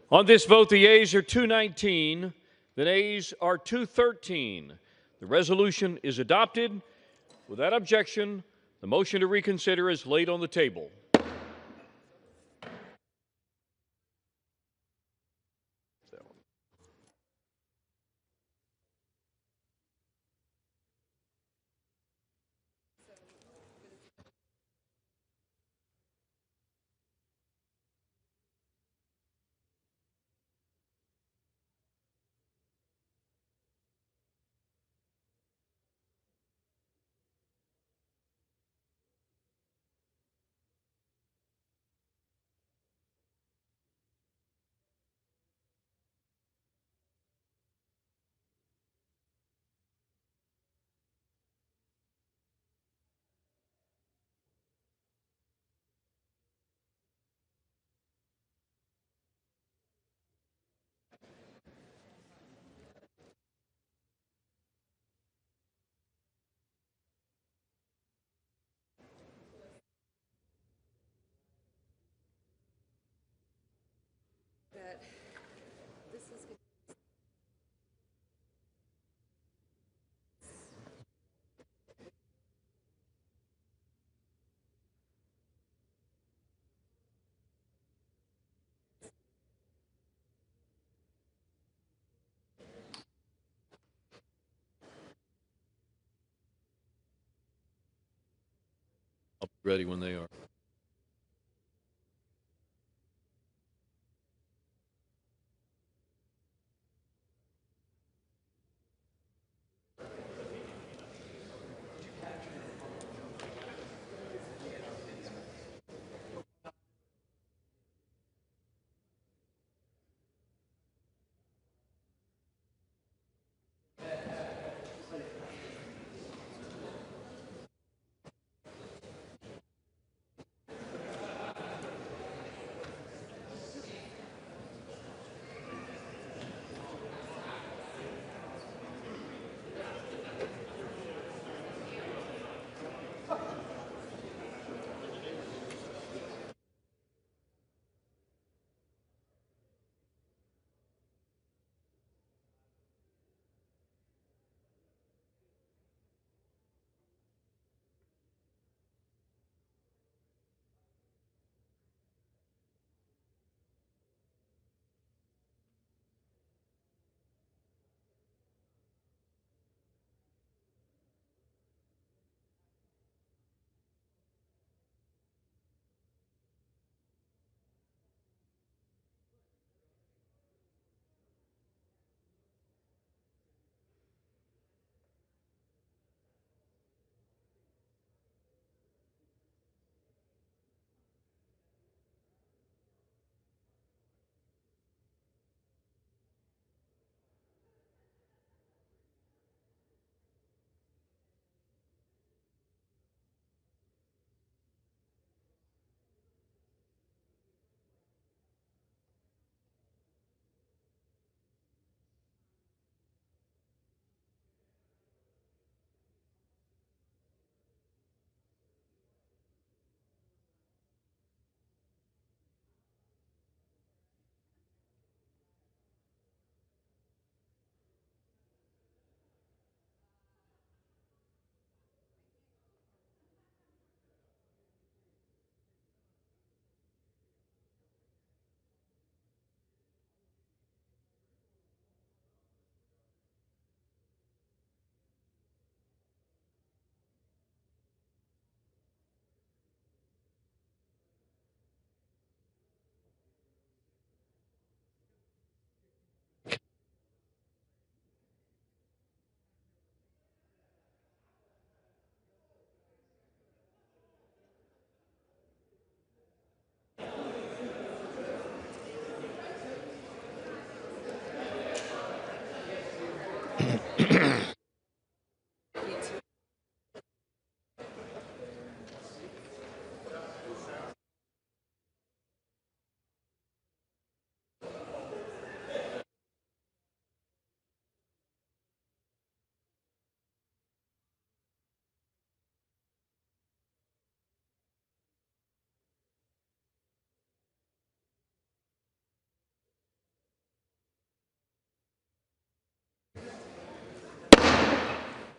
On this vote, the yeas are 219, the nays are 213. The resolution is adopted. Without objection, the motion to reconsider is laid on the table. I'll be ready when they are.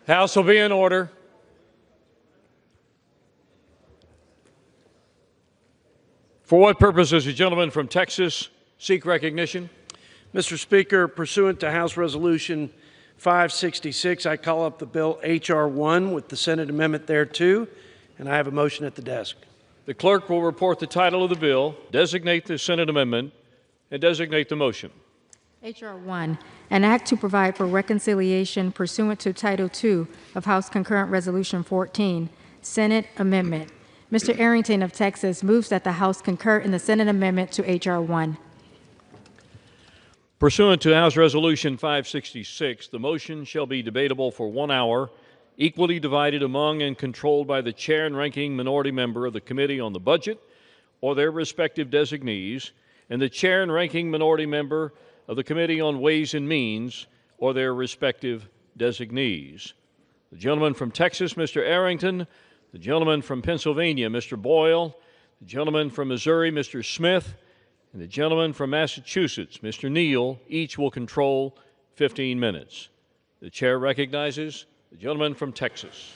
House will be in order. For what purpose does the gentleman from Texas seek recognition? Mr. Speaker, pursuant to House Resolution 566, I call up the bill H.R. 1 with the Senate amendment thereto, and I have a motion at the desk. The clerk will report the title of the bill, designate the Senate amendment, and designate the motion. H.R. 1, an act to provide for reconciliation pursuant to Title II of House Concurrent Resolution 14, Senate Amendment. Mr. Arrington of Texas moves that the House concur in the Senate amendment to H.R. 1. Pursuant to House Resolution 566, the motion shall be debatable for 1 hour, equally divided among and controlled by the chair and ranking minority member of the Committee on the Budget or their respective designees, and the chair and ranking minority member of the Committee on Ways and Means or their respective designees. The gentleman from Texas, Mr. Arrington, the gentleman from Pennsylvania, Mr. Boyle, the gentleman from Missouri, Mr. Smith, and the gentleman from Massachusetts, Mr. Neal, each will control 15 minutes. The chair recognizes the gentleman from Texas.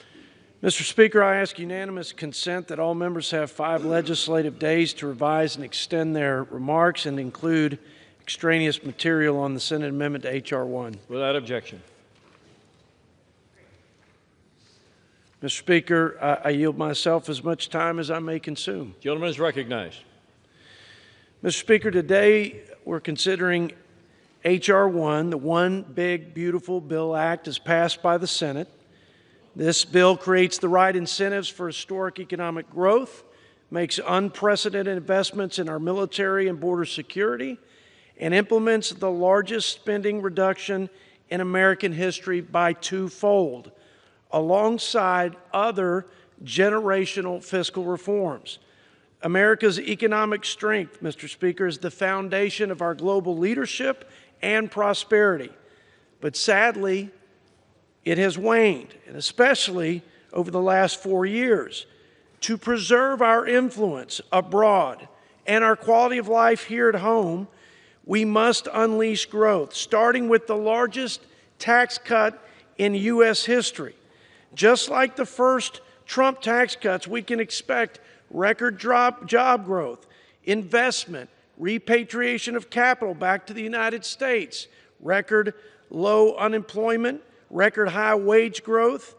Mr. Speaker, I ask unanimous consent that all members have 5 legislative days to revise and extend their remarks and include extraneous material on the Senate amendment to H.R. 1. Without objection. Mr. Speaker, I yield myself as much time as I may consume. Gentleman is recognized. Mr. Speaker, today we're considering H.R. 1, the One Big Beautiful Bill Act, is passed by the Senate. This bill creates the right incentives for historic economic growth, makes unprecedented investments in our military and border security, and implements the largest spending reduction in American history by 2-fold, alongside other generational fiscal reforms. America's economic strength, Mr. Speaker, is the foundation of our global leadership and prosperity. But sadly, it has waned, and especially over the last 4 years. To preserve our influence abroad and our quality of life here at home, we must unleash growth, starting with the largest tax cut in U.S. history. Just like the first Trump tax cuts, we can expect record job growth, investment, repatriation of capital back to the United States, record low unemployment, record high wage growth,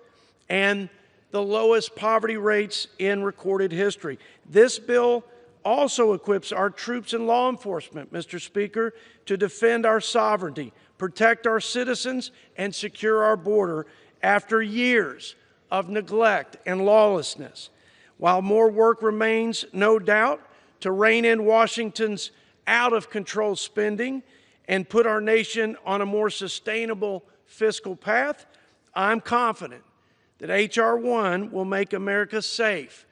and the lowest poverty rates in recorded history. This bill also equips our troops and law enforcement, Mr. Speaker, to defend our sovereignty, protect our citizens, and secure our border after years of neglect and lawlessness. While more work remains, no doubt, to rein in Washington's out-of-control spending and put our nation on a more sustainable fiscal path, I'm confident that H.R. 1 will make America safe,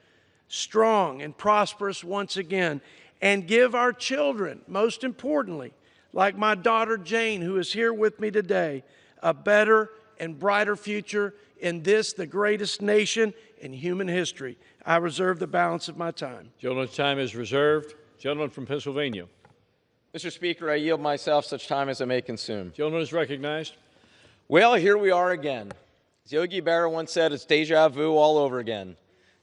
strong, and prosperous once again, and give our children, most importantly, like my daughter Jane, who is here with me today, a better and brighter future in this, the greatest nation in human history. I reserve the balance of my time. Gentleman's time is reserved. Gentleman from Pennsylvania. Mr. Speaker, I yield myself such time as I may consume. Gentleman is recognized. Well, here we are again. As Yogi Berra once said, it's deja vu all over again.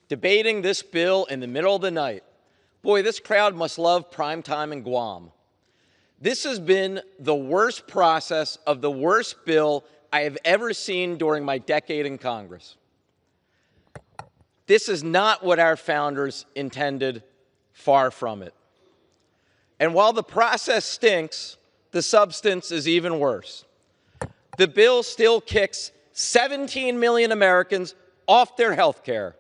Debating this bill in the middle of the night. Boy, this crowd must love prime time in Guam. This has been the worst process of the worst bill I have ever seen during my decade in Congress. This is not what our founders intended, far from it. And while the process stinks, the substance is even worse. The bill still kicks 17 million Americans off their health care.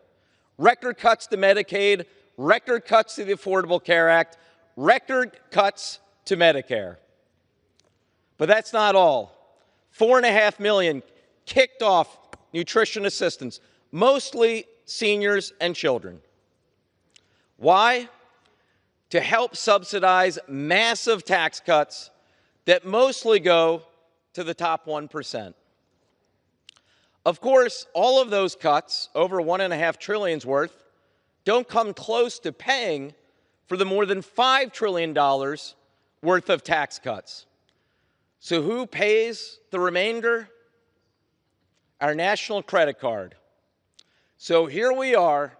Record cuts to Medicaid, record cuts to the Affordable Care Act, record cuts to Medicare. But that's not all. 4.5 million kicked off nutrition assistance, mostly seniors and children. Why? To help subsidize massive tax cuts that mostly go to the top 1%. Of course, all of those cuts, over $1.5 trillion worth, don't come close to paying for the more than $5 trillion worth of tax cuts. So who pays the remainder? our national credit card. So here we are,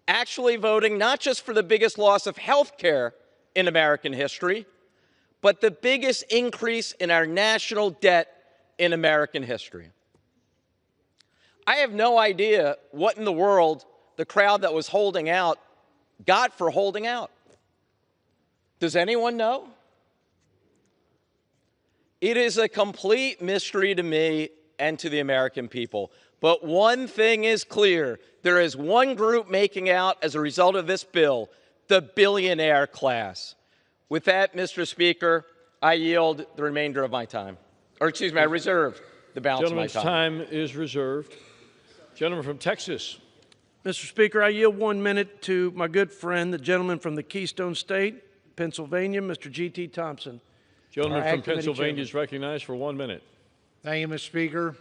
actually voting not just for the biggest loss of health care in American history, but the biggest increase in our national debt in American history. I have no idea what in the world the crowd that was holding out got for holding out. Does anyone know? It is a complete mystery to me and to the American people. But one thing is clear. There is one group making out as a result of this bill, the billionaire class. With that, Mr. Speaker, I yield the remainder of my time. Or excuse me, I reserve the balance of my time. Gentleman's time is reserved. Gentleman from Texas. Mr. Speaker, I yield 1 minute to my good friend, the gentleman from the Keystone State, Pennsylvania, Mr. G.T. Thompson. Gentleman from Pennsylvania is recognized for 1 minute. Thank you, Mr. Speaker.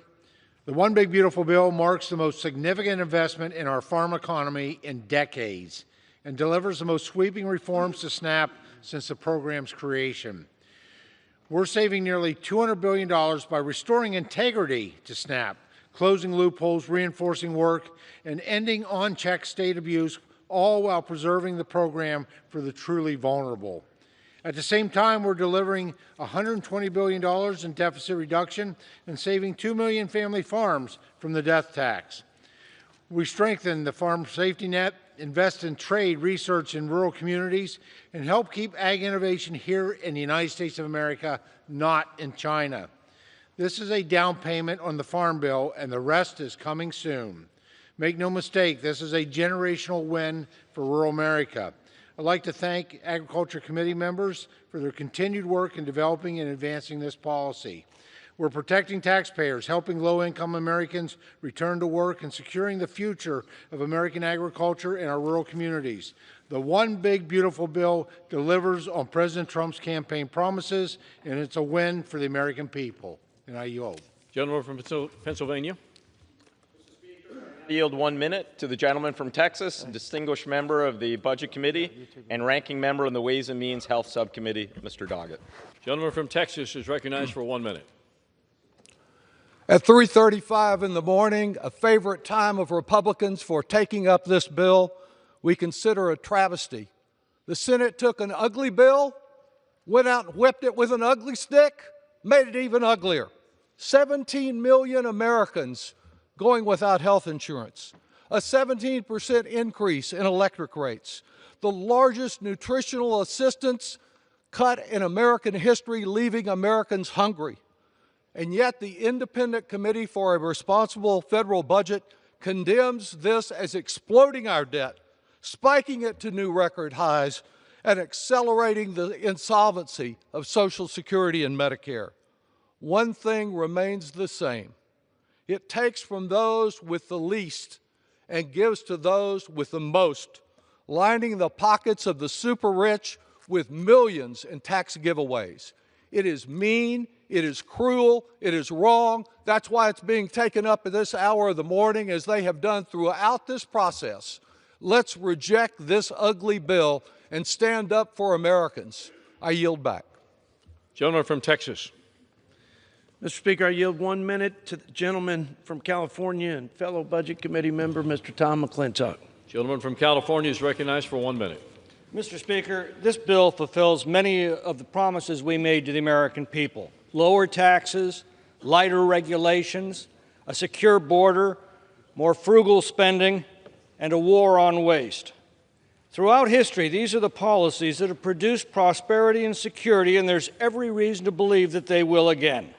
The One Big Beautiful Bill marks the most significant investment in our farm economy in decades and delivers the most sweeping reforms to SNAP since the program's creation. We're saving nearly $200 billion by restoring integrity to SNAP, closing loopholes, reinforcing work, and ending on-check state abuse, all while preserving the program for the truly vulnerable. At the same time, we're delivering $120 billion in deficit reduction and saving 2 million family farms from the death tax. We strengthen the farm safety net, invest in trade, research in rural communities, and help keep ag innovation here in the United States of America, not in China. This is a down payment on the Farm Bill, and the rest is coming soon. Make no mistake, this is a generational win for rural America. I'd like to thank Agriculture Committee members for their continued work in developing and advancing this policy. We're protecting taxpayers, helping low-income Americans return to work, and securing the future of American agriculture in our rural communities. The One Big Beautiful Bill delivers on President Trump's campaign promises, and it's a win for the American people. And I yield. Gentleman from Pennsylvania. I yield 1 minute to the gentleman from Texas, distinguished member of the Budget Committee and ranking member on the Ways and Means Health Subcommittee, Mr. Doggett. Gentleman from Texas is recognized for 1 minute. At 3:35 in the morning, a favorite time of Republicans for taking up this bill, we consider a travesty. The Senate took an ugly bill, went out and whipped it with an ugly stick, made it even uglier. 17 million Americans going without health insurance, a 17% increase in electric rates, the largest nutritional assistance cut in American history, leaving Americans hungry. And yet the Independent Committee for a Responsible Federal Budget condemns this as exploding our debt, spiking it to new record highs, and accelerating the insolvency of Social Security and Medicare. One thing remains the same. It takes from those with the least and gives to those with the most, lining the pockets of the super rich with millions in tax giveaways. It is mean, it is cruel, it is wrong. That's why it's being taken up at this hour of the morning, as they have done throughout this process. Let's reject this ugly bill and stand up for Americans. I yield back. Gentleman from Texas. Mr. Speaker, I yield 1 minute to the gentleman from California and fellow Budget Committee member, Mr. Tom McClintock. Gentleman from California is recognized for 1 minute. Mr. Speaker, this bill fulfills many of the promises we made to the American people. Lower taxes, lighter regulations, a secure border, more frugal spending, and a war on waste. Throughout history, these are the policies that have produced prosperity and security, and there's every reason to believe that they will again.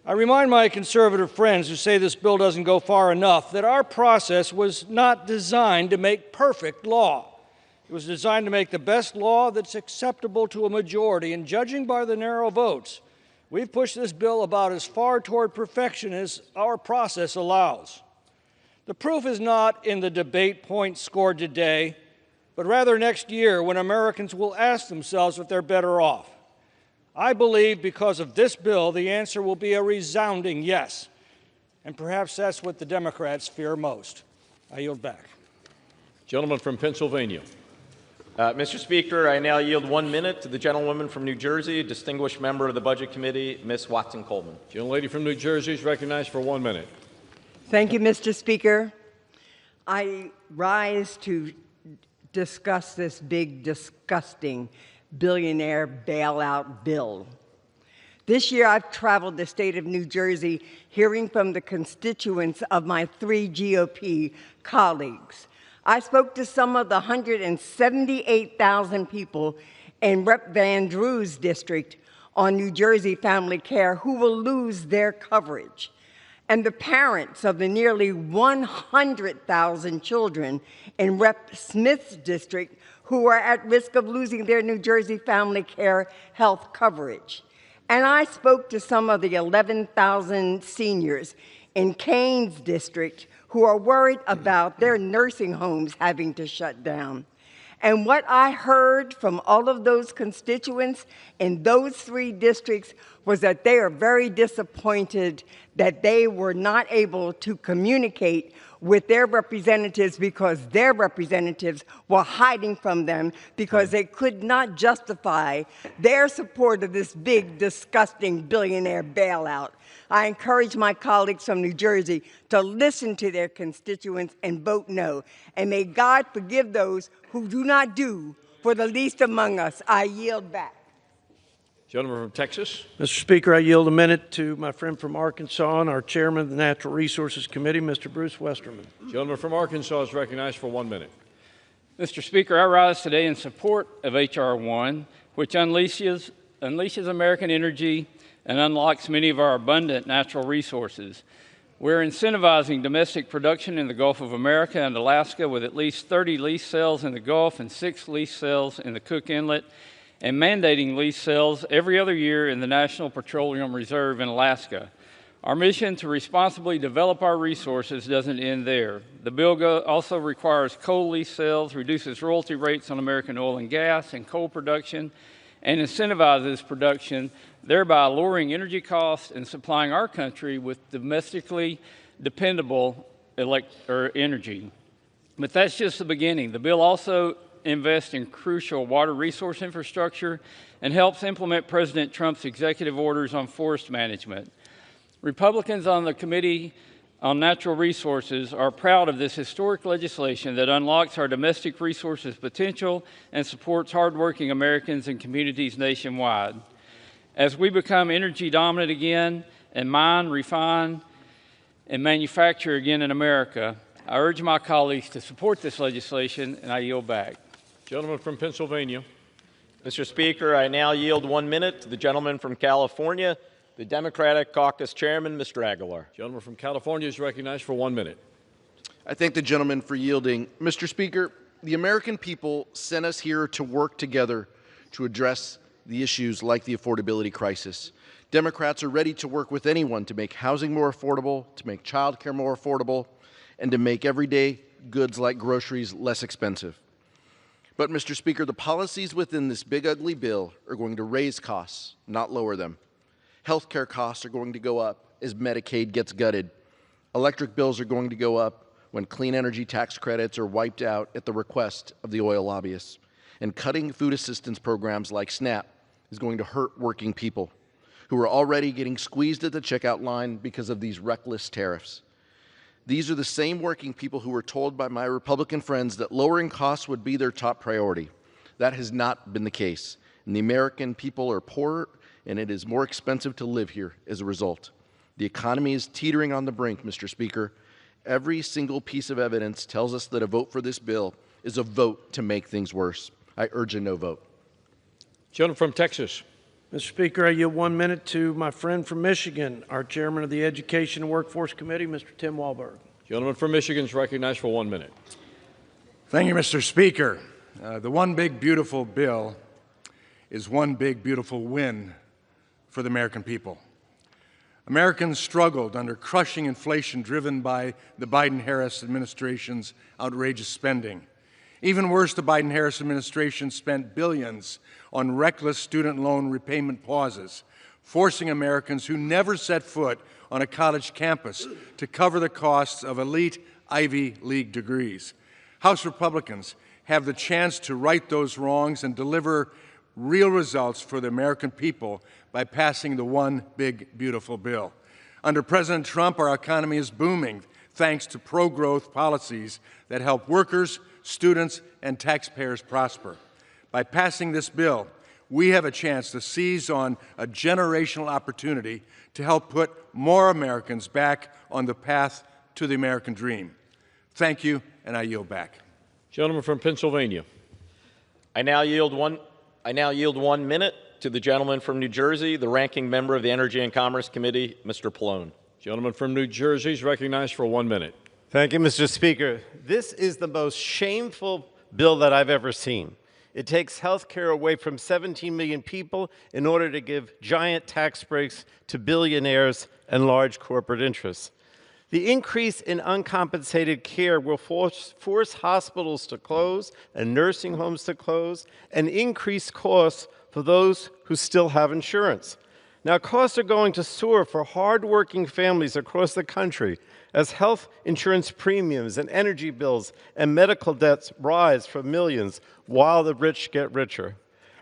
I remind my conservative friends who say this bill doesn't go far enough that our process was not designed to make perfect law. It was designed to make the best law that's acceptable to a majority, and judging by the narrow votes, we've pushed this bill about as far toward perfection as our process allows. The proof is not in the debate points scored today, but rather next year, when Americans will ask themselves if they're better off. I believe because of this bill, the answer will be a resounding yes. And perhaps that's what the Democrats fear most. I yield back. Gentleman from Pennsylvania. Mr. Speaker, I now yield 1 minute to the gentlewoman from New Jersey, a distinguished member of the Budget Committee, Ms. Watson-Coleman. Gentlelady from New Jersey is recognized for 1 minute. Thank you, Mr. Speaker. I rise to discuss this big, disgusting billionaire bailout bill. This year, I've traveled the state of New Jersey hearing from the constituents of my 3 GOP colleagues. I spoke to some of the 178,000 people in Rep. Van Drew's district on New Jersey Family Care who will lose their coverage, and the parents of the nearly 100,000 children in Rep. Smith's district who are at risk of losing their New Jersey Family Care health coverage. And I spoke to some of the 11,000 seniors in Kane's district who are worried about their nursing homes having to shut down. And what I heard from all of those constituents in those 3 districts was that they are very disappointed that they were not able to communicate with their representatives because their representatives were hiding from them because they could not justify their support of this big, disgusting billionaire bailout. I encourage my colleagues from New Jersey to listen to their constituents and vote no. And may God forgive those who do not do for the least among us. I yield back. Gentleman from Texas. Mr. Speaker, I yield a minute to my friend from Arkansas and our chairman of the Natural Resources Committee, Mr. Bruce Westerman. Gentleman from Arkansas is recognized for 1 minute. Mr. Speaker, I rise today in support of H.R. 1, which unleashes American energy and unlocks many of our abundant natural resources. We're incentivizing domestic production in the Gulf of America and Alaska with at least 30 lease sales in the Gulf and 6 lease sales in the Cook Inlet, and mandating lease sales every other year in the National Petroleum Reserve in Alaska. Our mission to responsibly develop our resources doesn't end there. The bill also requires coal lease sales, reduces royalty rates on American oil and gas and coal production, and incentivizes production, thereby lowering energy costs and supplying our country with domestically dependable energy. But that's just the beginning. The bill also invests in crucial water resource infrastructure and helps implement President Trump's executive orders on forest management. Republicans on the Committee on Natural Resources are proud of this historic legislation that unlocks our domestic resources potential and supports hardworking Americans and communities nationwide. As we become energy dominant again and mine, refine, and manufacture again in America, I urge my colleagues to support this legislation, and I yield back. Gentleman from Pennsylvania. Mr. Speaker, I now yield 1 minute to the gentleman from California, the Democratic Caucus Chairman, Mr. Aguilar. Gentleman from California is recognized for 1 minute. I thank the gentleman for yielding. Mr. Speaker, the American people sent us here to work together to address the issues like the affordability crisis. Democrats are ready to work with anyone to make housing more affordable, to make child care more affordable, and to make everyday goods like groceries less expensive. But, Mr. Speaker, the policies within this big, ugly bill are going to raise costs, not lower them. Health care costs are going to go up as Medicaid gets gutted. Electric bills are going to go up when clean energy tax credits are wiped out at the request of the oil lobbyists. And cutting food assistance programs like SNAP is going to hurt working people who are already getting squeezed at the checkout line because of these reckless tariffs. These are the same working people who were told by my Republican friends that lowering costs would be their top priority. That has not been the case. And the American people are poorer, and it is more expensive to live here as a result. The economy is teetering on the brink, Mr. Speaker. Every single piece of evidence tells us that a vote for this bill is a vote to make things worse. I urge a no vote. Gentleman from Texas. Mr. Speaker, I yield 1 minute to my friend from Michigan, our chairman of the Education and Workforce Committee, Mr. Tim Walberg. Gentleman from Michigan is recognized for 1 minute. Thank you, Mr. Speaker. The One Big Beautiful Bill is one big beautiful win for the American people. Americans struggled under crushing inflation driven by the Biden-Harris administration's outrageous spending. Even worse, the Biden-Harris administration spent billions on reckless student loan repayment pauses, forcing Americans who never set foot on a college campus to cover the costs of elite Ivy League degrees. House Republicans have the chance to right those wrongs and deliver real results for the American people by passing the One Big Beautiful Bill. Under President Trump, our economy is booming thanks to pro-growth policies that help workers, students, and taxpayers prosper. By passing this bill, we have a chance to seize on a generational opportunity to help put more Americans back on the path to the American dream. Thank you, and I yield back. Gentleman from Pennsylvania. I now yield 1 minute to the gentleman from New Jersey, the ranking member of the Energy and Commerce Committee, Mr. Pallone. Gentleman from New Jersey is recognized for 1 minute. Thank you, Mr. Speaker. This is the most shameful bill that I've ever seen. It takes health care away from 17 million people in order to give giant tax breaks to billionaires and large corporate interests. The increase in uncompensated care will force hospitals to close and nursing homes to close and increase costs for those who still have insurance. Now, costs are going to soar for hardworking families across the country as health insurance premiums and energy bills and medical debts rise for millions while the rich get richer.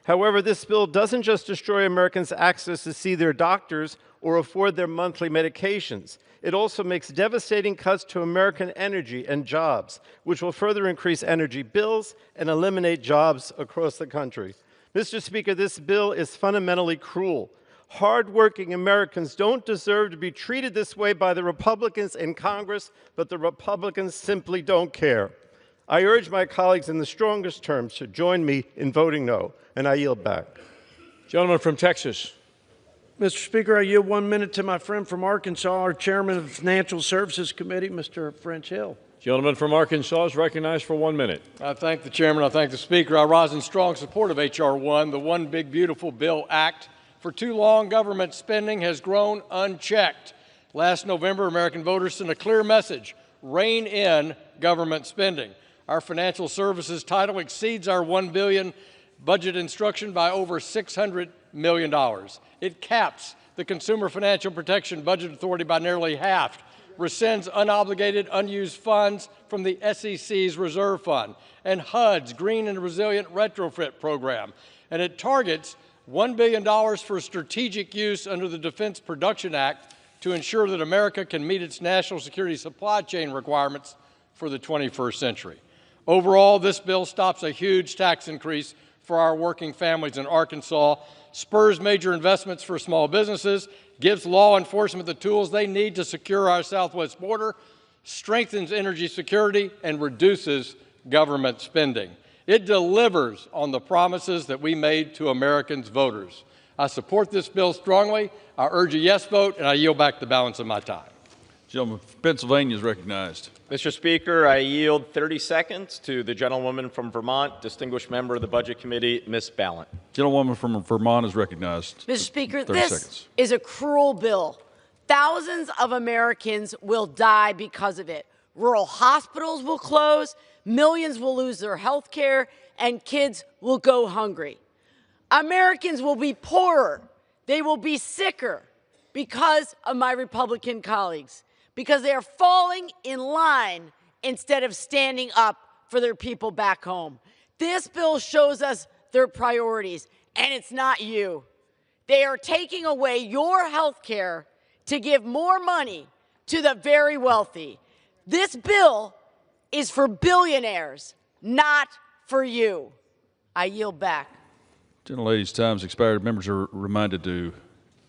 However, this bill doesn't just destroy Americans' access to see their doctors or afford their monthly medications. It also makes devastating cuts to American energy and jobs, which will further increase energy bills and eliminate jobs across the country. Mr. Speaker, this bill is fundamentally cruel. Hardworking Americans don't deserve to be treated this way by the Republicans in Congress, but the Republicans simply don't care. I urge my colleagues in the strongest terms to join me in voting no, and I yield back. Gentleman from Texas. Mr. Speaker, I yield 1 minute to my friend from Arkansas, our chairman of the Financial Services Committee, Mr. French Hill. Gentleman from Arkansas is recognized for 1 minute. I thank the chairman. I thank the speaker. I rise in strong support of H.R. 1, the One Big Beautiful Bill Act. For too long, government spending has grown unchecked. Last November, American voters sent a clear message: rein in government spending. Our financial services title exceeds our $1 billion budget instruction by over $600 million. It caps the Consumer Financial Protection Budget Authority by nearly half, rescinds unobligated unused funds from the SEC's reserve fund, and HUD's Green and Resilient Retrofit program. And it targets $1 billion for strategic use under the Defense Production Act to ensure that America can meet its national security supply chain requirements for the 21st century. Overall, this bill stops a huge tax increase for our working families in Arkansas, spurs major investments for small businesses, gives law enforcement the tools they need to secure our southwest border, strengthens energy security, and reduces government spending. It delivers on the promises that we made to Americans' voters. I support this bill strongly. I urge a yes vote, and I yield back the balance of my time. Gentleman from Pennsylvania is recognized. Mr. Speaker, I yield 30 seconds to the gentlewoman from Vermont, distinguished member of the Budget Committee, Ms. Ballant. Gentlewoman from Vermont is recognized. Mr. Speaker, 30 this seconds. is a cruel bill. Thousands of Americans will die because of it. Rural hospitals will close, millions will lose their health care, and kids will go hungry. Americans will be poorer. They will be sicker because of my Republican colleagues, because they are falling in line instead of standing up for their people back home. This bill shows us their priorities, and it's not you. They are taking away your health care to give more money to the very wealthy. This bill is for billionaires, not for you. I yield back. Gentlelady's time's expired. Members are reminded to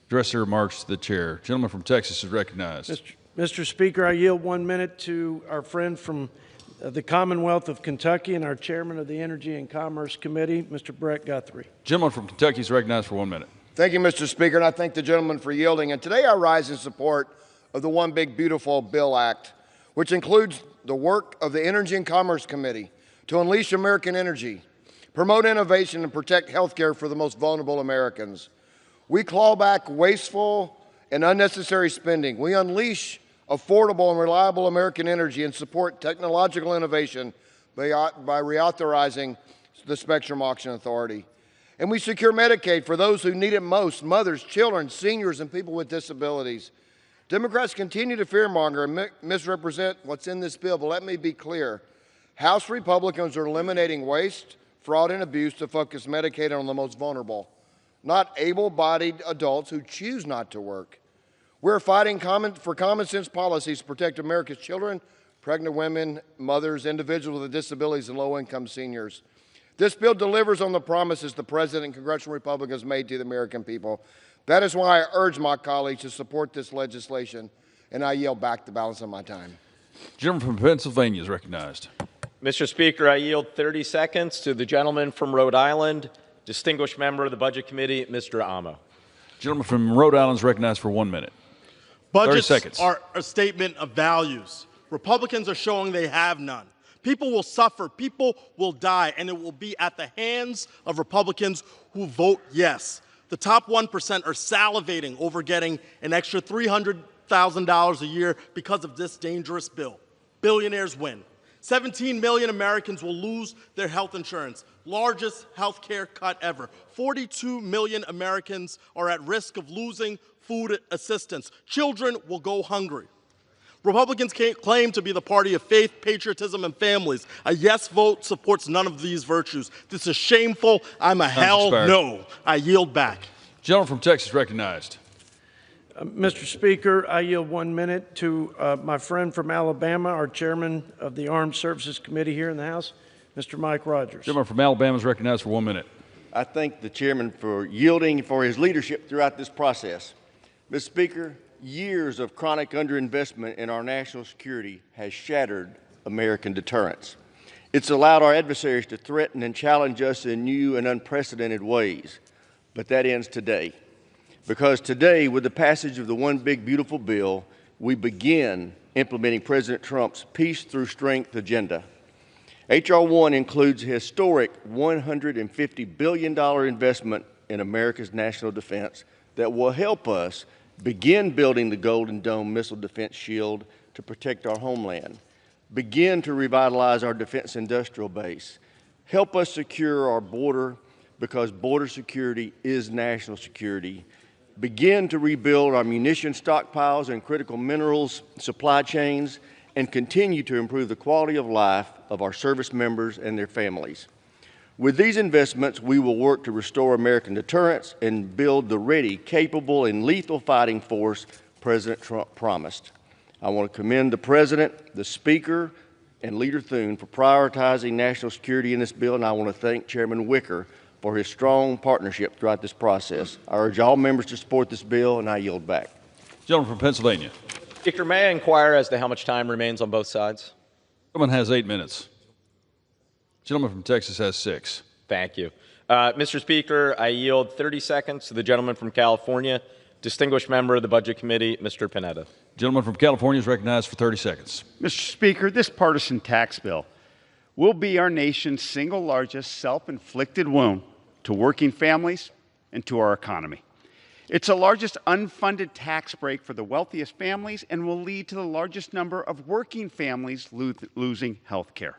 address their remarks to the chair. Gentleman from Texas is recognized. Mr. Speaker, I yield 1 minute to our friend from the Commonwealth of Kentucky and our chairman of the Energy and Commerce Committee, Mr. Brett Guthrie. Gentleman from Kentucky is recognized for 1 minute. Thank you, Mr. Speaker, and I thank the gentleman for yielding. And today I rise in support of the One Big Beautiful Bill Act, which includes the work of the Energy and Commerce Committee to unleash American energy, promote innovation, and protect health care for the most vulnerable Americans. We claw back wasteful and unnecessary spending. We unleash affordable and reliable American energy and support technological innovation by reauthorizing the Spectrum Auction Authority. And we secure Medicaid for those who need it most: mothers, children, seniors, and people with disabilities. Democrats continue to fearmonger and misrepresent what's in this bill, but let me be clear. House Republicans are eliminating waste, fraud, and abuse to focus Medicaid on the most vulnerable, not able-bodied adults who choose not to work. We're fighting for common sense policies to protect America's children, pregnant women, mothers, individuals with disabilities, and low-income seniors. This bill delivers on the promises the President and congressional Republicans made to the American people. That is why I urge my colleagues to support this legislation, and I yield back the balance of my time. Gentleman from Pennsylvania is recognized. Mr. Speaker, I yield 30 seconds to the gentleman from Rhode Island, distinguished member of the Budget Committee, Mr. Amo. Gentleman from Rhode Island is recognized for 1 minute. 30 Budgets seconds. are a statement of values. Republicans are showing they have none. People will suffer, people will die, and it will be at the hands of Republicans who vote yes. The top 1% are salivating over getting an extra $300,000 a year because of this dangerous bill. Billionaires win. 17 million Americans will lose their health insurance, largest health care cut ever. 42 million Americans are at risk of losing food assistance. Children will go hungry. Republicans claim to be the party of faith, patriotism, and families. A yes vote supports none of these virtues. This is shameful. I'm a hell no. I yield back. Gentleman from Texas recognized. Mr. Speaker, I yield 1 minute to my friend from Alabama, our chairman of the Armed Services Committee here in the House, Mr. Mike Rogers. Gentleman from Alabama is recognized for 1 minute. I thank the chairman for yielding for his leadership throughout this process. Mr. Speaker, years of chronic underinvestment in our national security has shattered American deterrence. It's allowed our adversaries to threaten and challenge us in new and unprecedented ways. But that ends today. Because today, with the passage of the One Big Beautiful Bill, we begin implementing President Trump's Peace Through Strength agenda. H.R. 1 includes a historic $150 billion investment in America's national defense that will help us begin building the Golden Dome missile defense shield to protect our homeland, begin to revitalize our defense industrial base, help us secure our border because border security is national security, begin to rebuild our munition stockpiles and critical minerals supply chains, and continue to improve the quality of life of our service members and their families. With these investments, we will work to restore American deterrence and build the ready, capable, and lethal fighting force President Trump promised. I want to commend the President, the Speaker, and Leader Thune for prioritizing national security in this bill, and I want to thank Chairman Wicker for his strong partnership throughout this process. I urge all members to support this bill, and I yield back. Gentleman from Pennsylvania. Speaker, may I inquire as to how much time remains on both sides? Gentleman has 8 minutes. Gentleman from Texas has 6. Thank you. Mr. Speaker, I yield 30 seconds to the gentleman from California, distinguished member of the Budget Committee, Mr. Panetta. Gentleman from California is recognized for 30 seconds. Mr. Speaker, this partisan tax bill will be our nation's single largest self-inflicted wound to working families and to our economy. It's the largest unfunded tax break for the wealthiest families and will lead to the largest number of working families losing health care.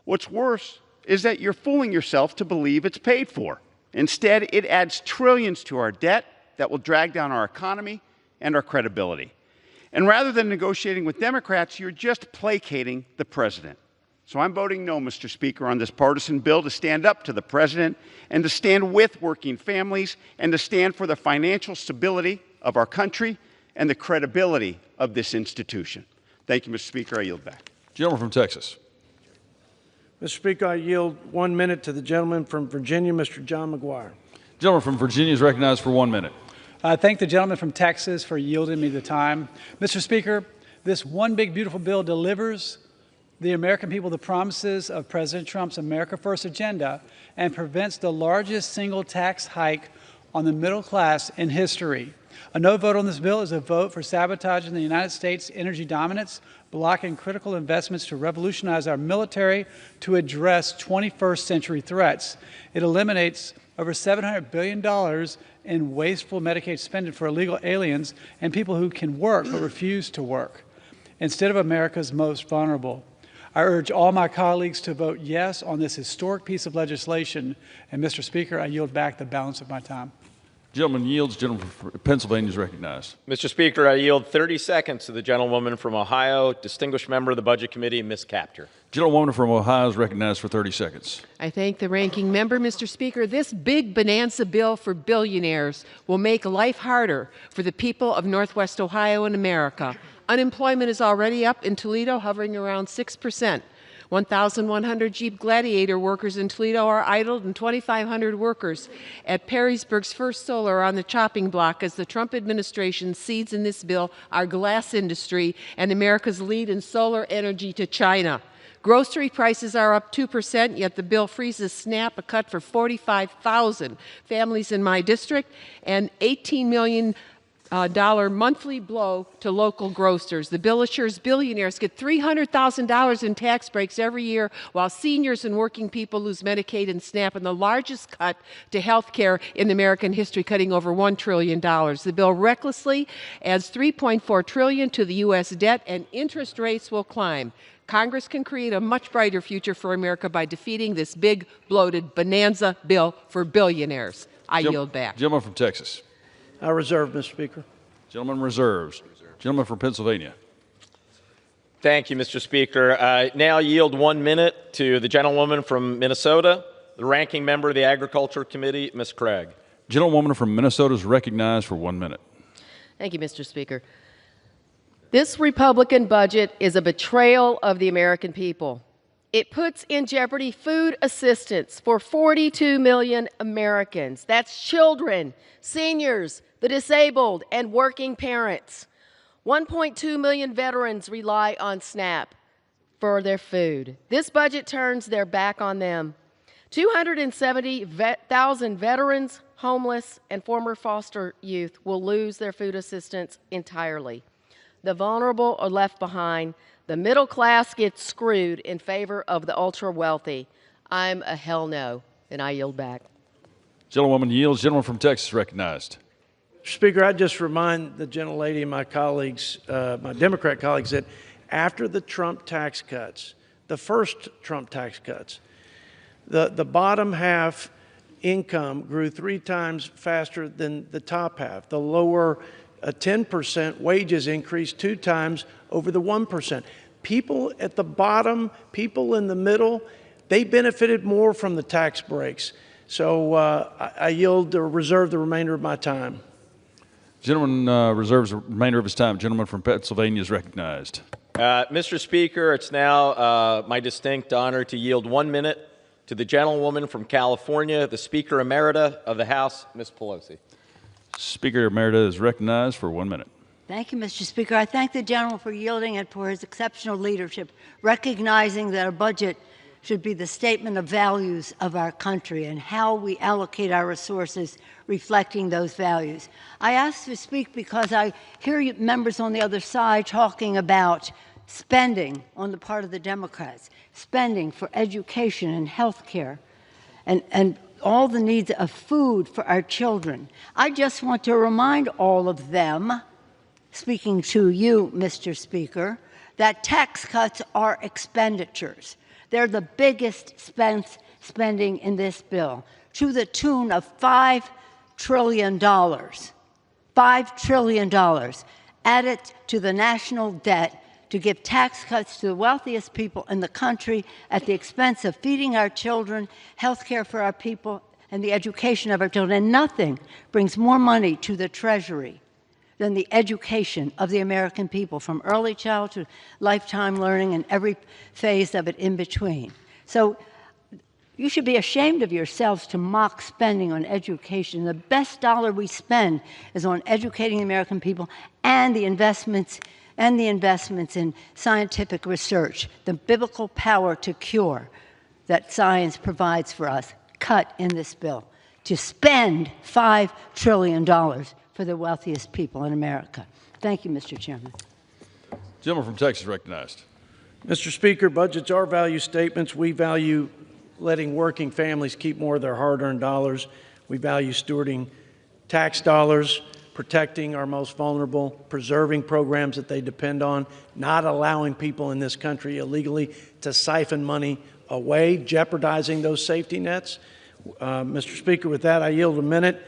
What's worse is that you're fooling yourself to believe it's paid for. Instead, it adds trillions to our debt that will drag down our economy and our credibility. And rather than negotiating with Democrats, you're just placating the president. So I'm voting no, Mr. Speaker, on this partisan bill to stand up to the president and to stand with working families and to stand for the financial stability of our country and the credibility of this institution. Thank you, Mr. Speaker. I yield back. Gentleman from Texas. Mr. Speaker, I yield 1 minute to the gentleman from Virginia, Mr. John McGuire. Gentleman from Virginia is recognized for 1 minute. I thank the gentleman from Texas for yielding me the time. Mr. Speaker, this One Big Beautiful Bill delivers the American people the promises of President Trump's America First agenda and prevents the largest single tax hike on the middle class in history. A no vote on this bill is a vote for sabotaging the United States' energy dominance, blocking critical investments to revolutionize our military to address 21st century threats. It eliminates over $700 billion in wasteful Medicaid spending for illegal aliens and people who can work but refuse to work, instead of America's most vulnerable. I urge all my colleagues to vote yes on this historic piece of legislation. And, Mr. Speaker, I yield back the balance of my time. Gentleman yields. Gentleman from Pennsylvania is recognized. Mr. Speaker, I yield 30 seconds to the gentlewoman from Ohio, distinguished member of the Budget Committee, Ms. Capter. Gentlewoman from Ohio is recognized for 30 seconds. I thank the ranking member, Mr. Speaker. This big bonanza bill for billionaires will make life harder for the people of Northwest Ohio and America. Unemployment is already up in Toledo, hovering around 6%. 1,100 Jeep Gladiator workers in Toledo are idled, and 2,500 workers at Perrysburg's First Solar are on the chopping block as the Trump administration cedes in this bill our glass industry and America's lead in solar energy to China. Grocery prices are up 2%, yet the bill freezes SNAP, a cut for 45,000 families in my district, and $18 million monthly blow to local grocers. The bill assures billionaires get $300,000 in tax breaks every year, while seniors and working people lose Medicaid and SNAP, and the largest cut to health care in American history, cutting over $1 trillion. The bill recklessly adds $3.4 trillion to the U.S. debt, and interest rates will climb. Congress can create a much brighter future for America by defeating this big, bloated bonanza bill for billionaires. I yield back. Gentleman from Texas. I reserve, Mr. Speaker. Gentleman reserves. Gentleman from Pennsylvania. Thank you, Mr. Speaker. I now yield 1 minute to the gentlewoman from Minnesota, the ranking member of the Agriculture Committee, Ms. Craig. Gentlewoman from Minnesota is recognized for 1 minute. Thank you, Mr. Speaker. This Republican budget is a betrayal of the American people. It puts in jeopardy food assistance for 42 million Americans. That's children, seniors, the disabled, and working parents. 1.2 million veterans rely on SNAP for their food. This budget turns their back on them. 270,000 veterans, homeless, and former foster youth will lose their food assistance entirely. The vulnerable are left behind. The middle class gets screwed in favor of the ultra-wealthy. I'm a hell no, and I yield back. Gentlewoman yields. Gentleman from Texas recognized. Speaker, I just remind the gentlelady and my colleagues, my Democrat colleagues, that after the Trump tax cuts, the first Trump tax cuts, the bottom half income grew 3 times faster than the top half. The lower 10% wages increased 2 times over the 1%. People at the bottom, people in the middle, they benefited more from the tax breaks. So I yield or reserve the remainder of my time. Gentleman reserves the remainder of his time. Gentleman from Pennsylvania is recognized. Mr. Speaker, it's now my distinct honor to yield 1 minute to the gentlewoman from California, the Speaker Emerita of the House, Ms. Pelosi. Speaker Emerita is recognized for 1 minute. Thank you, Mr. Speaker. I thank the gentleman for yielding and for his exceptional leadership, recognizing that a budget should be the statement of values of our country and how we allocate our resources reflecting those values. I ask to speak because I hear you members on the other side talking about spending on the part of the Democrats, spending for education and health care, and all the needs of food for our children. I just want to remind all of them, speaking to you, Mr. Speaker, that tax cuts are expenditures. They're the biggest spending in this bill, to the tune of $5 trillion. $5 trillion added to the national debt to give tax cuts to the wealthiest people in the country at the expense of feeding our children, health care for our people, and the education of our children. And nothing brings more money to the Treasury than the education of the American people, from early childhood to lifetime learning and every phase of it in between. So you should be ashamed of yourselves to mock spending on education. The best dollar we spend is on educating the American people and the investments in scientific research, the biblical power to cure that science provides for us, cut in this bill, to spend $5 trillion for the wealthiest people in America. Thank you, Mr. Chairman. Gentleman from Texas recognized. Mr. Speaker, budgets are value statements. We value letting working families keep more of their hard-earned dollars. We value stewarding tax dollars, protecting our most vulnerable, preserving programs that they depend on, not allowing people in this country illegally to siphon money away, jeopardizing those safety nets. Mr. Speaker, with that, I yield a minute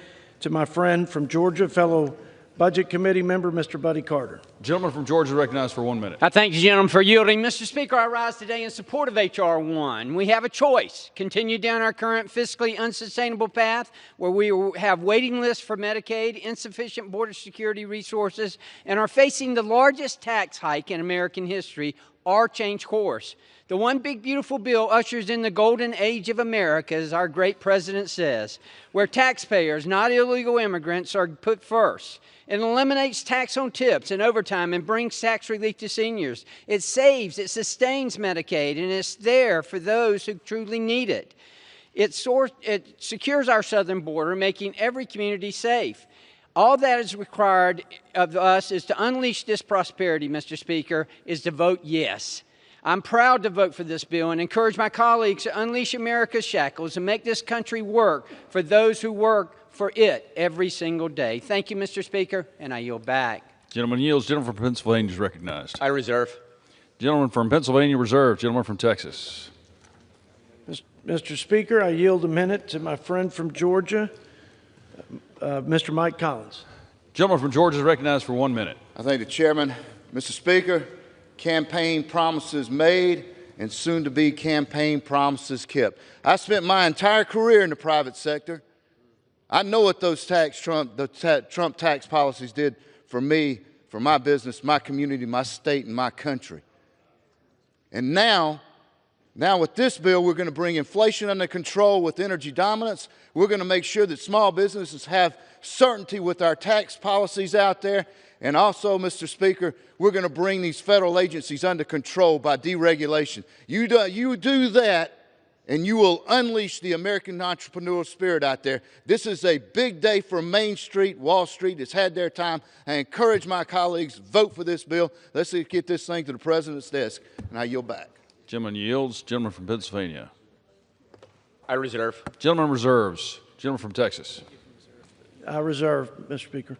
to my friend from Georgia, fellow Budget Committee member, Mr. Buddy Carter. Gentleman from Georgia recognized for 1 minute. I thank the gentleman for yielding. Mr. Speaker, I rise today in support of H.R. 1. We have a choice. Continue down our current fiscally unsustainable path where we have waiting lists for Medicaid, insufficient border security resources, and are facing the largest tax hike in American history, or change course. The One Big Beautiful Bill ushers in the golden age of America, as our great president says, where taxpayers, not illegal immigrants, are put first. It eliminates tax on tips and overtime and brings tax relief to seniors. It saves, it sustains Medicaid, and it's there for those who truly need it. It secures our southern border, making every community safe. All that is required of us is to unleash this prosperity, Mr. Speaker, is to vote yes. I'm proud to vote for this bill and encourage my colleagues to unleash America's shackles and make this country work for those who work for it every single day. Thank you, Mr. Speaker, and I yield back. Gentleman yields. Gentleman from Pennsylvania is recognized. I reserve. Gentleman from Pennsylvania reserved. Gentleman from Texas. Mr. Speaker, I yield a minute to my friend from Georgia, Mr. Mike Collins. Gentleman from Georgia is recognized for 1 minute. I thank the chairman. Mr. Speaker, campaign promises made and soon to be campaign promises kept. I spent my entire career in the private sector. I know what those Trump tax policies did for me, for my business, my community, my state, and my country. And now with this bill, we're going to bring inflation under control with energy dominance. We're going to make sure that small businesses have certainty with our tax policies out there. And also, Mr. Speaker, we're going to bring these federal agencies under control by deregulation. You do that, and you will unleash the American entrepreneurial spirit out there. This is a big day for Main Street. Wall Street has had their time. I encourage my colleagues, vote for this bill. Let's get this thing to the president's desk, and I yield back. Gentleman yields. Gentleman from Pennsylvania. I reserve. Gentleman reserves. Gentleman from Texas. I reserve, Mr. Speaker.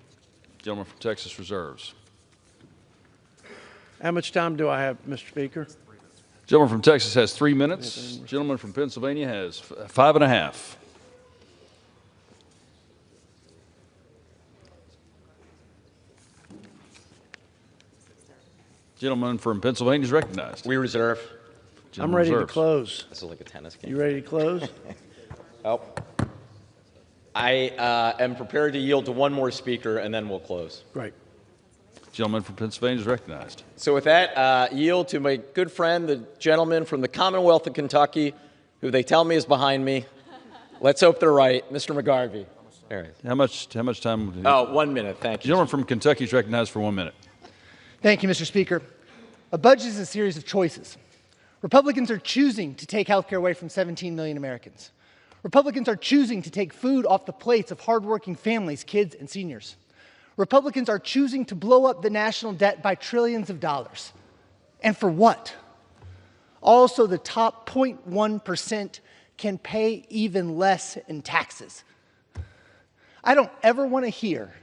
Gentleman from Texas reserves. How much time do I have, Mr. Speaker? Gentleman from Texas has 3 minutes. Gentleman from Pennsylvania has 5.5. Gentleman from Pennsylvania is recognized. We reserve. I'm ready to close. This is like a tennis game. You ready to close? Oh. I am prepared to yield to one more speaker, and then we'll close. Great. Gentleman from Pennsylvania is recognized. So with that, yield to my good friend, the gentleman from the Commonwealth of Kentucky, who they tell me is behind me. Let's hope they're right, Mr. McGarvey. All right. How much time? Oh, 1 minute. Thank you. Gentleman from Kentucky is recognized for 1 minute. Thank you, Mr. Speaker. A budget is a series of choices. Republicans are choosing to take health care away from 17 million Americans. Republicans are choosing to take food off the plates of hardworking families, kids, and seniors. Republicans are choosing to blow up the national debt by trillions of dollars. And for what? Also, the top 0.1% can pay even less in taxes. I don't ever want to hear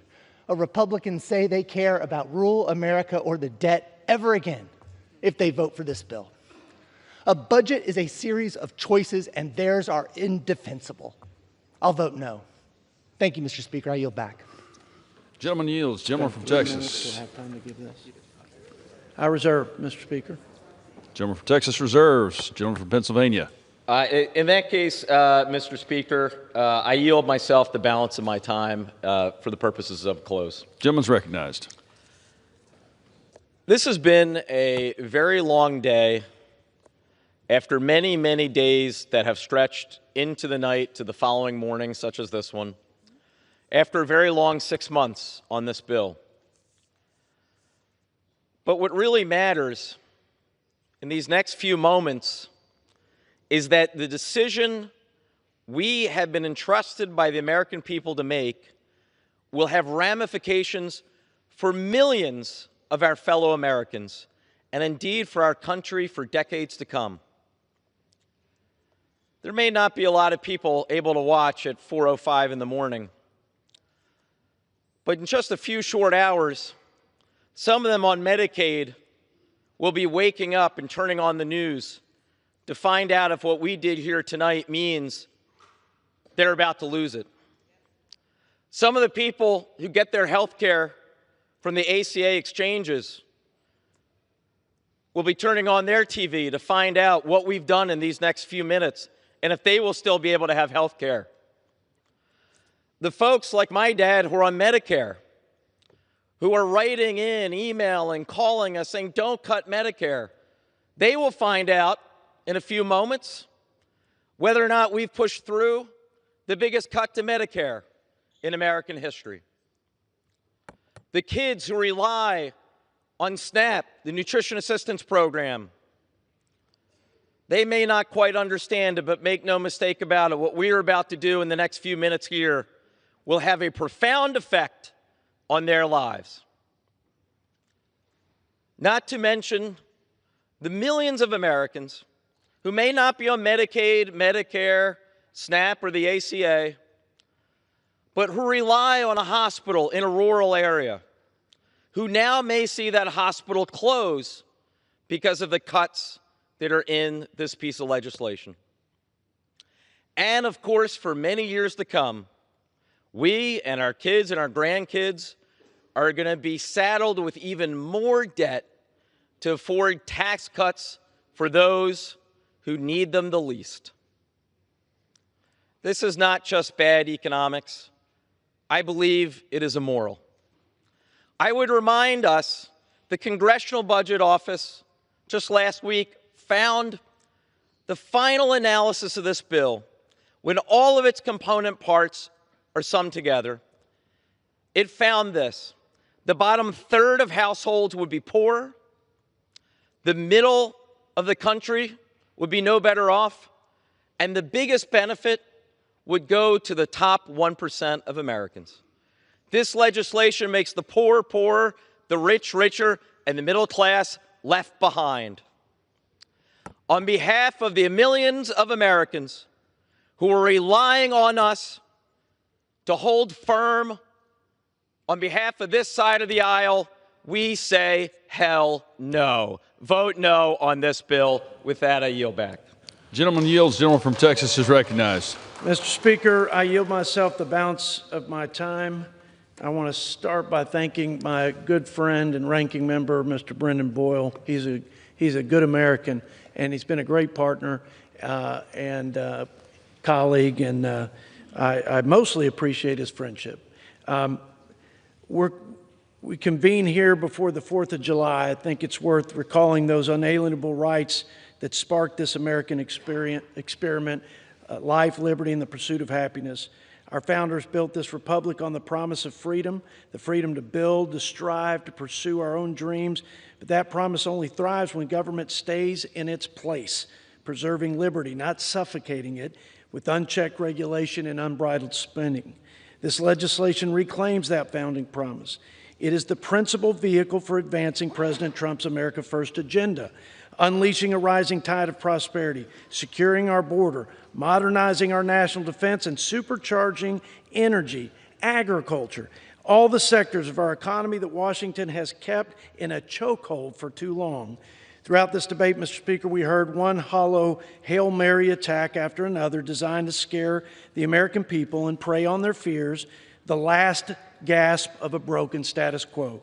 a Republican say they care about rural America or the debt ever again if they vote for this bill. A budget is a series of choices, and theirs are indefensible. I'll vote no. Thank you, Mr. Speaker. I yield back. Gentleman yields. Gentleman from Texas. I reserve, Mr. Speaker. Gentleman from Texas reserves. Gentleman from Pennsylvania. In that case, Mr. Speaker, I yield myself the balance of my time for the purposes of close. Gentleman's recognized. This has been a very long day after many, many days that have stretched into the night to the following morning, such as this one, after a very long 6 months on this bill. But what really matters in these next few moments is that the decision we have been entrusted by the American people to make will have ramifications for millions of our fellow Americans, and indeed for our country for decades to come. There may not be a lot of people able to watch at 4:05 in the morning, but in just a few short hours, some of them on Medicaid will be waking up and turning on the news to find out if what we did here tonight means they're about to lose it. Some of the people who get their health care from the ACA exchanges will be turning on their TV to find out what we've done in these next few minutes and if they will still be able to have health care. The folks like my dad who are on Medicare, who are writing in, emailing, calling us saying, don't cut Medicare, they will find out in a few moments whether or not we've pushed through the biggest cut to Medicare in American history. The kids who rely on SNAP, the Nutrition Assistance Program, they may not quite understand it, but make no mistake about it, what we are about to do in the next few minutes here will have a profound effect on their lives. Not to mention the millions of Americans who may not be on Medicaid, Medicare, SNAP, or the ACA, but who rely on a hospital in a rural area, who now may see that hospital close because of the cuts that are in this piece of legislation. And of course, for many years to come, we and our kids and our grandkids are going to be saddled with even more debt to afford tax cuts for those who need them the least. This is not just bad economics. I believe it is immoral. I would remind us the Congressional Budget Office just last week found the final analysis of this bill, when all of its component parts are summed together. It found this: the bottom third of households would be poor, the middle of the country would be no better off, and the biggest benefit would go to the top 1% of Americans. This legislation makes the poor poorer, the rich richer, and the middle class left behind. On behalf of the millions of Americans who are relying on us to hold firm, on behalf of this side of the aisle, we say hell no. Vote no on this bill. With that, I yield back. Gentleman yields. Gentleman from Texas is recognized. Mr. Speaker, I yield myself the balance of my time. I want to start by thanking my good friend and ranking member, Mr. Brendan Boyle. He's a good American, and he's been a great partner and colleague, and I mostly appreciate his friendship. We convene here before the 4th of July. I think it's worth recalling those unalienable rights that sparked this American experiment, life, liberty, and the pursuit of happiness. Our founders built this republic on the promise of freedom, the freedom to build, to strive, to pursue our own dreams. But that promise only thrives when government stays in its place, preserving liberty, not suffocating it with unchecked regulation and unbridled spending. This legislation reclaims that founding promise. It is the principal vehicle for advancing President Trump's America First agenda, unleashing a rising tide of prosperity, securing our border, modernizing our national defense, and supercharging energy, agriculture, all the sectors of our economy that Washington has kept in a chokehold for too long. Throughout this debate, Mr. Speaker, we heard one hollow Hail Mary attack after another designed to scare the American people and prey on their fears, the last gasp of a broken status quo.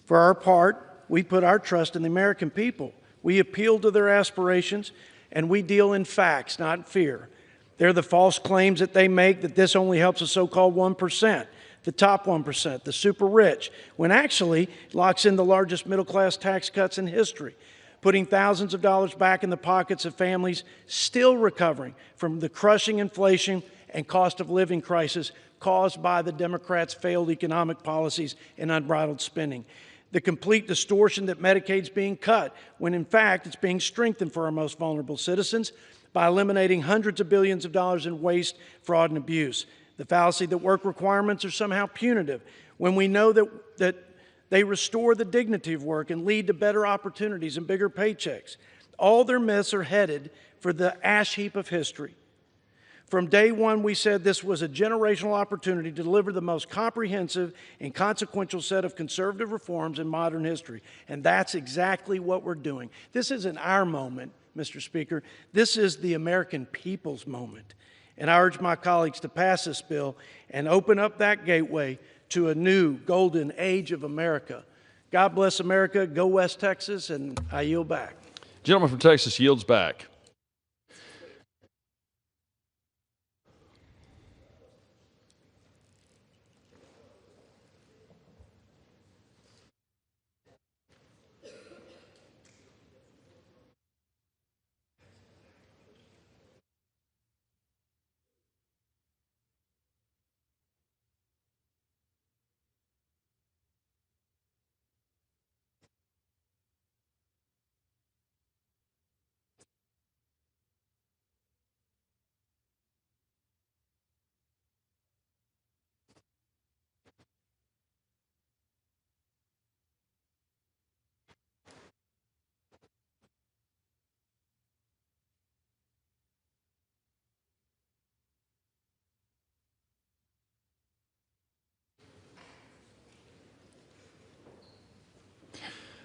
For our part, we put our trust in the American people. We appeal to their aspirations, and we deal in facts, not in fear. They're the false claims that they make that this only helps the so-called 1%, the top 1%, the super rich, when actually it locks in the largest middle-class tax cuts in history, putting thousands of dollars back in the pockets of families still recovering from the crushing inflation and cost of living crisis caused by the Democrats' failed economic policies and unbridled spending. The complete distortion that Medicaid's being cut, when in fact it's being strengthened for our most vulnerable citizens by eliminating hundreds of billions of dollars in waste, fraud, and abuse. The fallacy that work requirements are somehow punitive, when we know that they restore the dignity of work and lead to better opportunities and bigger paychecks. All their myths are headed for the ash heap of history. From day one, we said this was a generational opportunity to deliver the most comprehensive and consequential set of conservative reforms in modern history. And that's exactly what we're doing. This isn't our moment, Mr. Speaker. This is the American people's moment. And I urge my colleagues to pass this bill and open up that gateway to a new golden age of America. God bless America. Go West Texas, and I yield back. Gentleman from Texas yields back.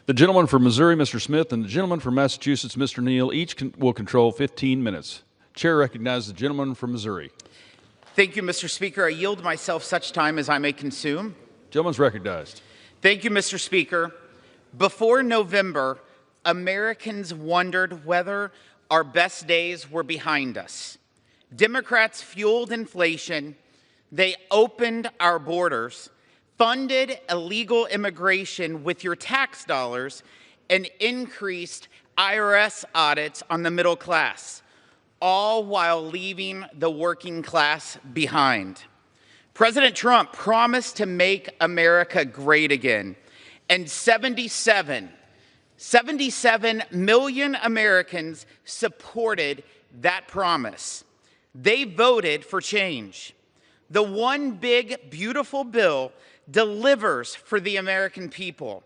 The gentleman from Missouri, Mr. Smith, and the gentleman from Massachusetts, Mr. Neal, each will control 15 minutes. Chair recognizes the gentleman from Missouri. Thank you, Mr. Speaker. I yield myself such time as I may consume. Gentleman's recognized. Thank you, Mr. Speaker. Before November, Americans wondered whether our best days were behind us. Democrats fueled inflation. They opened our borders, funded illegal immigration with your tax dollars, and increased IRS audits on the middle class, all while leaving the working class behind. President Trump promised to make America great again, and 77 million Americans supported that promise. They voted for change. The one big, beautiful bill delivers for the American people.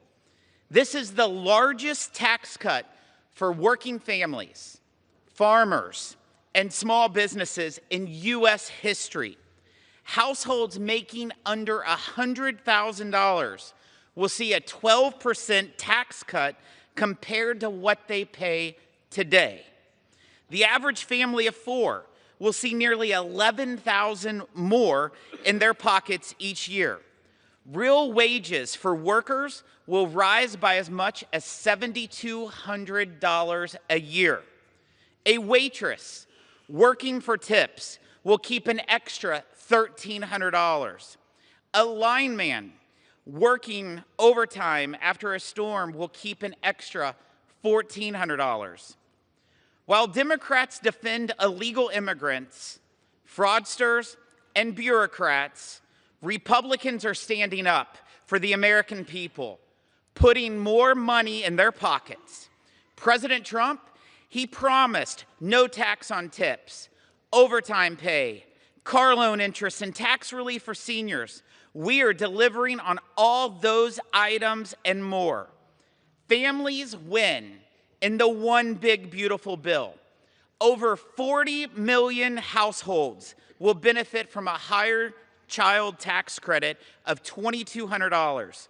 This is the largest tax cut for working families, farmers, and small businesses in U.S. history. Households making under $100,000 will see a 12% tax cut compared to what they pay today. The average family of four will see nearly $11,000 more in their pockets each year. Real wages for workers will rise by as much as $7,200 a year. A waitress working for tips will keep an extra $1,300. A lineman working overtime after a storm will keep an extra $1,400. While Democrats defend illegal immigrants, fraudsters, and bureaucrats, Republicans are standing up for the American people, putting more money in their pockets. President Trump, he promised no tax on tips, overtime pay, car loan interest, and tax relief for seniors. We are delivering on all those items and more. Families win in the one big, beautiful bill. Over 40 million households will benefit from a higher child tax credit of $2,200.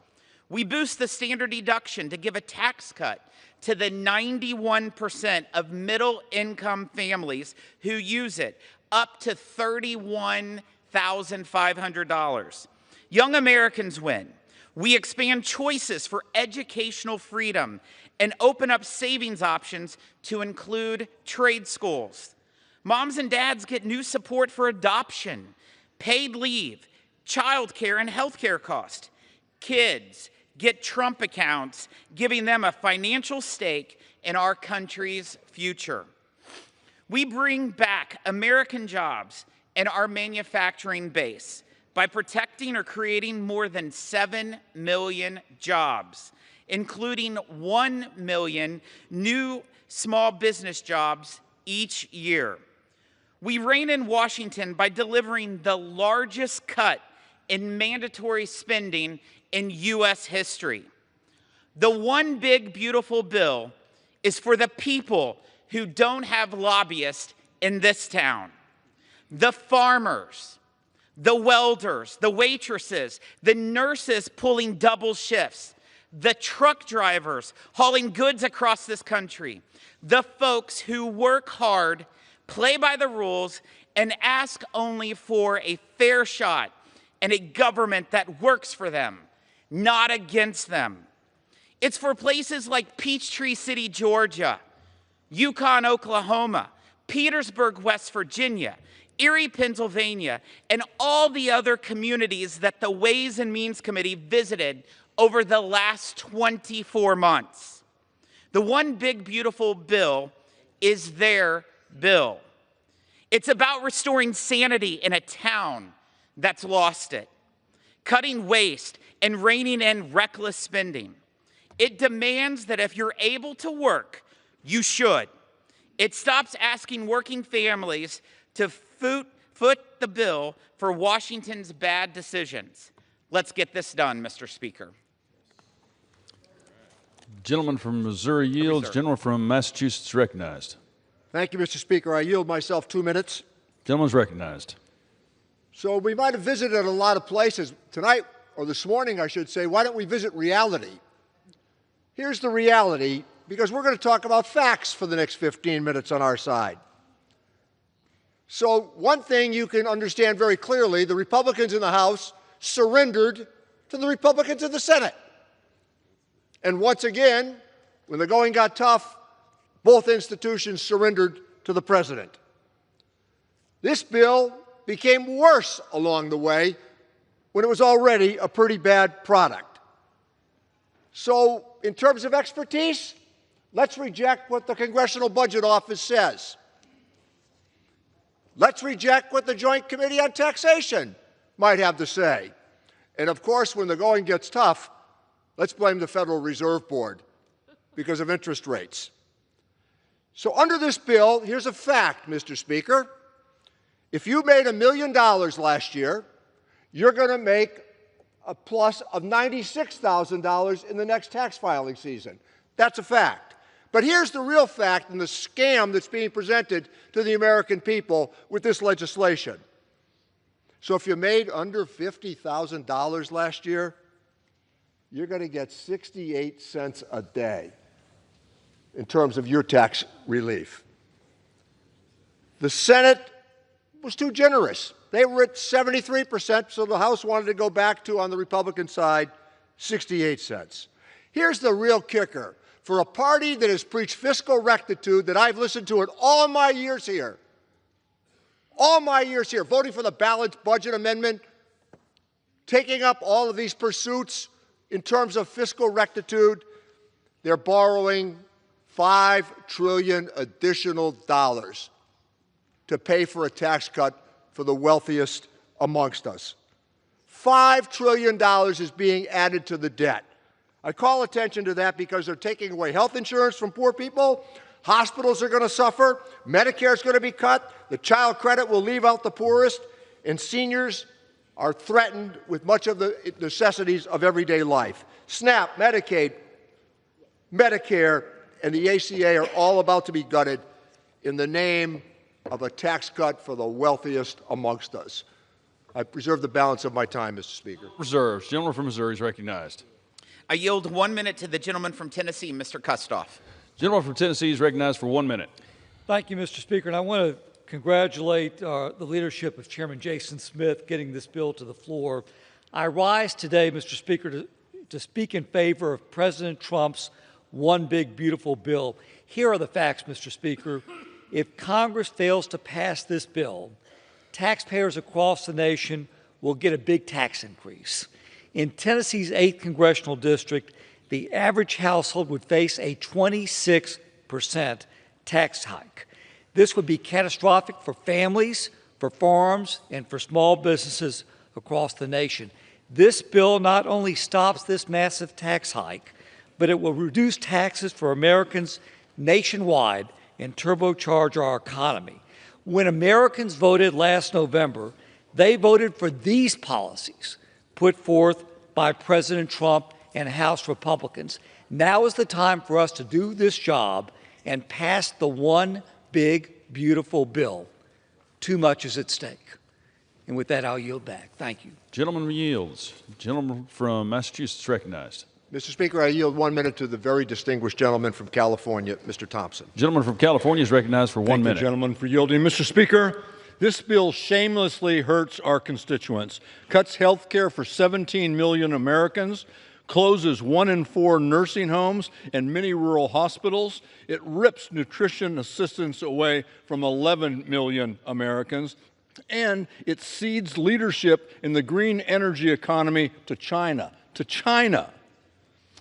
We boost the standard deduction to give a tax cut to the 91% of middle-income families who use it, up to $31,500. Young Americans win. We expand choices for educational freedom and open up savings options to include trade schools. Moms and dads get new support for adoption, paid leave, childcare, and healthcare costs. Kids get Trump accounts, giving them a financial stake in our country's future. We bring back American jobs and our manufacturing base by protecting or creating more than 7 million jobs, including 1 million new small business jobs each year. We reign in Washington by delivering the largest cut in mandatory spending in U.S. history. The one big, beautiful bill is for the people who don't have lobbyists in this town. The farmers, the welders, the waitresses, the nurses pulling double shifts, the truck drivers hauling goods across this country, the folks who work hard, play by the rules, and ask only for a fair shot and a government that works for them, not against them. It's for places like Peachtree City, Georgia, Yukon, Oklahoma, Petersburg, West Virginia, Erie, Pennsylvania, and all the other communities that the Ways and Means Committee visited over the last 24 months. The One Big Beautiful Bill is their bill. It's about restoring sanity in a town that's lost it, cutting waste and reining in reckless spending. It demands that if you're able to work, you should. It stops asking working families to foot the bill for Washington's bad decisions. Let's get this done, Mr. Speaker. Gentleman from Missouri yields. Gentleman from Massachusetts recognized. Thank you, Mr. Speaker. I yield myself 2 minutes. Gentleman's recognized. So we might have visited a lot of places. Tonight, or this morning, I should say, why don't we visit reality? Here's the reality, because we're going to talk about facts for the next 15 minutes on our side. So one thing you can understand very clearly, the Republicans in the House surrendered to the Republicans in the Senate. And once again, when the going got tough, both institutions surrendered to the president. This bill became worse along the way when it was already a pretty bad product. So in terms of expertise, let's reject what the Congressional Budget Office says. Let's reject what the Joint Committee on Taxation might have to say. And of course, when the going gets tough, let's blame the Federal Reserve Board because of interest rates. So under this bill, here's a fact, Mr. Speaker. If you made $1 million last year, you're going to make a plus of $96,000 in the next tax filing season. That's a fact. But here's the real fact and the scam that's being presented to the American people with this legislation. So if you made under $50,000 last year, you're going to get 68 cents a day in terms of your tax relief. The Senate was too generous. They were at 73%, so the House wanted to go back to, on the Republican side, 68 cents. Here's the real kicker. For a party that has preached fiscal rectitude that I've listened to in all my years here, voting for the balanced budget amendment, taking up all of these pursuits in terms of fiscal rectitude, they're borrowing $5 trillion additional dollars to pay for a tax cut for the wealthiest amongst us. $5 trillion is being added to the debt. I call attention to that because they're taking away health insurance from poor people. Hospitals are going to suffer. Medicare is going to be cut. The child credit will leave out the poorest. And seniors are threatened with much of the necessities of everyday life. SNAP, Medicaid, Medicare, and the ACA are all about to be gutted in the name of a tax cut for the wealthiest amongst us. I preserve the balance of my time, Mr. Speaker. Reserves. Gentleman from Missouri is recognized. I yield 1 minute to the gentleman from Tennessee, Mr. Kustoff. Gentleman from Tennessee is recognized for 1 minute. Thank you, Mr. Speaker. And I want to congratulate the leadership of Chairman Jason Smith getting this bill to the floor. I rise today, Mr. Speaker, to speak in favor of President Trump's One Big Beautiful Bill. Here are the facts, Mr. Speaker. If Congress fails to pass this bill, taxpayers across the nation will get a big tax increase. In Tennessee's 8th congressional district, the average household would face a 26% tax hike. This would be catastrophic for families, for farms, and for small businesses across the nation. This bill not only stops this massive tax hike, but it will reduce taxes for Americans nationwide and turbocharge our economy. When Americans voted last November, they voted for these policies put forth by President Trump and House Republicans. Now is the time for us to do this job and pass the One Big Beautiful Bill. Too much is at stake. And with that, I'll yield back. Thank you. Gentleman yields. Gentleman from Massachusetts recognized. Mr. Speaker, I yield 1 minute to the very distinguished gentleman from California, Mr. Thompson. Gentleman from California is recognized for 1 minute. Thank you, gentleman, for yielding. Mr. Speaker, This bill shamelessly hurts our constituents, cuts health care for 17 million Americans, closes 1 in 4 nursing homes and many rural hospitals. It rips nutrition assistance away from 11 million Americans, and it cedes leadership in the green energy economy to China. It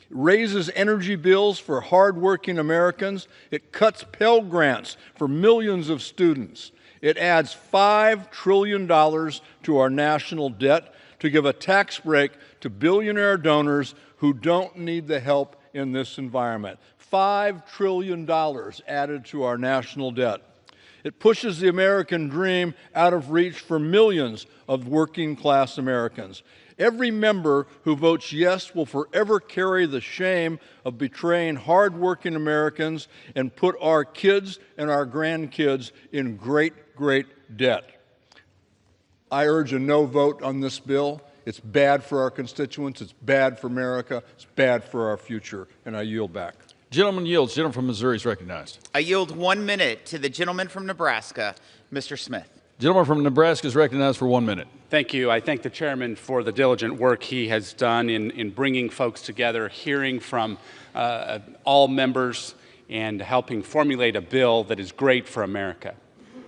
raises energy bills for hardworking Americans. It cuts Pell Grants for millions of students. It adds $5 trillion to our national debt to give a tax break to billionaire donors who don't need the help in this environment. $5 trillion added to our national debt. It pushes the American dream out of reach for millions of working-class Americans. Every member who votes yes will forever carry the shame of betraying hardworking Americans and put our kids and our grandkids in great debt. I urge a no vote on this bill. It's bad for our constituents. It's bad for America. It's bad for our future. And I yield back. Gentleman yields. Gentleman from Missouri is recognized. I yield 1 minute to the gentleman from Nebraska, Mr. Smith. Gentleman from Nebraska is recognized for 1 minute. Thank you. I thank the chairman for the diligent work he has done in bringing folks together, hearing from all members, and helping formulate a bill that is great for America,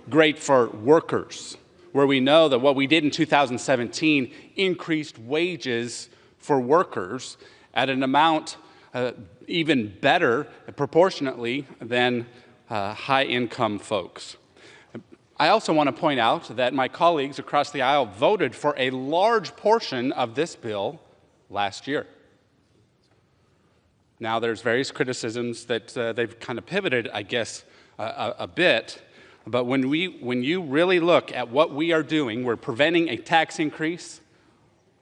great for workers, where we know that what we did in 2017 increased wages for workers at an amount even better proportionately than high-income folks. I also want to point out that my colleagues across the aisle voted for a large portion of this bill last year. Now, there's various criticisms that they've kind of pivoted, I guess, a bit. But when you really look at what we are doing, we're preventing a tax increase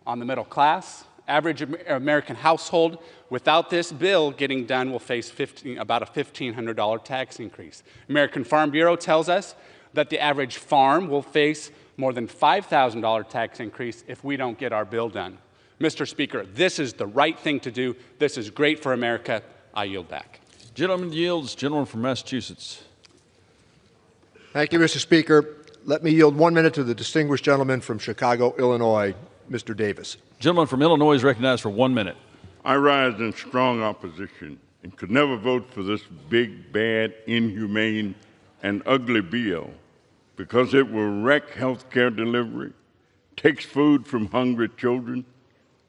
on the middle class. Average American household without this bill getting done will face about a $1,500 tax increase. American Farm Bureau tells us that the average farm will face more than $5,000 tax increase if we don't get our bill done. Mr. Speaker, this is the right thing to do. This is great for America. I yield back. Gentleman yields. Gentleman from Massachusetts. Thank you, Mr. Speaker. Let me yield 1 minute to the distinguished gentleman from Chicago, Illinois, Mr. Davis. Gentleman from Illinois is recognized for 1 minute. I rise in strong opposition and could never vote for this big, bad, inhumane, and ugly bill because it will wreck health care delivery, takes food from hungry children,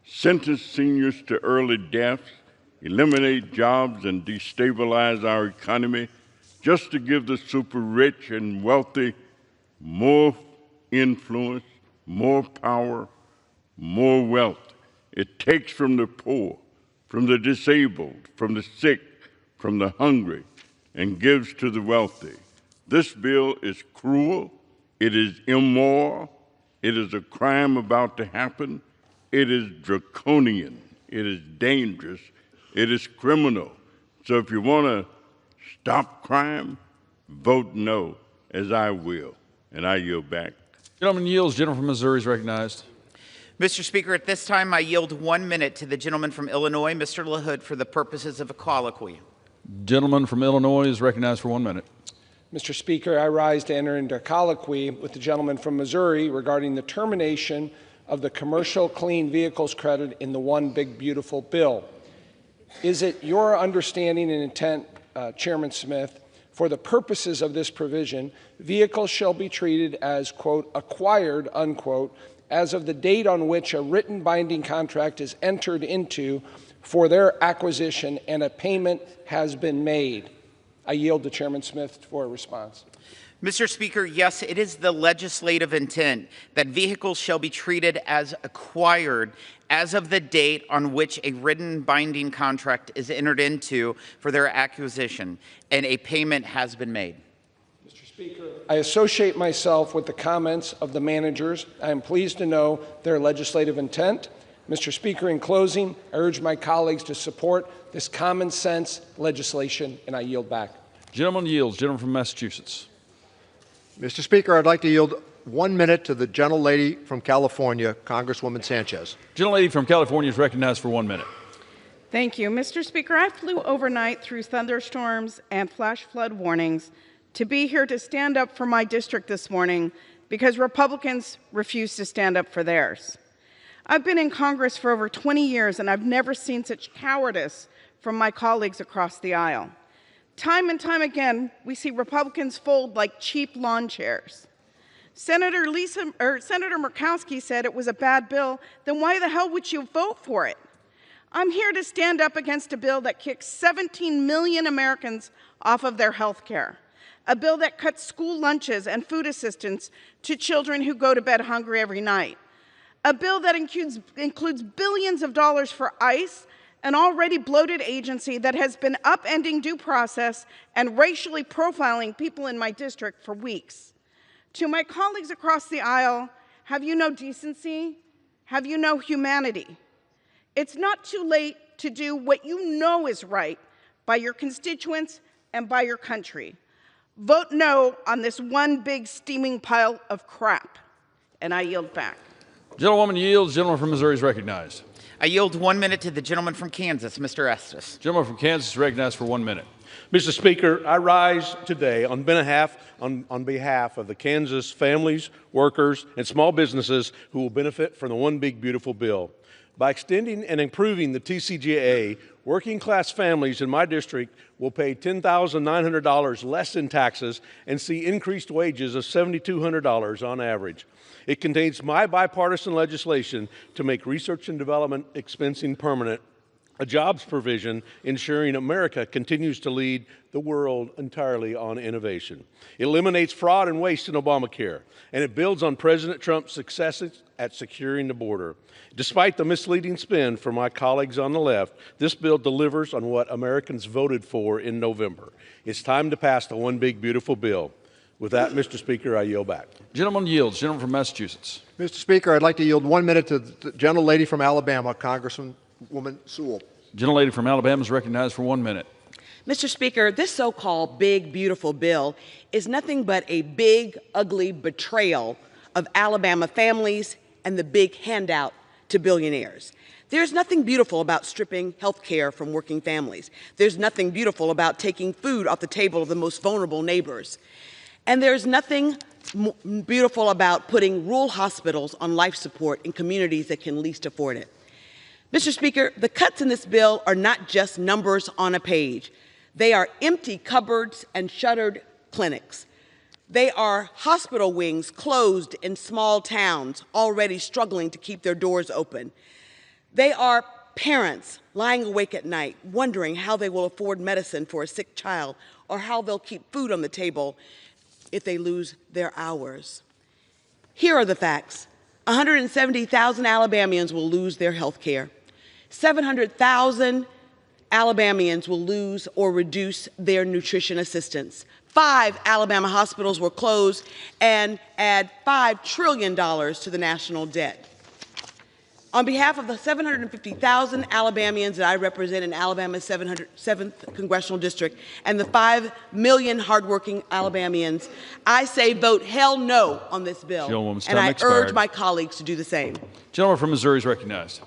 sentence seniors to early deaths, eliminate jobs, and destabilize our economy just to give the super rich and wealthy more influence, more power, more wealth. It takes from the poor, from the disabled, from the sick, from the hungry, and gives to the wealthy. This bill is cruel, it is immoral, it is a crime about to happen, it is draconian, it is dangerous, it is criminal. So if you want to stop crime, vote no, as I will, and I yield back. Gentleman yields. Gentleman from Missouri is recognized. Mr. Speaker, at this time, I yield 1 minute to the gentleman from Illinois, Mr. LaHood, for the purposes of a colloquy. Gentleman from Illinois is recognized for 1 minute. Mr. Speaker, I rise to enter into colloquy with the gentleman from Missouri regarding the termination of the commercial clean vehicles credit in the One Big Beautiful Bill. Is it your understanding and intent, Chairman Smith, for the purposes of this provision, vehicles shall be treated as, quote, acquired, unquote, as of the date on which a written binding contract is entered into for their acquisition and a payment has been made? I yield to Chairman Smith for a response. Mr. Speaker, yes, it is the legislative intent that vehicles shall be treated as acquired as of the date on which a written binding contract is entered into for their acquisition and a payment has been made. Mr. Speaker, I associate myself with the comments of the managers. I am pleased to know their legislative intent. Mr. Speaker, in closing, I urge my colleagues to support this common sense legislation, and I yield back. Gentleman yields. Gentleman from Massachusetts. Mr. Speaker, I'd like to yield 1 minute to the gentlelady from California, Congresswoman Sanchez. Gentlelady from California is recognized for 1 minute. Thank you. Mr. Speaker, I flew overnight through thunderstorms and flash flood warnings to be here to stand up for my district this morning because Republicans refuse to stand up for theirs. I've been in Congress for over 20 years, and I've never seen such cowardice from my colleagues across the aisle. Time and time again, we see Republicans fold like cheap lawn chairs. Senator Murkowski said it was a bad bill, then why the hell would you vote for it? I'm here to stand up against a bill that kicks 17 million Americans off of their health care, a bill that cuts school lunches and food assistance to children who go to bed hungry every night, a bill that includes billions of dollars for ICE, an already bloated agency that has been upending due process and racially profiling people in my district for weeks. To my colleagues across the aisle, have you no decency? Have you no humanity? It's not too late to do what you know is right by your constituents and by your country. Vote no on this one big steaming pile of crap. And I yield back. Gentlewoman yields. Gentleman from Missouri is recognized. I yield 1 minute to the gentleman from Kansas, Mr. Estes. Gentleman from Kansas is recognized for 1 minute. Mr. Speaker, I rise today on behalf of the Kansas families, workers, and small businesses who will benefit from the One Big Beautiful Bill. By extending and improving the TCJA, working-class families in my district will pay $10,900 less in taxes and see increased wages of $7,200 on average. It contains my bipartisan legislation to make research and development expensing permanent, a jobs provision ensuring America continues to lead the world entirely on innovation. It eliminates fraud and waste in Obamacare, and it builds on President Trump's successes at securing the border. Despite the misleading spin from my colleagues on the left, this bill delivers on what Americans voted for in November. It's time to pass the One Big Beautiful Bill. With that, Mr. Speaker, I yield back. Gentleman yields. Gentleman from Massachusetts. Mr. Speaker, I'd like to yield 1 minute to the gentlelady from Alabama, Congresswoman Sewell. Gentlelady from Alabama is recognized for 1 minute. Mr. Speaker, this so-called big, beautiful bill is nothing but a big, ugly betrayal of Alabama families and the big handout to billionaires. There's nothing beautiful about stripping health care from working families. There's nothing beautiful about taking food off the table of the most vulnerable neighbors. And there's nothing beautiful about putting rural hospitals on life support in communities that can least afford it. Mr. Speaker, the cuts in this bill are not just numbers on a page. They are empty cupboards and shuttered clinics. They are hospital wings closed in small towns already struggling to keep their doors open. They are parents lying awake at night wondering how they will afford medicine for a sick child or how they'll keep food on the table if they lose their hours. Here are the facts. 170,000 Alabamians will lose their health care. 700,000 Alabamians will lose or reduce their nutrition assistance. 5 Alabama hospitals will close and add $5 trillion to the national debt. On behalf of the 750,000 Alabamians that I represent in Alabama's 7th Congressional District and the 5 million hardworking Alabamians, I say vote hell no on this bill, and I urge my colleagues to do the same. Gentleman from Missouri is recognized.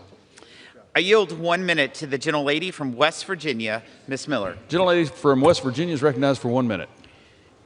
I yield 1 minute to the gentlelady from West Virginia, Ms. Miller. Gentlelady from West Virginia is recognized for 1 minute.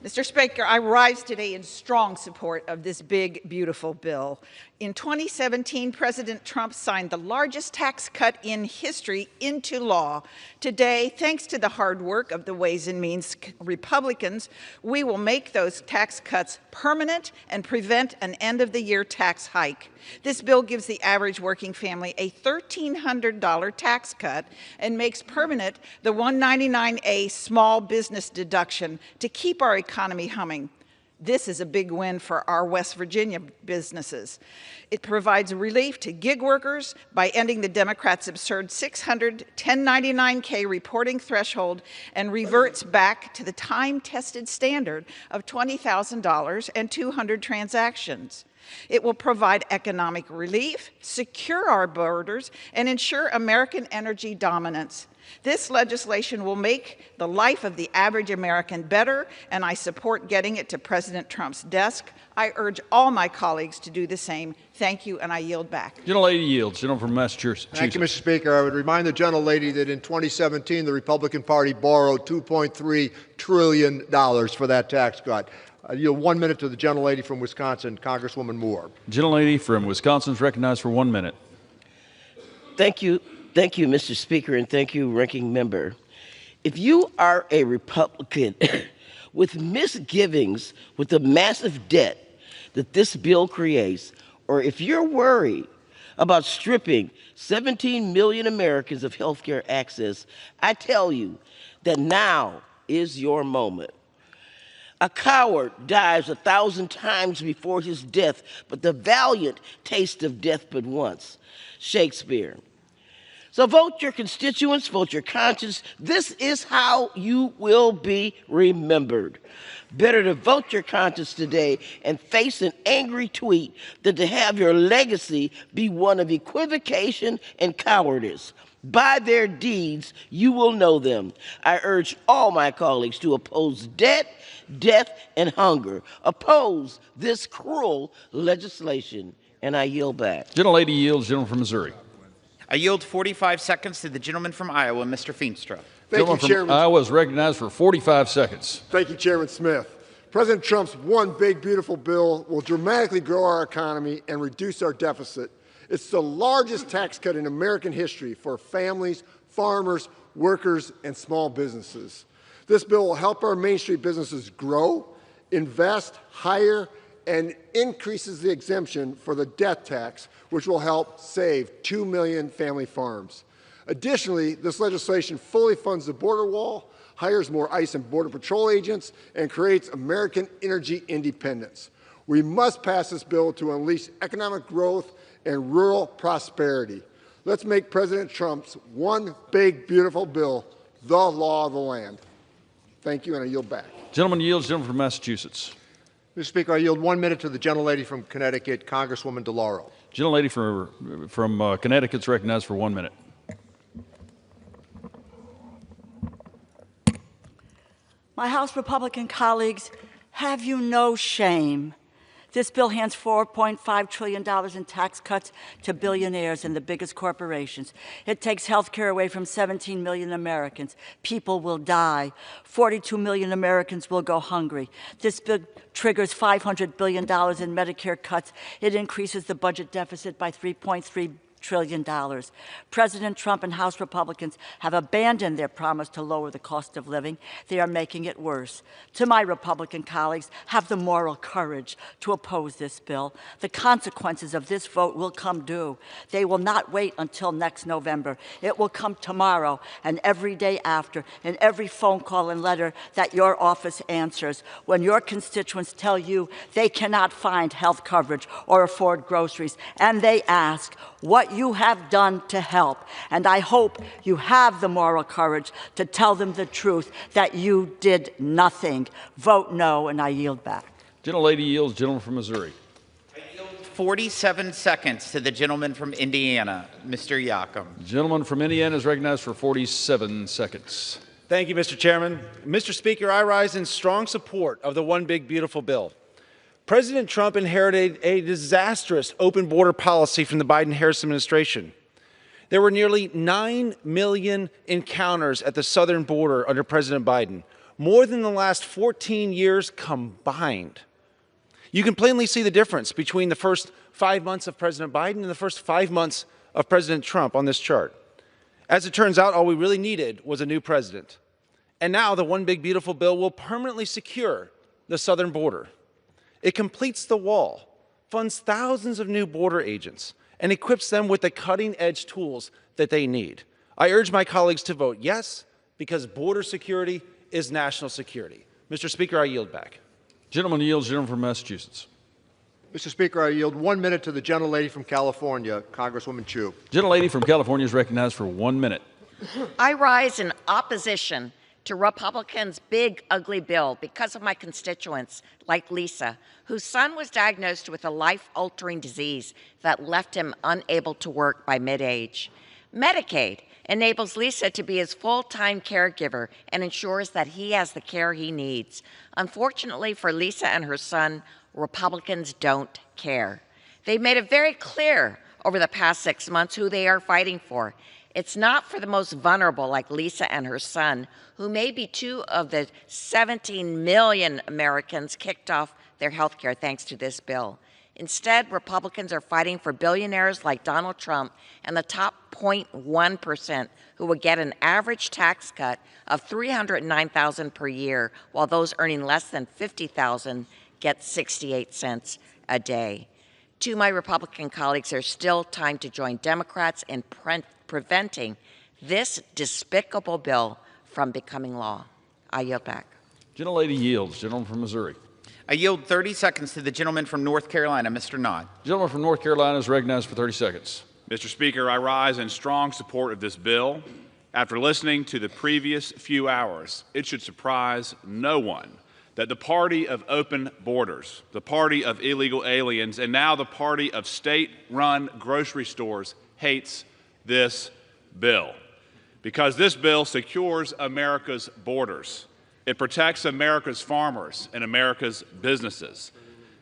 Mr. Speaker, I rise today in strong support of this big, beautiful bill. In 2017, President Trump signed the largest tax cut in history into law. Today, thanks to the hard work of the Ways and Means Republicans, we will make those tax cuts permanent and prevent an end-of-the-year tax hike. This bill gives the average working family a $1,300 tax cut and makes permanent the $199A small business deduction to keep our economy humming. This is a big win for our West Virginia businesses. It provides relief to gig workers by ending the Democrats' absurd $600 1099K reporting threshold and reverts back to the time-tested standard of $20,000 and 200 transactions. It will provide economic relief, secure our borders, and ensure American energy dominance. This legislation will make the life of the average American better, and I support getting it to President Trump's desk. I urge all my colleagues to do the same. Thank you, and I yield back. Gentlelady yields. Gentleman from Massachusetts. Thank you, Mr. Speaker. I would remind the gentlelady that in 2017, the Republican Party borrowed $2.3 trillion for that tax cut. I yield 1 minute to the gentlelady from Wisconsin, Congresswoman Moore. Gentlelady from Wisconsin is recognized for 1 minute. Thank you, Mr. Speaker, and thank you, Ranking Member. If you are a Republican with misgivings with the massive debt that this bill creates, or if you're worried about stripping 17 million Americans of health care access, I tell you that now is your moment. A coward dies 1,000 times before his death, but the valiant taste of death but once. Shakespeare. So vote your constituents, vote your conscience. This is how you will be remembered. Better to vote your conscience today and face an angry tweet than to have your legacy be one of equivocation and cowardice. By their deeds, you will know them. I urge all my colleagues to oppose debt, death, and hunger. Oppose this cruel legislation, and I yield back. Gentlelady yields. Gentleman from Missouri. I yield 45 seconds to the gentleman from Iowa, Mr. Feenstra. Thank you, Chairman. Iowa is recognized for 45 seconds. Thank you, Chairman Smith. President Trump's one big, beautiful bill will dramatically grow our economy and reduce our deficit. It's the largest tax cut in American history for families, farmers, workers, and small businesses. This bill will help our Main Street businesses grow, invest, hire, and increases the exemption for the death tax, which will help save 2 million family farms. Additionally, this legislation fully funds the border wall, hires more ICE and Border Patrol agents, and creates American energy independence. We must pass this bill to unleash economic growth and rural prosperity. Let's make President Trump's one big, beautiful bill the law of the land. Thank you, and I yield back. Gentleman yields. Gentleman from Massachusetts. Mr. Speaker, I yield 1 minute to the gentlelady from Connecticut, Congresswoman DeLauro. Gentlelady from Connecticut is recognized for 1 minute. My House Republican colleagues, have you no shame? This bill hands $4.5 trillion in tax cuts to billionaires and the biggest corporations. It takes health care away from 17 million Americans. People will die. 42 million Americans will go hungry. This bill triggers $500 billion in Medicare cuts. It increases the budget deficit by $3.3 trillion. President Trump and House Republicans have abandoned their promise to lower the cost of living. They are making it worse. To my Republican colleagues, have the moral courage to oppose this bill. The consequences of this vote will come due. They will not wait until next November. It will come tomorrow and every day after, and every phone call and letter that your office answers when your constituents tell you they cannot find health coverage or afford groceries, and they ask what you have done to help. And I hope you have the moral courage to tell them the truth, that you did nothing. Vote no, and I yield back. Gentlelady yields. Gentleman from Missouri. I yield 47 seconds to the gentleman from Indiana, Mr. Yocum. Gentleman from Indiana is recognized for 47 seconds. Thank you, Mr. Chairman. Mr. Speaker, I rise in strong support of the One Big Beautiful Bill. President Trump inherited a disastrous open border policy from the Biden-Harris administration. There were nearly 9 million encounters at the southern border under President Biden, more than the last 14 years combined. You can plainly see the difference between the first 5 months of President Biden and the first 5 months of President Trump on this chart. As it turns out, all we really needed was a new president. And now the One Big Beautiful Bill will permanently secure the southern border. It completes the wall, funds thousands of new border agents, and equips them with the cutting-edge tools that they need. I urge my colleagues to vote yes, because border security is national security. Mr. Speaker, I yield back. Gentleman yields. Gentleman from Massachusetts. Mr. Speaker, I yield 1 minute to the gentlelady from California, Congresswoman Chu. Gentlelady from California is recognized for 1 minute. I rise in opposition to Republicans' big, ugly bill because of my constituents, like Lisa, whose son was diagnosed with a life-altering disease that left him unable to work by mid-age. Medicaid enables Lisa to be his full-time caregiver and ensures that he has the care he needs. Unfortunately for Lisa and her son, Republicans don't care. They've made it very clear over the past 6 months who they are fighting for. It's not for the most vulnerable like Lisa and her son, who may be 2 of the 17 million Americans kicked off their health care thanks to this bill. Instead, Republicans are fighting for billionaires like Donald Trump and the top 0.1% who will get an average tax cut of $309,000 per year, while those earning less than $50,000 get 68 cents a day. To my Republican colleagues, there's still time to join Democrats in preventing this despicable bill from becoming law. I yield back. Gentlelady yields. Gentleman from Missouri. I yield 30 seconds to the gentleman from North Carolina, Mr. Nod. Gentleman from North Carolina is recognized for 30 seconds. Mr. Speaker, I rise in strong support of this bill. After listening to the previous few hours, it should surprise no one that the party of open borders, the party of illegal aliens, and now the party of state-run grocery stores hates this bill. Because this bill secures America's borders. It protects America's farmers and America's businesses.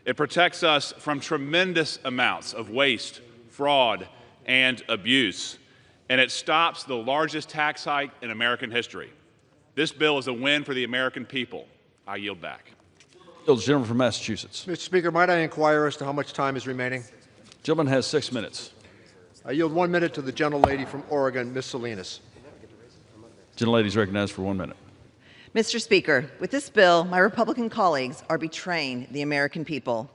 It protects us from tremendous amounts of waste, fraud, and abuse. And it stops the largest tax hike in American history. This bill is a win for the American people. I yield back. The gentleman from Massachusetts. Mr. Speaker, might I inquire as to how much time is remaining? Gentleman has 6 minutes. I yield 1 minute to the gentlelady from Oregon, Ms. Salinas. Gentlelady is recognized for 1 minute. Mr. Speaker, with this bill, my Republican colleagues are betraying the American people.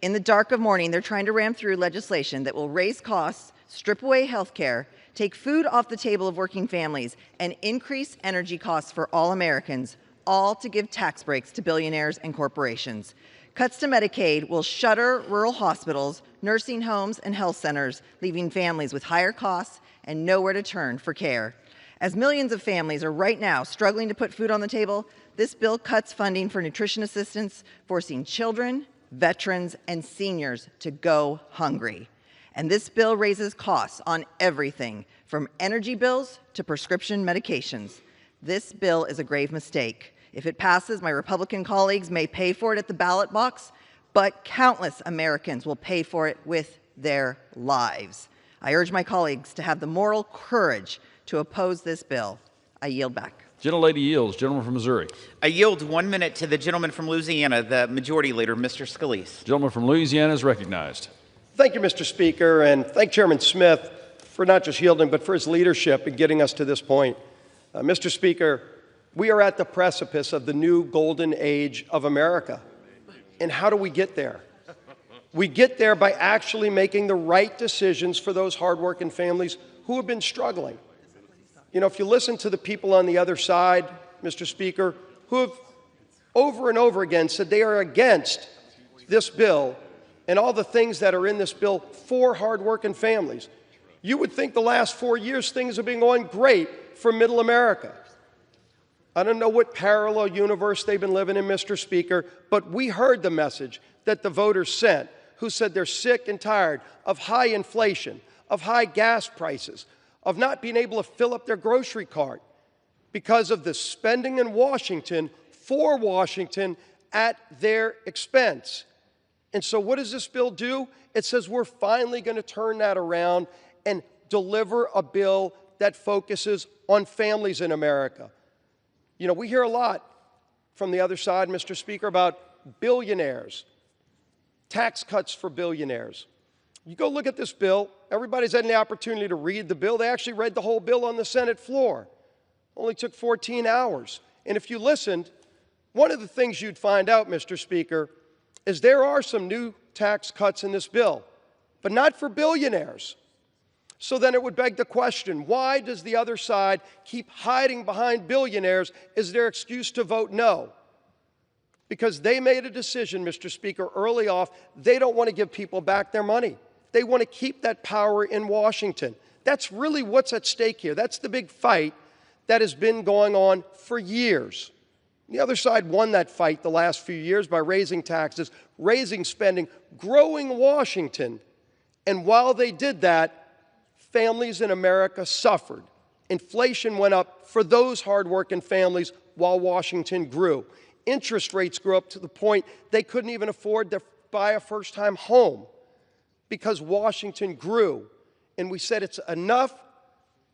In the dark of morning, they're trying to ram through legislation that will raise costs, strip away health care, take food off the table of working families, and increase energy costs for all Americans, all to give tax breaks to billionaires and corporations. Cuts to Medicaid will shutter rural hospitals, nursing homes, and health centers, leaving families with higher costs and nowhere to turn for care. As millions of families are right now struggling to put food on the table, this bill cuts funding for nutrition assistance, forcing children, veterans, and seniors to go hungry. And this bill raises costs on everything from energy bills to prescription medications. This bill is a grave mistake. If it passes, my Republican colleagues may pay for it at the ballot box, but countless Americans will pay for it with their lives. I urge my colleagues to have the moral courage to oppose this bill. I yield back. Gentlelady yields. Gentleman from Missouri. I yield 1 minute to the gentleman from Louisiana, the Majority Leader, Mr. Scalise. Gentleman from Louisiana is recognized. Thank you, Mr. Speaker, and thank Chairman Smith for not just yielding, but for his leadership in getting us to this point. Mr. Speaker, we are at the precipice of the new golden age of America. And how do we get there? We get there by actually making the right decisions for those hardworking families who have been struggling. You know, if you listen to the people on the other side, Mr. Speaker, who have over and over again said they are against this bill and all the things that are in this bill for hardworking families, you would think the last 4 years things have been going great for middle America. I don't know what parallel universe they've been living in, Mr. Speaker, but we heard the message that the voters sent, who said they're sick and tired of high inflation, of high gas prices, of not being able to fill up their grocery cart because of the spending in Washington for Washington at their expense. And so what does this bill do? It says we're finally going to turn that around and deliver a bill that focuses on families in America. You know, we hear a lot from the other side, Mr. Speaker, about billionaires, tax cuts for billionaires. You go look at this bill. Everybody's had the opportunity to read the bill. They actually read the whole bill on the Senate floor. Only took 14 hours. And if you listened, one of the things you'd find out, Mr. Speaker, is there are some new tax cuts in this bill, but not for billionaires. So then it would beg the question, why does the other side keep hiding behind billionaires as their excuse to vote no? Because they made a decision, Mr. Speaker, early off, they don't want to give people back their money. They want to keep that power in Washington. That's really what's at stake here. That's the big fight that has been going on for years. The other side won that fight the last few years by raising taxes, raising spending, growing Washington. And while they did that, families in America suffered. Inflation went up for those hardworking families while Washington grew. Interest rates grew up to the point they couldn't even afford to buy a first-time home because Washington grew. And we said it's enough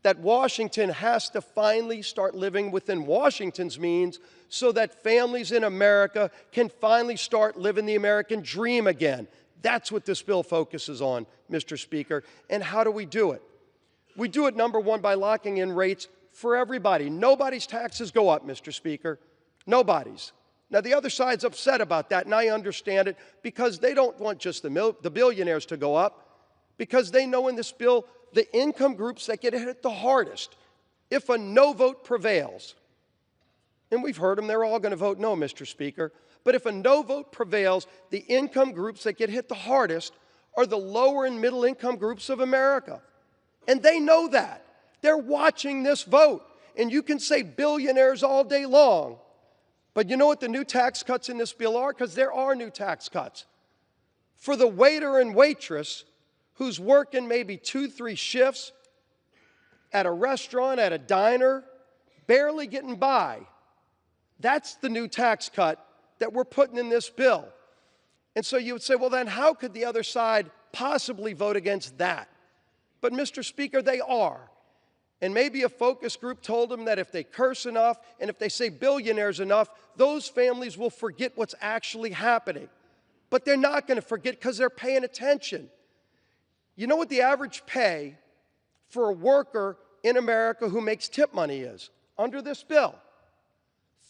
that Washington has to finally start living within Washington's means so that families in America can finally start living the American dream again. That's what this bill focuses on, Mr. Speaker. And how do we do it? We do it, number one, by locking in rates for everybody. Nobody's taxes go up, Mr. Speaker. Nobody's. Now, the other side's upset about that, and I understand it, because they don't want just the billionaires to go up, because they know in this bill the income groups that get hit the hardest if a no vote prevails. And we've heard them, they're all going to vote no, Mr. Speaker. But if a no vote prevails, the income groups that get hit the hardest are the lower and middle income groups of America. And they know that. They're watching this vote. And you can say billionaires all day long. But you know what the new tax cuts in this bill are? Because there are new tax cuts. For the waiter and waitress who's working maybe 2-3 shifts at a restaurant, at a diner, barely getting by. That's the new tax cut that we're putting in this bill. And so you would say, well, then how could the other side possibly vote against that? But, Mr. Speaker, they are. And maybe a focus group told them that if they curse enough and if they say billionaires enough, those families will forget what's actually happening. But they're not going to forget because they're paying attention. You know what the average pay for a worker in America who makes tip money is under this bill?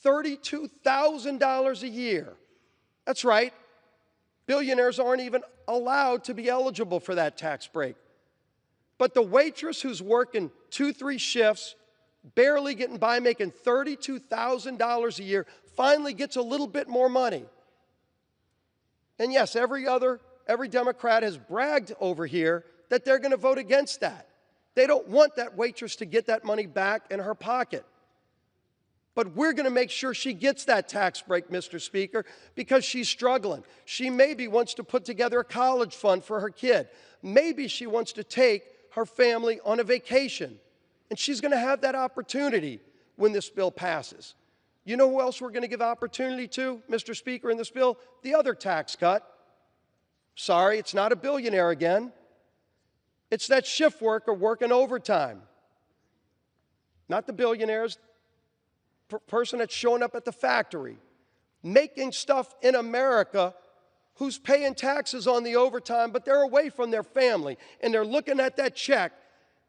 $32,000 a year. That's right. Billionaires aren't even allowed to be eligible for that tax break. But the waitress who's working 2-3 shifts, barely getting by, making $32,000 a year, finally gets a little bit more money. And yes, every Democrat has bragged over here that they're going to vote against that. They don't want that waitress to get that money back in her pocket. But we're going to make sure she gets that tax break, Mr. Speaker, because she's struggling. She maybe wants to put together a college fund for her kid. Maybe she wants to take her family on a vacation. And she's going to have that opportunity when this bill passes. You know who else we're going to give opportunity to, Mr. Speaker, in this bill? The other tax cut. Sorry, it's not a billionaire again. It's that shift worker working overtime. Not the billionaires, person that's showing up at the factory, making stuff in America, who's paying taxes on the overtime, but they're away from their family, and they're looking at that check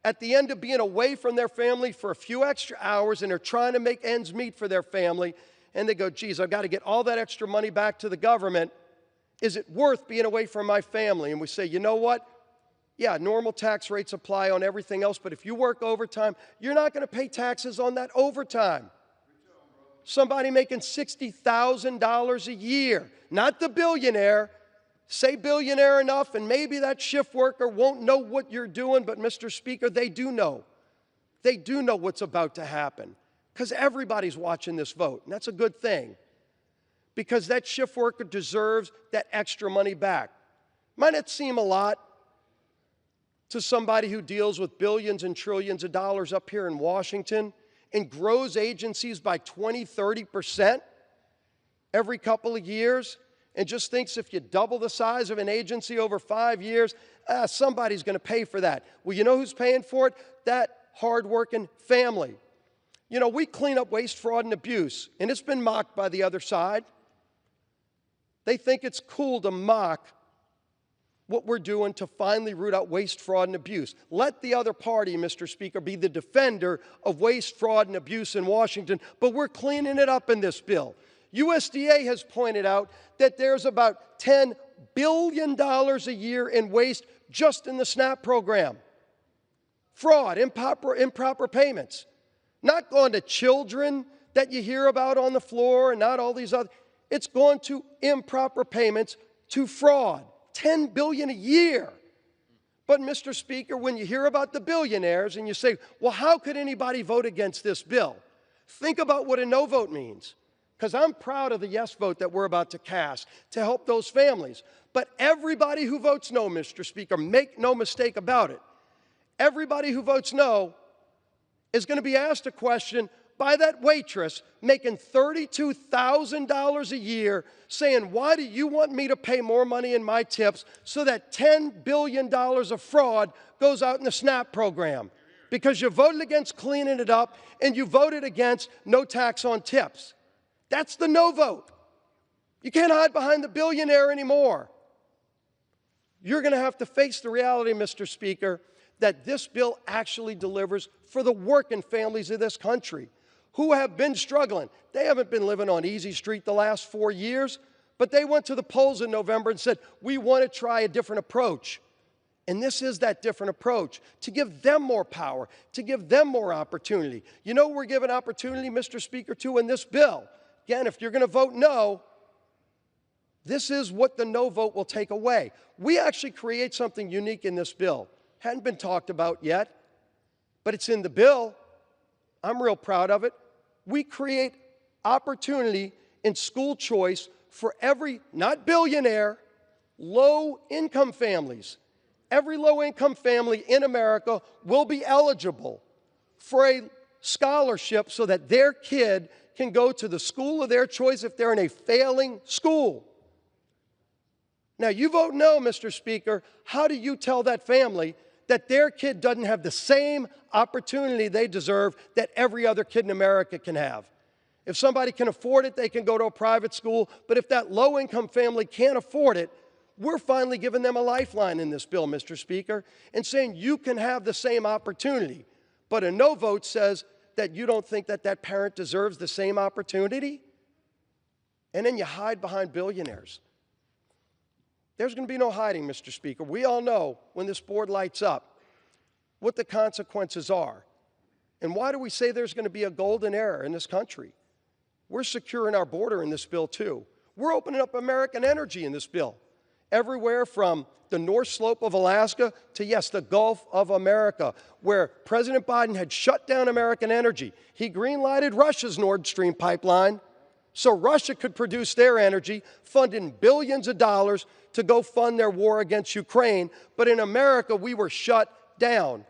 at the end of being away from their family for a few extra hours, and they're trying to make ends meet for their family, and they go, geez, I've got to get all that extra money back to the government. Is it worth being away from my family? And we say, you know what? Yeah, normal tax rates apply on everything else, but if you work overtime, you're not going to pay taxes on that overtime. Somebody making $60,000 a year, not the billionaire. Say billionaire enough, and maybe that shift worker won't know what you're doing, but Mr. Speaker, they do know. They do know what's about to happen because everybody's watching this vote, and that's a good thing because that shift worker deserves that extra money back. Might not seem a lot to somebody who deals with billions and trillions of dollars up here in Washington and grows agencies by 20-30% every couple of years, and just thinks if you double the size of an agency over 5 years, somebody's going to pay for that. Well, you know who's paying for it? That hardworking family. You know, we clean up waste, fraud, and abuse, and it's been mocked by the other side. They think it's cool to mock what we're doing to finally root out waste, fraud, and abuse. Let the other party, Mr. Speaker, be the defender of waste, fraud, and abuse in Washington, but we're cleaning it up in this bill. USDA has pointed out that there's about $10 billion a year in waste just in the SNAP program. Fraud, improper payments. Not going to children that you hear about on the floor and not all these other. It's going to improper payments, to fraud. $10 billion a year. But, Mr. Speaker, when you hear about the billionaires and you say, well, how could anybody vote against this bill? Think about what a no vote means. Because I'm proud of the yes vote that we're about to cast to help those families. But everybody who votes no, Mr. Speaker, make no mistake about it, everybody who votes no is going to be asked a question by that waitress making $32,000 a year saying, why do you want me to pay more money in my tips so that $10 billion of fraud goes out in the SNAP program? because you voted against cleaning it up and you voted against no tax on tips. That's the no vote. You can't hide behind the billionaire anymore. You're going to have to face the reality, Mr. Speaker, that this bill actually delivers for the working families of this country who have been struggling. They haven't been living on easy street the last 4 years, but they went to the polls in November and said, we want to try a different approach. And this is that different approach, to give them more power, to give them more opportunity. You know we're giving opportunity, Mr. Speaker, to in this bill. Again, if you're going to vote no, this is what the no vote will take away. We actually create something unique in this bill. Hadn't been talked about yet, but it's in the bill. I'm real proud of it. We create opportunity in school choice for every, not billionaire, low-income families. Every low-income family in America will be eligible for a scholarship so that their kid can go to the school of their choice if they're in a failing school. Now, you vote no, Mr. Speaker. How do you tell that family that their kid doesn't have the same opportunity they deserve that every other kid in America can have? If somebody can afford it, they can go to a private school. But if that low-income family can't afford it, we're finally giving them a lifeline in this bill, Mr. Speaker, and saying you can have the same opportunity. But a no vote says that you don't think that that parent deserves the same opportunity? And then you hide behind billionaires. There's going to be no hiding, Mr. Speaker. We all know when this board lights up what the consequences are. And why do we say there's going to be a golden era in this country? We're securing our border in this bill, too. We're opening up American energy in this bill. Everywhere from the North Slope of Alaska to, yes, the Gulf of America, where President Biden had shut down American energy. He green-lighted Russia's Nord Stream pipeline so Russia could produce their energy, funding billions of dollars to go fund their war against Ukraine. But in America, we were shut down.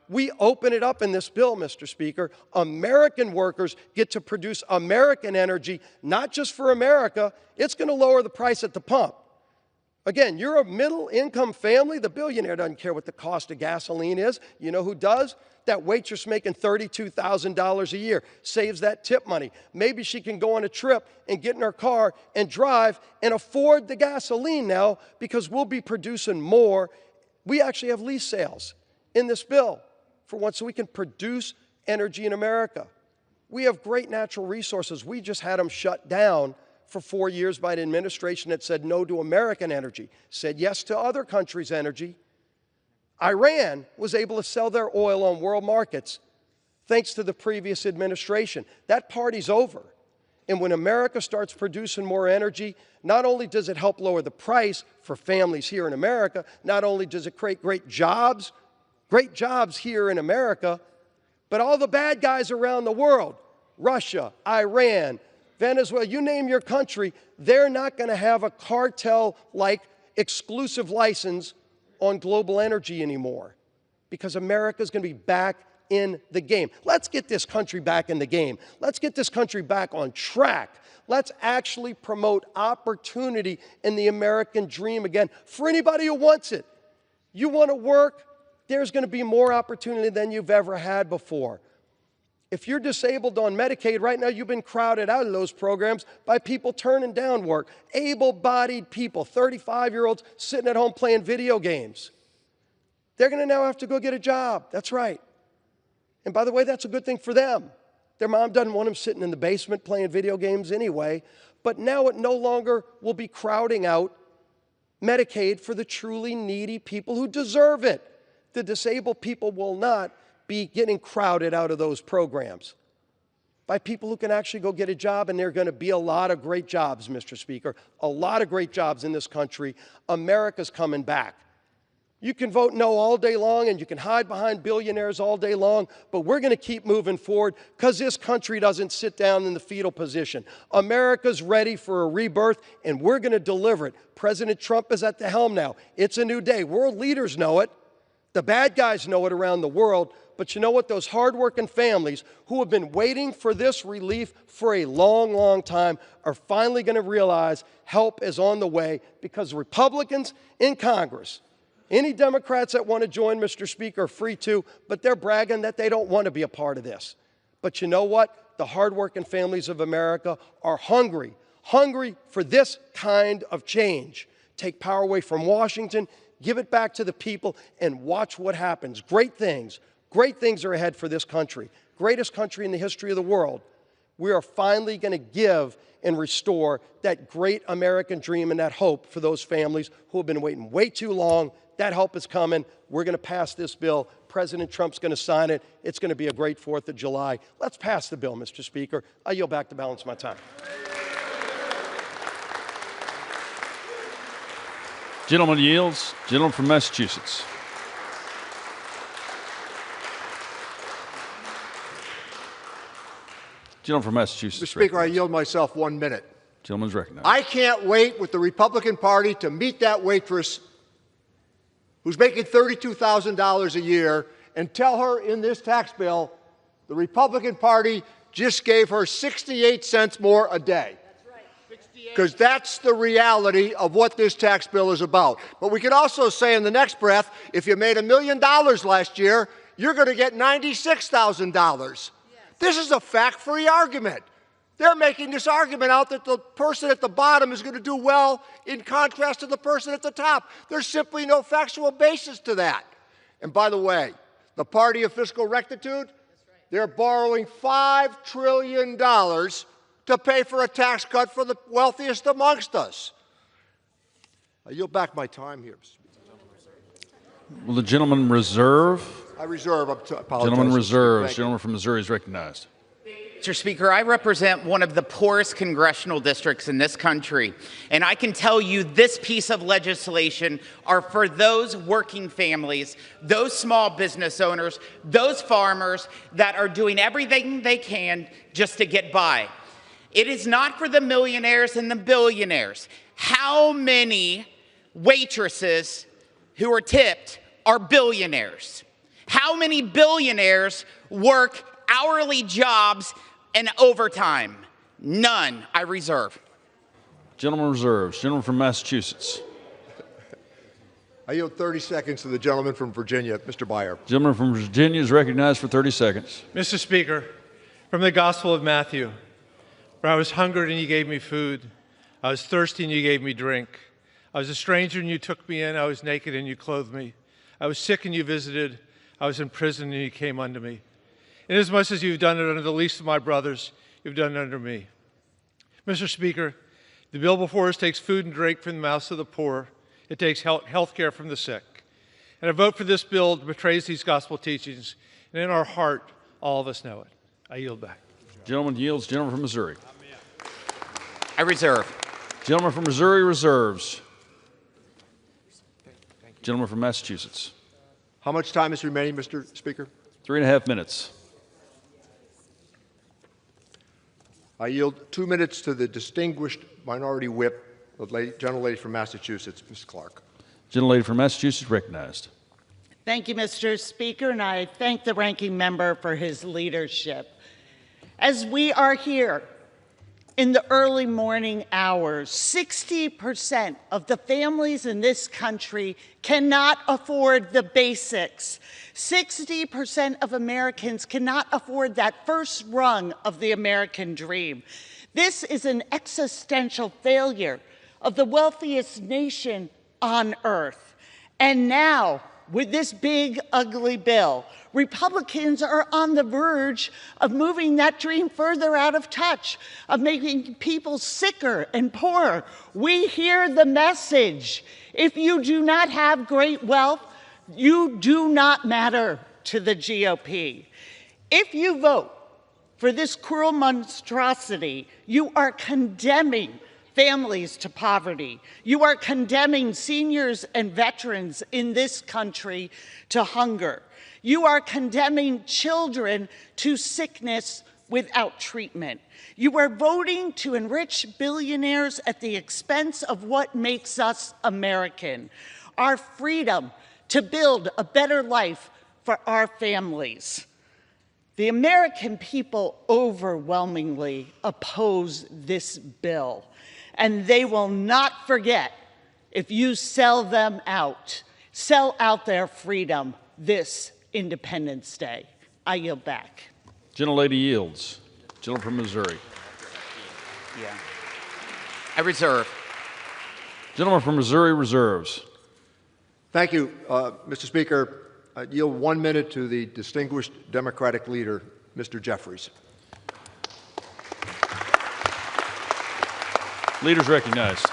We open it up in this bill, Mr. Speaker. American workers get to produce American energy, not just for America. It's going to lower the price at the pump. Again, you're a middle-income family. The billionaire doesn't care what the cost of gasoline is. You know who does? That waitress making $32,000 a year saves that tip money. Maybe she can go on a trip and get in her car and drive and afford the gasoline now because we'll be producing more. We actually have lease sales in this bill for once, so we can produce energy in America. We have great natural resources. We just had them shut down for 4 years by an administration that said no to American energy, said yes to other countries' energy. Iran was able to sell their oil on world markets thanks to the previous administration. That party's over. And when America starts producing more energy, not only does it help lower the price for families here in America, not only does it create great jobs here in America, but all the bad guys around the world, Russia, Iran, Venezuela, you name your country, they're not going to have a cartel-like exclusive license on global energy anymore because America's going to be back in the game. Let's get this country back in the game. Let's get this country back on track. Let's actually promote opportunity in the American dream again for anybody who wants it. You want to work? There's going to be more opportunity than you've ever had before. If you're disabled on Medicaid right now, you've been crowded out of those programs by people turning down work. Able-bodied people, 35-year-olds sitting at home playing video games. They're going to now have to go get a job. That's right. And by the way, that's a good thing for them. Their mom doesn't want them sitting in the basement playing video games anyway. But now it no longer will be crowding out Medicaid for the truly needy people who deserve it. The disabled people will not be getting crowded out of those programs by people who can actually go get a job, and there are going to be a lot of great jobs, Mr. Speaker, a lot of great jobs in this country. America's coming back. You can vote no all day long, and you can hide behind billionaires all day long, but we're going to keep moving forward because this country doesn't sit down in the fetal position. America's ready for a rebirth, and we're going to deliver it. President Trump is at the helm now. It's a new day. World leaders know it. The bad guys know it around the world. But you know what? Those hardworking families who have been waiting for this relief for a long, long time are finally going to realize help is on the way because Republicans in Congress Any Democrats that want to join, Mr. Speaker, are free to, but they're bragging that they don't want to be a part of this. But you know what? The hardworking families of America are hungry for this kind of change. Take power away from Washington, give it back to the people, and watch what happens. Great things are ahead for this country. Greatest country in the history of the world. We are finally going to give and restore that great American dream and that hope for those families who have been waiting way too long. That help is coming. We're going to pass this bill. President Trump's going to sign it. It's going to be a great 4th of July. Let's pass the bill, Mr. Speaker. I yield back to balance my time. Gentleman yields. Gentleman from Massachusetts. Gentleman from Massachusetts. Mr. Speaker, I yield myself 1 minute. Gentleman's recognized. I can't wait with the Republican Party to meet that waitress who's making $32,000 a year and tell her in this tax bill the Republican Party just gave her 68 cents more a day. Because that's the reality of what this tax bill is about. But we could also say in the next breath, if you made $1 million last year, you're going to get $96,000. This is a fact-free argument. They're making this argument out that the person at the bottom is going to do well in contrast to the person at the top. There's simply no factual basis to that. And by the way, the party of fiscal rectitude, they're borrowing $5 trillion to pay for a tax cut for the wealthiest amongst us. I yield back my time here. Will the gentleman reserve? I reserve. Apologize. Gentleman reserves. Gentleman from Missouri is recognized. Mr. Speaker, I represent one of the poorest congressional districts in this country, and I can tell you this piece of legislation are for those working families, those small business owners, those farmers that are doing everything they can just to get by. It is not for the millionaires and the billionaires. How many waitresses who are tipped are billionaires? How many billionaires work hourly jobs and overtime? None. I reserve. Gentleman reserves. Gentleman from Massachusetts. I yield 30 seconds to the gentleman from Virginia, Mr. Byer. Gentleman from Virginia is recognized for 30 seconds. Mr. Speaker, from the Gospel of Matthew, where I was hungry and you gave me food, I was thirsty and you gave me drink, I was a stranger and you took me in, I was naked and you clothed me, I was sick and you visited, I was in prison and you came unto me. Inasmuch as you've done it under the least of my brothers, you've done it under me. Mr. Speaker, the bill before us takes food and drink from the mouths of the poor. It takes health care from the sick. And a vote for this bill betrays these gospel teachings, and in our heart, all of us know it. I yield back. Gentleman yields. Gentleman from Missouri. I reserve. Gentleman from Missouri reserves. Gentleman from Massachusetts. How much time is remaining, Mr. Speaker? 3.5 minutes. I yield 2 minutes to the distinguished minority whip, the gentlelady from Massachusetts, Ms. Clark. Gentlelady from Massachusetts recognized. Thank you, Mr. Speaker, and I thank the ranking member for his leadership. As we are here in the early morning hours, 60% of the families in this country cannot afford the basics. 60% of Americans cannot afford that first rung of the American dream. This is an existential failure of the wealthiest nation on earth. And now, with this big, ugly bill, Republicans are on the verge of moving that dream further out of touch, of making people sicker and poorer. We hear the message. If you do not have great wealth, you do not matter to the GOP. If you vote for this cruel monstrosity, you are condemning families to poverty. You are condemning seniors and veterans in this country to hunger. You are condemning children to sickness without treatment. You are voting to enrich billionaires at the expense of what makes us American, our freedom to build a better life for our families. The American people overwhelmingly oppose this bill, and they will not forget if you sell them out. sell out their freedom this Independence Day. I yield back. Gentlelady yields. Gentleman from Missouri. Yeah. I reserve. Gentleman from Missouri reserves. Thank you, Mr. Speaker. I yield 1 minute to the distinguished Democratic leader, Mr. Jeffries. Leaders recognized.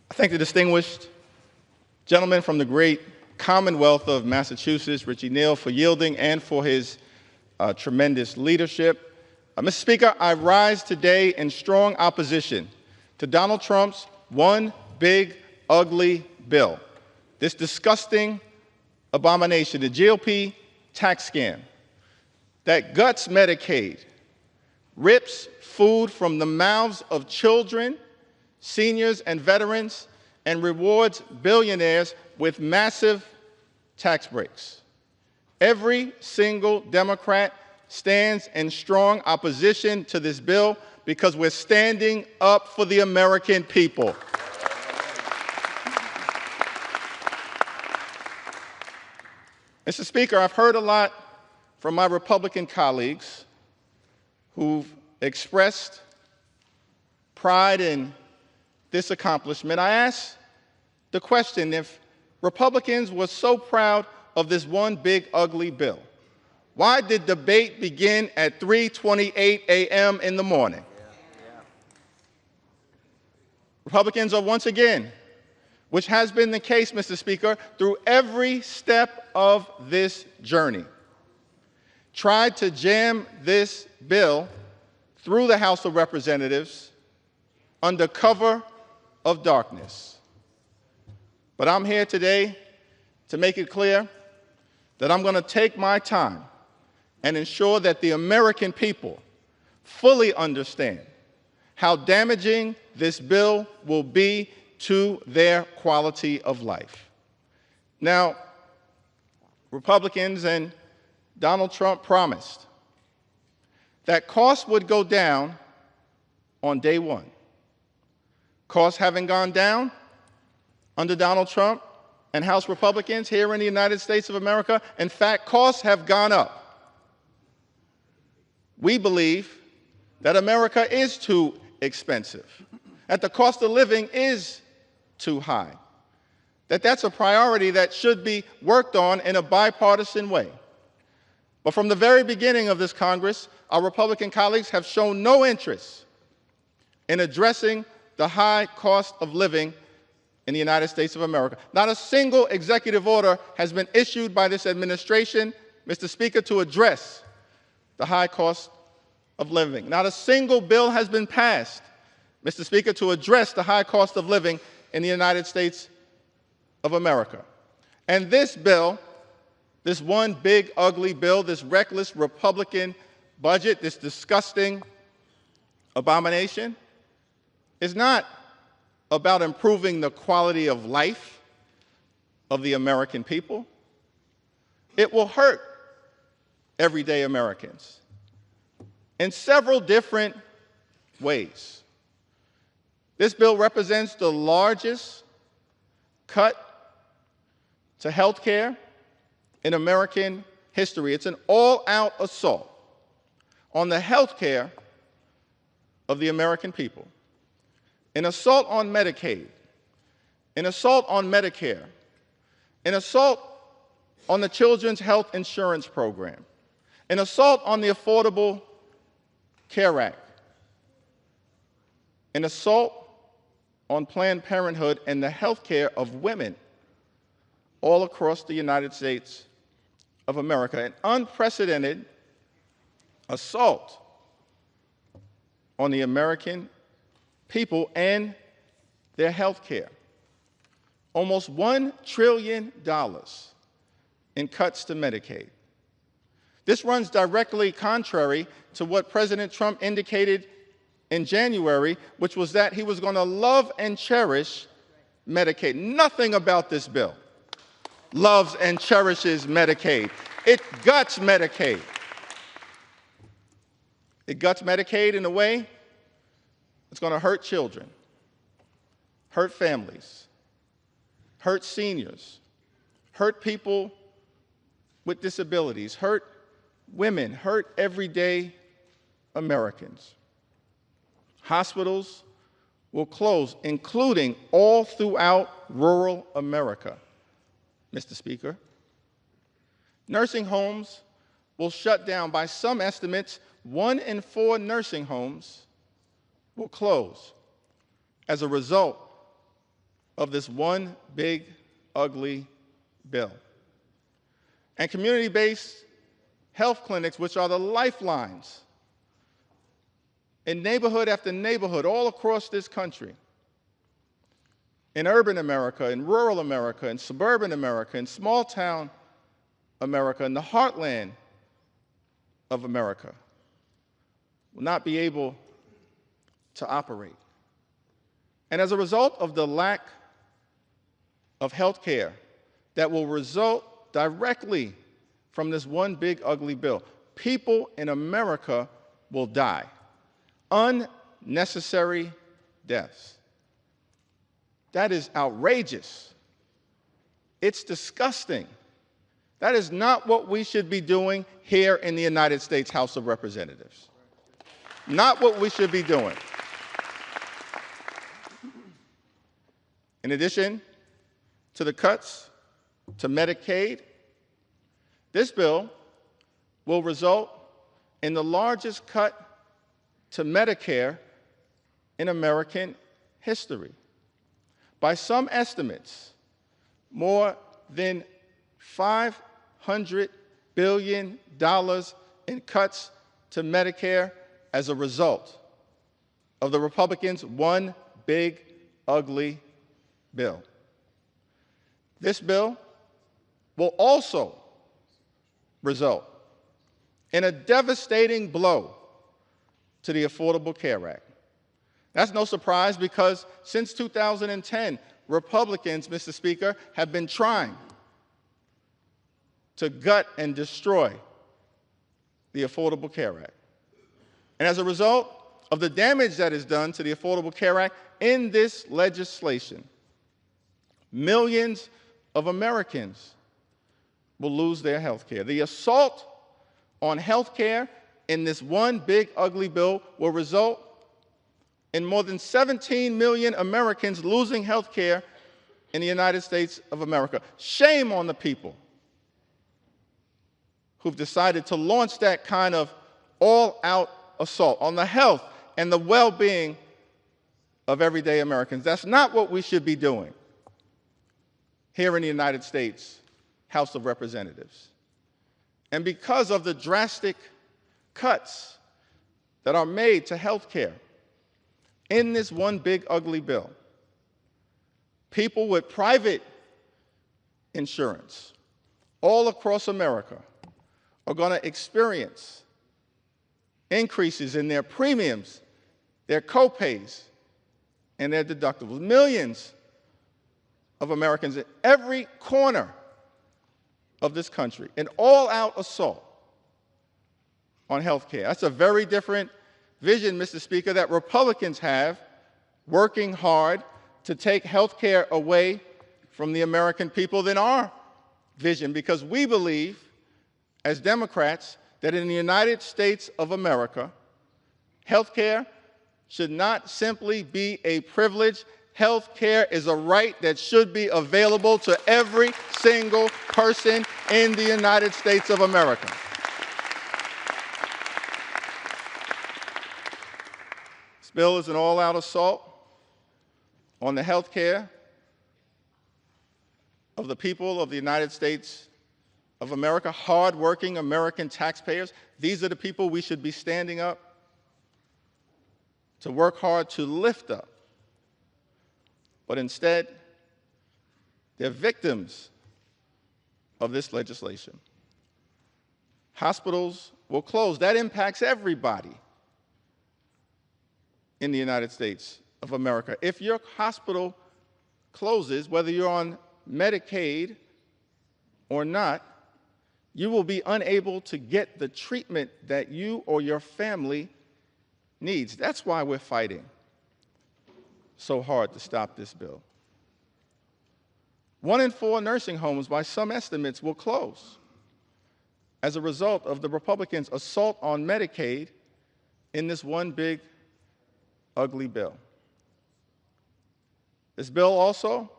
I thank the distinguished gentleman from the great Commonwealth of Massachusetts, Richie Neal, for yielding and for his tremendous leadership. Mr. Speaker, I rise today in strong opposition to Donald Trump's one big, ugly bill, this disgusting abomination, the GOP tax scam that guts Medicaid, rips food from the mouths of children, seniors, and veterans, and rewards billionaires with massive tax breaks. Every single Democrat stands in strong opposition to this bill because we're standing up for the American people. Mr. Speaker, I've heard a lot from my Republican colleagues who've expressed pride in this accomplishment. I asked the question, if Republicans were so proud of this one big ugly bill, why did debate begin at 3:28 a.m. in the morning? Republicans are once again, which has been the case, Mr. Speaker, through every step of this journey, tried to jam this bill through the House of Representatives under cover of darkness. But I'm here today to make it clear that I'm going to take my time and ensure that the American people fully understand how damaging this bill will be to their quality of life. Now, Republicans and Donald Trump promised that costs would go down on day one. Costs haven't gone down under Donald Trump and House Republicans here in the United States of America. In fact, costs have gone up. We believe that America is too expensive, that the cost of living is too high, that's a priority that should be worked on in a bipartisan way. But from the very beginning of this Congress, our Republican colleagues have shown no interest in addressing the high cost of living in the United States of America. Not a single executive order has been issued by this administration, Mr. Speaker, to address the high cost of living. Not a single bill has been passed, Mr. Speaker, to address the high cost of living in the United States of America. And this bill, this one big ugly bill, this reckless Republican budget, this disgusting abomination, is not about improving the quality of life of the American people. It will hurt everyday Americans in several different ways. This bill represents the largest cut to health care in American history. It's an all-out assault on the health care of the American people, an assault on Medicaid, an assault on Medicare, an assault on the Children's Health Insurance Program, an assault on the Affordable Care Act, an assault on Planned Parenthood and the health care of women all across the United States of America, an unprecedented assault on the American people and their health care. Almost $1 trillion in cuts to Medicaid. This runs directly contrary to what President Trump indicated in January, which was that he was going to love and cherish Medicaid. Nothing about this bill loves and cherishes Medicaid. It guts Medicaid. It guts Medicaid in a way that's going to hurt children, hurt families, hurt seniors, hurt people with disabilities, hurt women, hurt everyday Americans. Hospitals will close, including all throughout rural America, Mr. Speaker. Nursing homes will shut down. By some estimates, 1 in 4 nursing homes will close as a result of this one big, ugly bill. And community-based health clinics, which are the lifelines in neighborhood after neighborhood all across this country, in urban America, in rural America, in suburban America, in small-town America, in the heartland of America, will not be able to operate. And as a result of the lack of health care that will result directly from this one big ugly bill, people in America will die. Unnecessary deaths. That is outrageous. It's disgusting. That is not what we should be doing here in the United States House of Representatives. Not what we should be doing. In addition to the cuts to Medicaid, this bill will result in the largest cut to Medicare in American history. By some estimates, more than $500 billion in cuts to Medicare as a result of the Republicans' one big, ugly bill. This bill will also result in a devastating blow to the Affordable Care Act. That's no surprise because since 2010, Republicans, Mr. Speaker, have been trying to gut and destroy the Affordable Care Act. And as a result of the damage that is done to the Affordable Care Act in this legislation, millions of Americans will lose their health care. The assault on health care in this one big ugly bill will result in more than 17 million Americans losing health care in the United States of America. Shame on the people who've decided to launch that kind of all-out assault on the health and the well-being of everyday Americans. That's not what we should be doing here in the United States House of Representatives. And because of the drastic cuts that are made to health care in this one big ugly bill, people with private insurance all across America are going to experience increases in their premiums, their copays, and their deductibles. Millions of Americans in every corner of this country, an all-out assault on health care. That's a very different vision, Mr. Speaker, that Republicans have, working hard to take health care away from the American people than our vision, because we believe, as Democrats, that in the United States of America, health care should not simply be a privilege. Health care is a right that should be available to every single person in the United States of America. This bill is an all-out assault on the health care of the people of the United States of America, hard-working American taxpayers. These are the people we should be standing up to work hard to lift up. But instead, they're victims of this legislation. Hospitals will close. That impacts everybody in the United States of America. If your hospital closes, whether you're on Medicaid or not, you will be unable to get the treatment that you or your family needs. That's why we're fighting so hard to stop this bill. 1 in 4 nursing homes, by some estimates, will close as a result of the Republicans' assault on Medicaid in this one big, ugly bill. This bill also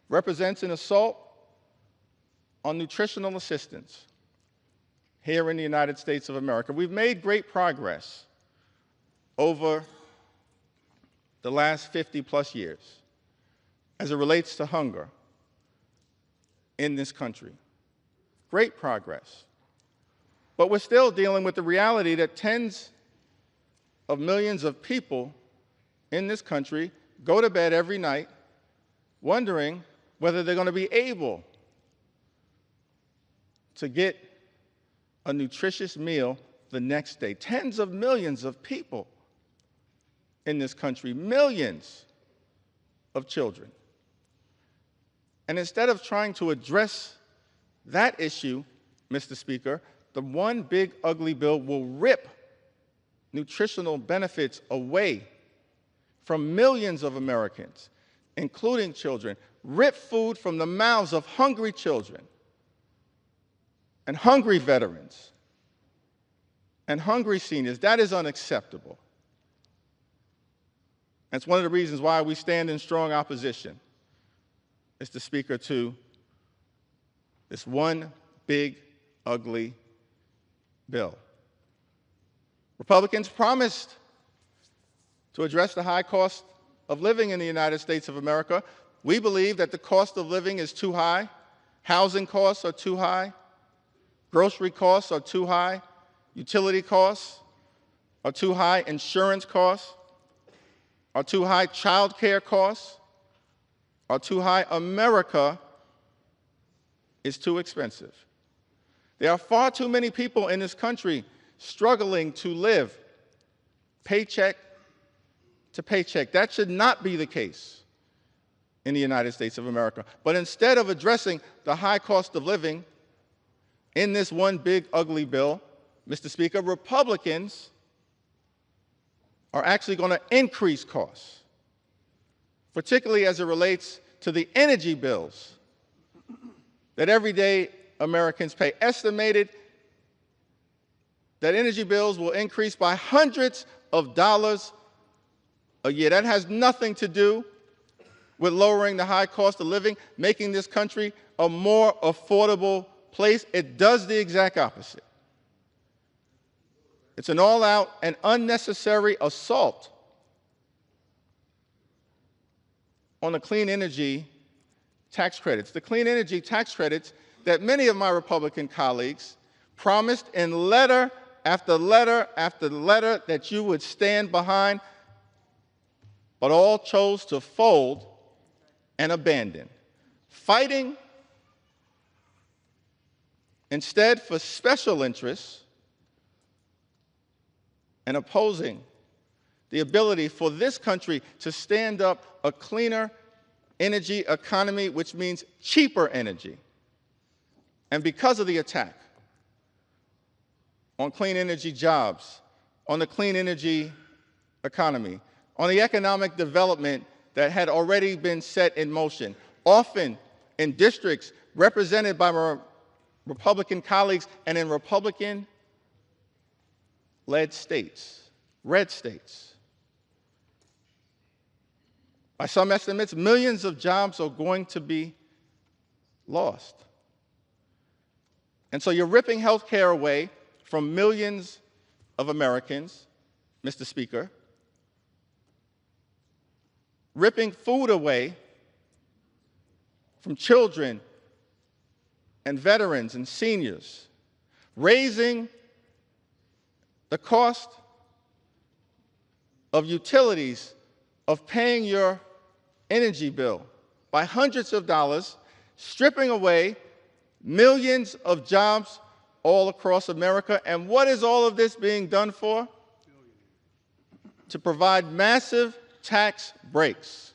represents an assault on nutritional assistance here in the United States of America. We've made great progress over the last 50-plus years as it relates to hunger in this country. Great progress. But we're still dealing with the reality that tens of millions of people in this country go to bed every night wondering whether they're going to be able to get a nutritious meal the next day. Tens of millions of people in this country, millions of children. And instead of trying to address that issue, Mr. Speaker, the one big ugly bill will rip nutritional benefits away from millions of Americans, including children, rip food from the mouths of hungry children and hungry veterans and hungry seniors. That is unacceptable. That's one of the reasons why we stand in strong opposition, Mr. Speaker, to this one big, ugly bill. Republicans promised to address the high cost of living in the United States of America. We believe that the cost of living is too high. Housing costs are too high. Grocery costs are too high. Utility costs are too high. Insurance costs are too high. Child care costs are too high. America is too expensive. There are far too many people in this country struggling to live paycheck to paycheck. That should not be the case in the United States of America. But instead of addressing the high cost of living in this one big ugly bill, Mr. Speaker, Republicans are actually going to increase costs, particularly as it relates to the energy bills that everyday Americans pay. Estimated that energy bills will increase by hundreds of dollars a year. That has nothing to do with lowering the high cost of living, making this country a more affordable place. It does the exact opposite. It's an all-out and unnecessary assault on the clean energy tax credits. The clean energy tax credits that many of my Republican colleagues promised in letter after letter after letter that you would stand behind, but all chose to fold and abandon, fighting instead for special interests and opposing the ability for this country to stand up a cleaner energy economy, which means cheaper energy. And because of the attack on clean energy jobs, on the clean energy economy, on the economic development that had already been set in motion, often in districts represented by my Republican colleagues and in Republican-led states, red states. By some estimates, millions of jobs are going to be lost. And so you're ripping health care away from millions of Americans, Mr. Speaker, ripping food away from children and veterans and seniors, raising the cost of utilities, of paying your energy bill by hundreds of dollars, stripping away millions of jobs all across America. And what is all of this being done for? To provide massive tax breaks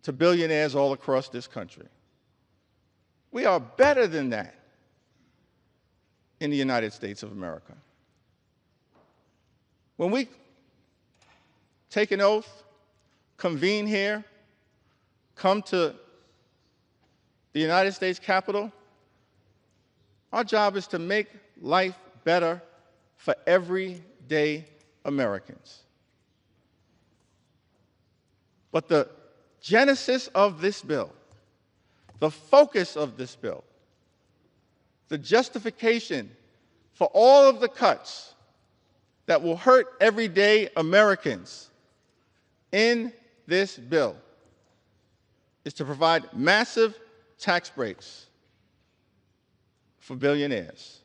to billionaires all across this country. We are better than that in the United States of America. When we take an oath, convene here, come to the United States Capitol, our job is to make life better for everyday Americans. But the genesis of this bill, the focus of this bill, the justification for all of the cuts that will hurt everyday Americans in this bill is to provide massive tax breaks for billionaires.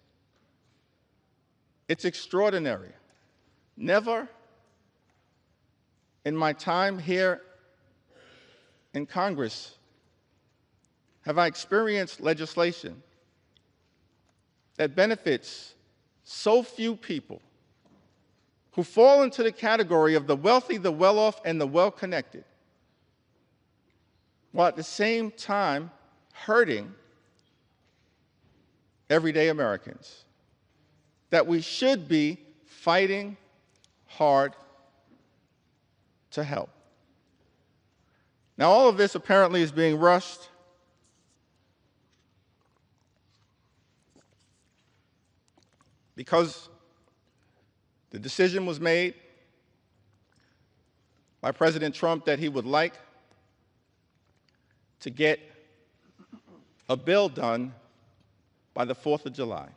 It's extraordinary. Never in my time here in Congress have I experienced legislation that benefits so few people who fall into the category of the wealthy, the well-off, and the well-connected, while at the same time hurting everyday Americans, that we should be fighting hard to help. Now, all of this apparently is being rushed because the decision was made by President Trump that he would like to get a bill done by the 4th of July.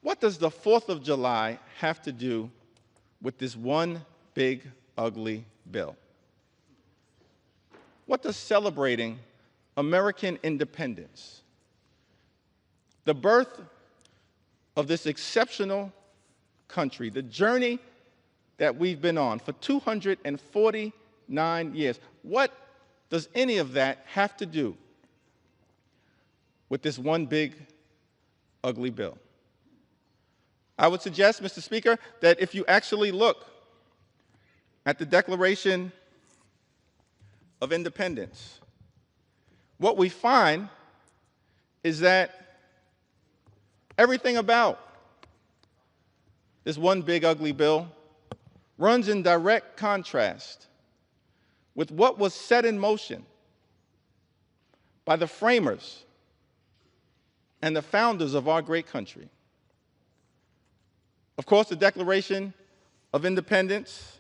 What does the 4th of July have to do with this one big, ugly bill? What does celebrating American independence, the birth of this exceptional country, the journey that we've been on for 249 years, what does any of that have to do with this one big, ugly bill? I would suggest, Mr. Speaker, that if you actually look at the Declaration of Independence, what we find is that everything about this one big, ugly bill runs in direct contrast with what was set in motion by the framers and the founders of our great country. Of course, the Declaration of Independence,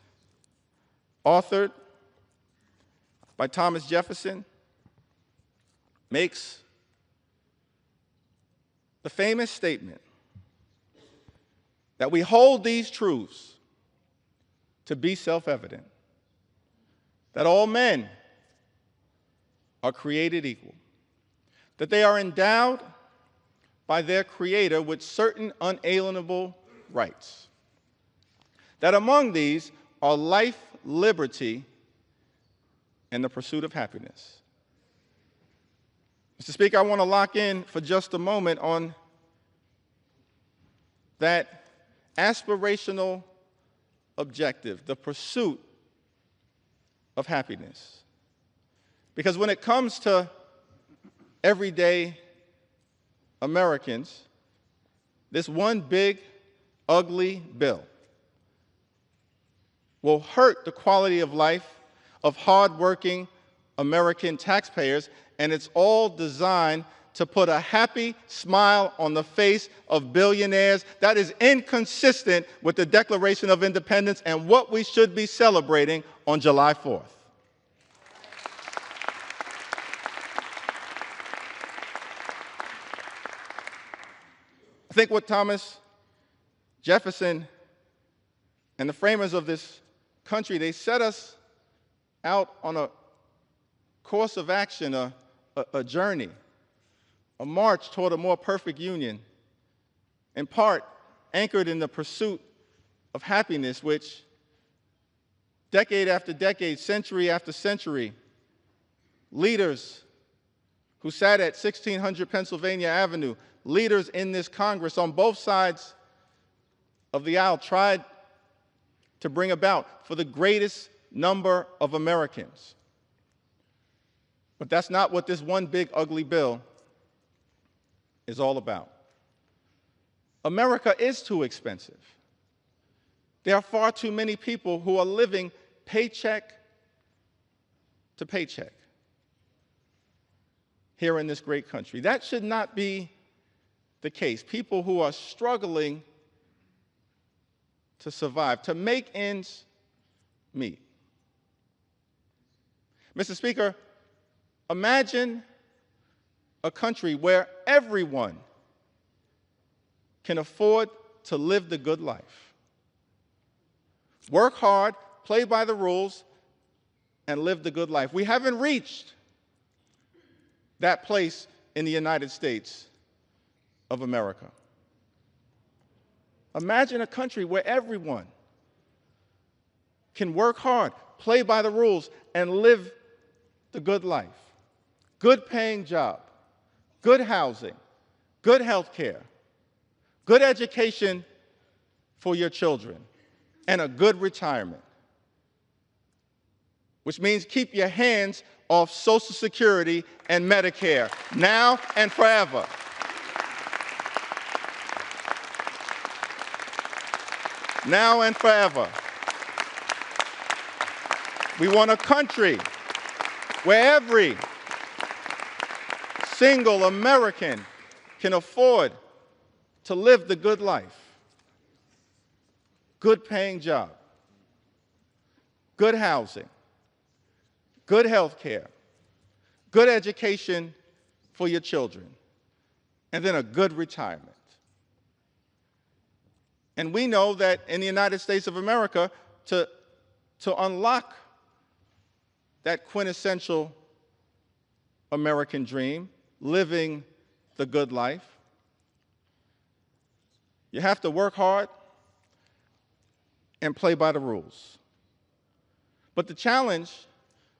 authored by Thomas Jefferson, makes the famous statement that we hold these truths to be self-evident, that all men are created equal, that they are endowed by their Creator with certain unalienable rights, that among these are life, liberty, and the pursuit of happiness. Mr. Speaker, I want to lock in for just a moment on that aspirational objective, the pursuit of happiness. Because when it comes to everyday Americans, this one big, ugly bill will hurt the quality of life of hardworking American taxpayers, and it's all designed to put a happy smile on the face of billionaires. That is inconsistent with the Declaration of Independence and what we should be celebrating on July 4th. I think what Thomas Jefferson and the framers of this country, they set us out on a course of action, a journey, a march toward a more perfect union, in part anchored in the pursuit of happiness, which decade after decade, century after century, leaders who sat at 1600 Pennsylvania Avenue, leaders in this Congress on both sides of the aisle tried to bring about for the greatest number of Americans. But that's not what this one big ugly bill is all about. America is too expensive. There are far too many people who are living paycheck to paycheck here in this great country. That should not be the case. People who are struggling to survive, to make ends meet. Mr. Speaker, imagine a country where everyone can afford to live the good life. Work hard, play by the rules, and live the good life. We haven't reached that place in the United States of America. Imagine a country where everyone can work hard, play by the rules, and live the good life. Good paying job, good housing, good health care, good education for your children, and a good retirement. Which means keep your hands off Social Security and Medicare, now and forever. Now and forever. We want a country where every single American can afford to live the good life. Good paying job, good housing, good health care, good education for your children, and then a good retirement. And we know that in the United States of America, to unlock that quintessential American dream, living the good life, you have to work hard and play by the rules. But the challenge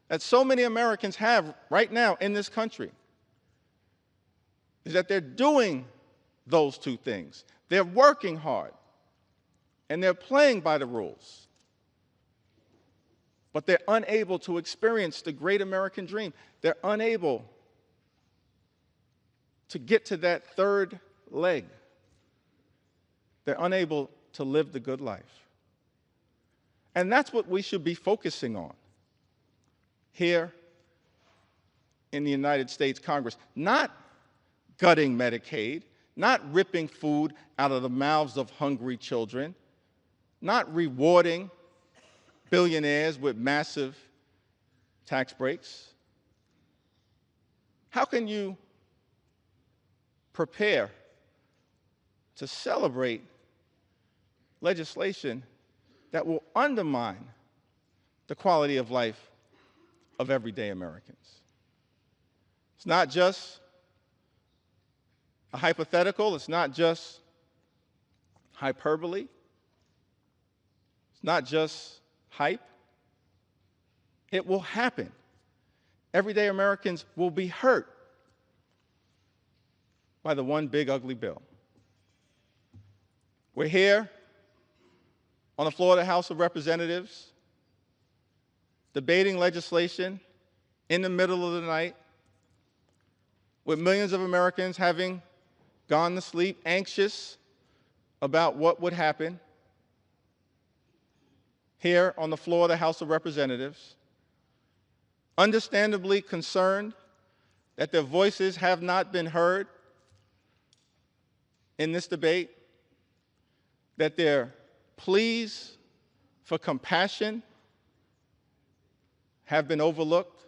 that so many Americans have right now in this country is that they're doing those two things. They're working hard and they're playing by the rules, but they're unable to experience the great American dream. They're unable to get to that third leg. They're unable to live the good life. And that's what we should be focusing on here in the United States Congress. Not gutting Medicaid, not ripping food out of the mouths of hungry children, not rewarding billionaires with massive tax breaks. How can you prepare to celebrate legislation that will undermine the quality of life of everyday Americans? It's not just a hypothetical, it's not just hyperbole, it's not just hype. It will happen. Everyday Americans will be hurt by the one big ugly bill. We're here on the floor of the House of Representatives, debating legislation in the middle of the night, with millions of Americans having gone to sleep, anxious about what would happen. Here on the floor of the House of Representatives, understandably concerned that their voices have not been heard in this debate, that their pleas for compassion have been overlooked.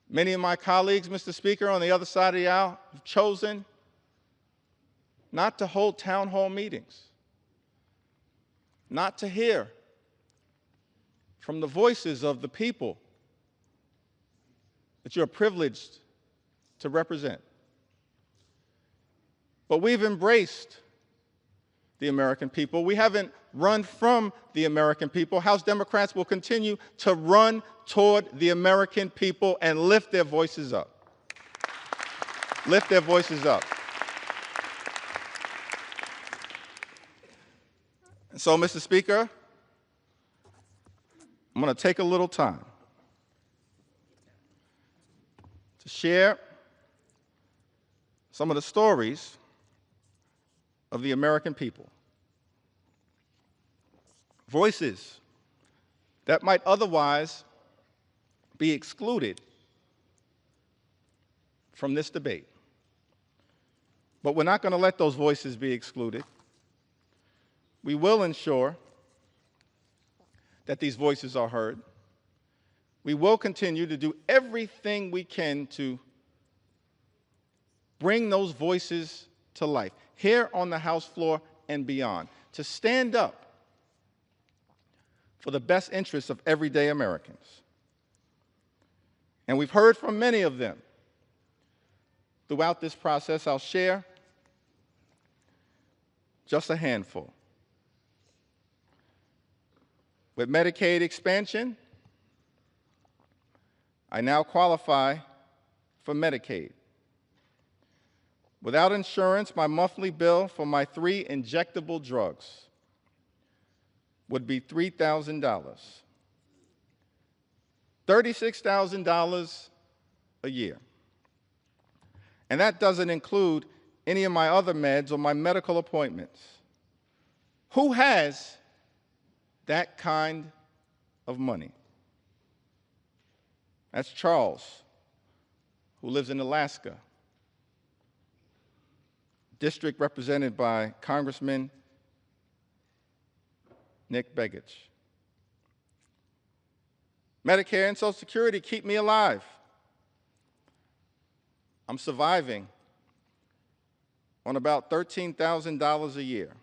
Many of my colleagues, Mr. Speaker, on the other side of the aisle have chosen not to hold town hall meetings, not to hear from the voices of the people that you're privileged to represent. But we've embraced the American people. We haven't run from the American people. House Democrats will continue to run toward the American people and lift their voices up. Lift their voices up. So, Mr. Speaker, I'm going to take a little time to share some of the stories of the American people. Voices that might otherwise be excluded from this debate. But we're not going to let those voices be excluded. We will ensure that these voices are heard. We will continue to do everything we can to bring those voices to life, here on the House floor and beyond, to stand up for the best interests of everyday Americans. And we've heard from many of them throughout this process. I'll share just a handful. With Medicaid expansion, I now qualify for Medicaid. Without insurance, my monthly bill for my 3 injectable drugs would be $3,000. $36,000 a year. And that doesn't include any of my other meds or my medical appointments. Who has that kind of money? That's Charles, who lives in Alaska, district represented by Congressman Nick Begich. Medicare and Social Security keep me alive. I'm surviving on about $13,000 a year,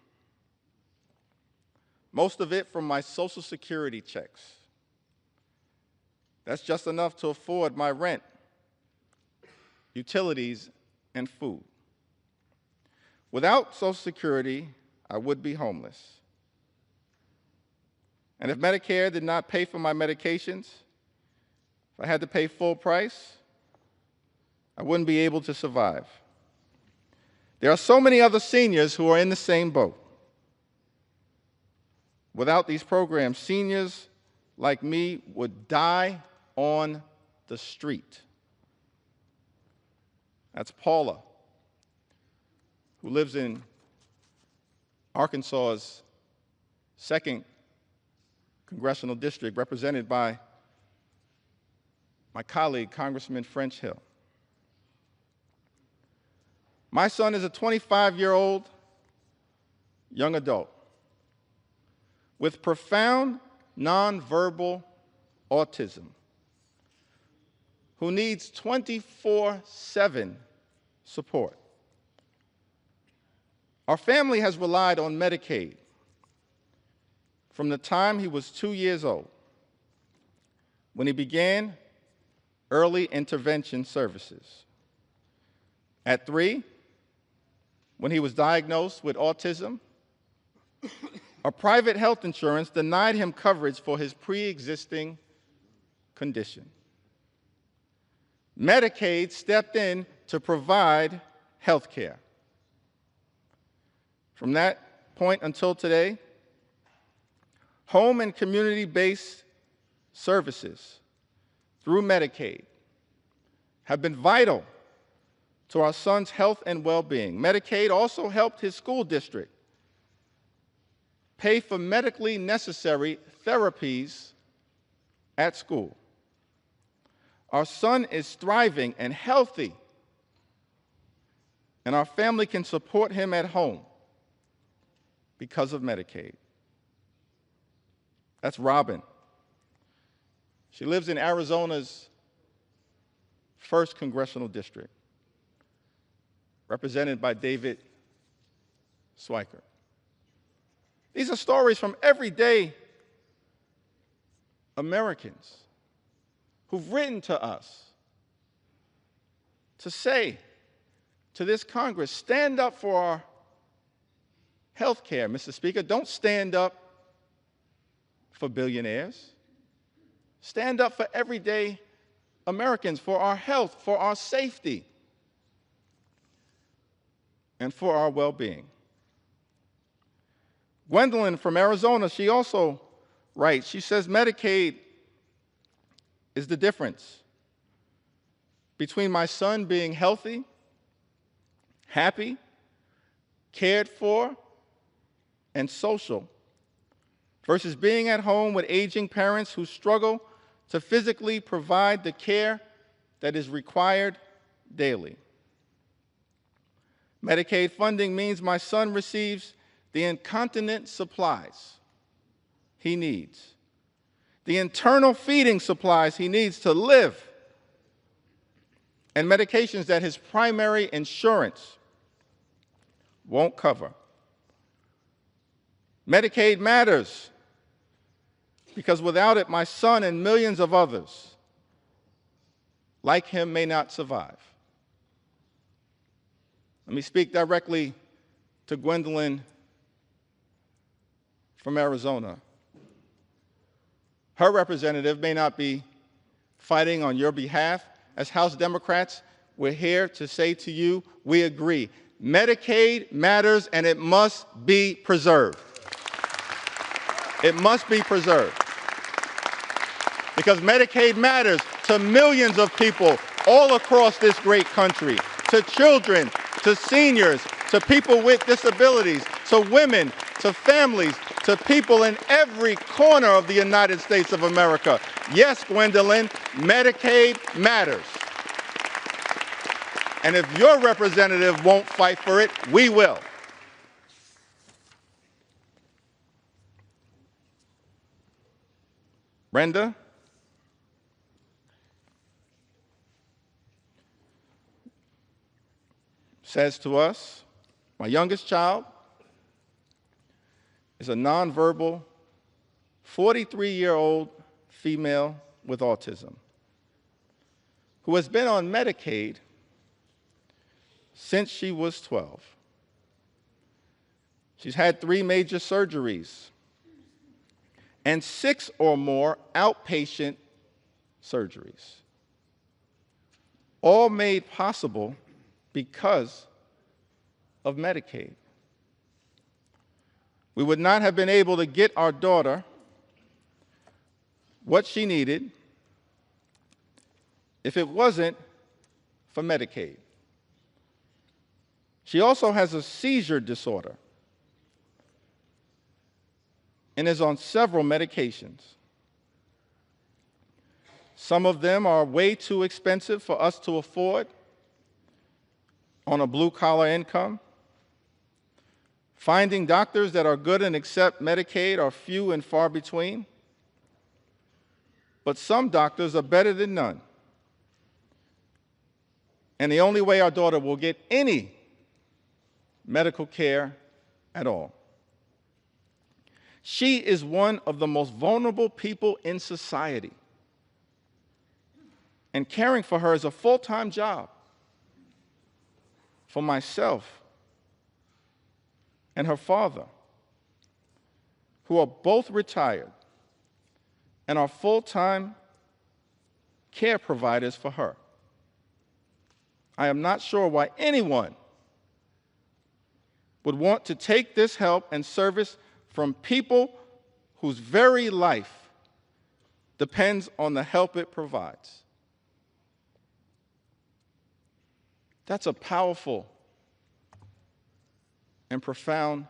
most of it from my Social Security checks. That's just enough to afford my rent, utilities, and food. Without Social Security, I would be homeless. And if Medicare did not pay for my medications, if I had to pay full price, I wouldn't be able to survive. There are so many other seniors who are in the same boat. Without these programs, seniors like me would die on the street. That's Paula, who lives in Arkansas's 2nd Congressional District, represented by my colleague, Congressman French Hill. My son is a 25-year-old young adult with profound nonverbal autism who needs 24/7 support. Our family has relied on Medicaid from the time he was 2 years old, when he began early intervention services. At 3, when he was diagnosed with autism, a private health insurance denied him coverage for his pre-existing condition. Medicaid stepped in to provide health care. From that point until today, home and community-based services through Medicaid have been vital to our son's health and well-being. Medicaid also helped his school district pay for medically necessary therapies at school. Our son is thriving and healthy, and our family can support him at home because of Medicaid. That's Robin. She lives in Arizona's 1st Congressional District, represented by David Swiker. These are stories from everyday Americans who've written to us to say to this Congress, stand up for our health care, Mr. Speaker. Don't stand up for billionaires. Stand up for everyday Americans, for our health, for our safety, and for our well-being. Gwendolyn from Arizona, she also writes, she says Medicaid is the difference between my son being healthy, happy, cared for, and social, versus being at home with aging parents who struggle to physically provide the care that is required daily. Medicaid funding means my son receives the incontinent supplies he needs, the internal feeding supplies he needs to live, and medications that his primary insurance won't cover. Medicaid matters because without it, my son and millions of others like him may not survive. Let me speak directly to Gwendolyn from Arizona. Her representative may not be fighting on your behalf. As House Democrats, we're here to say to you, we agree. Medicaid matters and it must be preserved. It must be preserved. Because Medicaid matters to millions of people all across this great country, to children, to seniors, to people with disabilities, to women, to families, to people in every corner of the United States of America. Yes, Gwendolyn, Medicaid matters. And if your representative won't fight for it, we will. Brenda? Says to us, my youngest child is a nonverbal 43-year-old female with autism who has been on Medicaid since she was 12. She's had 3 major surgeries and 6 or more outpatient surgeries, all made possible because of Medicaid. We would not have been able to get our daughter what she needed if it wasn't for Medicaid. She also has a seizure disorder and is on several medications. Some of them are way too expensive for us to afford on a blue-collar income. Finding doctors that are good and accept Medicaid are few and far between. But some doctors are better than none. And the only way our daughter will get any medical care at all. She is one of the most vulnerable people in society. And caring for her is a full-time job. For myself and her father, who are both retired and are full-time care providers for her. I am not sure why anyone would want to take this help and service from people whose very life depends on the help it provides. That's a powerful and profound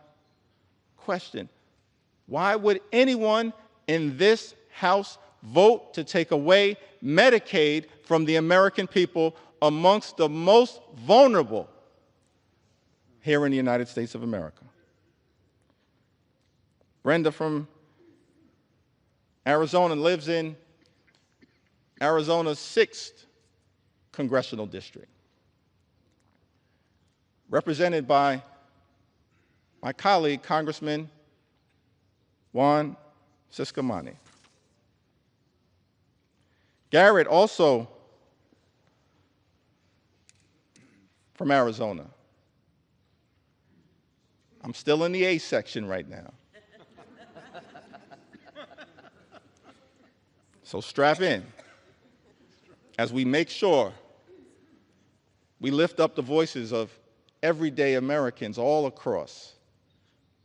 question. Why would anyone in this House vote to take away Medicaid from the American people amongst the most vulnerable here in the United States of America? Brenda from Arizona lives in Arizona's 6th congressional district, represented by my colleague, Congressman Juan Ciscomani. Garrett, also from Arizona. I'm still in the A section right now. So strap in as we make sure we lift up the voices of everyday Americans all across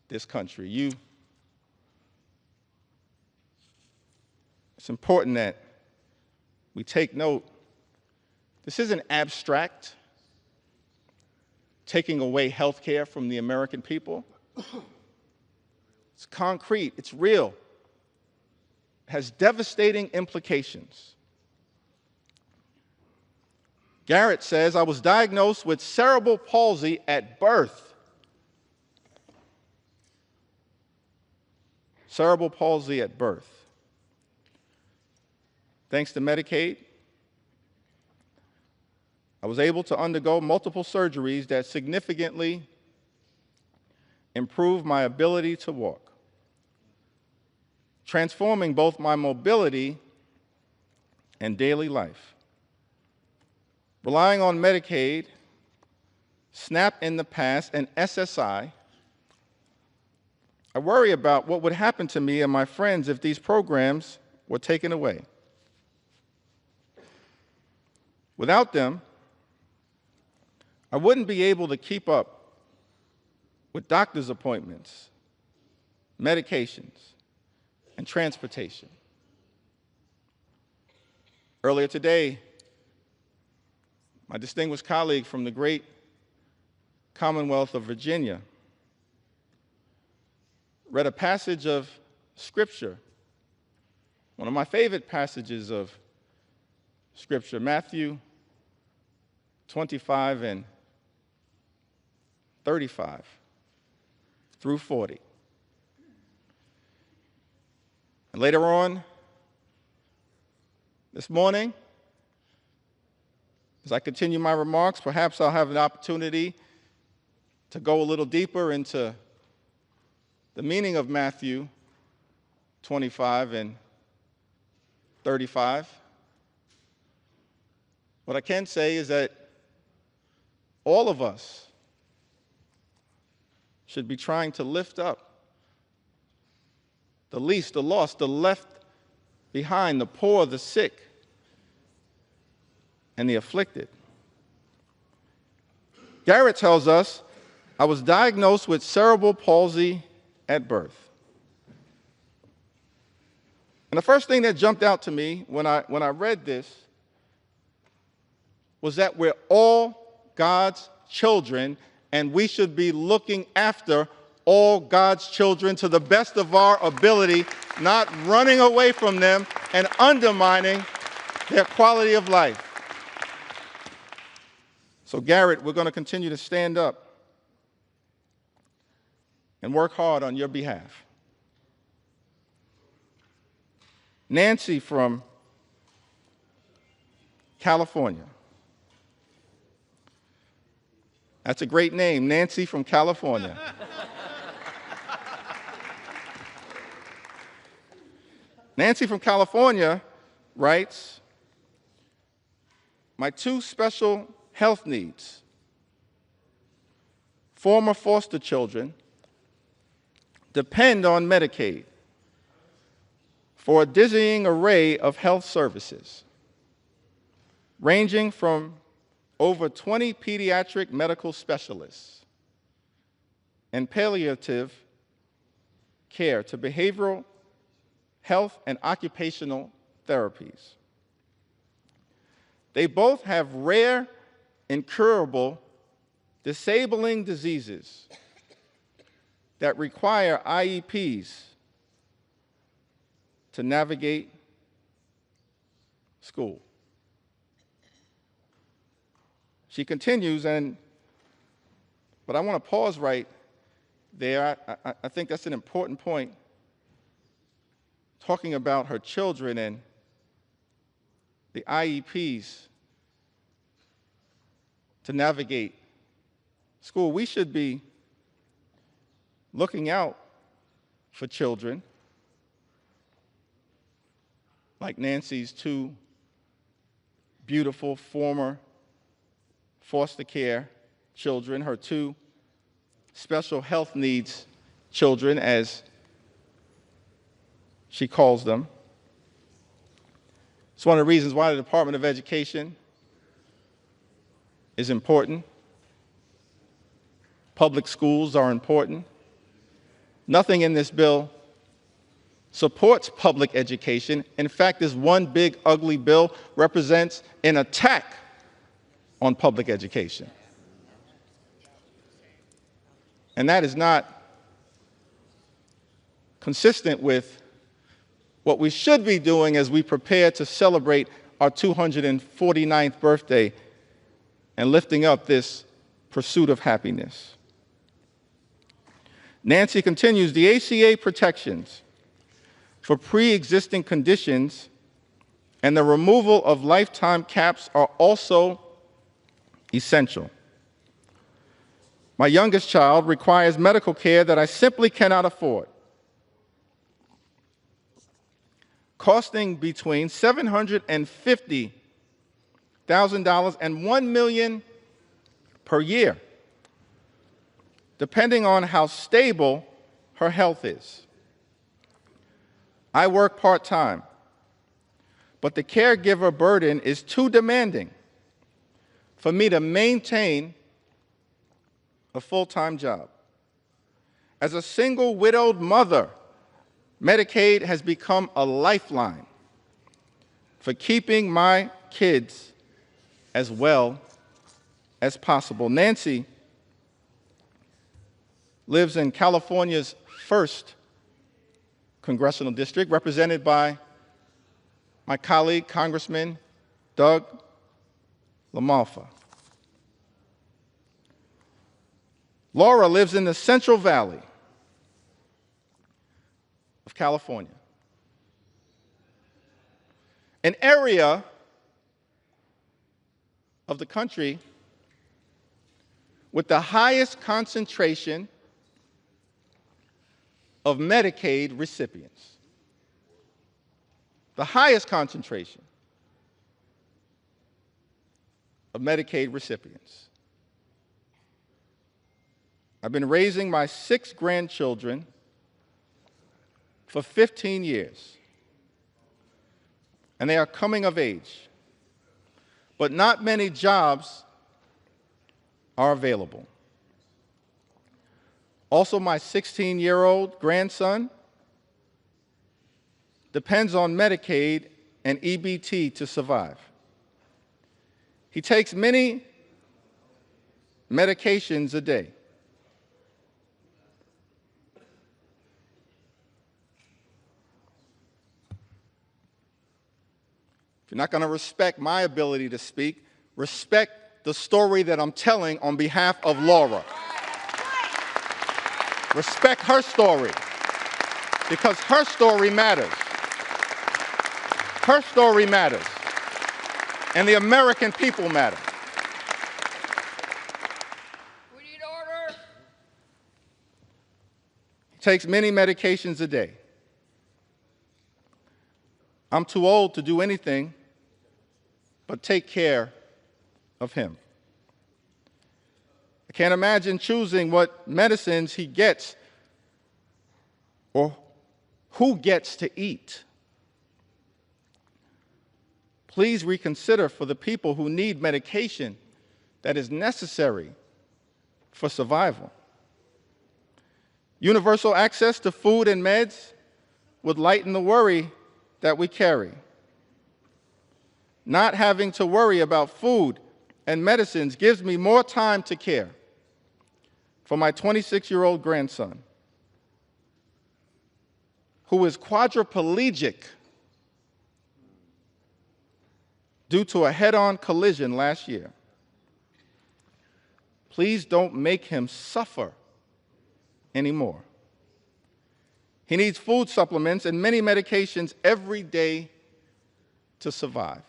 this country. It's important that we take note. This isn't abstract, taking away health care from the American people. It's concrete, it's real. has devastating implications. Garrett says, I was diagnosed with cerebral palsy at birth. Cerebral palsy at birth. Thanks to Medicaid, I was able to undergo multiple surgeries that significantly improved my ability to walk, transforming both my mobility and daily life. Relying on Medicaid, SNAP in the past, and SSI, I worry about what would happen to me and my friends if these programs were taken away. Without them, I wouldn't be able to keep up with doctor's appointments, medications, and transportation. Earlier today, my distinguished colleague from the great Commonwealth of Virginia read a passage of Scripture, one of my favorite passages of Scripture, Matthew 25 and 35 through 40. And later on this morning, as I continue my remarks, perhaps I'll have an opportunity to go a little deeper into the meaning of Matthew 25 and 35. What I can say is that all of us should be trying to lift up the least, the lost, the left behind, the poor, the sick, and the afflicted. Garrett tells us, I was diagnosed with cerebral palsy at birth. And the first thing that jumped out to me when I read this was that we're all God's children, and we should be looking after all God's children to the best of our ability, not running away from them and undermining their quality of life. So Garrett, we're going to continue to stand up and work hard on your behalf. Nancy from California. That's a great name, Nancy from California. Nancy from California writes, my two special health needs, former foster children, depend on Medicaid for a dizzying array of health services, ranging from over 20 pediatric medical specialists and palliative care to behavioral health and occupational therapies. They both have rare, incurable, disabling diseases that require IEPs to navigate school. She continues, but I want to pause right there. I think that's an important point, talking about her children and the IEPs to navigate school. We should be looking out for children like Nancy's two beautiful former foster care children, her two special health needs children, as she calls them. It's one of the reasons why the Department of Education is important. Public schools are important. Nothing in this bill supports public education. In fact, this one big, ugly bill represents an attack on public education. And that is not consistent with what we should be doing as we prepare to celebrate our 249th birthday and lifting up this pursuit of happiness. Nancy continues, the ACA protections for pre-existing conditions and the removal of lifetime caps are also essential. My youngest child requires medical care that I simply cannot afford, costing between $750,000 and $1 million per year, depending on how stable her health is. I work part-time, but the caregiver burden is too demanding for me to maintain a full-time job. As a single widowed mother, Medicaid has become a lifeline for keeping my kids as well as possible. Nancy lives in California's 1st congressional district, represented by my colleague, Congressman Doug LaMalfa. Laura lives in the Central Valley of California, an area of the country with the highest concentration of Medicaid recipients. The highest concentration of Medicaid recipients. I've been raising my 6 grandchildren for 15 years, and they are coming of age, but not many jobs are available. Also, my 16-year-old grandson depends on Medicaid and EBT to survive. He takes many medications a day. If you're not going to respect my ability to speak, respect the story that I'm telling on behalf of Laura. Respect her story, because her story matters. Her story matters, and the American people matter. We need order. He takes many medications a day. I'm too old to do anything but take care of him. I can't imagine choosing what medicines he gets or who gets to eat. Please reconsider for the people who need medication that is necessary for survival. Universal access to food and meds would lighten the worry that we carry. Not having to worry about food and medicines gives me more time to care for my 26-year-old grandson, who is quadriplegic due to a head-on collision last year. Please don't make him suffer anymore. He needs food supplements and many medications every day to survive.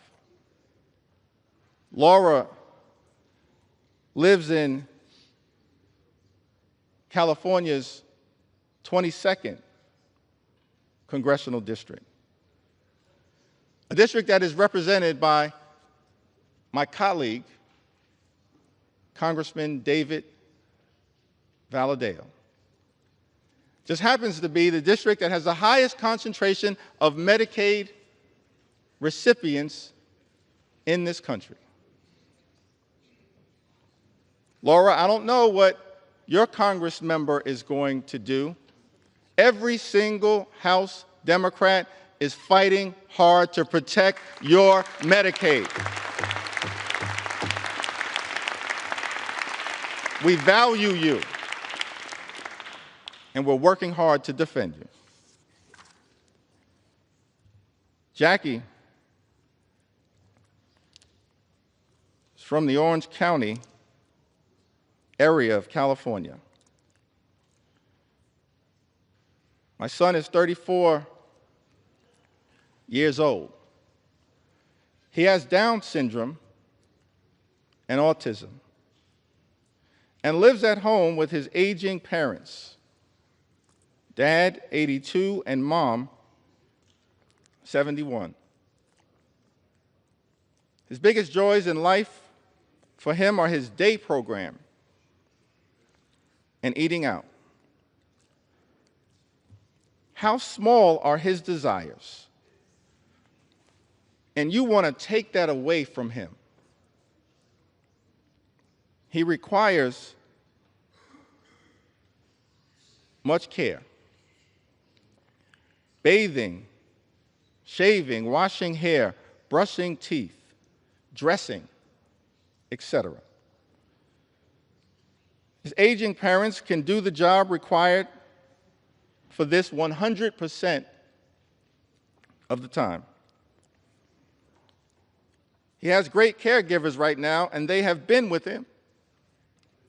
Laura lives in California's 22nd congressional district, a district that is represented by my colleague, Congressman David Valadao. Just happens to be the district that has the highest concentration of Medicaid recipients in this country. Laura, I don't know what your Congress member is going to do. Every single House Democrat is fighting hard to protect your Medicaid. We value you, and we're working hard to defend you. Jackie is from the Orange County area of California. My son is 34 years old. He has Down syndrome and autism and lives at home with his aging parents, Dad, 82, and Mom, 71. His biggest joys in life for him are his day program and eating out. How small are his desires? And you want to take that away from him. He requires much care. Bathing, shaving, washing hair, brushing teeth, dressing, etc. His aging parents can do the job required for this 100% of the time. He has great caregivers right now, and they have been with him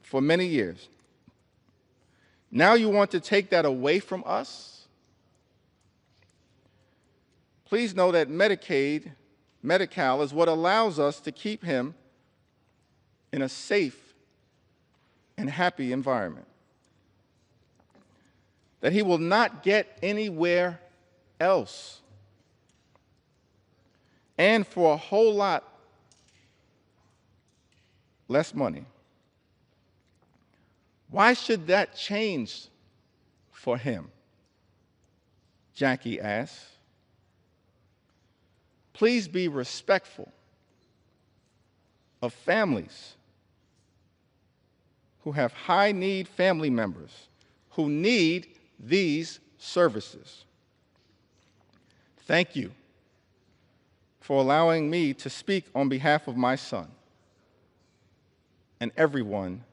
for many years. Now you want to take that away from us? Please know that Medicaid, Medi-Cal, is what allows us to keep him in a safe and happy environment that he will not get anywhere else. And for a whole lot less money. Why should that change for him? Jackie asked. Please be respectful of families who have high-need family members who need these services. Thank you for allowing me to speak on behalf of my son and everyone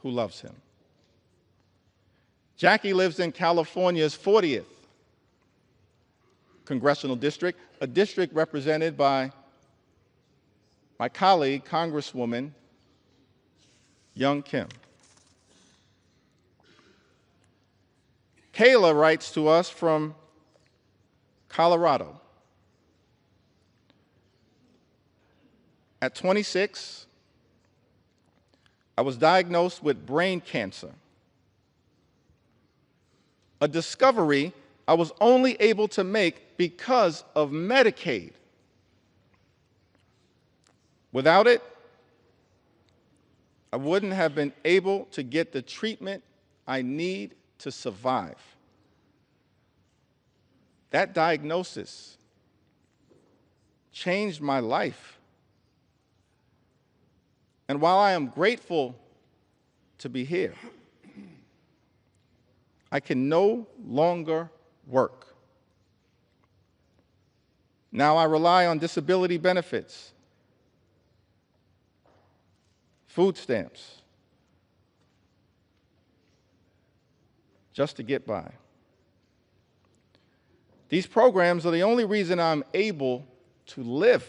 who loves him. Jackie lives in California's 40th congressional district, a district represented by my colleague, Congresswoman Young Kim. Kayla writes to us from Colorado. At 26, I was diagnosed with brain cancer, a discovery I was only able to make because of Medicaid. Without it, I wouldn't have been able to get the treatment I need to survive. That diagnosis changed my life. And while I am grateful to be here, I can no longer work. Now I rely on disability benefits, food stamps, just to get by. These programs are the only reason I'm able to live.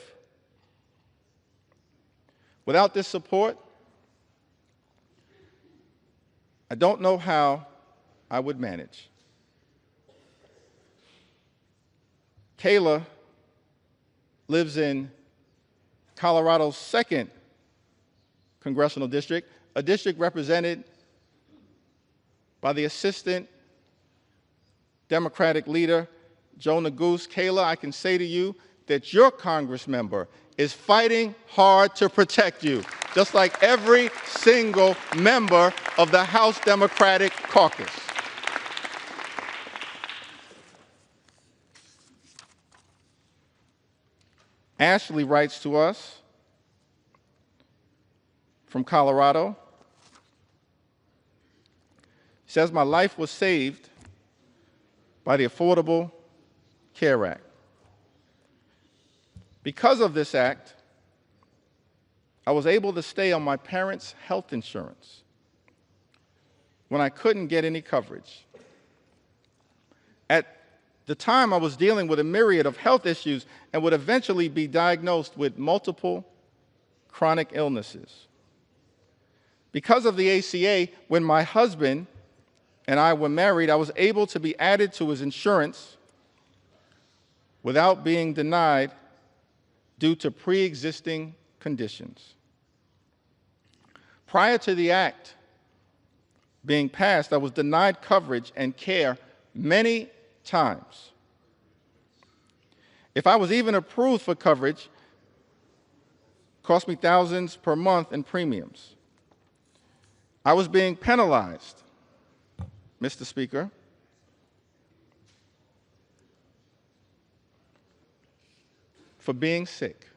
Without this support, I don't know how I would manage. Kayla lives in Colorado's 2nd congressional district, a district represented by the Assistant Democratic leader, Joe Neguse. Kayla, I can say to you that your Congress member is fighting hard to protect you, just like every single member of the House Democratic Caucus. Ashley writes to us from Colorado. She says, my life was saved by the Affordable Care Act. Because of this act, I was able to stay on my parents' health insurance when I couldn't get any coverage. At the time I was dealing with a myriad of health issues and would eventually be diagnosed with multiple chronic illnesses. Because of the ACA, when my husband and I were married, I was able to be added to his insurance without being denied due to pre-existing conditions. Prior to the act being passed, I was denied coverage and care many times. If I was even approved for coverage, it cost me thousands per month in premiums. I was being penalized, Mr. Speaker, for being sick.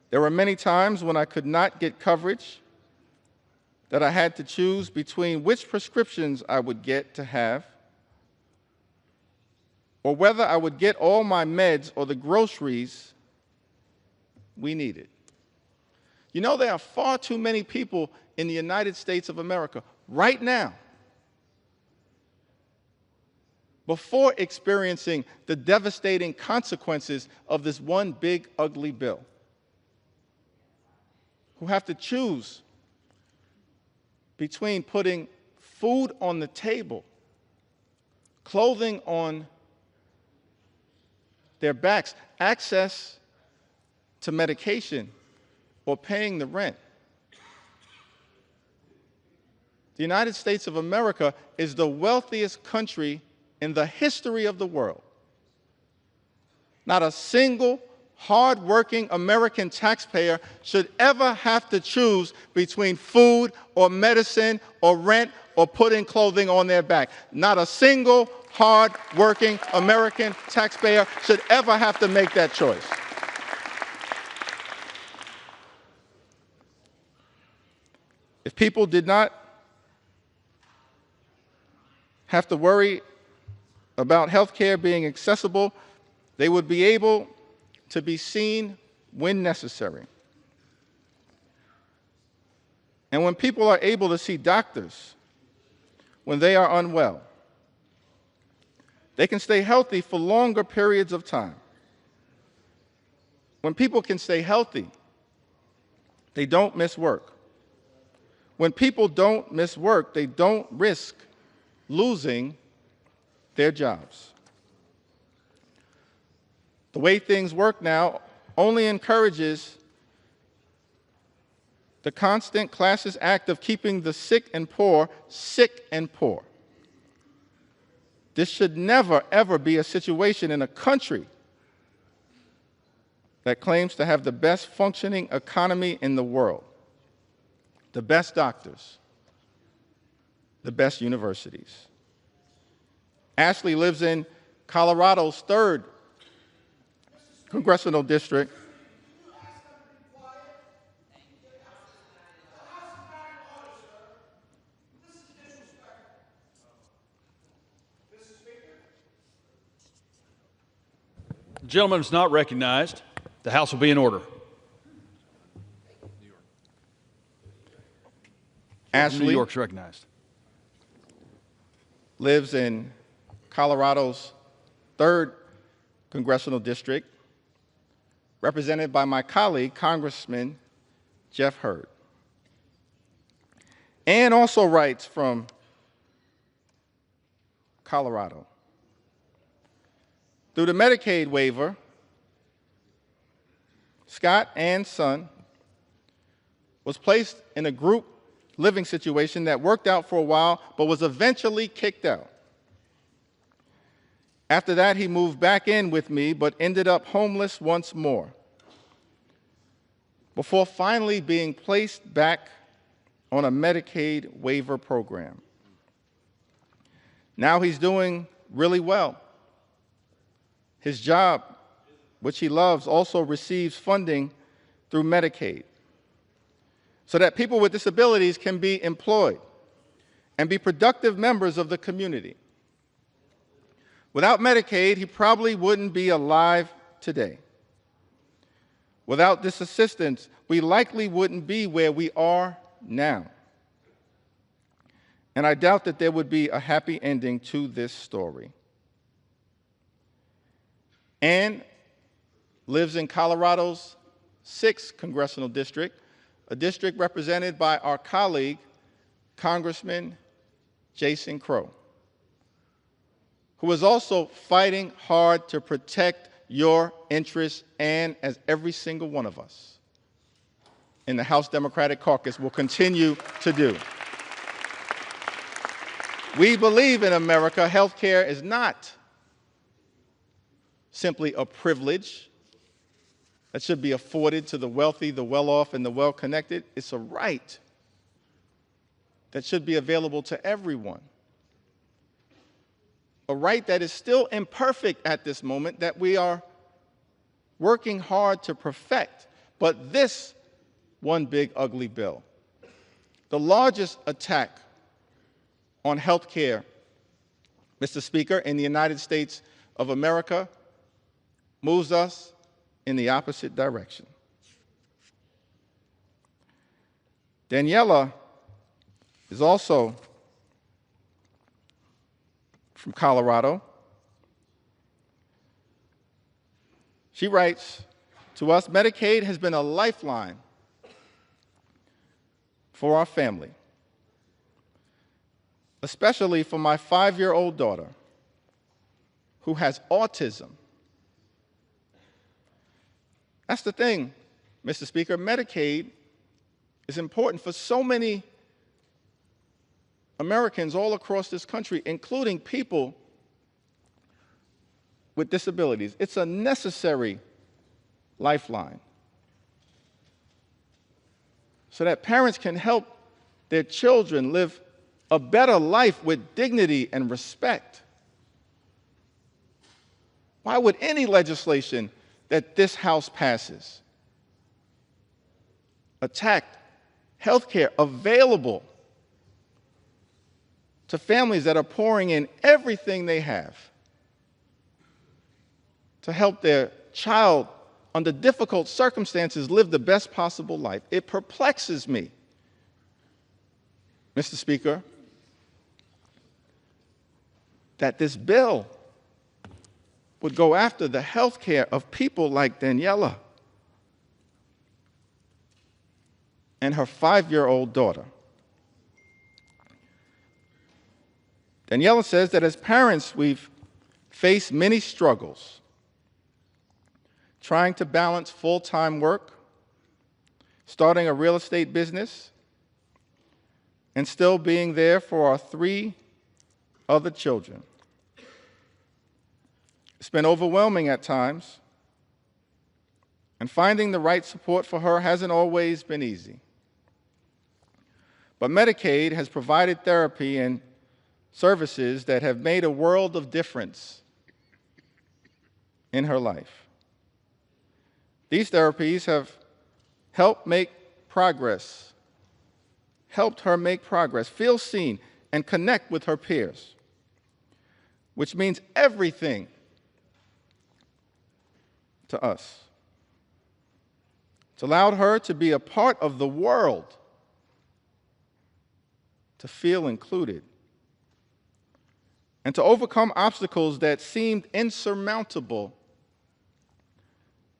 There were many times when I could not get coverage that I had to choose between which prescriptions I would get to have or whether I would get all my meds or the groceries we needed. You know, there are far too many people in the United States of America right now, before experiencing the devastating consequences of this one big, ugly bill, who have to choose between putting food on the table, clothing on their backs, access to medication, or paying the rent. The United States of America is the wealthiest country in the history of the world. Not a single hard-working American taxpayer should ever have to choose between food or medicine or rent or putting clothing on their back. Not a single hard-working American taxpayer should ever have to make that choice. If people did not have to worry about health care being accessible, they would be able to be seen when necessary. And when people are able to see doctors when they are unwell, they can stay healthy for longer periods of time. When people can stay healthy, they don't miss work. When people don't miss work, they don't risk losing their jobs. The way things work now only encourages the constant classist act of keeping the sick and poor sick and poor. This should never, ever be a situation in a country that claims to have the best functioning economy in the world, the best doctors, the best universities. Ashley lives in Colorado's 3rd congressional district. The gentleman is not recognized. The House will be in order. Ashley New York's recognized. Lives in Colorado's 3rd congressional district, represented by my colleague, Congressman Jeff Hurd. Ann also writes from Colorado. Through the Medicaid waiver, Scott, Ann's son, was placed in a group living situation that worked out for a while, but was eventually kicked out. After that, he moved back in with me, but ended up homeless once more, before finally being placed back on a Medicaid waiver program. Now he's doing really well. His job, which he loves, also receives funding through Medicaid, so that people with disabilities can be employed and be productive members of the community. Without Medicaid, he probably wouldn't be alive today. Without this assistance, we likely wouldn't be where we are now. And I doubt that there would be a happy ending to this story. and lives in Colorado's 6th congressional district, a district represented by our colleague, Congressman Jason Crow, who is also fighting hard to protect your interests, and as every single one of us in the House Democratic Caucus will continue to do. We believe in America, health care is not simply a privilege that should be afforded to the wealthy, the well-off, and the well-connected. It's a right that should be available to everyone. A right that is still imperfect at this moment, that we are working hard to perfect. But this one big ugly bill, the largest attack on health care, Mr. Speaker, in the United States of America, moves us in the opposite direction. Daniela is also from Colorado. She writes to us, Medicaid has been a lifeline for our family, especially for my 5-year-old daughter who has autism. That's the thing, Mr. Speaker. Medicaid is important for so many Americans all across this country, including people with disabilities. It's a necessary lifeline so that parents can help their children live a better life with dignity and respect. Why would any legislation that this House passes attack health care available to families that are pouring in everything they have to help their child under difficult circumstances live the best possible life? It perplexes me, Mr. Speaker, that this bill would go after the health care of people like Daniela and her 5-year-old daughter. Daniela says that as parents, we've faced many struggles trying to balance full-time work, starting a real estate business, and still being there for our 3 other children. It's been overwhelming at times, and finding the right support for her hasn't always been easy. But Medicaid has provided therapy and services that have made a world of difference in her life. These therapies have helped her make progress, feel seen, and connect with her peers, which means everything to us. It's allowed her to be a part of the world, to feel included, and to overcome obstacles that seemed insurmountable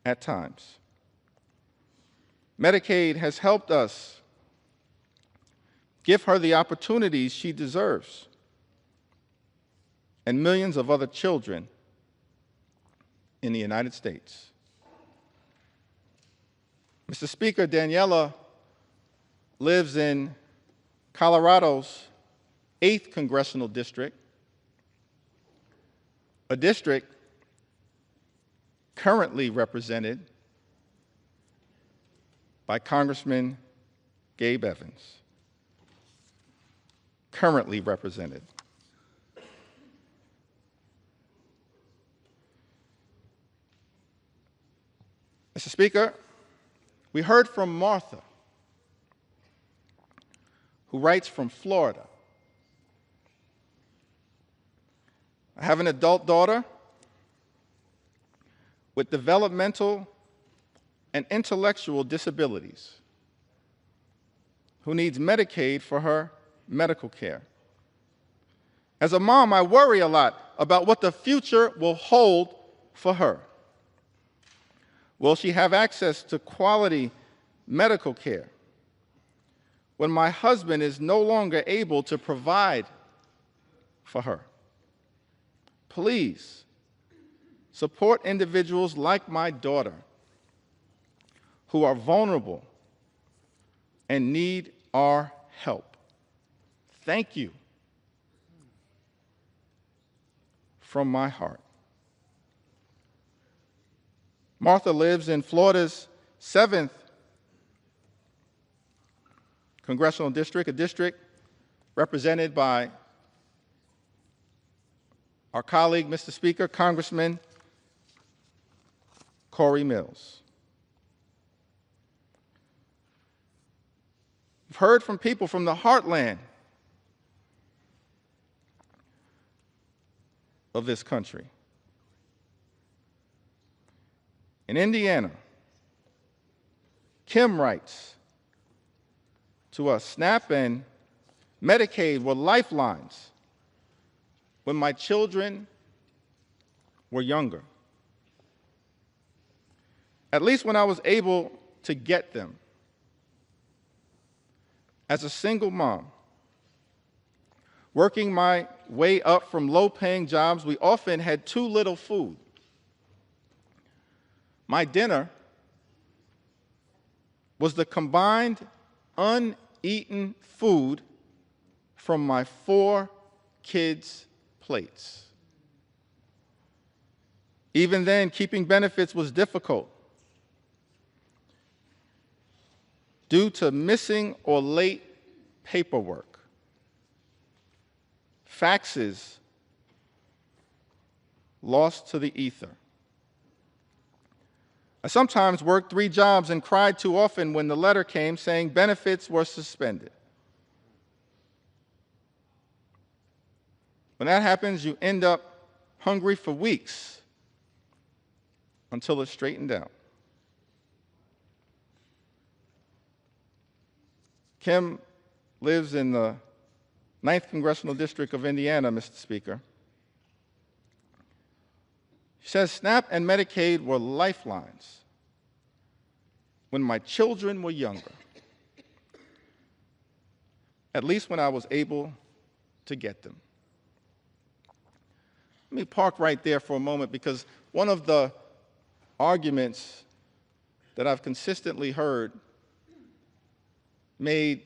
at times. Medicaid has helped us give her the opportunities she deserves, and millions of other children in the United States. Mr. Speaker, Daniela lives in Colorado's 8th congressional district, a district currently represented by Congressman Gabe Evans. Currently represented. Mr. Speaker, we heard from Martha, who writes from Florida. I have an adult daughter with developmental and intellectual disabilities who needs Medicaid for her medical care. As a mom, I worry a lot about what the future will hold for her. Will she have access to quality medical care when my husband is no longer able to provide for her? Please support individuals like my daughter who are vulnerable and need our help. Thank you from my heart. Martha lives in Florida's 7th congressional district, a district represented by our colleague, Mr. Speaker, Congressman Corey Mills. We've heard from people from the heartland of this country. In Indiana, Kim writes to us, SNAP and Medicaid were lifelines when my children were younger. At least when I was able to get them. As a single mom, working my way up from low-paying jobs, we often had too little food. My dinner was the combined uneaten food from my 4 kids' plates. Even then, keeping benefits was difficult due to missing or late paperwork, faxes lost to the ether. I sometimes worked 3 jobs and cried too often when the letter came saying benefits were suspended. When that happens, you end up hungry for weeks until it's straightened out. Kim lives in the 9th Congressional District of Indiana, Mr. Speaker. She says, SNAP and Medicaid were lifelines when my children were younger, at least when I was able to get them. Let me park right there for a moment, because one of the arguments that I've consistently heard made,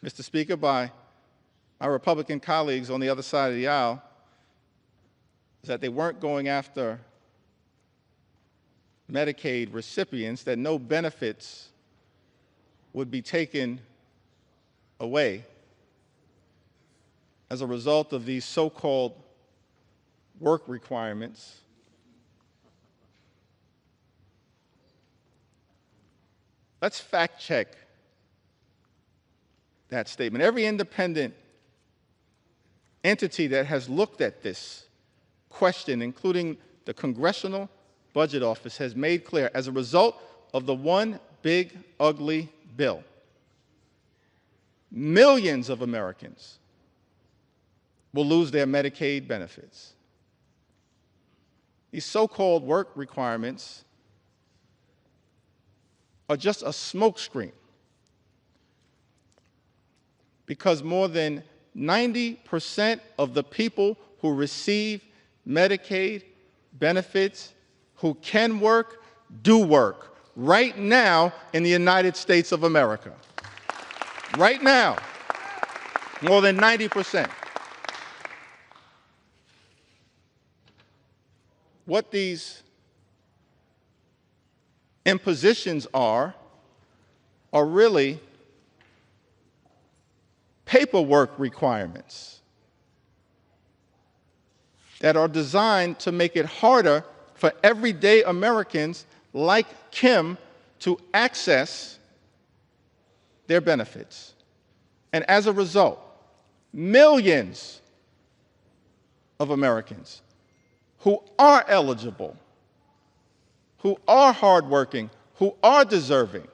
Mr. Speaker, by our Republican colleagues on the other side of the aisle is that they weren't going after Medicaid recipients, that no benefits would be taken away as a result of these so-called work requirements. Let's fact check that statement. Every independent entity that has looked at this question, including the Congressional Budget Office, has made clear, as a result of the one big, ugly bill, millions of Americans will lose their Medicaid benefits. These so-called work requirements are just a smokescreen, because more than 90% of the people who receive Medicaid benefits who can work, do work right now in the United States of America. Right now, more than 90%. What these impositions are really paperwork requirements that are designed to make it harder for everyday Americans like Kim to access their benefits. And as a result, millions of Americans who are eligible, who are hardworking, who are deserving,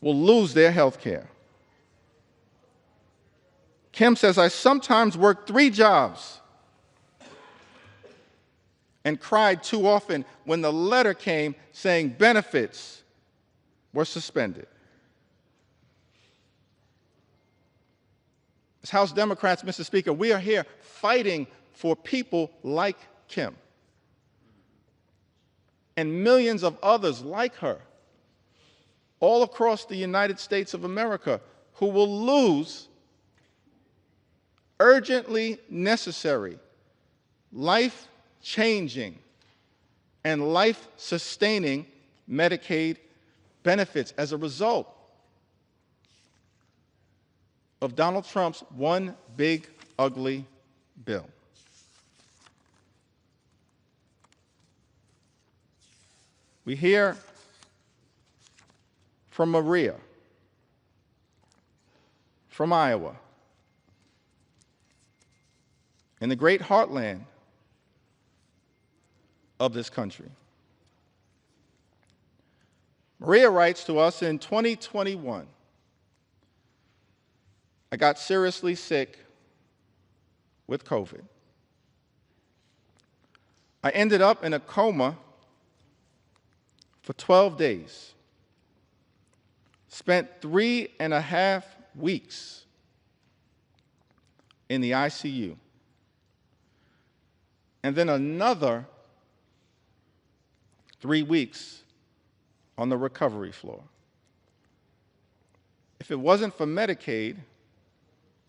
will lose their health care. Kim says, I sometimes work 3 jobs and cried too often when the letter came saying benefits were suspended. As House Democrats, Mr. Speaker, we are here fighting for people like Kim and millions of others like her all across the United States of America who will lose urgently necessary, life-changing, and life-sustaining Medicaid benefits as a result of Donald Trump's one big, ugly bill. We hear from Maria, from Iowa, in the great heartland of this country. Maria writes to us in 2021, I got seriously sick with COVID. I ended up in a coma for 12 days, spent 3.5 weeks in the ICU, and then another 3 weeks on the recovery floor. If it wasn't for Medicaid,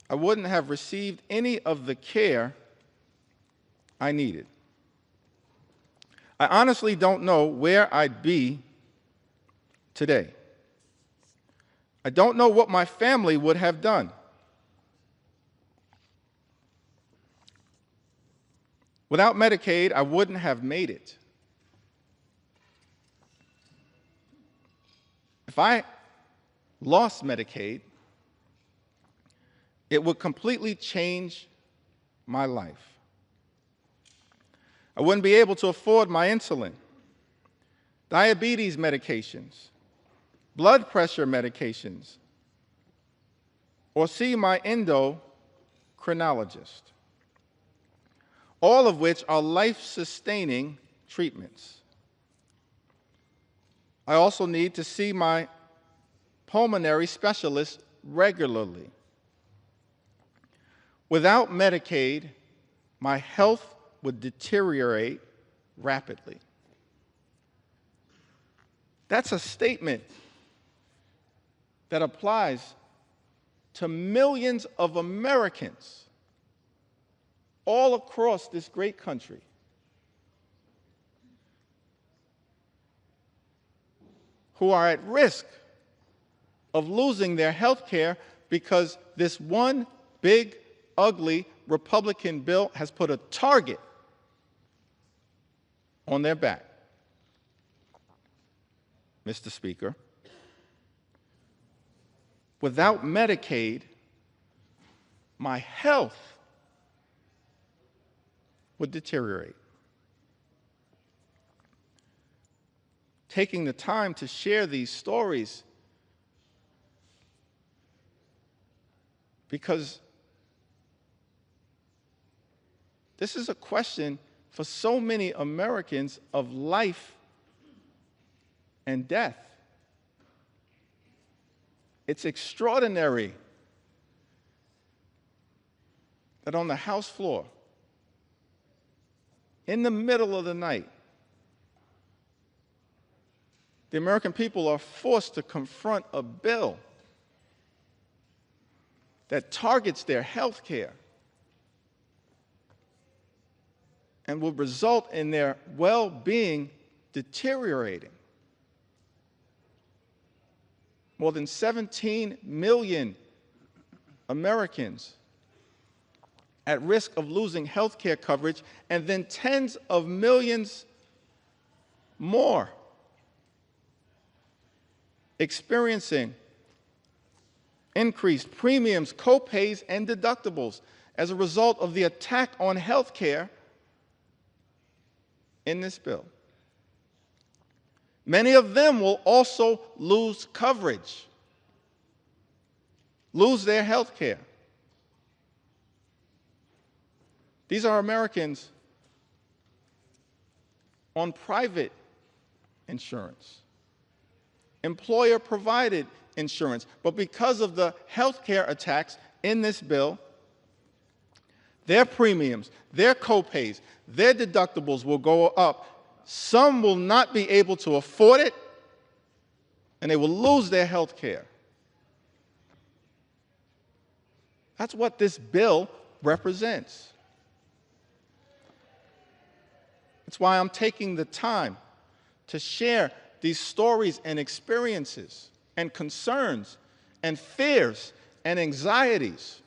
I wouldn't have received any of the care I needed. I honestly don't know where I'd be today. I don't know what my family would have done. Without Medicaid, I wouldn't have made it. If I lost Medicaid, it would completely change my life. I wouldn't be able to afford my insulin, diabetes medications, blood pressure medications, or see my endocrinologist, all of which are life-sustaining treatments. I also need to see my pulmonary specialist regularly. Without Medicaid, my health would deteriorate rapidly. That's a statement that applies to millions of Americans all across this great country who are at risk of losing their health care because this one big, ugly Republican bill has put a target on their back. Mr. Speaker, without Medicaid, my health would deteriorate. Taking the time to share these stories because this is a question for so many Americans of life and death. It's extraordinary that on the House floor, in the middle of the night, the American people are forced to confront a bill that targets their health care and will result in their well-being deteriorating. More than 17 million Americans at risk of losing health care coverage, and then tens of millions more experiencing increased premiums, co-pays, and deductibles as a result of the attack on health care in this bill. Many of them will also lose coverage, lose their health care. These are Americans on private insurance, employer-provided insurance. But because of the health care attacks in this bill, their premiums, their copays, their deductibles will go up. Some will not be able to afford it, and they will lose their health care. That's what this bill represents. That's why I'm taking the time to share these stories and experiences and concerns and fears and anxieties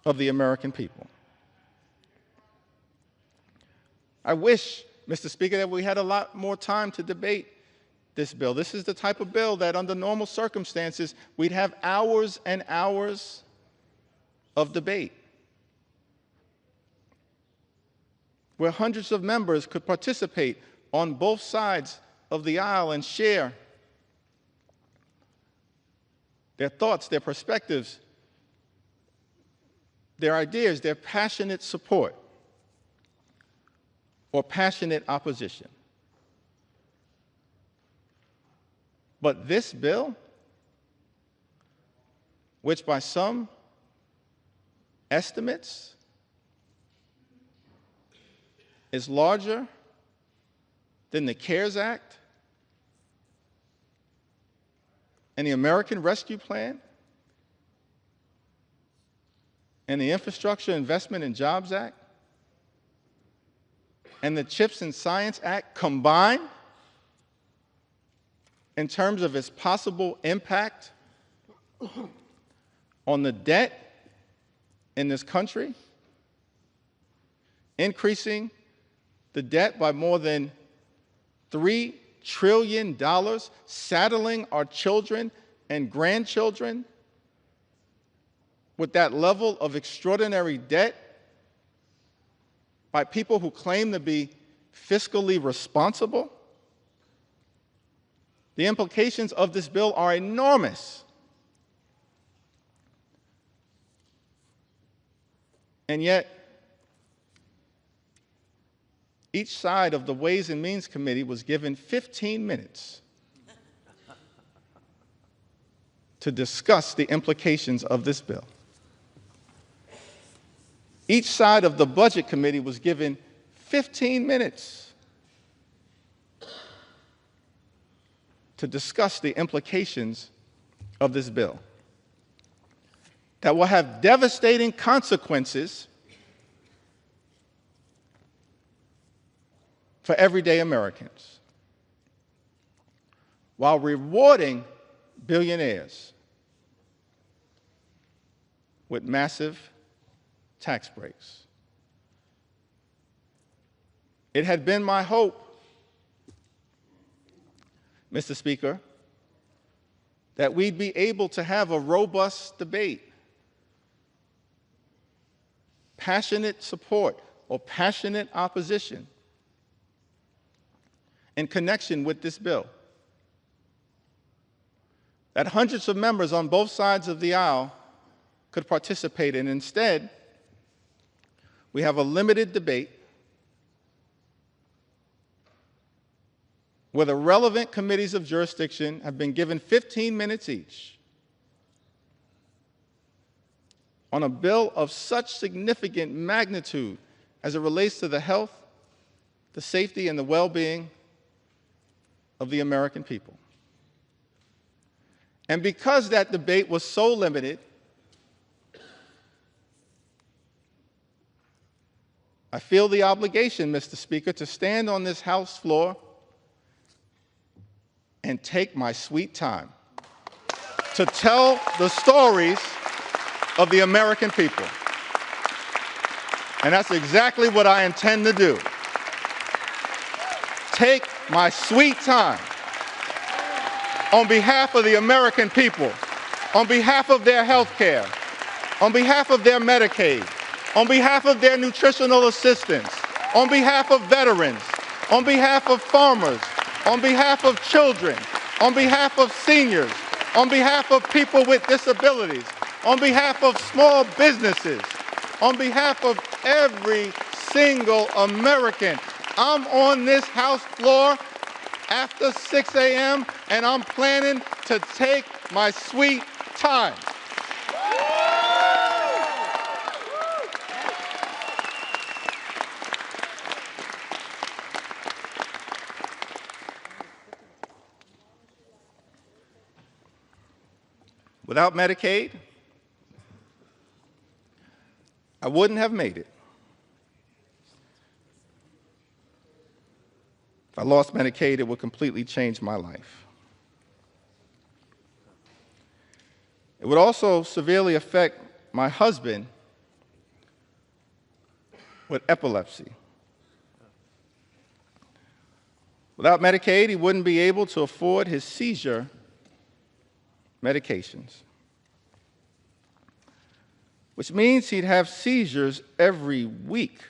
of the American people. I wish, Mr. Speaker, that we had a lot more time to debate this bill. This is the type of bill that under normal circumstances, we'd have hours and hours of debate, where hundreds of members could participate on both sides of the aisle and share their thoughts, their perspectives, their ideas, their passionate support or passionate opposition. But this bill, which by some estimates is larger than the CARES Act and the American Rescue Plan and the Infrastructure Investment and Jobs Act and the CHIPS and Science Act combined in terms of its possible impact on the debt in this country, increasing the debt by more than $3 trillion, saddling our children and grandchildren with that level of extraordinary debt by people who claim to be fiscally responsible. The implications of this bill are enormous. And yet, each side of the Ways and Means Committee was given 15 minutes to discuss the implications of this bill. Each side of the Budget Committee was given 15 minutes to discuss the implications of this bill that will have devastating consequences for everyday Americans, while rewarding billionaires with massive tax breaks. It had been my hope, Mr. Speaker, that we'd be able to have a robust debate, passionate support or passionate opposition in connection with this bill, that hundreds of members on both sides of the aisle could participate in. Instead, we have a limited debate where the relevant committees of jurisdiction have been given 15 minutes each on a bill of such significant magnitude as it relates to the health, the safety, and the well-being of the American people. And because that debate was so limited, I feel the obligation, Mr. Speaker, to stand on this House floor and take my sweet time to tell the stories of the American people. And that's exactly what I intend to do. Take my sweet time on behalf of the American people, on behalf of their health care, on behalf of their Medicaid, on behalf of their nutritional assistance, on behalf of veterans, on behalf of farmers, on behalf of children, on behalf of seniors, on behalf of people with disabilities, on behalf of small businesses, on behalf of every single American. I'm on this House floor after 6 a.m., and I'm planning to take my sweet time. Without Medicaid, I wouldn't have made it. If I lost Medicaid, it would completely change my life. It would also severely affect my husband with epilepsy. Without Medicaid, he wouldn't be able to afford his seizure medications, which means he'd have seizures every week,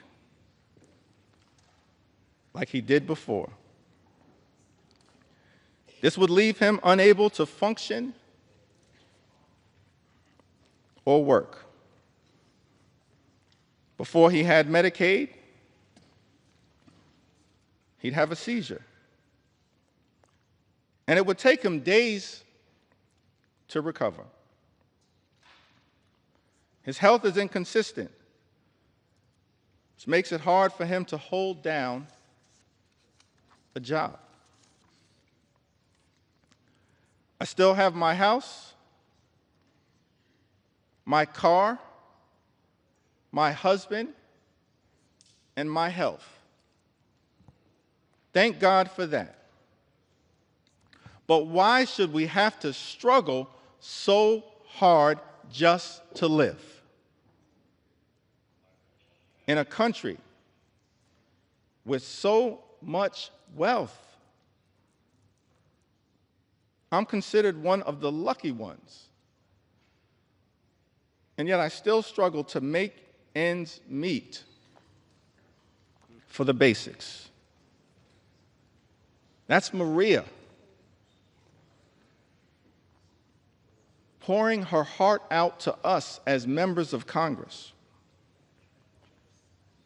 like he did before. This would leave him unable to function or work. Before he had Medicaid, he'd have a seizure. And it would take him days to recover. His health is inconsistent, which makes it hard for him to hold down a job. I still have my house, my car, my husband, and my health. Thank God for that. But why should we have to struggle so hard just to live? In a country with so much wealth, I'm considered one of the lucky ones. And yet I still struggle to make ends meet for the basics. That's Maria, pouring her heart out to us as members of Congress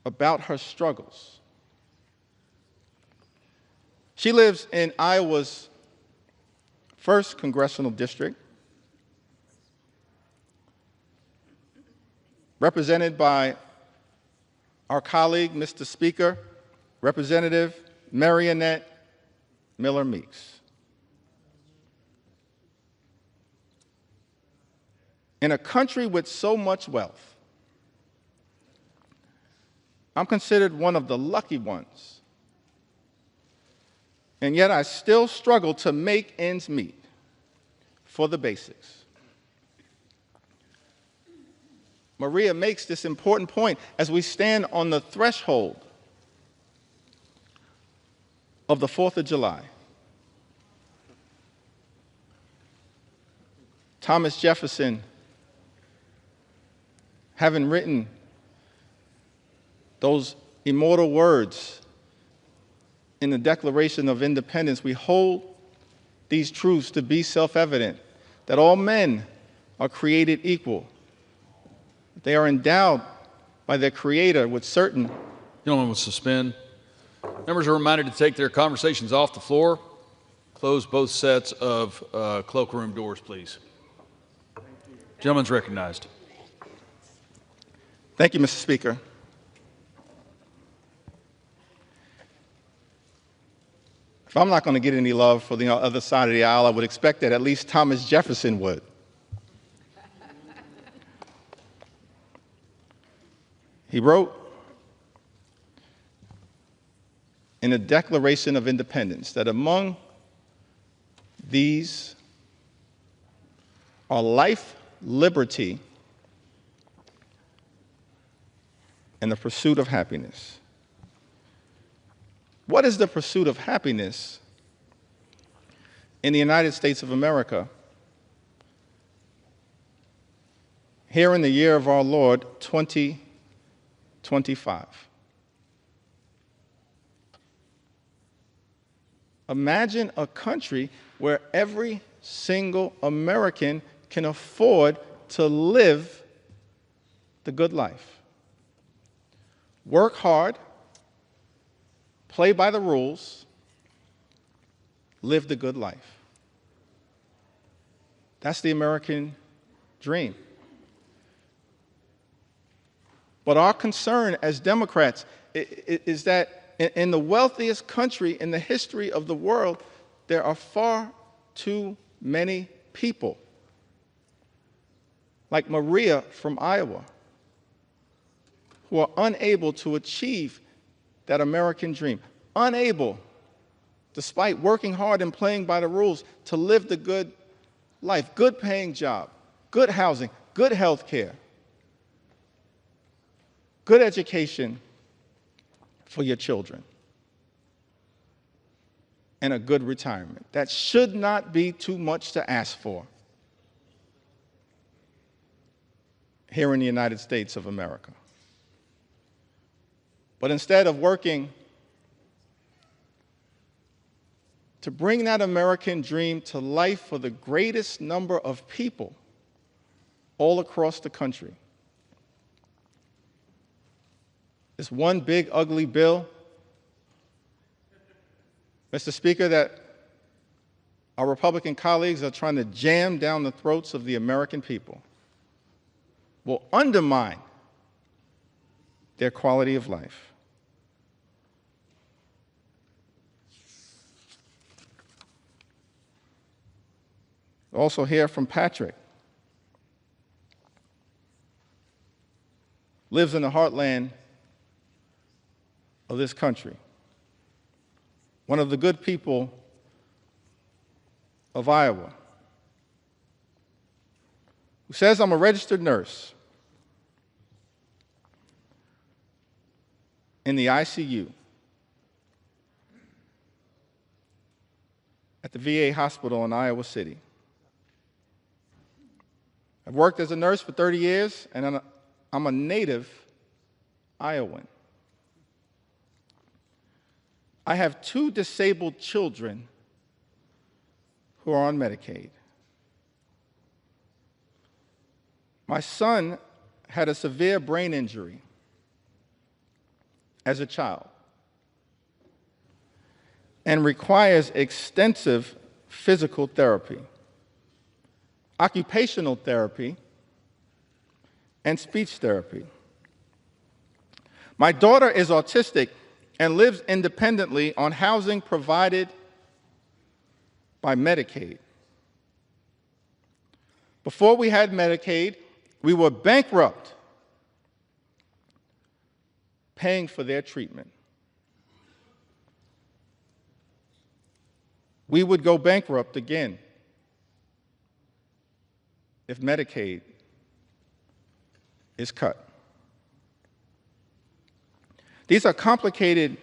about her struggles. She lives in Iowa's 1st Congressional District, represented by our colleague, Mr. Speaker, Representative Marionette Miller Meeks. In a country with so much wealth, I'm considered one of the lucky ones. And yet I still struggle to make ends meet for the basics. Maria makes this important point as we stand on the threshold of the 4th of July. Thomas Jefferson, having written those immortal words in the Declaration of Independence, we hold these truths to be self-evident, that all men are created equal. They are endowed by their Creator with certain. Gentlemen will suspend. Members are reminded to take their conversations off the floor. Close both sets of cloakroom doors, please. Gentleman's recognized. Thank you, Mr. Speaker. If I'm not going to get any love for the other side of the aisle, I would expect that at least Thomas Jefferson would. He wrote in the Declaration of Independence that among these are life, liberty, and the pursuit of happiness. What is the pursuit of happiness in the United States of America here in the year of our Lord, 2025? Imagine a country where every single American can afford to live the good life. work hard, play by the rules, live the good life. That's the American dream. But our concern as Democrats is that in the wealthiest country in the history of the world, there are far too many people, like Maria from Iowa, who are unable to achieve that American dream, unable, despite working hard and playing by the rules, to live the good life, good paying job, good housing, good health care, good education for your children, and a good retirement. That should not be too much to ask for here in the United States of America. But instead of working to bring that American dream to life for the greatest number of people all across the country, this one big ugly bill, Mr. Speaker, that our Republican colleagues are trying to jam down the throats of the American people, will undermine their quality of life. Also hear from Patrick. Lives in the heartland of this country. One of the good people of Iowa, who says, I'm a registered nurse in the ICU at the VA hospital in Iowa City. I've worked as a nurse for 30 years, and I'm a native Iowan. I have 2 disabled children who are on Medicaid. My son had a severe brain injury as a child and requires extensive physical therapy, occupational therapy, and speech therapy. My daughter is autistic and lives independently on housing provided by Medicaid. Before we had Medicaid, we were bankrupt paying for their treatment. We would go bankrupt again if Medicaid is cut. These are complicated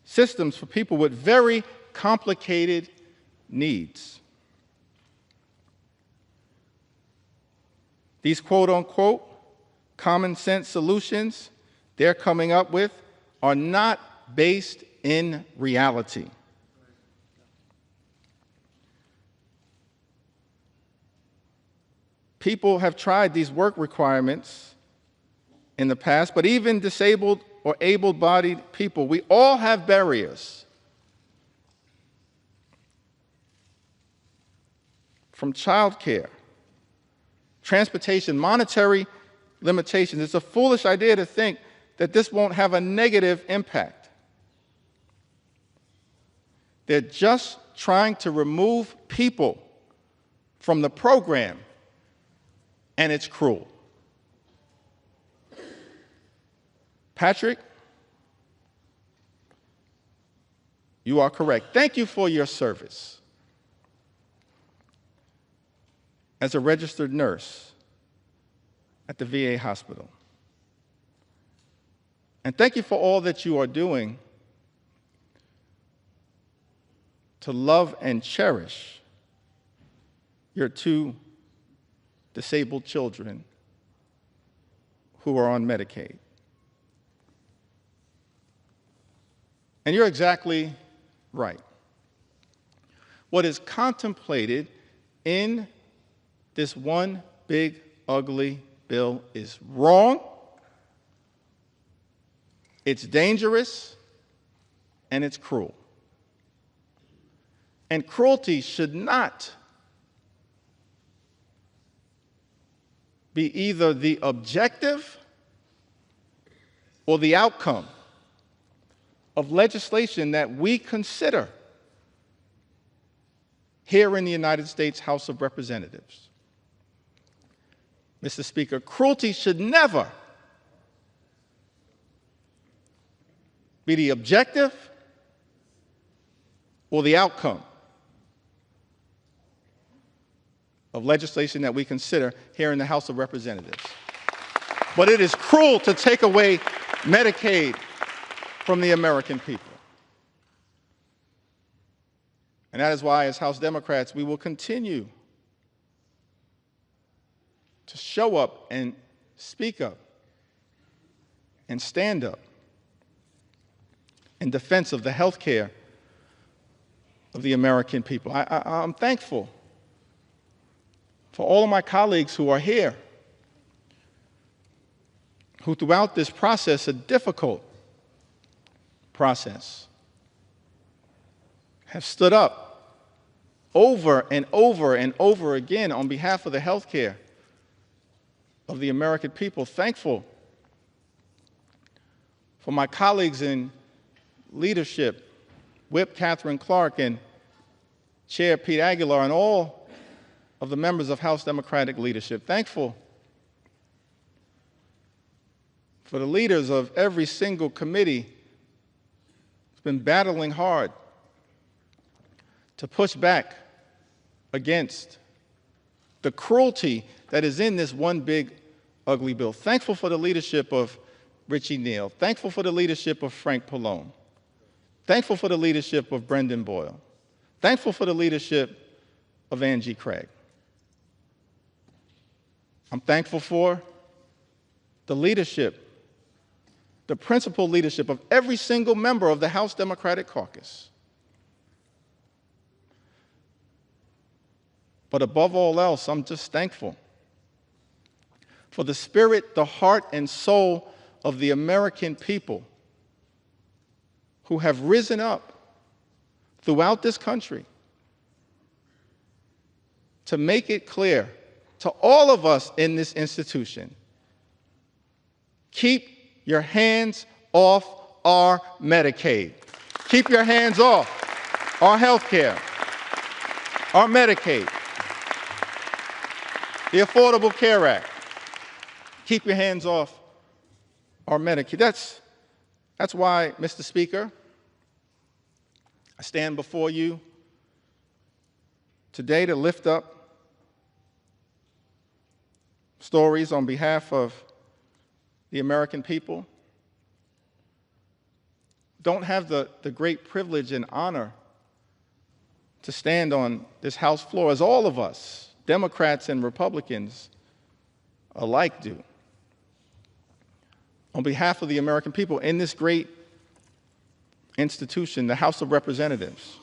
systems for people with very complicated needs. These quote-unquote common sense solutions they're coming up with are not based in reality. People have tried these work requirements in the past, but even disabled or able-bodied people, we all have barriers. From childcare, transportation, monetary limitations. It's a foolish idea to think that this won't have a negative impact. They're just trying to remove people from the program, and it's cruel. Patrick, you are correct. Thank you for your service as a registered nurse at the VA hospital. And thank you for all that you are doing to love and cherish your 2 disabled children who are on Medicaid. And you're exactly right. What is contemplated in this one big, ugly bill is wrong, It's dangerous and it's cruel. And cruelty should not be either the objective or the outcome of legislation that we consider here in the United States House of Representatives. Mr. Speaker, cruelty should never be the objective or the outcome of legislation that we consider here in the House of Representatives. But it is cruel to take away Medicaid from the American people. And that is why, as House Democrats, we will continue to show up and speak up and stand up in defense of the health care of the American people. I'm thankful for all of my colleagues who are here, who throughout this process, a difficult process, have stood up over and over and over again on behalf of the health care of the American people. Thankful for my colleagues in leadership, Whip Catherine Clark and Chair Pete Aguilar, and all of the members of House Democratic leadership. Thankful for the leaders of every single committee who's been battling hard to push back against the cruelty that is in this one big, ugly bill. Thankful for the leadership of Richie Neal. Thankful for the leadership of Frank Pallone. Thankful for the leadership of Brendan Boyle. Thankful for the leadership of Angie Craig. I'm thankful for the leadership, the principal leadership of every single member of the House Democratic Caucus. But above all else, I'm just thankful for the spirit, the heart, and soul of the American people who have risen up throughout this country to make it clear to all of us in this institution, keep your hands off our Medicaid. Keep your hands off our health care, our Medicaid, the Affordable Care Act. Keep your hands off our Medicaid. That's why, Mr. Speaker, I stand before you today to lift up stories on behalf of the American people. Don't have the great privilege and honor to stand on this House floor, as all of us, Democrats and Republicans alike, do, on behalf of the American people in this great institution, the House of Representatives.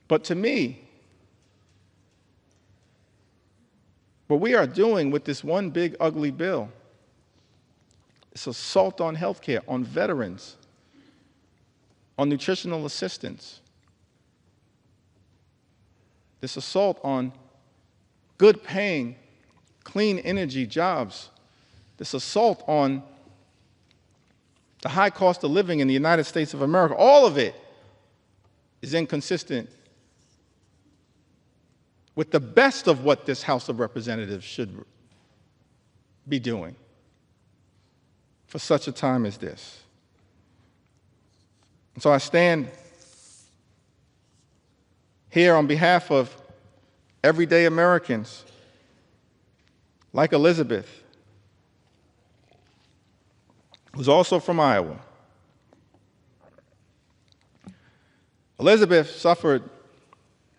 But to me, what we are doing with this one big ugly bill is assault on health care, on veterans, on nutritional assistance. This assault on good paying, clean energy jobs. This assault on the high cost of living in the United States of America. All of it is inconsistent with the best of what this House of Representatives should be doing for such a time as this. And so I stand here on behalf of everyday Americans like Elizabeth, who's also from Iowa. Elizabeth suffered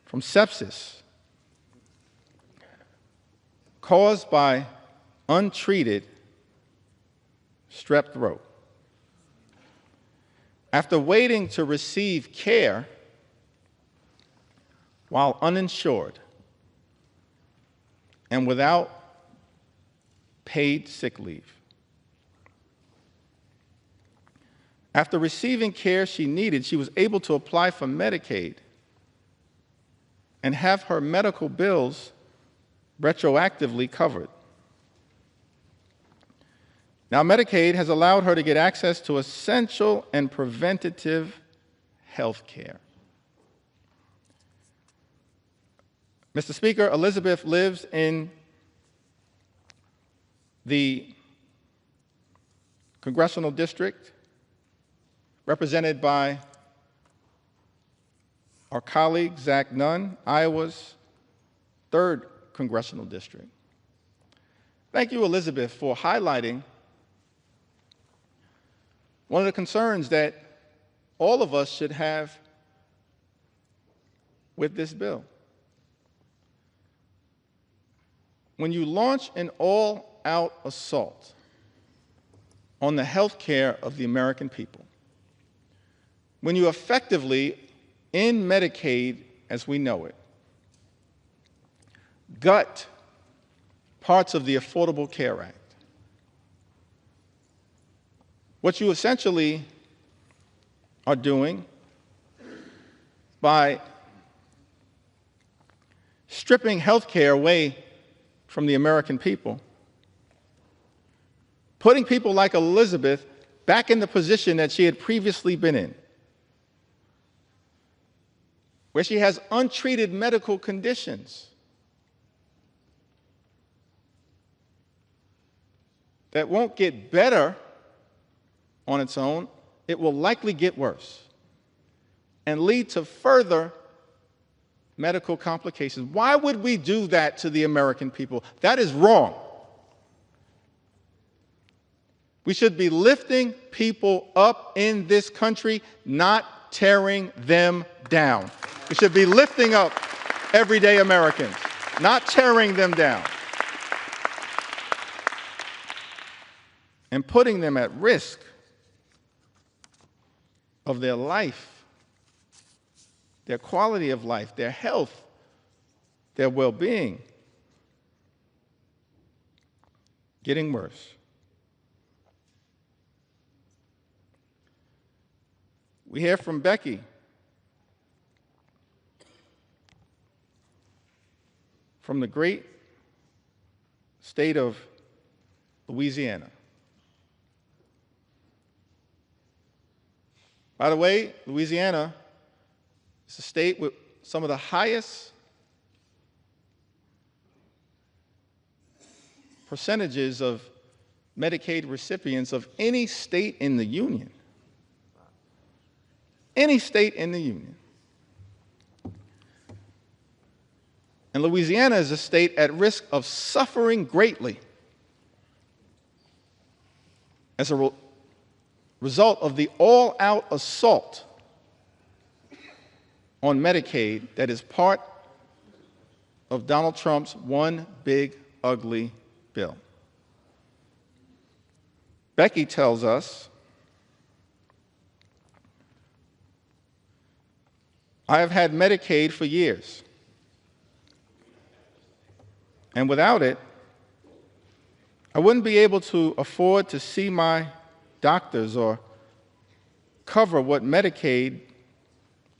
from sepsis caused by untreated strep throat. After waiting to receive care while uninsured and without paid sick leave, After receiving care she needed, she was able to apply for Medicaid and have her medical bills retroactively covered. Now, Medicaid has allowed her to get access to essential and preventative health care. Mr. Speaker, Elizabeth lives in the congressional district represented by our colleague, Zach Nunn, Iowa's 3rd congressional district. Thank you, Elizabeth, for highlighting one of the concerns that all of us should have with this bill. When you launch an all-out assault on the health care of the American people, when you effectively end Medicaid as we know it, gut parts of the Affordable Care Act, what you essentially are doing by stripping health care away from the American people, putting people like Elizabeth back in the position that she had previously been in, where she has untreated medical conditions that won't get better on its own, it will likely get worse and lead to further medical complications. Why would we do that to the American people? That is wrong. We should be lifting people up in this country, not tearing them down. We should be lifting up everyday Americans, not tearing them down, and putting them at risk of their life, their quality of life, their health, their well-being, getting worse. We hear from Becky. From the great state of Louisiana. By the way, Louisiana is a state with some of the highest percentages of Medicaid recipients of any state in the Union. Any state in the Union. And Louisiana is a state at risk of suffering greatly as a result of the all-out assault on Medicaid that is part of Donald Trump's one big, ugly bill. Becky tells us, I have had Medicaid for years. And without it, I wouldn't be able to afford to see my doctors or cover what Medicaid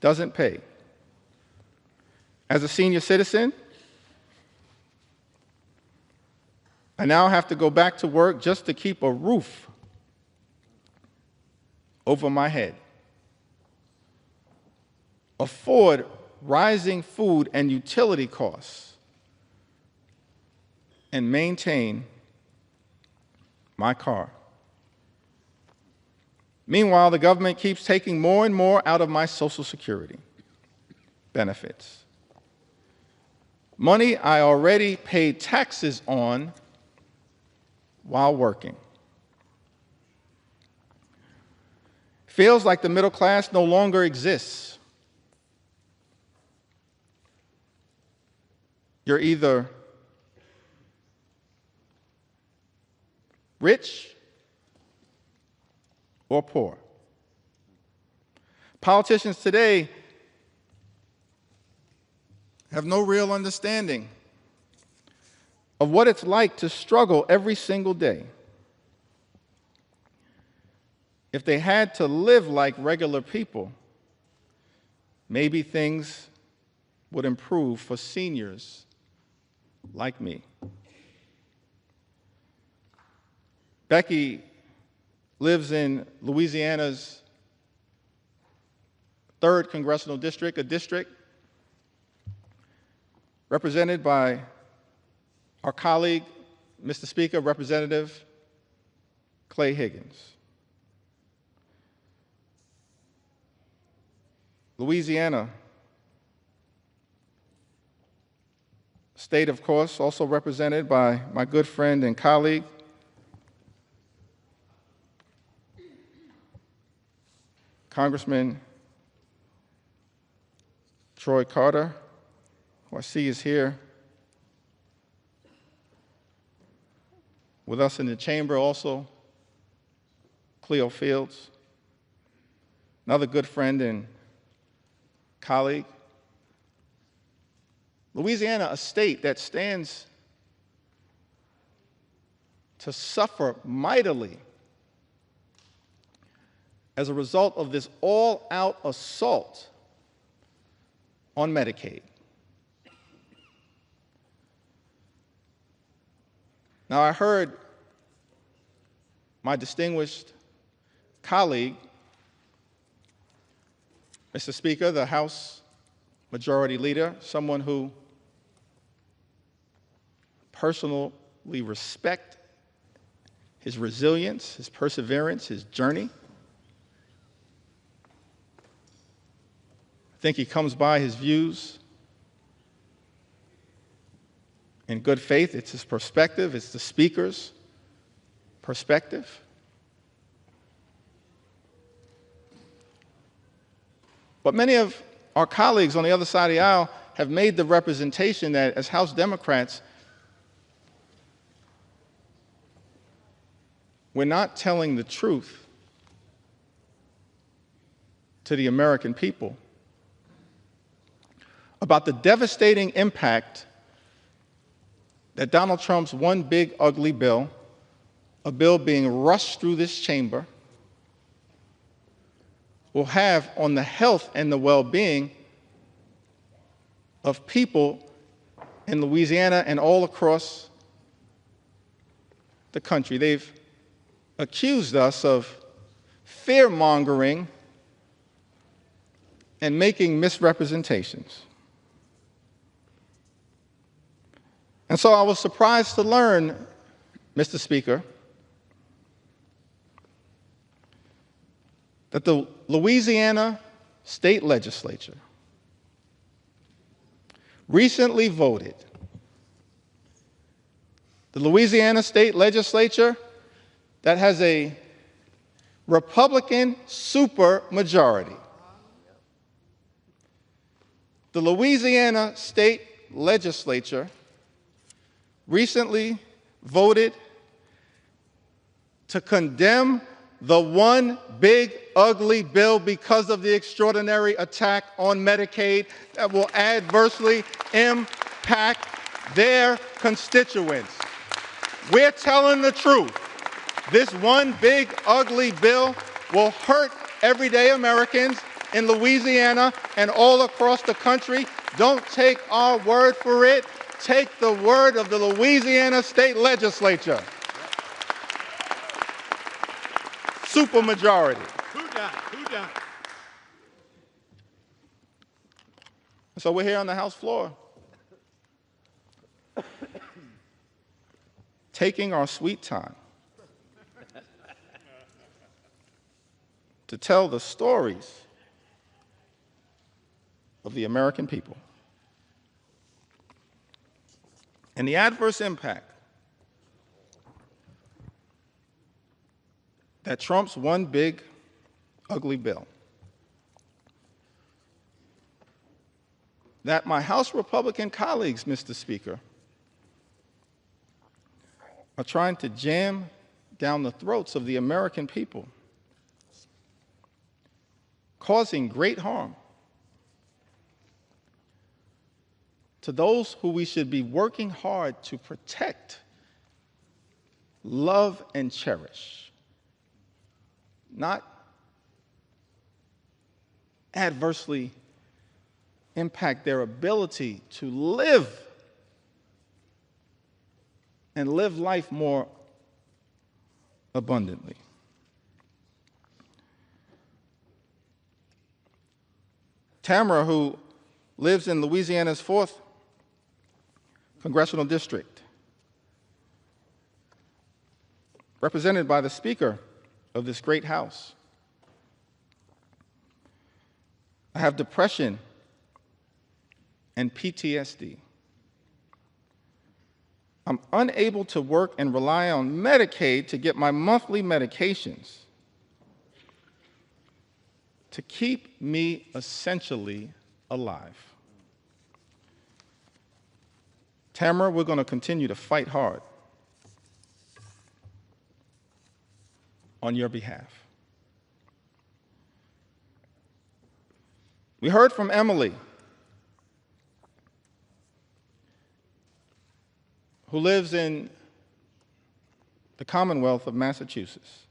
doesn't pay. As a senior citizen, I now have to go back to work just to keep a roof over my head, afford rising food and utility costs, and maintain my car. Meanwhile, the government keeps taking more and more out of my Social Security benefits. Money I already paid taxes on while working. Feels like the middle class no longer exists. You're either rich or poor. Politicians today have no real understanding of what it's like to struggle every single day. if they had to live like regular people, maybe things would improve for seniors like me. Becky lives in Louisiana's 3rd Congressional District, a district represented by our colleague, Mr. Speaker, Representative Clay Higgins. Louisiana, state, of course, also represented by my good friend and colleague, Congressman Troy Carter, who I see is here with us in the chamber, also Cleo Fields, another good friend and colleague. Louisiana, a state that stands to suffer mightily as a result of this all-out assault on Medicaid. Now, I heard my distinguished colleague, Mr. Speaker, the House Majority Leader, someone who personally respect his resilience, his perseverance, his journey. I think he comes by his views in good faith. It's his perspective, it's the speaker's perspective. But many of our colleagues on the other side of the aisle have made the representation that as House Democrats, we're not telling the truth to the American people about the devastating impact that Donald Trump's one big ugly bill, a bill being rushed through this chamber, will have on the health and the well-being of people in Louisiana and all across the country. They've accused us of fear-mongering and making misrepresentations. And so I was surprised to learn, Mr. Speaker, that the Louisiana State Legislature recently voted. The Louisiana State Legislature that has a Republican supermajority. The Louisiana State Legislature recently voted to condemn the one big ugly bill because of the extraordinary attack on Medicaid that will adversely impact their constituents. We're telling the truth. This one big ugly bill will hurt everyday Americans in Louisiana and all across the country. Don't take our word for it. Take the word of the Louisiana State Legislature. Supermajority. Who done? So we're here on the House floor, taking our sweet time to tell the stories of the American people and the adverse impact that Trump's one big ugly bill, that my House Republican colleagues, Mr. Speaker, are trying to jam down the throats of the American people, causing great harm to those who we should be working hard to protect, love, and cherish. not adversely impact their ability to live and live life more abundantly. Tamara, who lives in Louisiana's 4th Congressional District, represented by the Speaker of this great House. I have depression and PTSD. I'm unable to work and rely on Medicaid to get my monthly medications to keep me essentially alive. Tamara, we're going to continue to fight hard on your behalf. We heard from Emily, who lives in the Commonwealth of Massachusetts.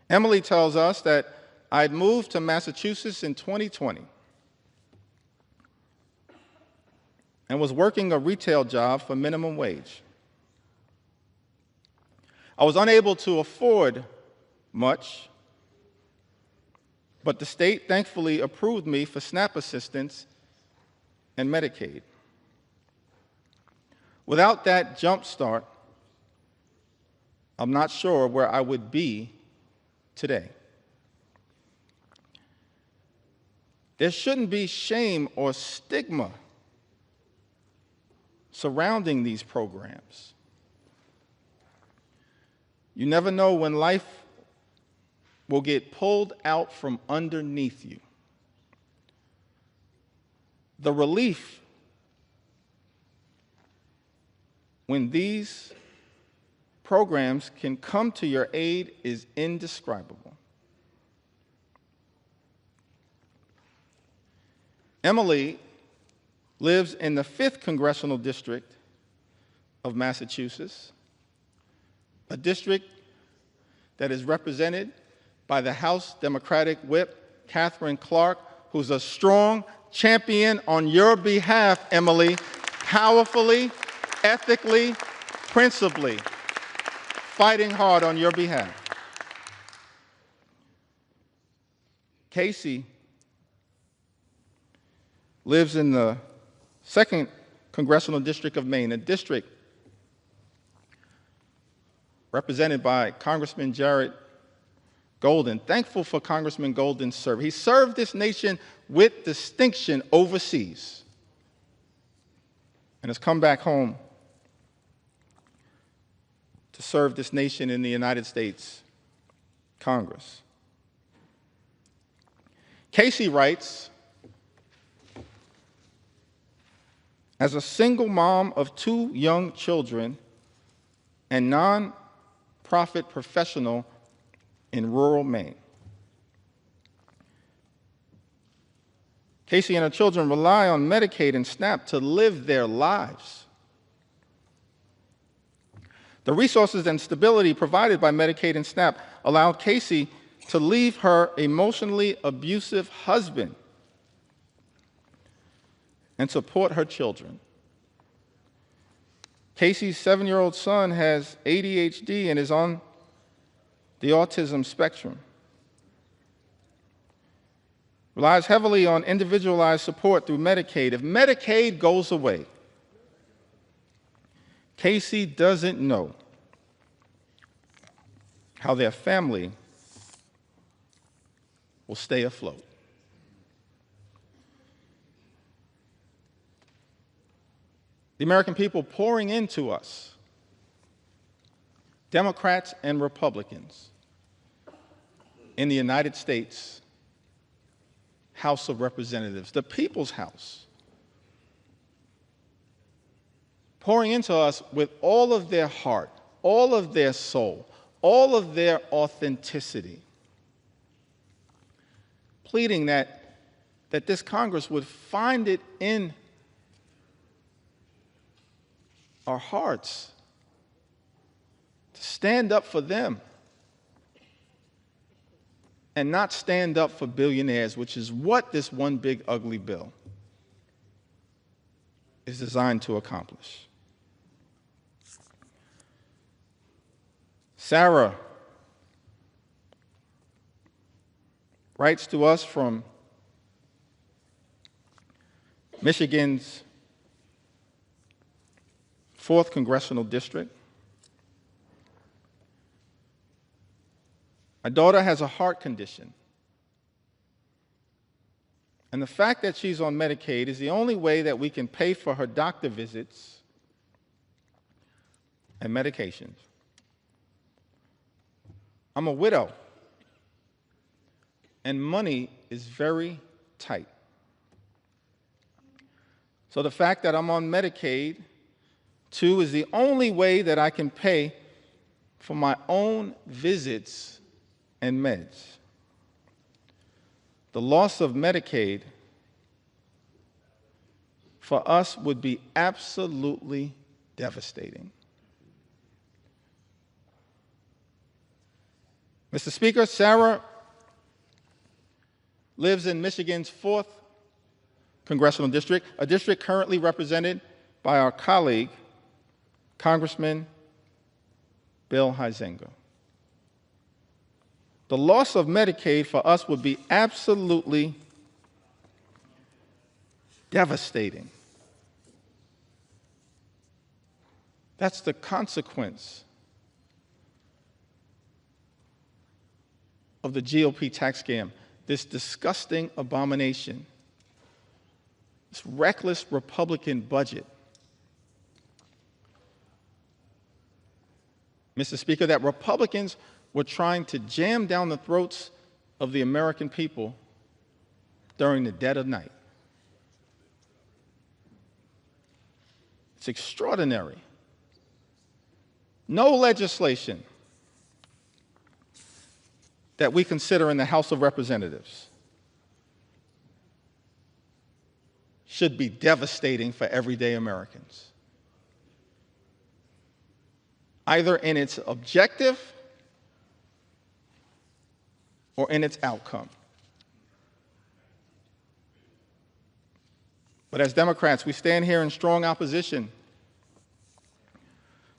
Emily tells us that I'd moved to Massachusetts in 2020 and was working a retail job for minimum wage. I was unable to afford much, but the state thankfully approved me for SNAP assistance and Medicaid. Without that jump start, I'm not sure where I would be today. There shouldn't be shame or stigma surrounding these programs. You never know when life will get pulled out from underneath you. The relief when these programs can come to your aid is indescribable. Emily lives in the 5th Congressional District of Massachusetts, a district that is represented by the House Democratic Whip, Catherine Clark, who's a strong champion on your behalf, Emily, powerfully, ethically, principally, fighting hard on your behalf. Casey lives in the 2nd Congressional District of Maine, a district represented by Congressman Jared Golden. Thankful for Congressman Golden's service. He served this nation with distinction overseas and has come back home to serve this nation in the United States Congress. Casey writes, as a single mom of 2 young children and non-profit professional in rural Maine, Casey and her children rely on Medicaid and SNAP to live their lives. The resources and stability provided by Medicaid and SNAP allowed Casey to leave her emotionally abusive husband and support her children. Casey's 7-year-old son has ADHD and is on the autism spectrum. Relies heavily on individualized support through Medicaid. If Medicaid goes away, Casey doesn't know how their family will stay afloat. The American people pouring into us, Democrats and Republicans, in the United States House of Representatives, the People's House, pouring into us with all of their heart, all of their soul, all of their authenticity, pleading that this Congress would find it in our hearts to stand up for them and not stand up for billionaires, which is what this one big ugly bill is designed to accomplish. Sarah writes to us from Michigan's 4th Congressional District. My daughter has a heart condition, and the fact that she's on Medicaid is the only way that we can pay for her doctor visits and medications. I'm a widow, and money is very tight. So the fact that I'm on Medicaid, too, is the only way that I can pay for my own visits and meds. The loss of Medicaid for us would be absolutely devastating. Mr. Speaker, Sarah lives in Michigan's 4th Congressional District, a district currently represented by our colleague, Congressman Bill Huizenga. The loss of Medicaid for us would be absolutely devastating. That's the consequence of the GOP tax scam, this disgusting abomination, this reckless Republican budget. Mr. Speaker, that Republicans were trying to jam down the throats of the American people during the dead of night. It's extraordinary. No legislation that we consider in the House of Representatives should be devastating for everyday Americans, either in its objective or in its outcome. But as Democrats, we stand here in strong opposition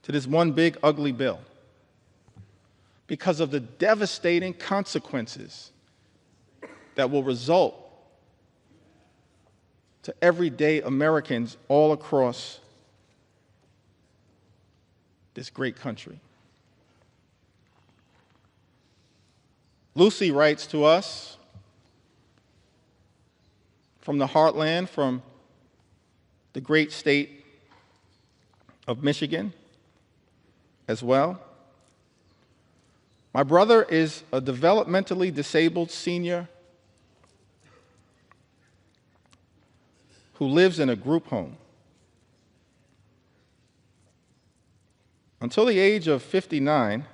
to this one big ugly bill because of the devastating consequences that will result to everyday Americans all across this great country. Lucy writes to us from the heartland, from the great state of Michigan as well. My brother is a developmentally disabled senior who lives in a group home. Until the age of 59,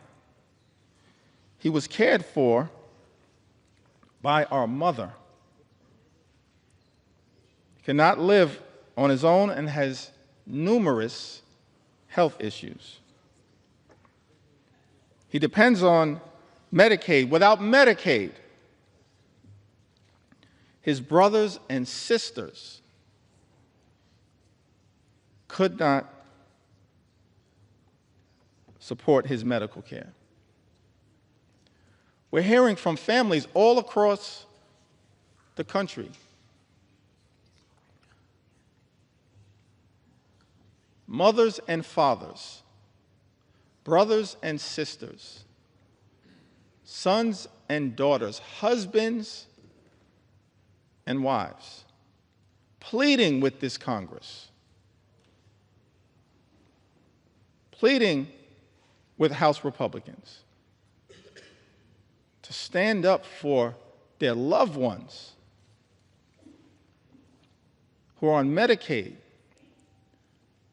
he was cared for by our mother. He cannot live on his own and has numerous health issues. He depends on Medicaid. Without Medicaid, his brothers and sisters could not support his medical care. We're hearing from families all across the country mothers and fathers, brothers and sisters, sons and daughters, husbands and wives, pleading with this Congress, pleading with House Republicans to stand up for their loved ones who are on Medicaid,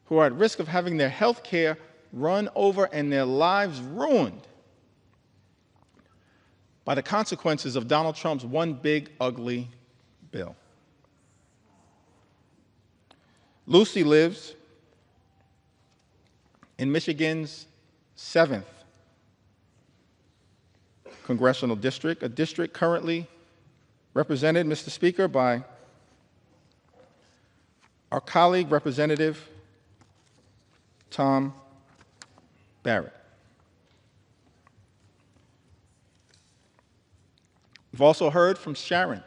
who are at risk of having their health care run over and their lives ruined by the consequences of Donald Trump's one big ugly bill. Lucy lives in Michigan's 7th Congressional District, a district currently represented, Mr. Speaker, by our colleague, Representative Tom Barrett. We've also heard from Sharon,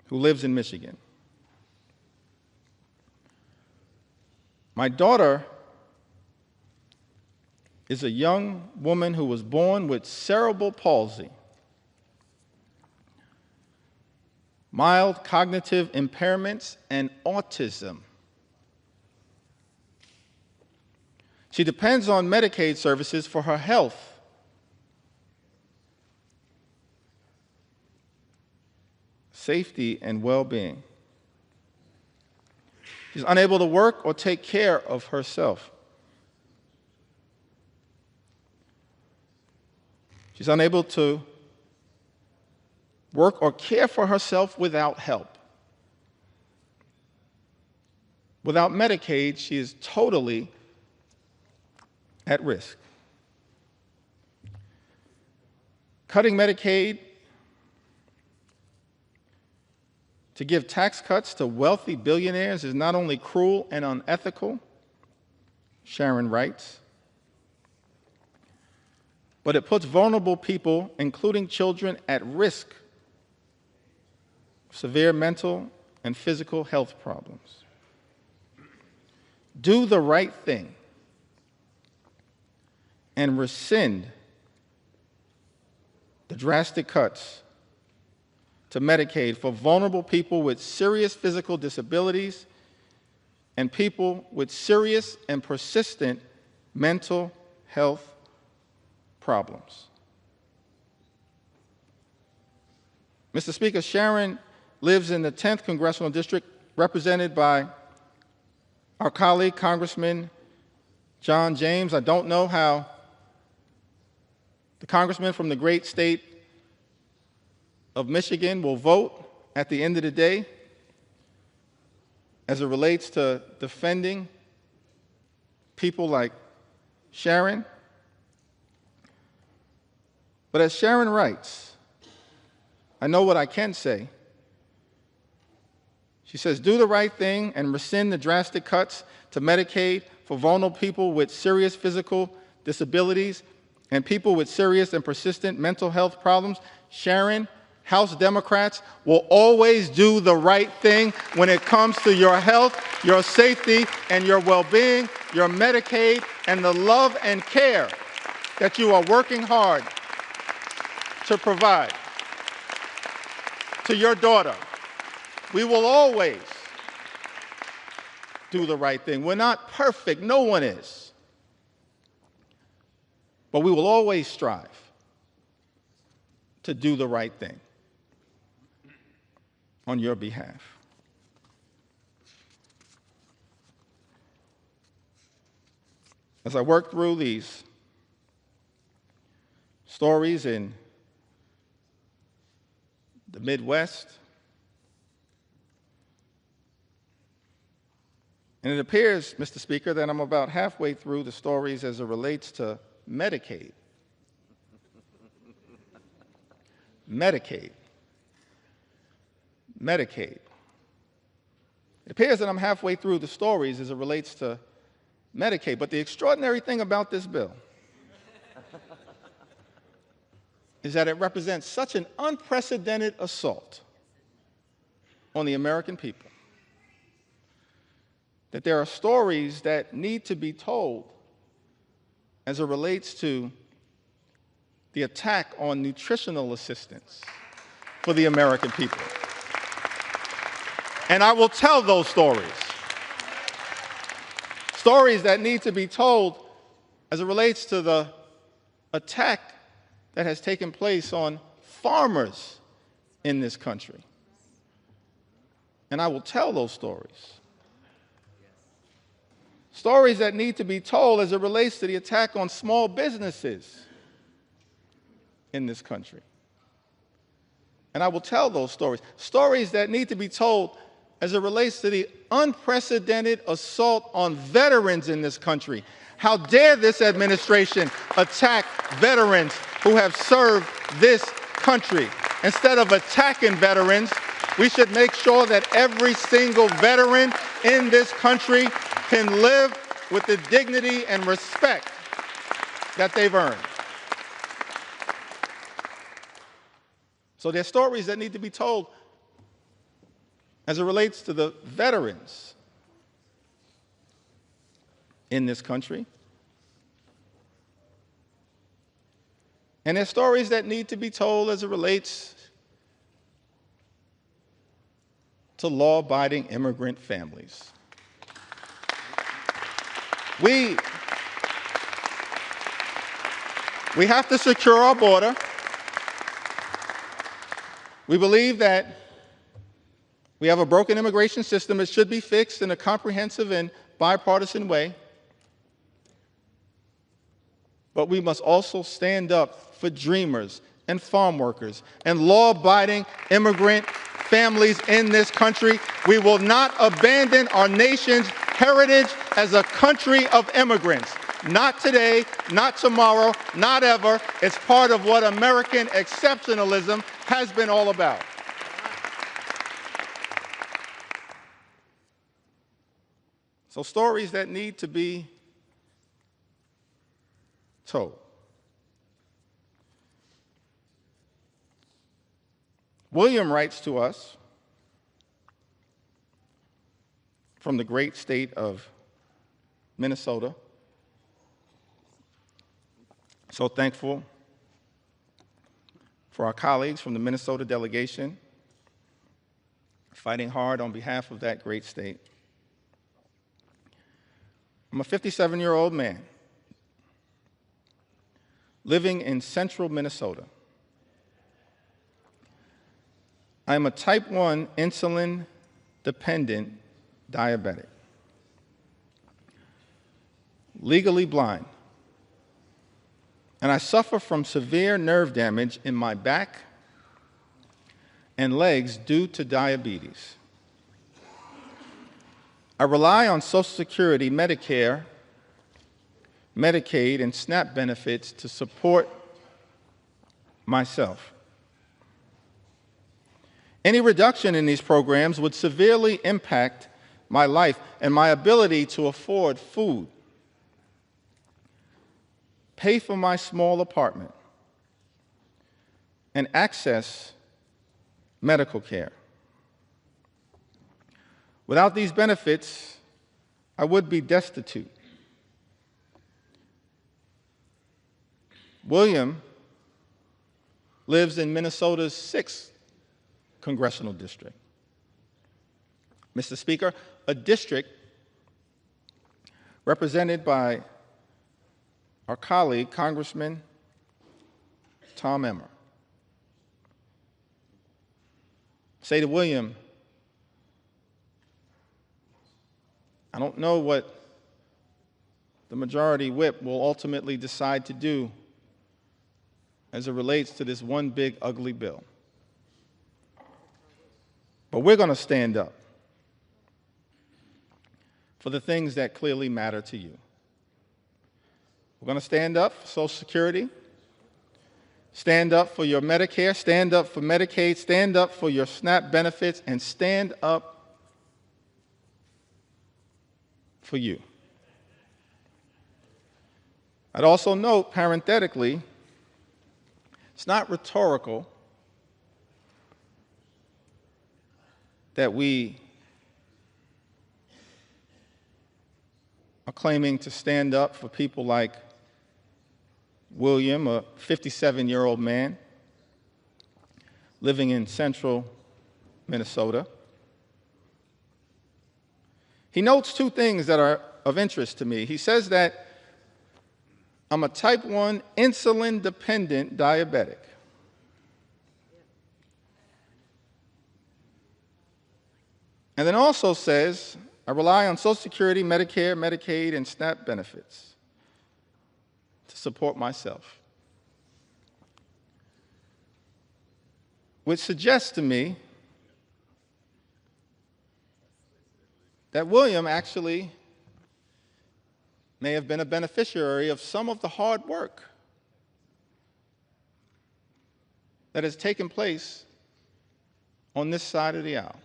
who lives in Michigan. My daughter is a young woman who was born with cerebral palsy, mild cognitive impairments, and autism. She depends on Medicaid services for her health. Safety and well-being. She's unable to work or take care of herself. She's unable to work or care for herself without help. Without Medicaid, she is totally at risk. Cutting Medicaid to give tax cuts to wealthy billionaires is not only cruel and unethical, Sharon writes, but it puts vulnerable people, including children, at risk of severe mental and physical health problems. Do the right thing and rescind the drastic cuts to Medicaid for vulnerable people with serious physical disabilities and people with serious and persistent mental health problems. Mr. Speaker, Sharon lives in the 10th Congressional District, represented by our colleague, Congressman John James. I don't know how the congressman from the great state of Michigan will vote at the end of the day as it relates to defending people like Sharon. But as Sharon writes, I know what I can say. She says, do the right thing and rescind the drastic cuts to Medicaid for vulnerable people with serious physical disabilities and people with serious and persistent mental health problems. Sharon, House Democrats will always do the right thing when it comes to your health, your safety, and your well-being, your Medicaid, and the love and care that you are working hard to provide to your daughter. We will always do the right thing. We're not perfect, no one is. But we will always strive to do the right thing on your behalf. As I work through these stories in the Midwest, and it appears, Mr. Speaker, that I'm about halfway through the stories as it relates to Medicaid. Medicaid. Medicaid. It appears that I'm halfway through the stories as it relates to Medicaid, but the extraordinary thing about this bill is that it represents such an unprecedented assault on the American people that there are stories that need to be told as it relates to the attack on nutritional assistance for the American people. And I will tell those stories. Stories that need to be told as it relates to the attack that has taken place on farmers in this country. And I will tell those stories. Stories that need to be told as it relates to the attack on small businesses in this country. And I will tell those stories. Stories that need to be told as it relates to the unprecedented assault on veterans in this country. How dare this administration attack veterans who have served this country? Instead of attacking veterans, we should make sure that every single veteran in this country can live with the dignity and respect that they've earned. So there are stories that need to be told as it relates to the veterans in this country. And there are stories that need to be told as it relates to law-abiding immigrant families. We have to secure our border. We believe that we have a broken immigration system that should be fixed in a comprehensive and bipartisan way. But we must also stand up for dreamers and farm workers and law-abiding immigrant families in this country. We will not abandon our nation's heritage as a country of immigrants. Not today, not tomorrow, not ever. It's part of what American exceptionalism has been all about. So stories that need to be told. William writes to us from the great state of Minnesota. So thankful for our colleagues from the Minnesota delegation fighting hard on behalf of that great state. I'm a 57-year-old man living in central Minnesota. I am a type 1 insulin-dependent diabetic, legally blind, and I suffer from severe nerve damage in my back and legs due to diabetes. I rely on Social Security, Medicare, Medicaid, and SNAP benefits to support myself. Any reduction in these programs would severely impact my life and my ability to afford food, pay for my small apartment, and access medical care. Without these benefits, I would be destitute. William lives in Minnesota's 6th congressional district. Mr. Speaker, a district represented by our colleague, Congressman Tom Emmer. Say to William, I don't know what the majority whip will ultimately decide to do as it relates to this one big ugly bill. But we're going to stand up for the things that clearly matter to you. We're going to stand up for Social Security, stand up for your Medicare, stand up for Medicaid, stand up for your SNAP benefits, and stand up for you. I'd also note, parenthetically, it's not rhetorical that we are claiming to stand up for people like William, a 57-year-old man living in central Minnesota. He notes two things that are of interest to me. He says that I'm a type 1 insulin-dependent diabetic. And then also says, I rely on Social Security, Medicare, Medicaid, and SNAP benefits to support myself. Which suggests to me that William actually may have been a beneficiary of some of the hard work that has taken place on this side of the aisle.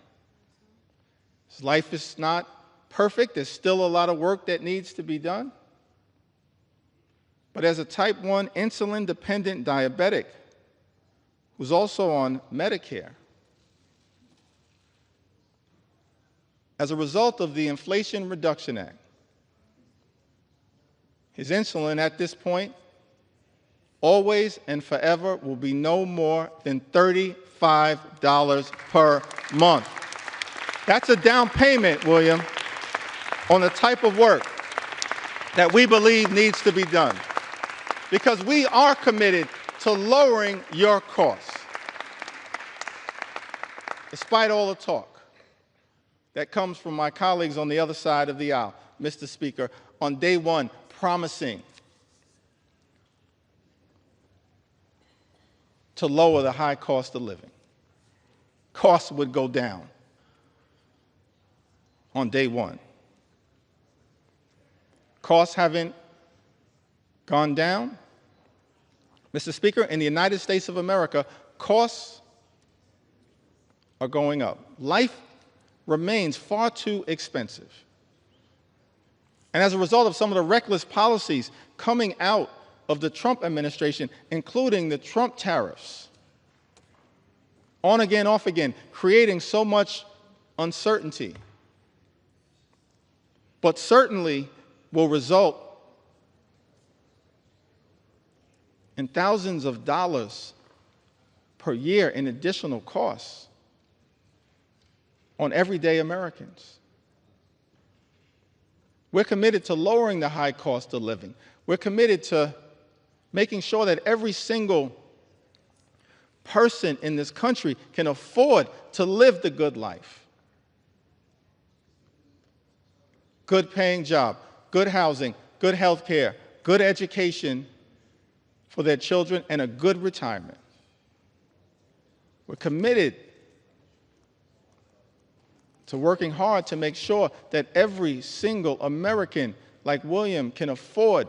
His life is not perfect. There's still a lot of work that needs to be done. But as a type 1 insulin-dependent diabetic who's also on Medicare, as a result of the Inflation Reduction Act, his insulin at this point, always and forever, will be no more than $35 per month. That's a down payment, William, on the type of work that we believe needs to be done, because we are committed to lowering your costs. Despite all the talk that comes from my colleagues on the other side of the aisle, Mr. Speaker, on day one, promising to lower the high cost of living. Costs would go down on day one. Costs haven't gone down. Mr. Speaker, in the United States of America, costs are going up. Life remains far too expensive. And as a result of some of the reckless policies coming out of the Trump administration, including the Trump tariffs, on again, off again, creating so much uncertainty, but certainly will result in thousands of dollars per year in additional costs on everyday Americans. We're committed to lowering the high cost of living. We're committed to making sure that every single person in this country can afford to live the good life. Good paying job, good housing, good health care, good education for their children, and a good retirement. We're committed to working hard to make sure that every single American like William can afford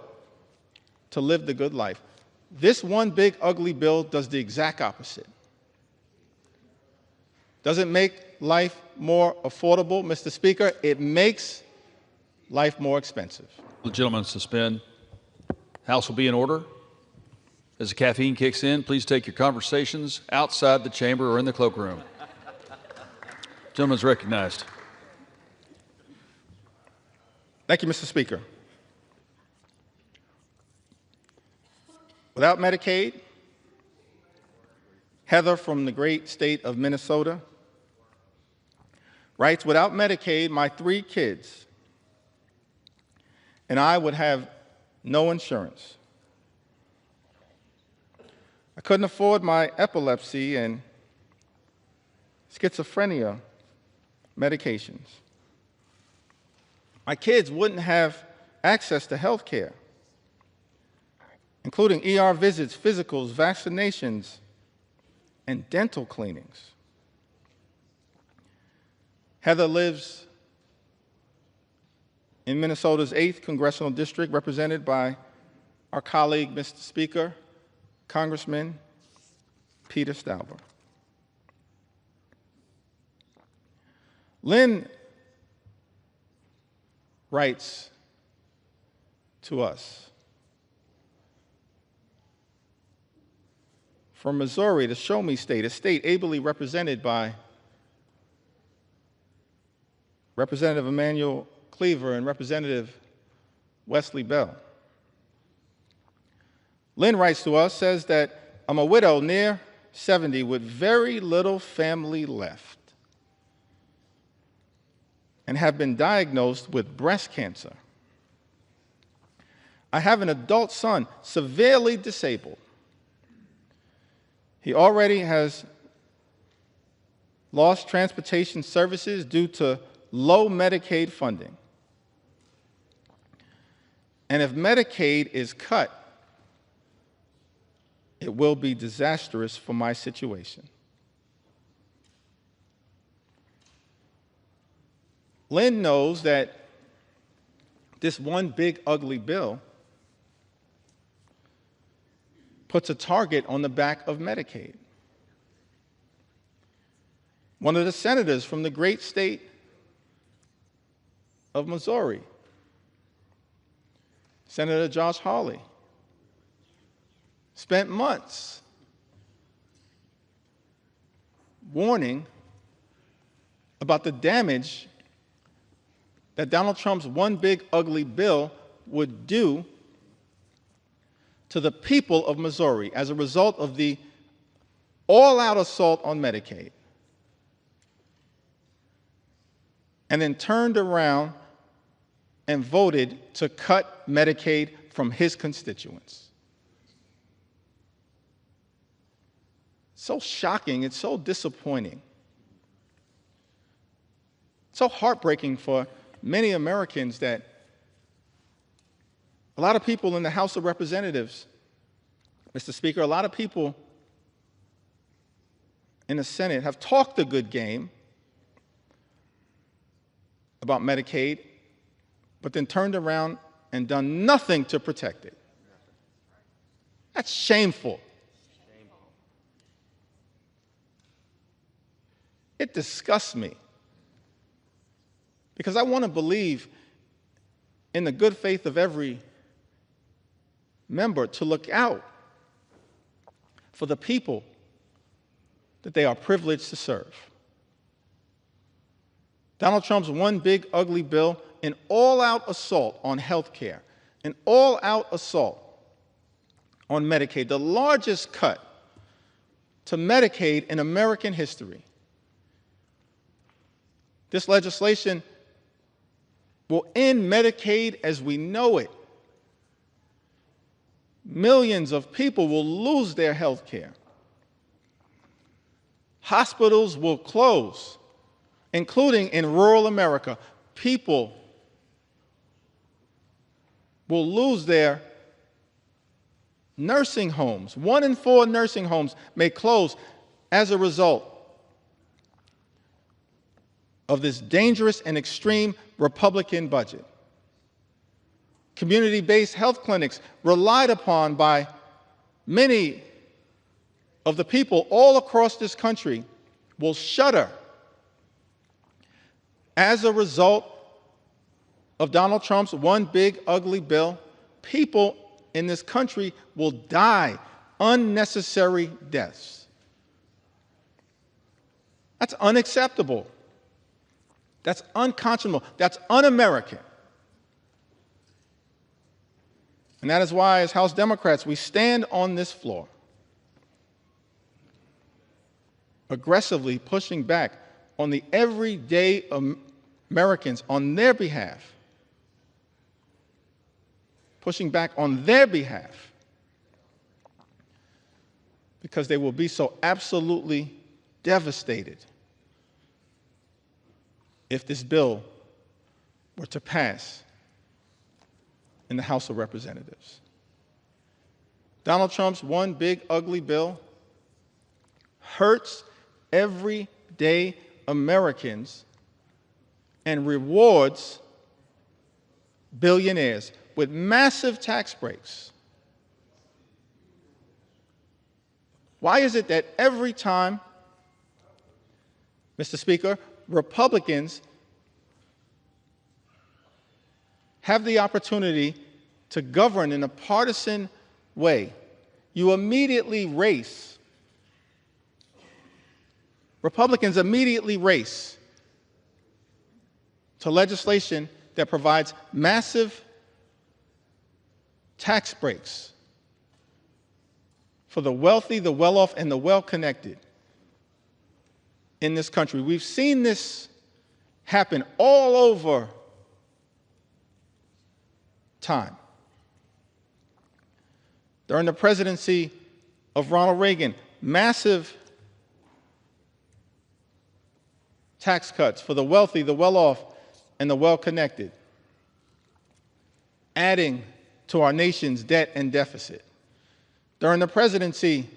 to live the good life. This one big ugly bill does the exact opposite. Does it make life more affordable, Mr. Speaker? It makes life more expensive. The gentleman suspend. House will be in order. As the caffeine kicks in, please take your conversations outside the chamber or in the cloakroom. Gentleman's recognized. Thank you, Mr. Speaker. Without Medicaid, Heather from the great state of Minnesota writes, without Medicaid, my 3 kids and I would have no insurance. I couldn't afford my epilepsy and schizophrenia medications. My kids wouldn't have access to health care, including ER visits, physicals, vaccinations, and dental cleanings. Heather lives in Minnesota's 8th Congressional District, represented by our colleague, Mr. Speaker, Congressman Peter Stauber. Lynn writes to us from Missouri, the Show Me State, a state ably represented by Representative Emanuel Cleaver and Representative Wesley Bell. Lynn writes to us, says that I'm a widow near 70 with very little family left and have been diagnosed with breast cancer. I have an adult son, severely disabled. He already has lost transportation services due to low Medicaid funding. And if Medicaid is cut, it will be disastrous for my situation. Lynn knows that this one big ugly bill puts a target on the back of Medicaid. One of the senators from the great state of Missouri, Senator Josh Hawley, spent months warning about the damage that Donald Trump's one big ugly bill would do to the people of Missouri as a result of the all-out assault on Medicaid. And then turned around and voted to cut Medicaid from his constituents. So shocking, it's so disappointing. So heartbreaking for many Americans that a lot of people in the House of Representatives, Mr. Speaker, a lot of people in the Senate have talked a good game about Medicaid, but then turned around and done nothing to protect it. That's shameful. It disgusts me because I want to believe in the good faith of every member to look out for the people that they are privileged to serve. Donald Trump's one big ugly bill, an all-out assault on health care, an all-out assault on Medicaid, the largest cut to Medicaid in American history. This legislation will end Medicaid as we know it. Millions of people will lose their health care. Hospitals will close, including in rural America. People will lose their nursing homes. 1 in 4 nursing homes may close as a result of this dangerous and extreme Republican budget. Community-based health clinics relied upon by many of the people all across this country will shutter as a result of Donald Trump's one big ugly bill. People in this country will die unnecessary deaths. That's unacceptable. That's unconscionable. That's un-American. And that is why, as House Democrats, we stand on this floor aggressively pushing back on the everyday Americans on their behalf, pushing back on their behalf, because they will be so absolutely devastated if this bill were to pass in the House of Representatives. Donald Trump's one big ugly bill hurts everyday Americans and rewards billionaires with massive tax breaks. Why is it that every time, Mr. Speaker, Republicans have the opportunity to govern in a partisan way, you immediately race, Republicans immediately race to legislation that provides massive tax breaks for the wealthy, the well-off, and the well-connected in this country. We've seen this happen all over time. During the presidency of Ronald Reagan, massive tax cuts for the wealthy, the well-off, and the well-connected, adding to our nation's debt and deficit. During the presidency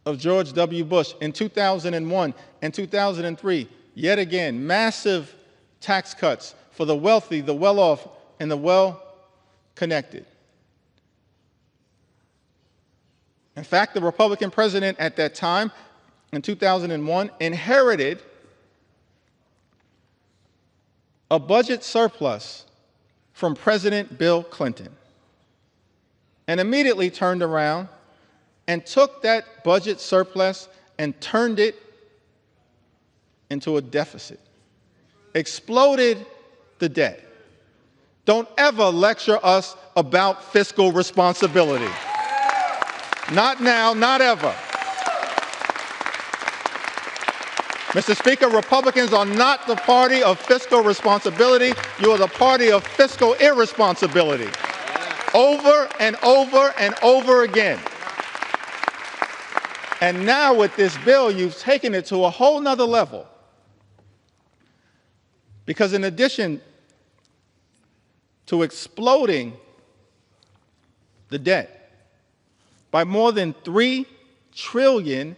of George W. Bush in 2001 and 2003, yet again, massive tax cuts for the wealthy, the well-off, and the well-connected. In fact, the Republican president at that time, in 2001, inherited a budget surplus from President Bill Clinton and immediately turned around and took that budget surplus and turned it into a deficit, exploded the debt. Don't ever lecture us about fiscal responsibility. Not now, not ever. Mr. Speaker, Republicans are not the party of fiscal responsibility. You are the party of fiscal irresponsibility. Over and over and over again. And now with this bill, you've taken it to a whole nother level. Because in addition to exploding the debt by more than $3 trillion,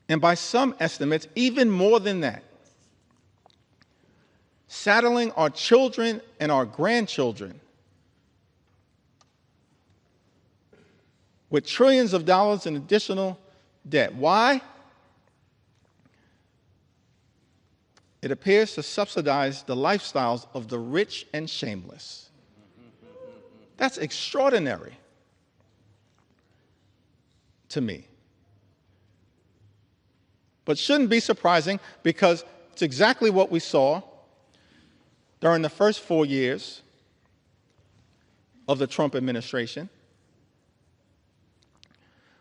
and by some estimates, even more than that, saddling our children and our grandchildren with trillions of dollars in additional debt. Why? It appears to subsidize the lifestyles of the rich and shameless. That's extraordinary to me. But shouldn't be surprising because it's exactly what we saw during the first 4 years of the Trump administration,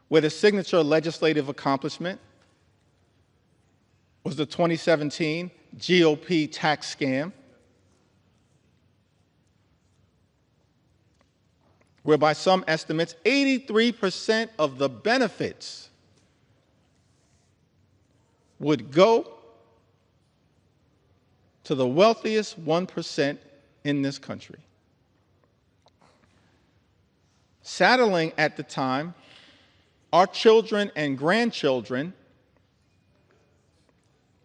where the signature legislative accomplishment was the 2017 GOP tax scam, where by some estimates, 83% of the benefits would go to the wealthiest 1% in this country. Saddling at the time our children and grandchildren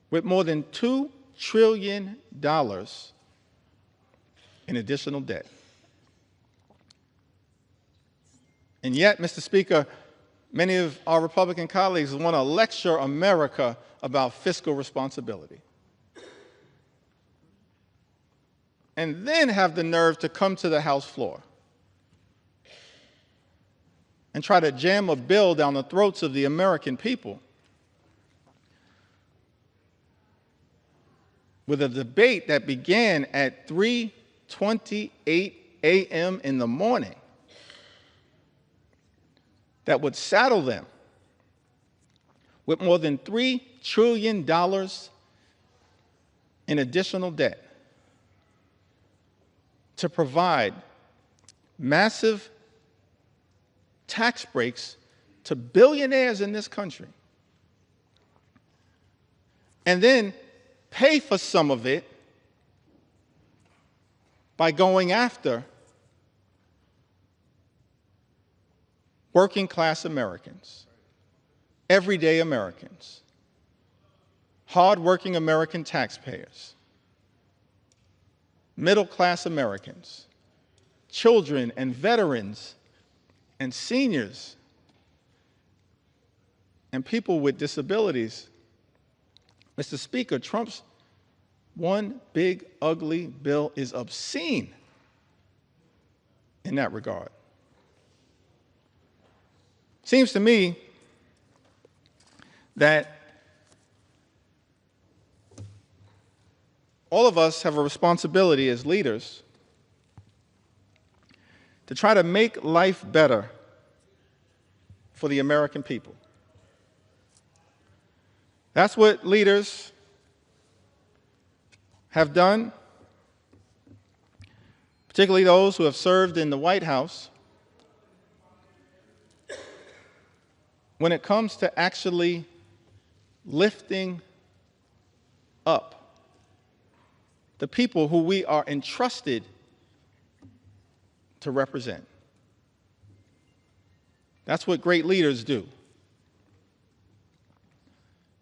with more than $2 trillion in additional debt. And yet, Mr. Speaker, many of our Republican colleagues want to lecture America about fiscal responsibility. And then have the nerve to come to the House floor and try to jam a bill down the throats of the American people with a debate that began at 3:28 a.m. in the morning that would saddle them with more than $3 trillion in additional debt to provide massive tax breaks to billionaires in this country, and then pay for some of it by going after working class Americans, everyday Americans, hardworking American taxpayers, middle class Americans, children and veterans and seniors and people with disabilities. Mr. Speaker, Trump's one big ugly bill is obscene in that regard. Seems to me that all of us have a responsibility as leaders to try to make life better for the American people. That's what leaders have done, particularly those who have served in the White House, when it comes to actually lifting up the people who we are entrusted to represent. That's what great leaders do.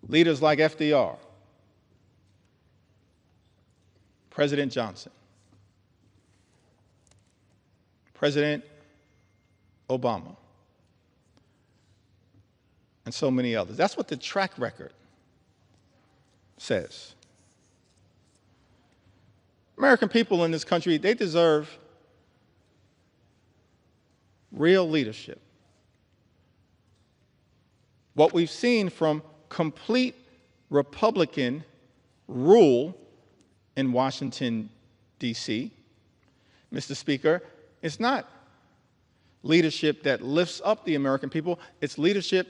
leaders like FDR, President Johnson, President Obama, and so many others. That's what the track record says. American people in this country, they deserve real leadership. What we've seen from complete Republican rule in Washington, D.C., Mr. Speaker, it's not leadership that lifts up the American people. It's leadership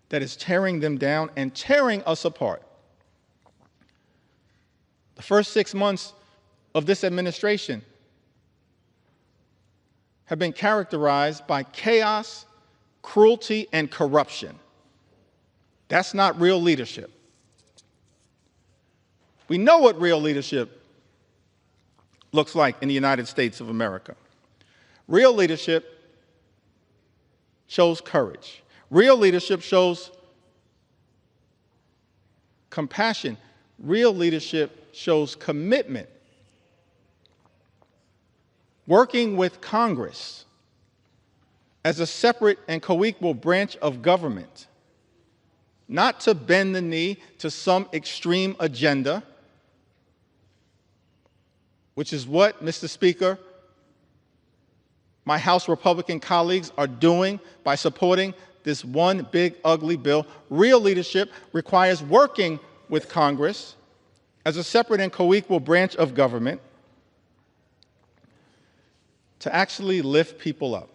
that is tearing them down and tearing us apart. The first 6 months of this administration have been characterized by chaos, cruelty, and corruption. That's not real leadership. We know what real leadership looks like in the United States of America. Real leadership shows courage. Real leadership shows compassion. Real leadership shows commitment. Working with Congress as a separate and co-equal branch of government, not to bend the knee to some extreme agenda, which is what, Mr. Speaker, my House Republican colleagues are doing by supporting this one big ugly bill. Real leadership requires working with Congress as a separate and co-equal branch of government to actually lift people up.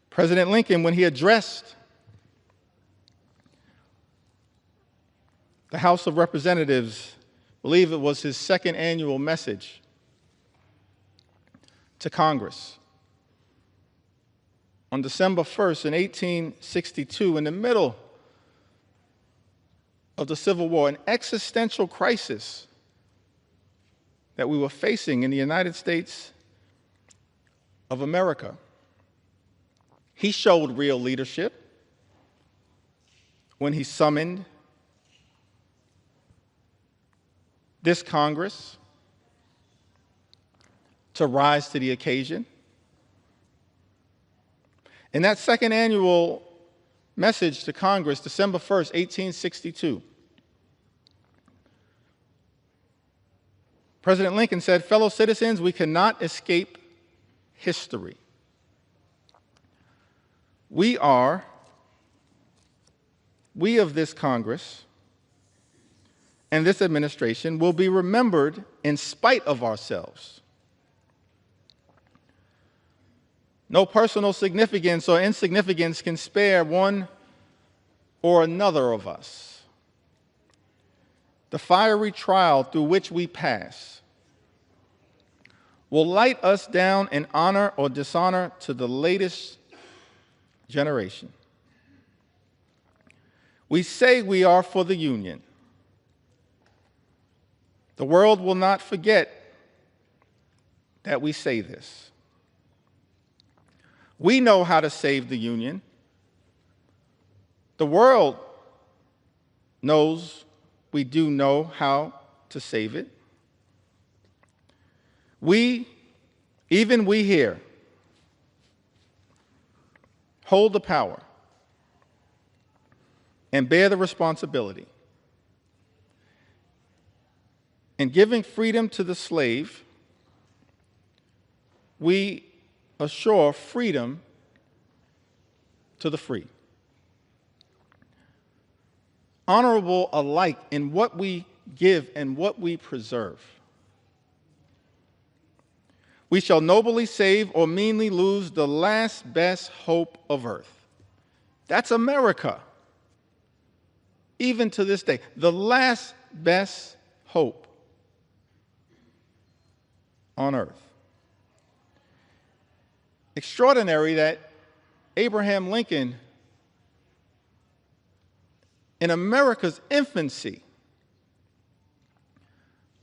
President Lincoln, when he addressed the House of Representatives, I believe it was his second annual message to Congress, on December 1st in 1862, in the middle of the Civil War, an existential crisis that we were facing in the United States of America. He showed real leadership when he summoned this Congress to rise to the occasion. In that second annual message to Congress, December 1st, 1862, President Lincoln said, "Fellow citizens, we cannot escape history. We of this Congress and this administration will be remembered in spite of ourselves. No personal significance or insignificance can spare one or another of us. The fiery trial through which we pass will light us down in honor or dishonor to the latest generation. We say we are for the Union. The world will not forget that we say this. We know how to save the Union. The world knows we do know how to save it. Even we here, hold the power and bear the responsibility. In giving freedom to the slave, we assure freedom to the free. Honorable alike in what we give and what we preserve. We shall nobly save or meanly lose the last best hope of earth. That's America. Even to this day, the last best hope on earth. Extraordinary that Abraham Lincoln, in America's infancy,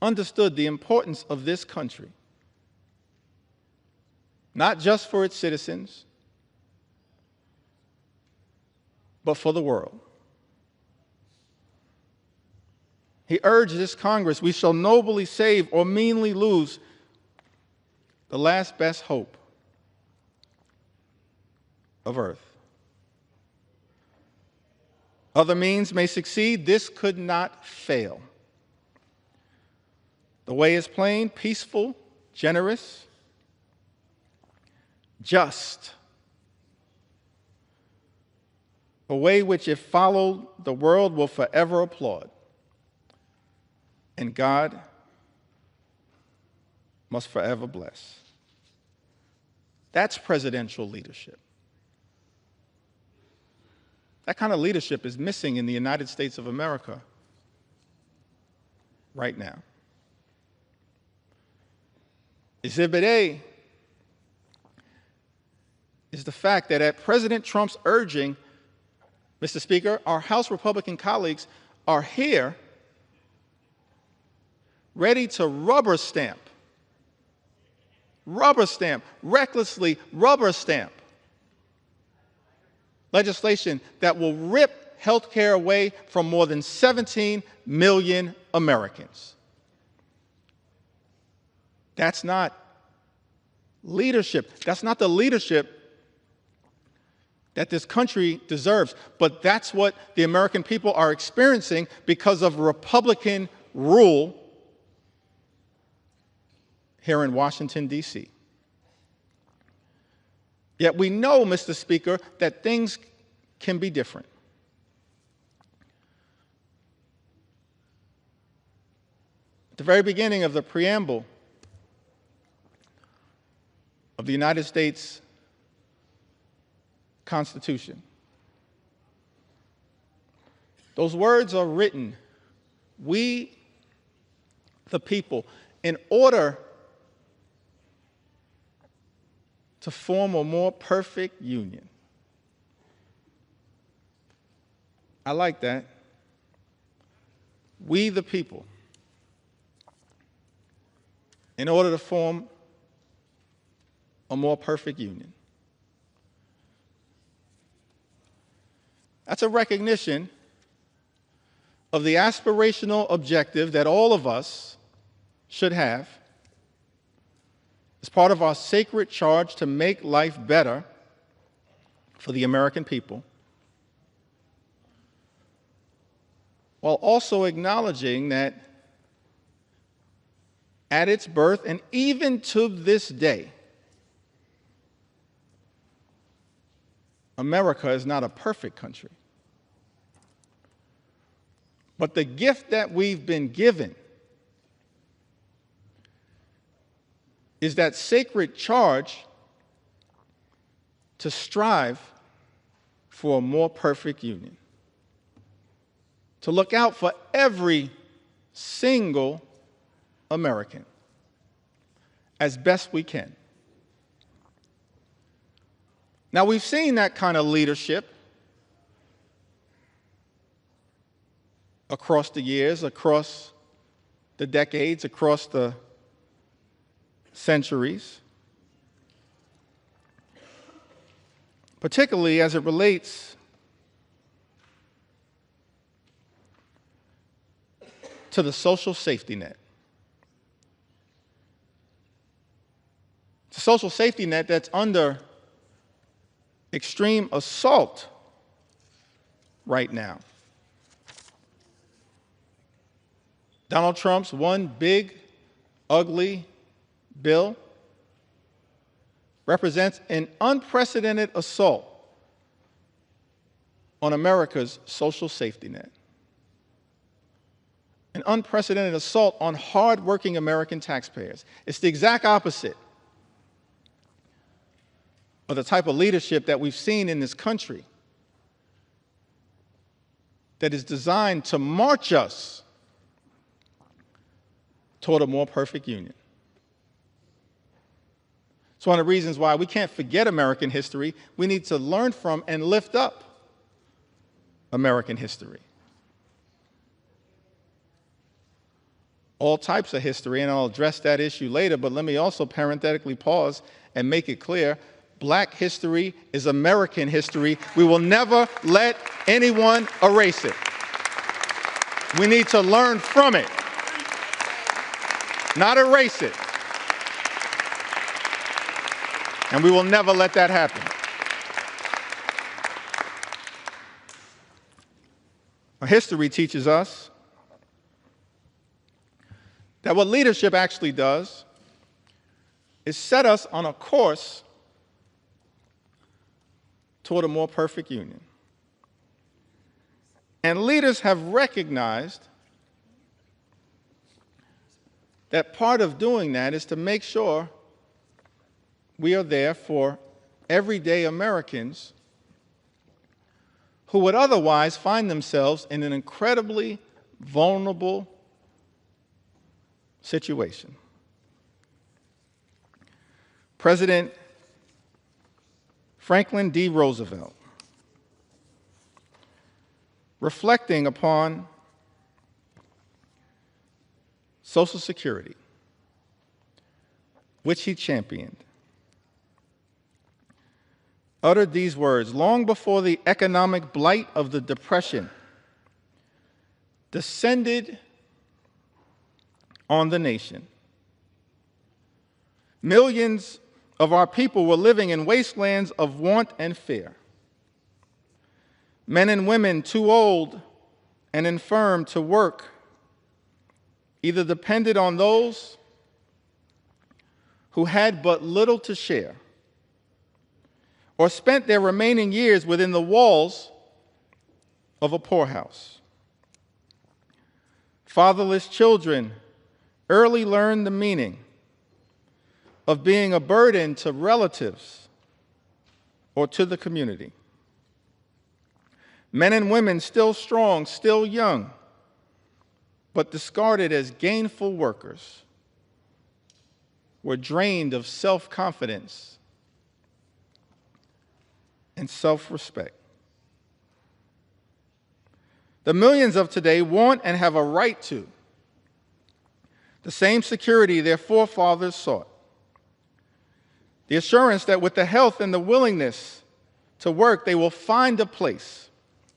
understood the importance of this country, not just for its citizens, but for the world. He urged this Congress, we shall nobly save or meanly lose the last best hope of earth. Other means may succeed, this could not fail. The way is plain, peaceful, generous, just. A way which, if followed, the world will forever applaud. And God must forever bless. That's presidential leadership. That kind of leadership is missing in the United States of America right now. Exhibit A is the fact that at President Trump's urging, Mr. Speaker, our House Republican colleagues are here ready to rubber stamp, recklessly rubber stamp legislation that will rip health care away from more than 17 million Americans. That's not leadership. That's not the leadership that this country deserves. But that's what the American people are experiencing because of Republican rule here in Washington, D.C. Yet we know, Mr. Speaker, that things can be different. At the very beginning of the preamble of the United States Constitution, those words are written, we, the people, in order to form a more perfect union. I like that. We, the people, in order to form a more perfect union. That's a recognition of the aspirational objective that all of us should have as part of our sacred charge to make life better for the American people, while also acknowledging that at its birth and even to this day, America is not a perfect country. But the gift that we've been given is that sacred charge to strive for a more perfect union, to look out for every single American as best we can. Now, we've seen that kind of leadership across the years, across the decades, across the centuries, particularly as it relates to the social safety net. It's a social safety net that's under extreme assault right now. Donald Trump's one big, ugly bill represents an unprecedented assault on America's social safety net. An unprecedented assault on hardworking American taxpayers. It's the exact opposite of the type of leadership that we've seen in this country that is designed to march us toward a more perfect union. It's one of the reasons why we can't forget American history. We need to learn from and lift up American history. All types of history, and I'll address that issue later, but let me also parenthetically pause and make it clear Black history is American history. We will never let anyone erase it. We need to learn from it, not erase it. And we will never let that happen. Our history teaches us that what leadership actually does is set us on a course toward a more perfect union. And leaders have recognized that part of doing that is to make sure we are there for everyday Americans who would otherwise find themselves in an incredibly vulnerable situation. President Franklin D. Roosevelt, reflecting upon Social Security, which he championed, uttered these words: long before the economic blight of the Depression descended on the nation, millions of our people were living in wastelands of want and fear. Men and women too old and infirm to work either depended on those who had but little to share, or spent their remaining years within the walls of a poorhouse. Fatherless children early learned the meaning of being a burden to relatives or to the community. Men and women still strong, still young, but discarded as gainful workers, were drained of self-confidence and self-respect. The millions of today want and have a right to the same security their forefathers sought. The assurance that with the health and the willingness to work, they will find a place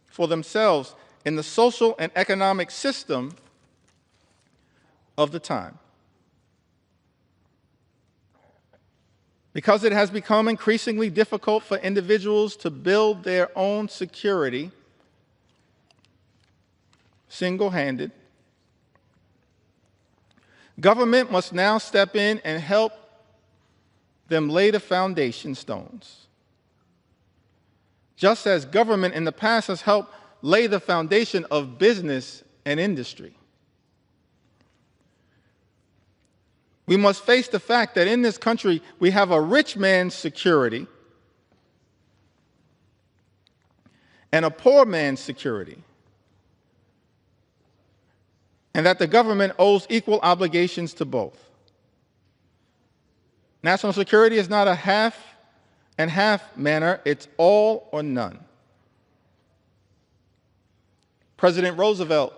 for themselves in the social and economic system of the time. Because it has become increasingly difficult for individuals to build their own security single-handed, government must now step in and help them lay the foundation stones. Just as government in the past has helped lay the foundation of business and industry. We must face the fact that in this country we have a rich man's security and a poor man's security, and that the government owes equal obligations to both. National security is not a half and half manner, it's all or none. President Roosevelt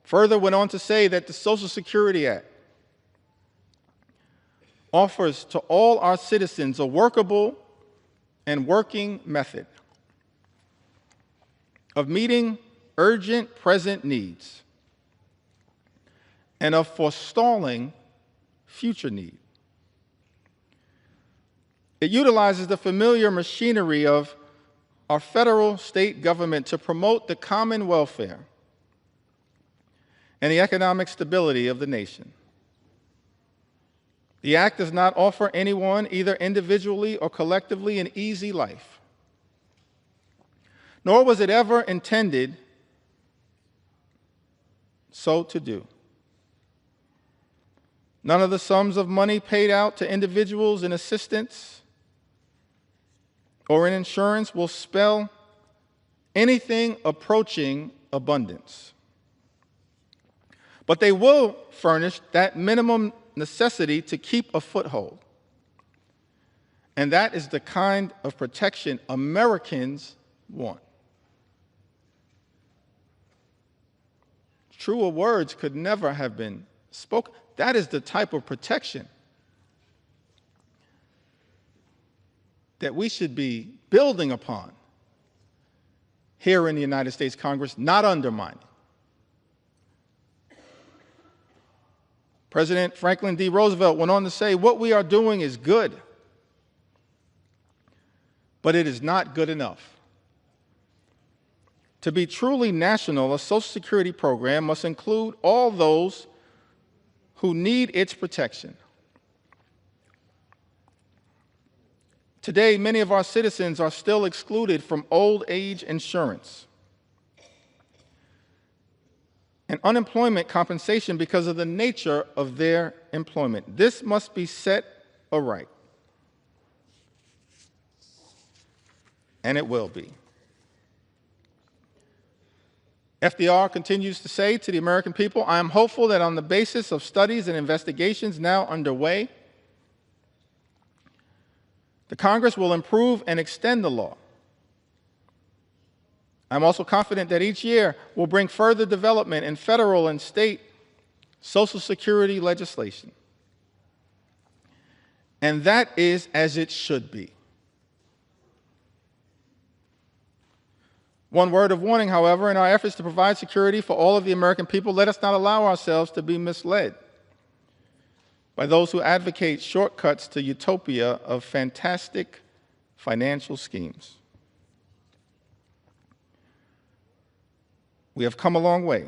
further went on to say that the Social Security Act offers to all our citizens a workable and working method of meeting urgent present needs and of forestalling future need. It utilizes the familiar machinery of our federal state government to promote the common welfare and the economic stability of the nation. The Act does not offer anyone, either individually or collectively, an easy life, nor was it ever intended so to do. None of the sums of money paid out to individuals in assistance or in insurance will spell anything approaching abundance. But they will furnish that minimum necessity to keep a foothold. And that is the kind of protection Americans want. Truer words could never have been spoken. That is the type of protection that we should be building upon here in the United States Congress, not undermining. President Franklin D. Roosevelt went on to say, "What we are doing is good, but it is not good enough. To be truly national, a Social Security program must include all those who need its protection." Today, many of our citizens are still excluded from old age insurance and unemployment compensation because of the nature of their employment. This must be set aright, and it will be. FDR continues to say to the American people, "I am hopeful that on the basis of studies and investigations now underway, the Congress will improve and extend the law. I'm also confident that each year will bring further development in federal and state Social Security legislation. And that is as it should be." One word of warning, however, in our efforts to provide security for all of the American people, let us not allow ourselves to be misled by those who advocate shortcuts to utopia of fantastic financial schemes. We have come a long way,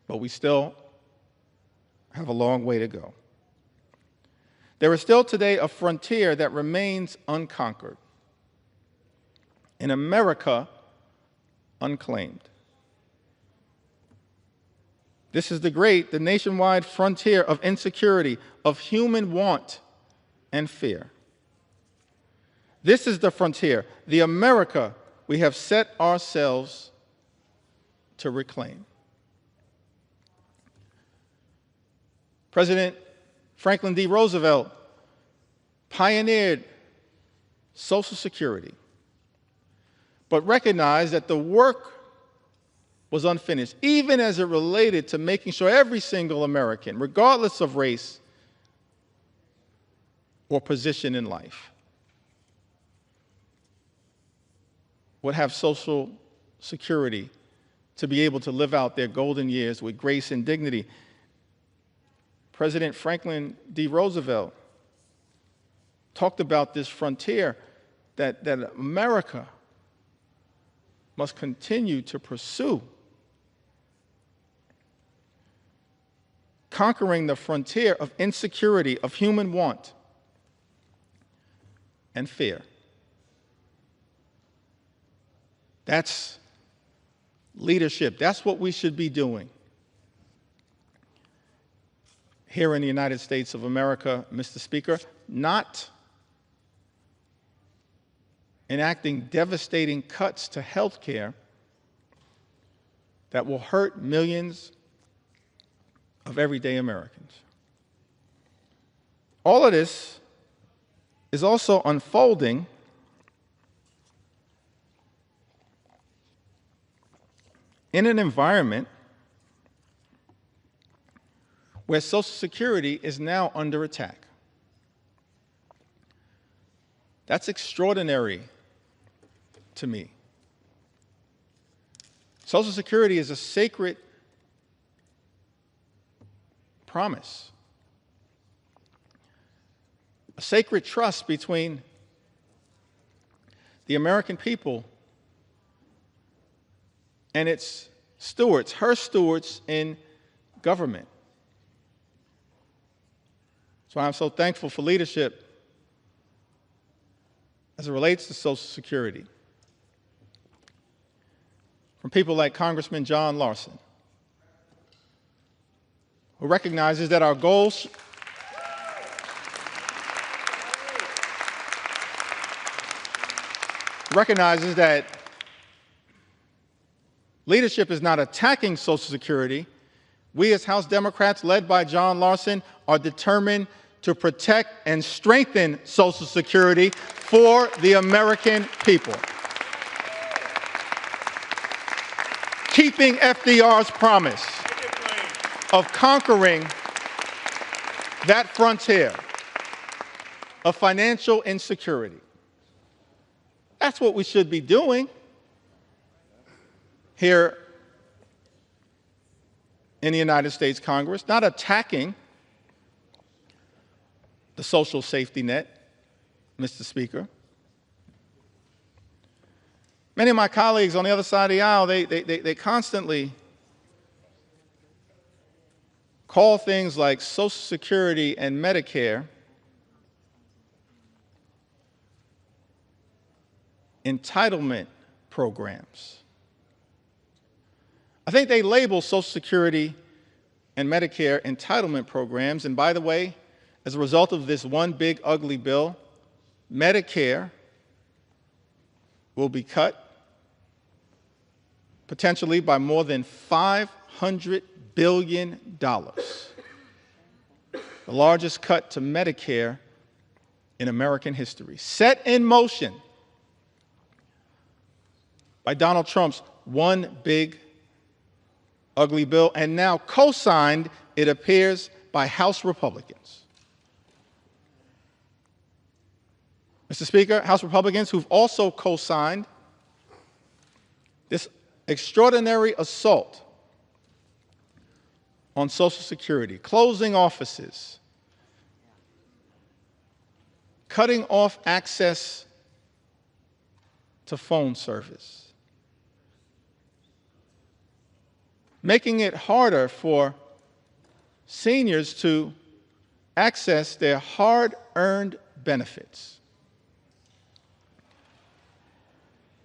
but we still have a long way to go. There is still today a frontier that remains unconquered, in America unclaimed. This is the nationwide frontier of insecurity, of human want and fear. This is the frontier, the America we have set ourselves to reclaim. President Franklin D. Roosevelt pioneered Social Security, but recognized that the work was unfinished, even as it related to making sure every single American, regardless of race or position in life, would have Social Security to be able to live out their golden years with grace and dignity. President Franklin D. Roosevelt talked about this frontier that America must continue to pursue, conquering the frontier of insecurity, of human want and fear. That's leadership. That's what we should be doing here in the United States of America, Mr. Speaker, not enacting devastating cuts to health care that will hurt millions of everyday Americans. All of this is also unfolding in an environment where Social Security is now under attack. That's extraordinary to me. Social Security is a sacred promise, a sacred trust between the American people and its stewards, her stewards in government. So I'm so thankful for leadership as it relates to Social Security from people like Congressman John Larson, who recognizes that our goals recognizes that leadership is not attacking Social Security. We as House Democrats, led by John Larson, are determined to protect and strengthen Social Security for the American people. Keeping FDR's promise of conquering that frontier of financial insecurity. That's what we should be doing here in the United States Congress, not attacking the social safety net, Mr. Speaker. Many of my colleagues on the other side of the aisle, they constantly call things like Social Security and Medicare entitlement programs. I think they label Social Security and Medicare entitlement programs, and by the way, as a result of this one big ugly bill, Medicare will be cut potentially by more than $500 billion, the largest cut to Medicare in American history, set in motion by Donald Trump's one big ugly bill, and now co-signed, it appears, by House Republicans. Mr. Speaker, House Republicans who've also co-signed this extraordinary assault on Social Security, closing offices, cutting off access to phone service, making it harder for seniors to access their hard-earned benefits.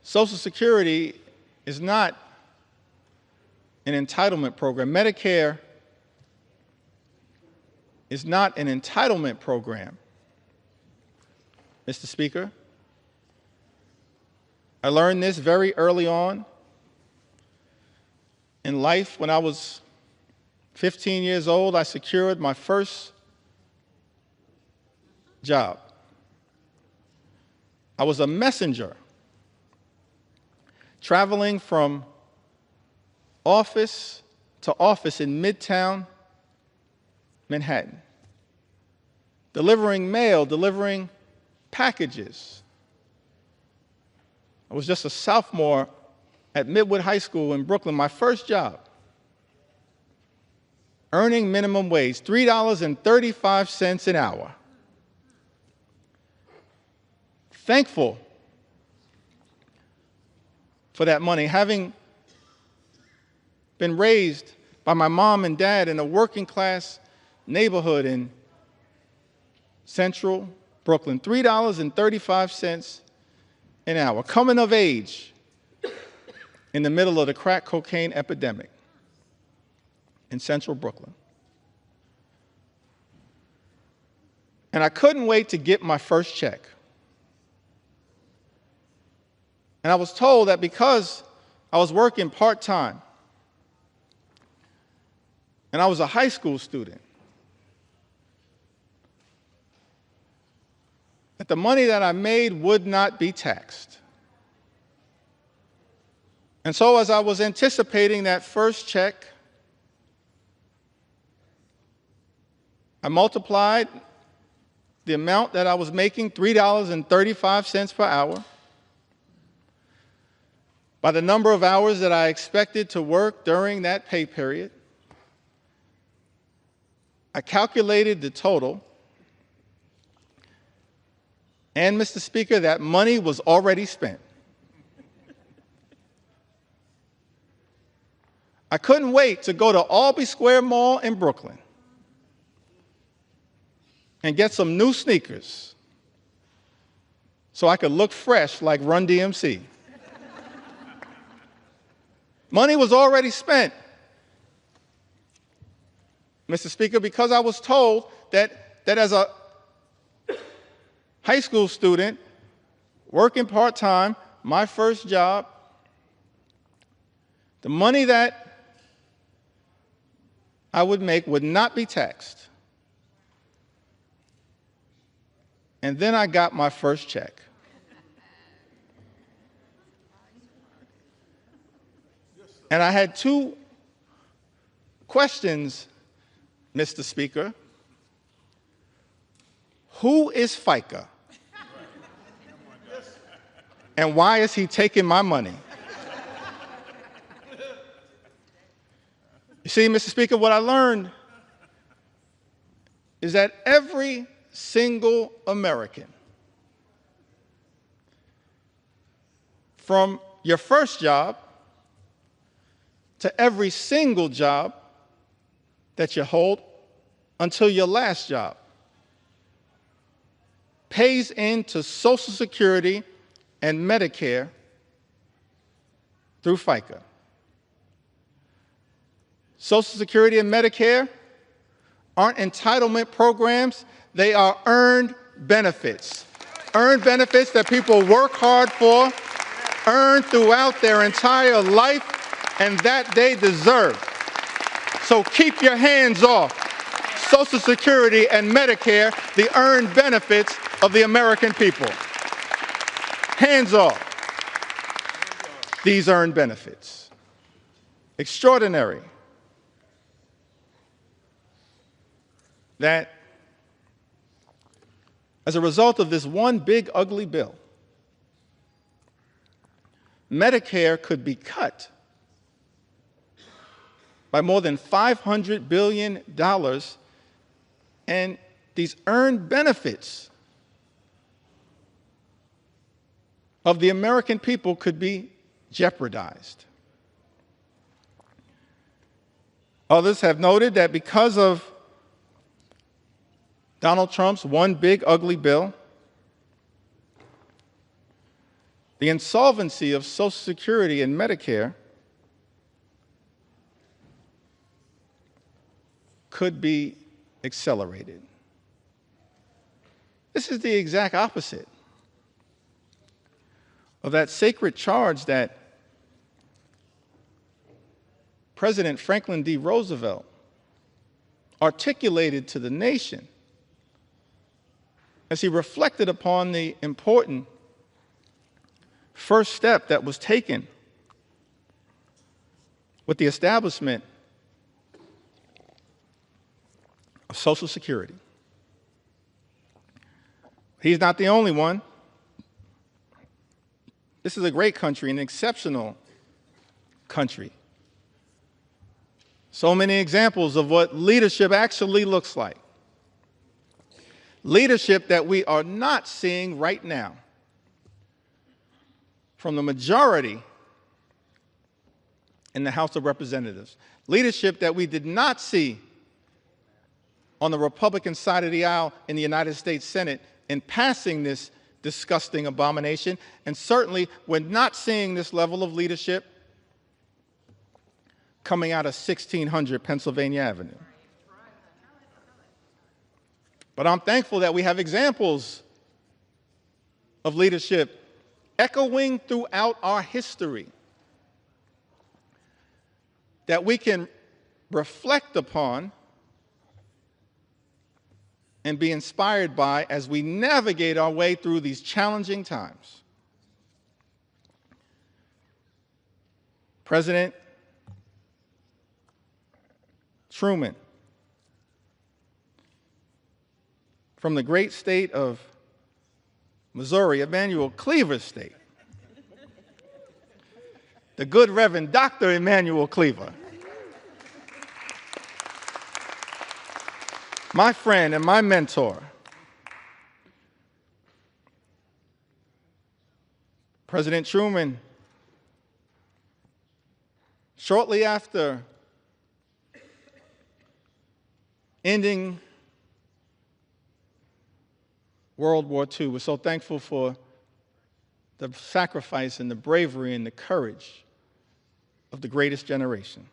Social Security is not an entitlement program. Medicare is not an entitlement program, Mr. Speaker. I learned this very early on in life. When I was 15 years old, I secured my first job. I was a messenger traveling from office to office in Midtown Manhattan, delivering mail, delivering packages. I was just a sophomore at Midwood High School in Brooklyn, my first job, earning minimum wage, $3.35 an hour. Thankful for that money, having been raised by my mom and dad in a working class neighborhood in central Brooklyn, $3.35 an hour, coming of age in the middle of the crack cocaine epidemic in central Brooklyn. And I couldn't wait to get my first check. And I was told that because I was working part-time and I was a high school student, that the money that I made would not be taxed. And so as I was anticipating that first check, I multiplied the amount that I was making, $3.35 per hour, by the number of hours that I expected to work during that pay period. I calculated the total, and Mr. Speaker, that money was already spent. I couldn't wait to go to Albee Square Mall in Brooklyn and get some new sneakers so I could look fresh like Run DMC. Money was already spent, Mr. Speaker, because I was told that as a high school student working part-time, my first job, the money that I would make would not be taxed. And then I got my first check. And I had two questions, Mr. Speaker. Who is FICA? And why is he taking my money? You see, Mr. Speaker, what I learned is that every single American, from your first job to every single job that you hold until your last job, pays into Social Security and Medicare through FICA. Social Security and Medicare aren't entitlement programs, they are earned benefits. Earned benefits that people work hard for, earn throughout their entire life, and that they deserve. So keep your hands off Social Security and Medicare, the earned benefits of the American people. Hands off these earned benefits. Extraordinary that as a result of this one big ugly bill, Medicare could be cut by more than $500 billion, and these earned benefits of the American people could be jeopardized. Others have noted that because of Donald Trump's one big ugly bill, the insolvency of Social Security and Medicare could be accelerated. This is the exact opposite of that sacred charge that President Franklin D. Roosevelt articulated to the nation as he reflected upon the important first step that was taken with the establishment of Social Security. He's not the only one. This is a great country, an exceptional country. So many examples of what leadership actually looks like. Leadership that we are not seeing right now from the majority in the House of Representatives. Leadership that we did not see on the Republican side of the aisle in the United States Senate in passing this disgusting abomination, and certainly we're not seeing this level of leadership coming out of 1600 Pennsylvania Avenue. But I'm thankful that we have examples of leadership echoing throughout our history that we can reflect upon and be inspired by as we navigate our way through these challenging times. President Truman, from the great state of Missouri, Emanuel Cleaver's state, the good Reverend Dr. Emanuel Cleaver, my friend and my mentor, President Truman, shortly after ending World War II, we're so thankful for the sacrifice and the bravery and the courage of the greatest generation.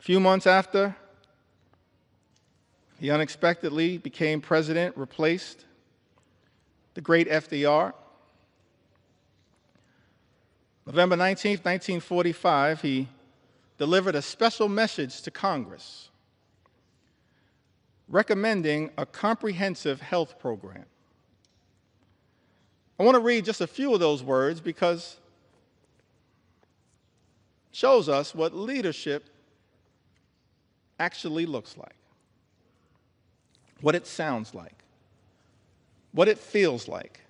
A few months after, he unexpectedly became president, replaced the great FDR. November 19th, 1945, he delivered a special message to Congress recommending a comprehensive health program. I want to read just a few of those words because it shows us what leadership actually looks like. what it sounds like, what it feels like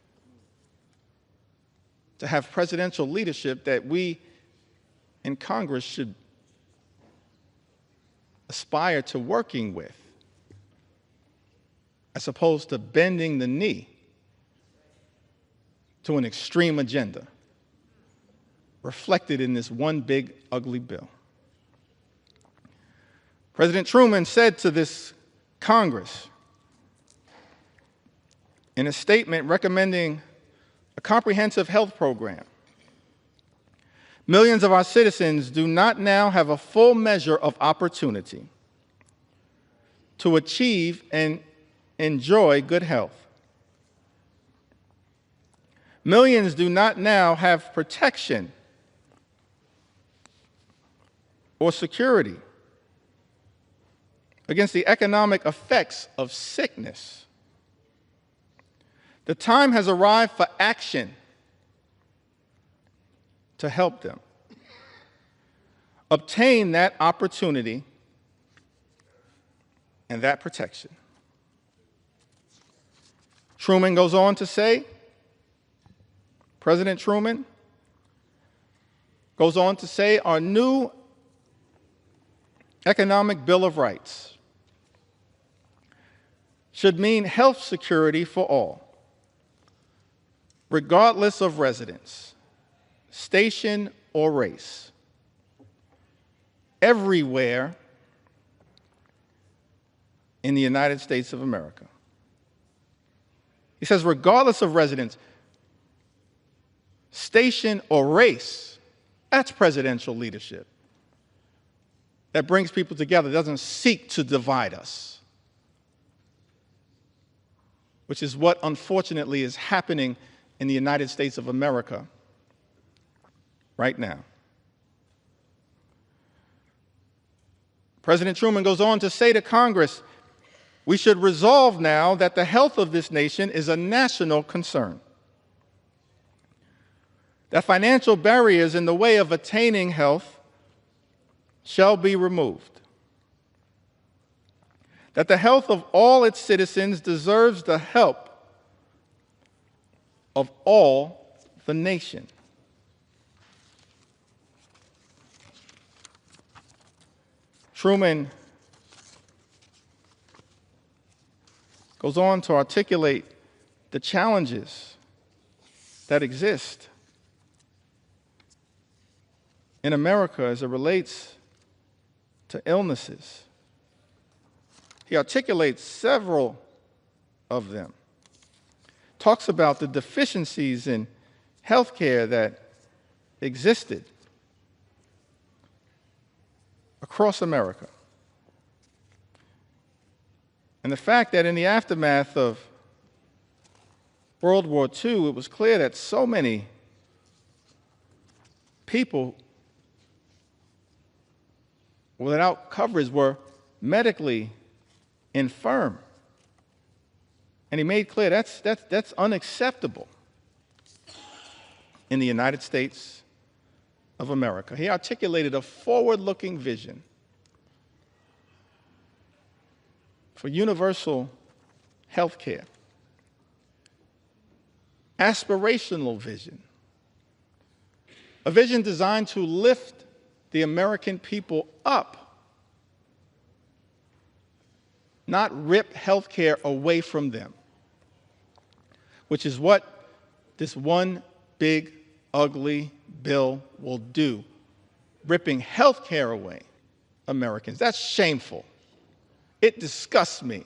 to have presidential leadership that we in Congress should aspire to working with, as opposed to bending the knee to an extreme agenda reflected in this one big, ugly bill. President Truman said to this Congress in a statement recommending a comprehensive health program, millions of our citizens do not now have a full measure of opportunity to achieve and enjoy good health. Millions do not now have protection or security against the economic effects of sickness. The time has arrived for action to help them obtain that opportunity and that protection. Truman goes on to say, President Truman goes on to say, our new Economic Bill of Rights should mean health security for all, regardless of residence, station, or race, everywhere in the United States of America. He says, regardless of residence, station, or race, that's presidential leadership. That brings people together, doesn't seek to divide us, which is what unfortunately is happening in the United States of America right now. President Truman goes on to say to Congress, we should resolve now that the health of this nation is a national concern, that financial barriers in the way of attaining health shall be removed, that the health of all its citizens deserves the help of all the nation. Truman goes on to articulate the challenges that exist in America as it relates to illnesses. He articulates several of them. Talks about the deficiencies in health care that existed across America. And the fact that in the aftermath of World War II, it was clear that so many people without coverage were medically infirm. And he made clear that's unacceptable in the United States of America. He articulated a forward-looking vision for universal health care, aspirational vision, a vision designed to lift the American people up, not rip health care away from them, which is what this one big, ugly bill will do, ripping health care away Americans. That's shameful. It disgusts me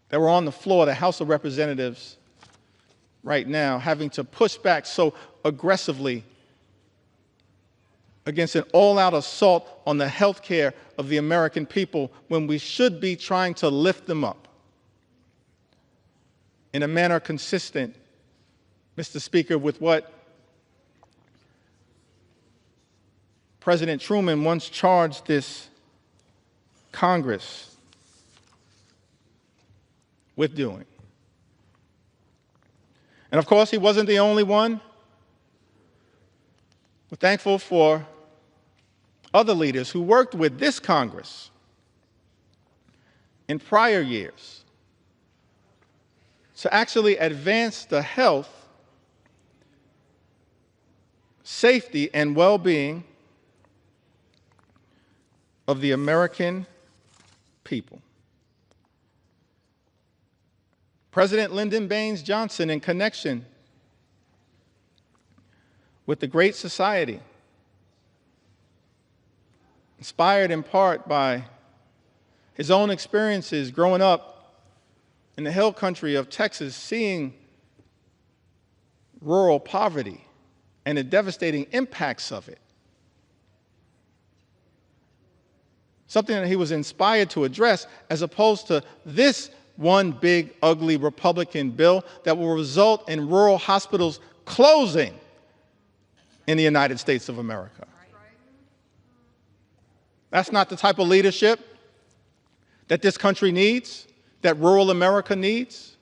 that we're on the floor of the House of Representatives right now having to push back so aggressively against an all-out assault on the health care of the American people when we should be trying to lift them up in a manner consistent, Mr. Speaker, with what President Truman once charged this Congress with doing. And of course, he wasn't the only one. We're thankful for other leaders who worked with this Congress in prior years to actually advance the health, safety, and well-being of the American people. President Lyndon Baines Johnson, in connection with the Great Society, inspired in part by his own experiences growing up in the hill country of Texas, seeing rural poverty and the devastating impacts of it. Something that he was inspired to address, as opposed to this one big, ugly Republican bill that will result in rural hospitals closing in the United States of America. That's not the type of leadership that this country needs, that rural America needs.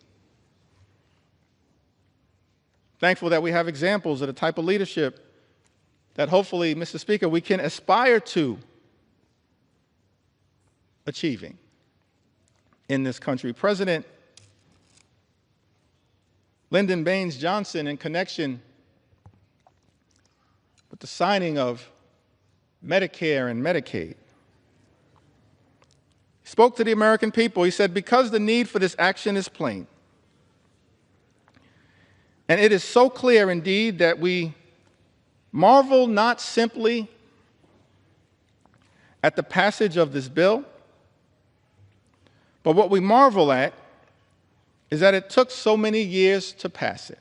Thankful that we have examples of the type of leadership that hopefully, Mr. Speaker, we can aspire to achieving in this country. President Lyndon Baines Johnson, in connection with the signing of Medicare and Medicaid, spoke to the American people. He said, because the need for this action is plain, and it is so clear indeed that we marvel not simply at the passage of this bill, but what we marvel at is that it took so many years to pass it.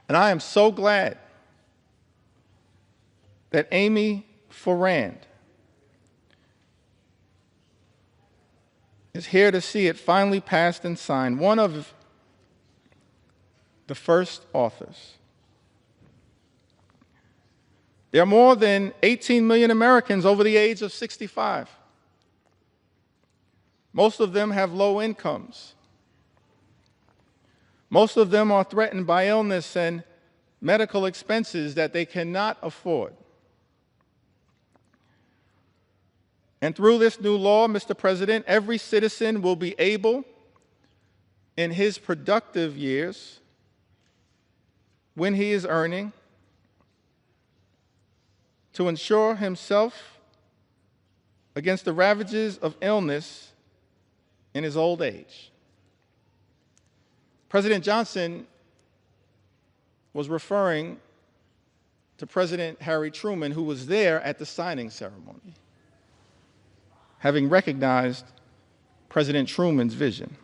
And I am so glad that Amy Forand is here to see it finally passed and signed, one of the first authors. There are more than 18 million Americans over the age of 65. Most of them have low incomes. Most of them are threatened by illness and medical expenses that they cannot afford. And through this new law, Mr. President, every citizen will be able, in his productive years, when he is earning, to insure himself against the ravages of illness in his old age. President Johnson was referring to President Harry Truman, who was there at the signing ceremony, having recognized President Truman's vision.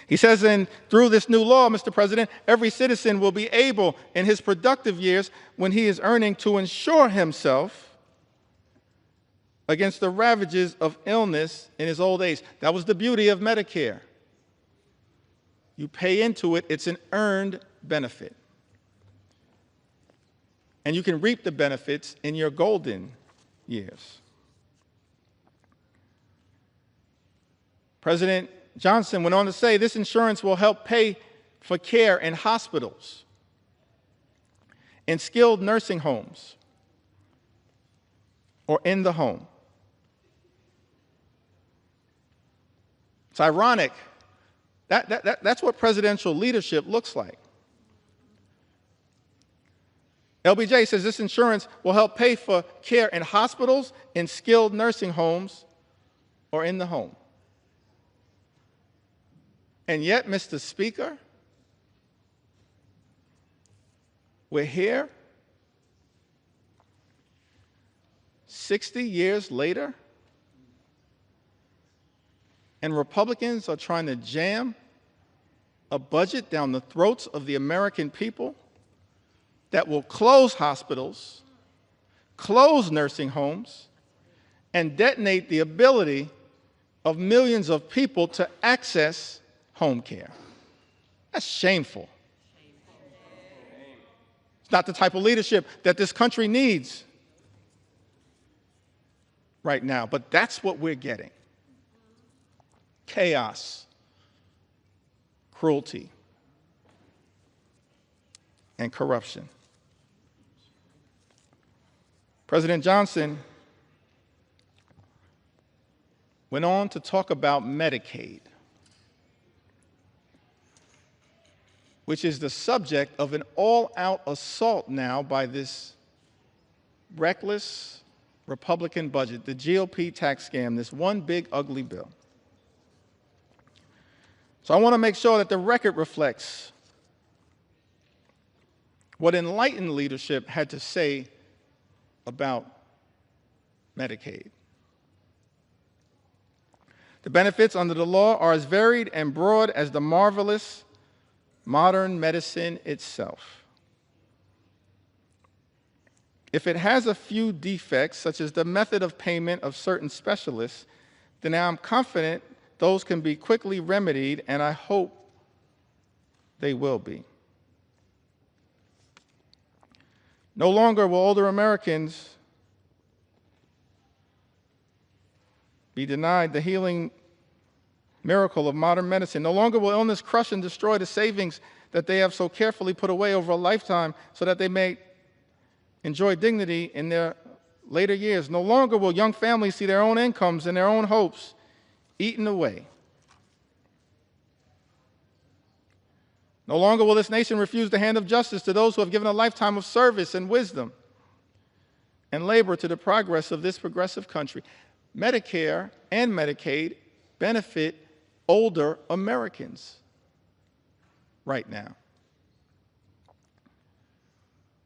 He says, through this new law, Mr. President, every citizen will be able, in his productive years, when he is earning, to insure himself against the ravages of illness in his old age. That was the beauty of Medicare. You pay into it, it's an earned benefit. And you can reap the benefits in your golden years. President Johnson went on to say, this insurance will help pay for care in hospitals, in skilled nursing homes, or in the home. It's ironic. That's what presidential leadership looks like. LBJ says this insurance will help pay for care in hospitals, in skilled nursing homes, or in the home. And yet, Mr. Speaker, we're here 60 years later, and Republicans are trying to jam a budget down the throats of the American people that will close hospitals, close nursing homes, and detonate the ability of millions of people to access home care. That's shameful. It's not the type of leadership that this country needs right now, but that's what we're getting. Chaos, cruelty, and corruption. President Johnson went on to talk about Medicaid, which is the subject of an all-out assault now by this reckless Republican budget, the GOP tax scam, this one big ugly bill. So I want to make sure that the record reflects what enlightened leadership had to say about Medicaid. The benefits under the law are as varied and broad as the marvelous modern medicine itself. If it has a few defects, such as the method of payment of certain specialists, then I'm confident those can be quickly remedied, and I hope they will be. No longer will older Americans be denied the healing miracle of modern medicine. No longer will illness crush and destroy the savings that they have so carefully put away over a lifetime so that they may enjoy dignity in their later years. No longer will young families see their own incomes and their own hopes eaten away. No longer will this nation refuse the hand of justice to those who have given a lifetime of service and wisdom and labor to the progress of this progressive country. Medicare and Medicaid benefit older Americans right now.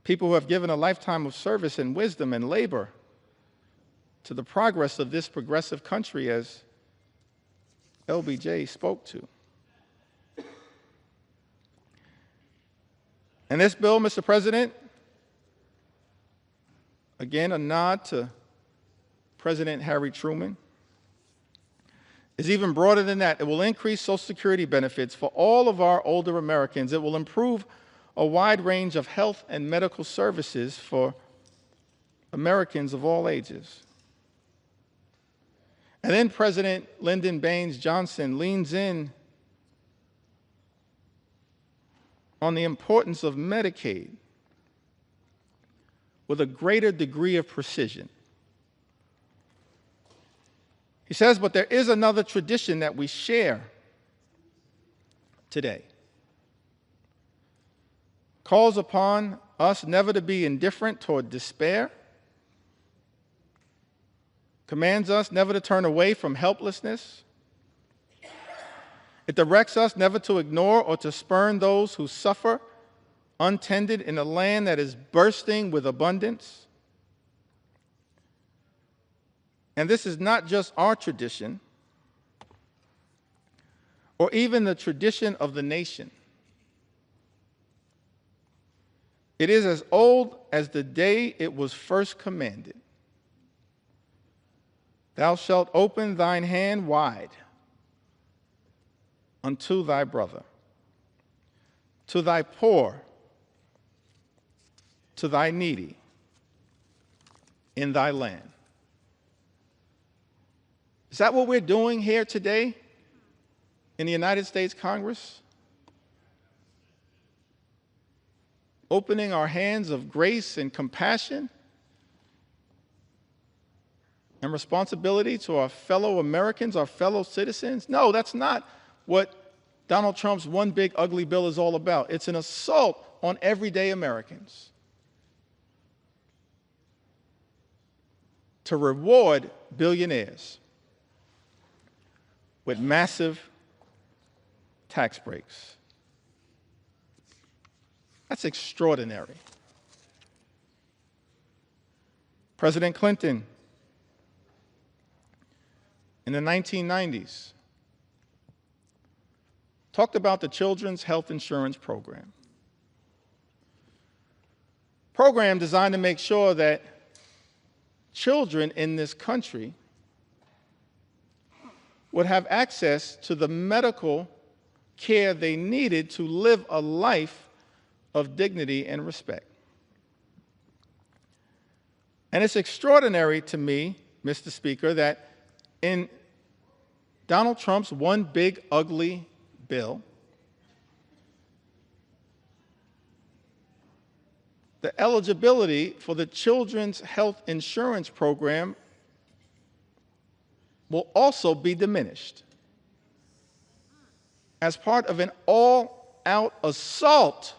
People who have given a lifetime of service and wisdom and labor to the progress of this progressive country, as LBJ spoke to. And this bill, Mr. President, again, a nod to President Harry Truman, is even broader than that. It will increase Social Security benefits for all of our older Americans. It will improve a wide range of health and medical services for Americans of all ages. And then President Lyndon Baines Johnson leans in on the importance of Medicaid with a greater degree of precision. He says, but there is another tradition that we share today. Calls upon us never to be indifferent toward despair, commands us never to turn away from helplessness. It directs us never to ignore or to spurn those who suffer untended in a land that is bursting with abundance. And this is not just our tradition, or even the tradition of the nation. It is as old as the day it was first commanded. Thou shalt open thine hand wide unto thy brother, to thy poor, to thy needy in thy land. Is that what we're doing here today in the United States Congress? Opening our hands of grace and compassion and responsibility to our fellow Americans, our fellow citizens? No, that's not what Donald Trump's one big ugly bill is all about. It's an assault on everyday Americans to reward billionaires with massive tax breaks. That's extraordinary. President Clinton, in the 1990s, talked about the Children's Health Insurance Program. Program designed to make sure that children in this country would have access to the medical care they needed to live a life of dignity and respect. And it's extraordinary to me, Mr. Speaker, that in Donald Trump's one big ugly bill, the eligibility for the Children's Health Insurance Program will also be diminished as part of an all-out assault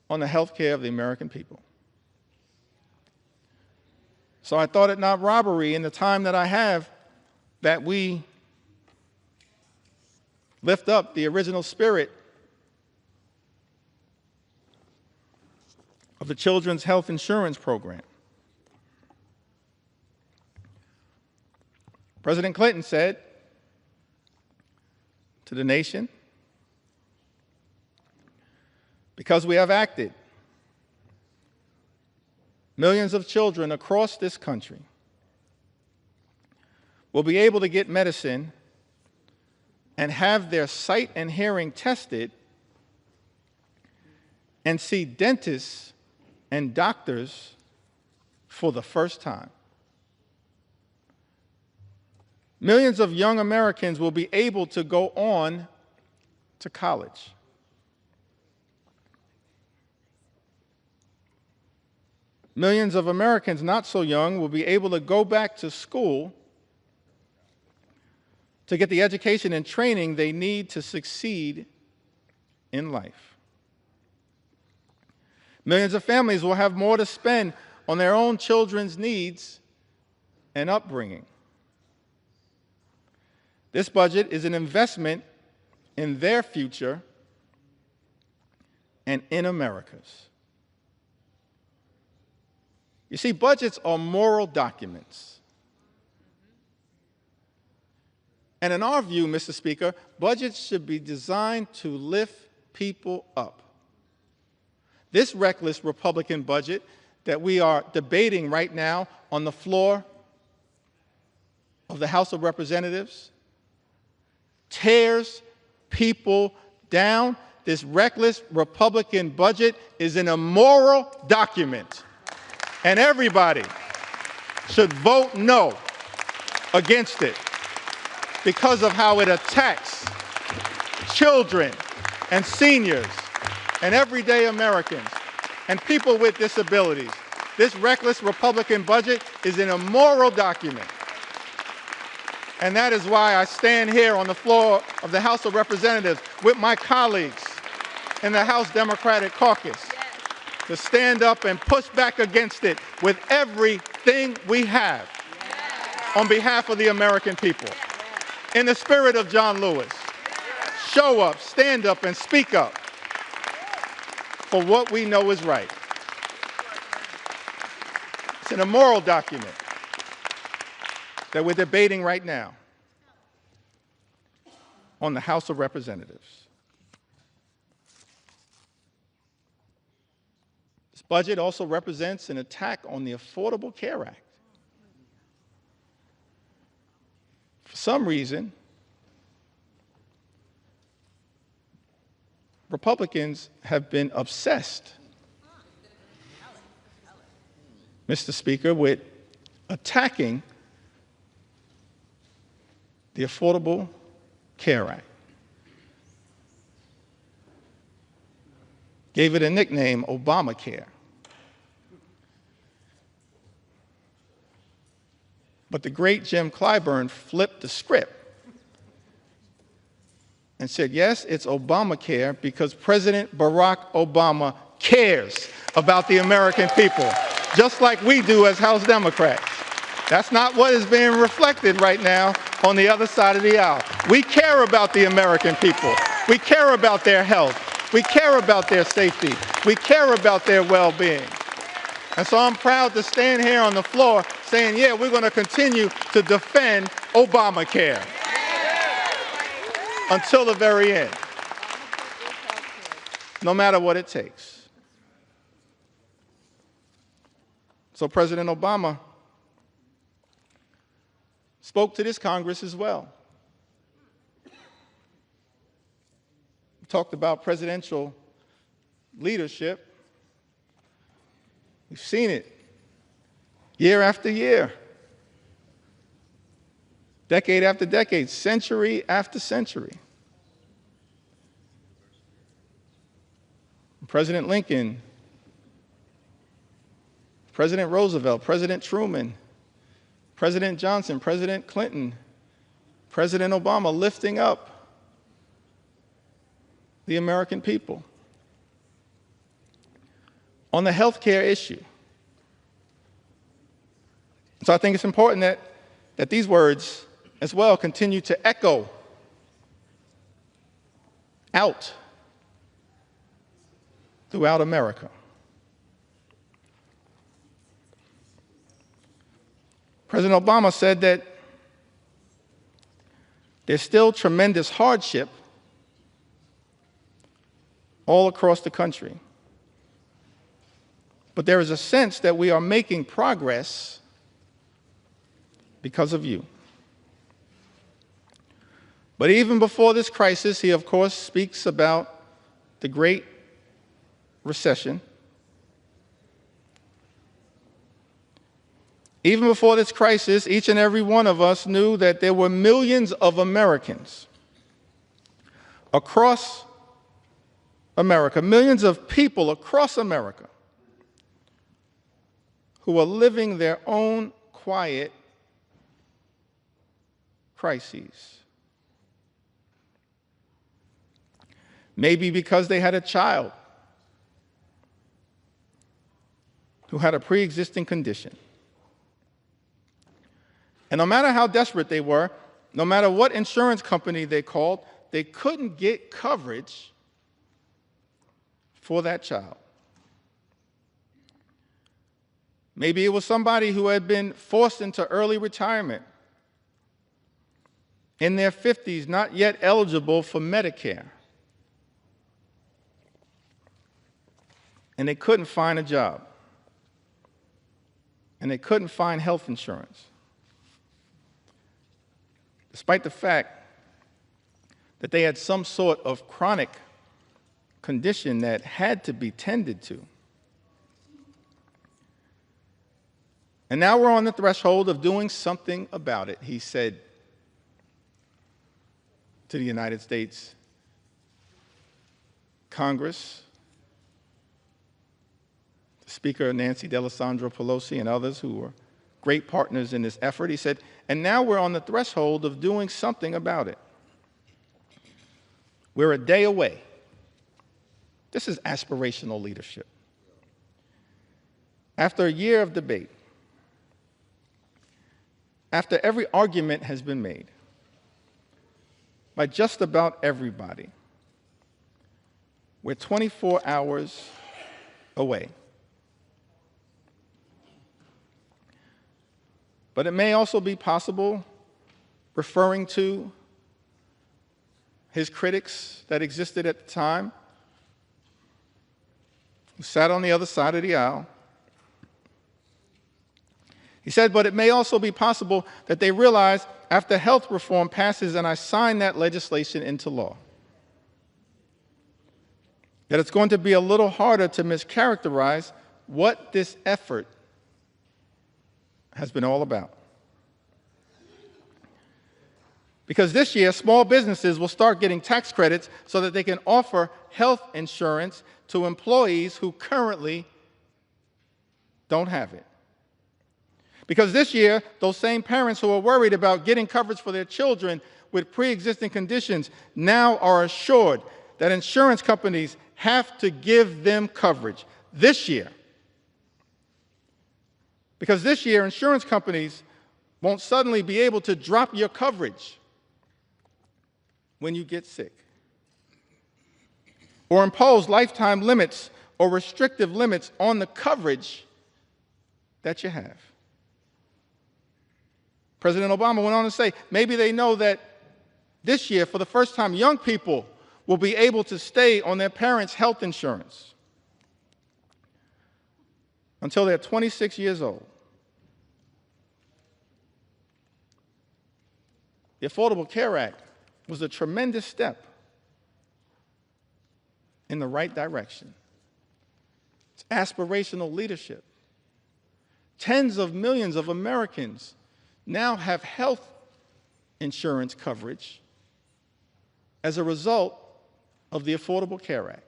on the health care of the American people. So I thought it not robbery in the time that I have that we lift up the original spirit of the Children's Health Insurance Program. President Clinton said to the nation, because we have acted, millions of children across this country will be able to get medicine and have their sight and hearing tested and see dentists and doctors for the first time. Millions of young Americans will be able to go on to college. Millions of Americans not so young will be able to go back to school to get the education and training they need to succeed in life. Millions of families will have more to spend on their own children's needs and upbringing. This budget is an investment in their future and in America's. You see, budgets are moral documents. And in our view, Mr. Speaker, budgets should be designed to lift people up. This reckless Republican budget that we are debating right now on the floor of the House of Representatives tears people down. This reckless Republican budget is an immoral document, and everybody should vote no against it because of how it attacks children and seniors and everyday Americans and people with disabilities. This reckless Republican budget is an immoral document. And that is why I stand here on the floor of the House of Representatives with my colleagues in the House Democratic Caucus to stand up and push back against it with everything we have on behalf of the American people. In the spirit of John Lewis, show up, stand up, and speak up for what we know is right. It's an immoral document that we're debating right now on the House of Representatives. This budget also represents an attack on the Affordable Care Act. For some reason, Republicans have been obsessed, Mr. Speaker, with attacking the Affordable Care Act. Gave it a nickname, Obamacare. But the great Jim Clyburn flipped the script and said, yes, it's Obamacare because President Barack Obama cares about the American people, just like we do as House Democrats. That's not what is being reflected right now on the other side of the aisle. We care about the American people. We care about their health. We care about their safety. We care about their well-being. And so I'm proud to stand here on the floor saying, yeah, we're going to continue to defend Obamacare until the very end, no matter what it takes. So President Obama spoke to this Congress as well. We talked about presidential leadership. We've seen it year after year, decade after decade, century after century. President Lincoln, President Roosevelt, President Truman, President Johnson, President Clinton, President Obama lifting up the American people. On the health care issue. So I think it's important that these words as well continue to echo out throughout America. President Obama said that there's still tremendous hardship all across the country. But there is a sense that we are making progress because of you. But even before this crisis, he of course speaks about the Great Recession. Even before this crisis, each and every one of us knew that there were millions of Americans across America, millions of people across America who are living their own quiet crises. Maybe because they had a child who had a pre-existing condition. And no matter how desperate they were, no matter what insurance company they called, they couldn't get coverage for that child. Maybe it was somebody who had been forced into early retirement in their 50s, not yet eligible for Medicare. And they couldn't find a job. And they couldn't find health insurance. Despite the fact that they had some sort of chronic condition that had to be tended to. And now we're on the threshold of doing something about it, he said to the United States Congress, Speaker Nancy D'Alessandro Pelosi and others who were great partners in this effort. He said, and now we're on the threshold of doing something about it. We're a day away. This is aspirational leadership. After a year of debate, after every argument has been made by just about everybody, we're 24 hours away. But it may also be possible, referring to his critics that existed at the time, who sat on the other side of the aisle. He said, but it may also be possible that they realize after health reform passes and I sign that legislation into law, that it's going to be a little harder to mischaracterize what this effort has been all about. Because this year, small businesses will start getting tax credits so that they can offer health insurance to employees who currently don't have it. Because this year, those same parents who are worried about getting coverage for their children with pre-existing conditions now are assured that insurance companies have to give them coverage this year. Because this year, insurance companies won't suddenly be able to drop your coverage when you get sick, or impose lifetime limits or restrictive limits on the coverage that you have. President Obama went on to say, maybe they know that this year, for the first time, young people will be able to stay on their parents' health insurance until they're 26 years old. The Affordable Care Act was a tremendous step in the right direction. It's aspirational leadership. Tens of millions of Americans now have health insurance coverage as a result of the Affordable Care Act.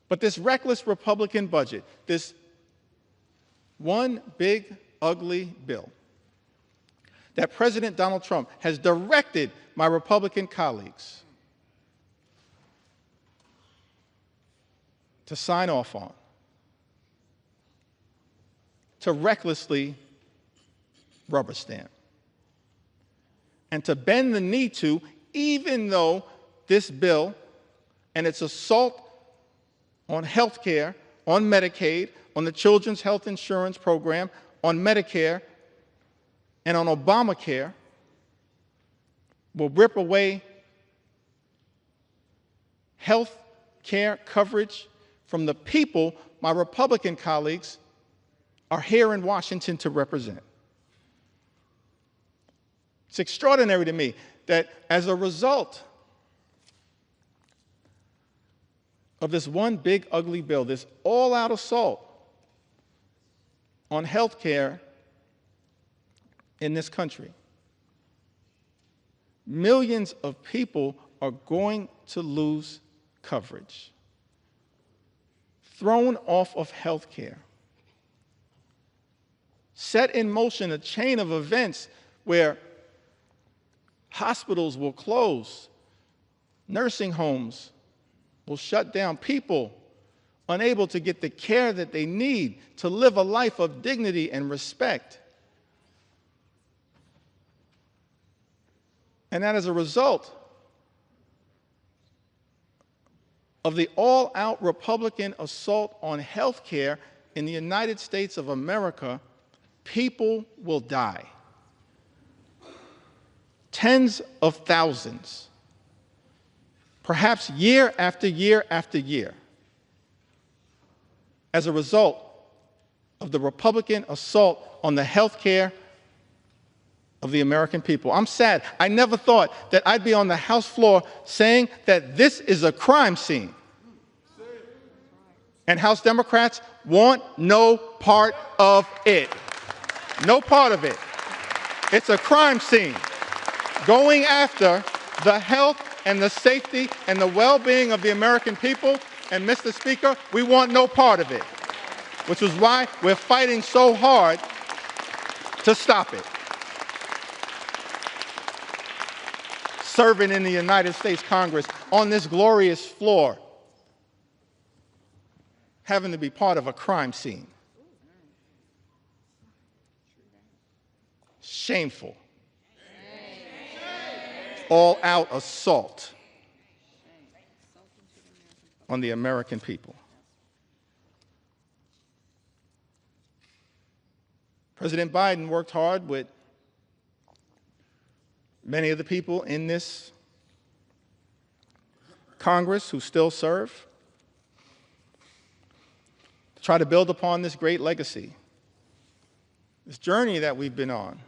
But this reckless Republican budget, this one big ugly bill that President Donald Trump has directed my Republican colleagues to sign off on, to recklessly rubber stamp, and to bend the knee to, even though this bill and its assault on health care, on Medicaid, on the Children's Health Insurance Program, on Medicare, and on Obamacare will rip away health care coverage from the people my Republican colleagues are here in Washington to represent. It's extraordinary to me that as a result of this one big ugly bill, this all-out assault on health care in this country, millions of people are going to lose coverage, thrown off of health care, set in motion a chain of events where hospitals will close, nursing homes will shut down, people unable to get the care that they need to live a life of dignity and respect. And that as a result of the all-out Republican assault on health care in the United States of America, people will die. Tens of thousands, perhaps year after year after year, as a result of the Republican assault on the health care of the American people. I'm sad. I never thought that I'd be on the House floor saying that this is a crime scene. And House Democrats want no part of it. No part of it. It's a crime scene going after the health and the safety and the well-being of the American people. And Mr. Speaker, we want no part of it, which is why we're fighting so hard to stop it. Serving in the United States Congress on this glorious floor, having to be part of a crime scene. Shameful. All-out assault on the American people. President Biden worked hard with many of the people in this Congress who still serve to try to build upon this great legacy, this journey that we've been on,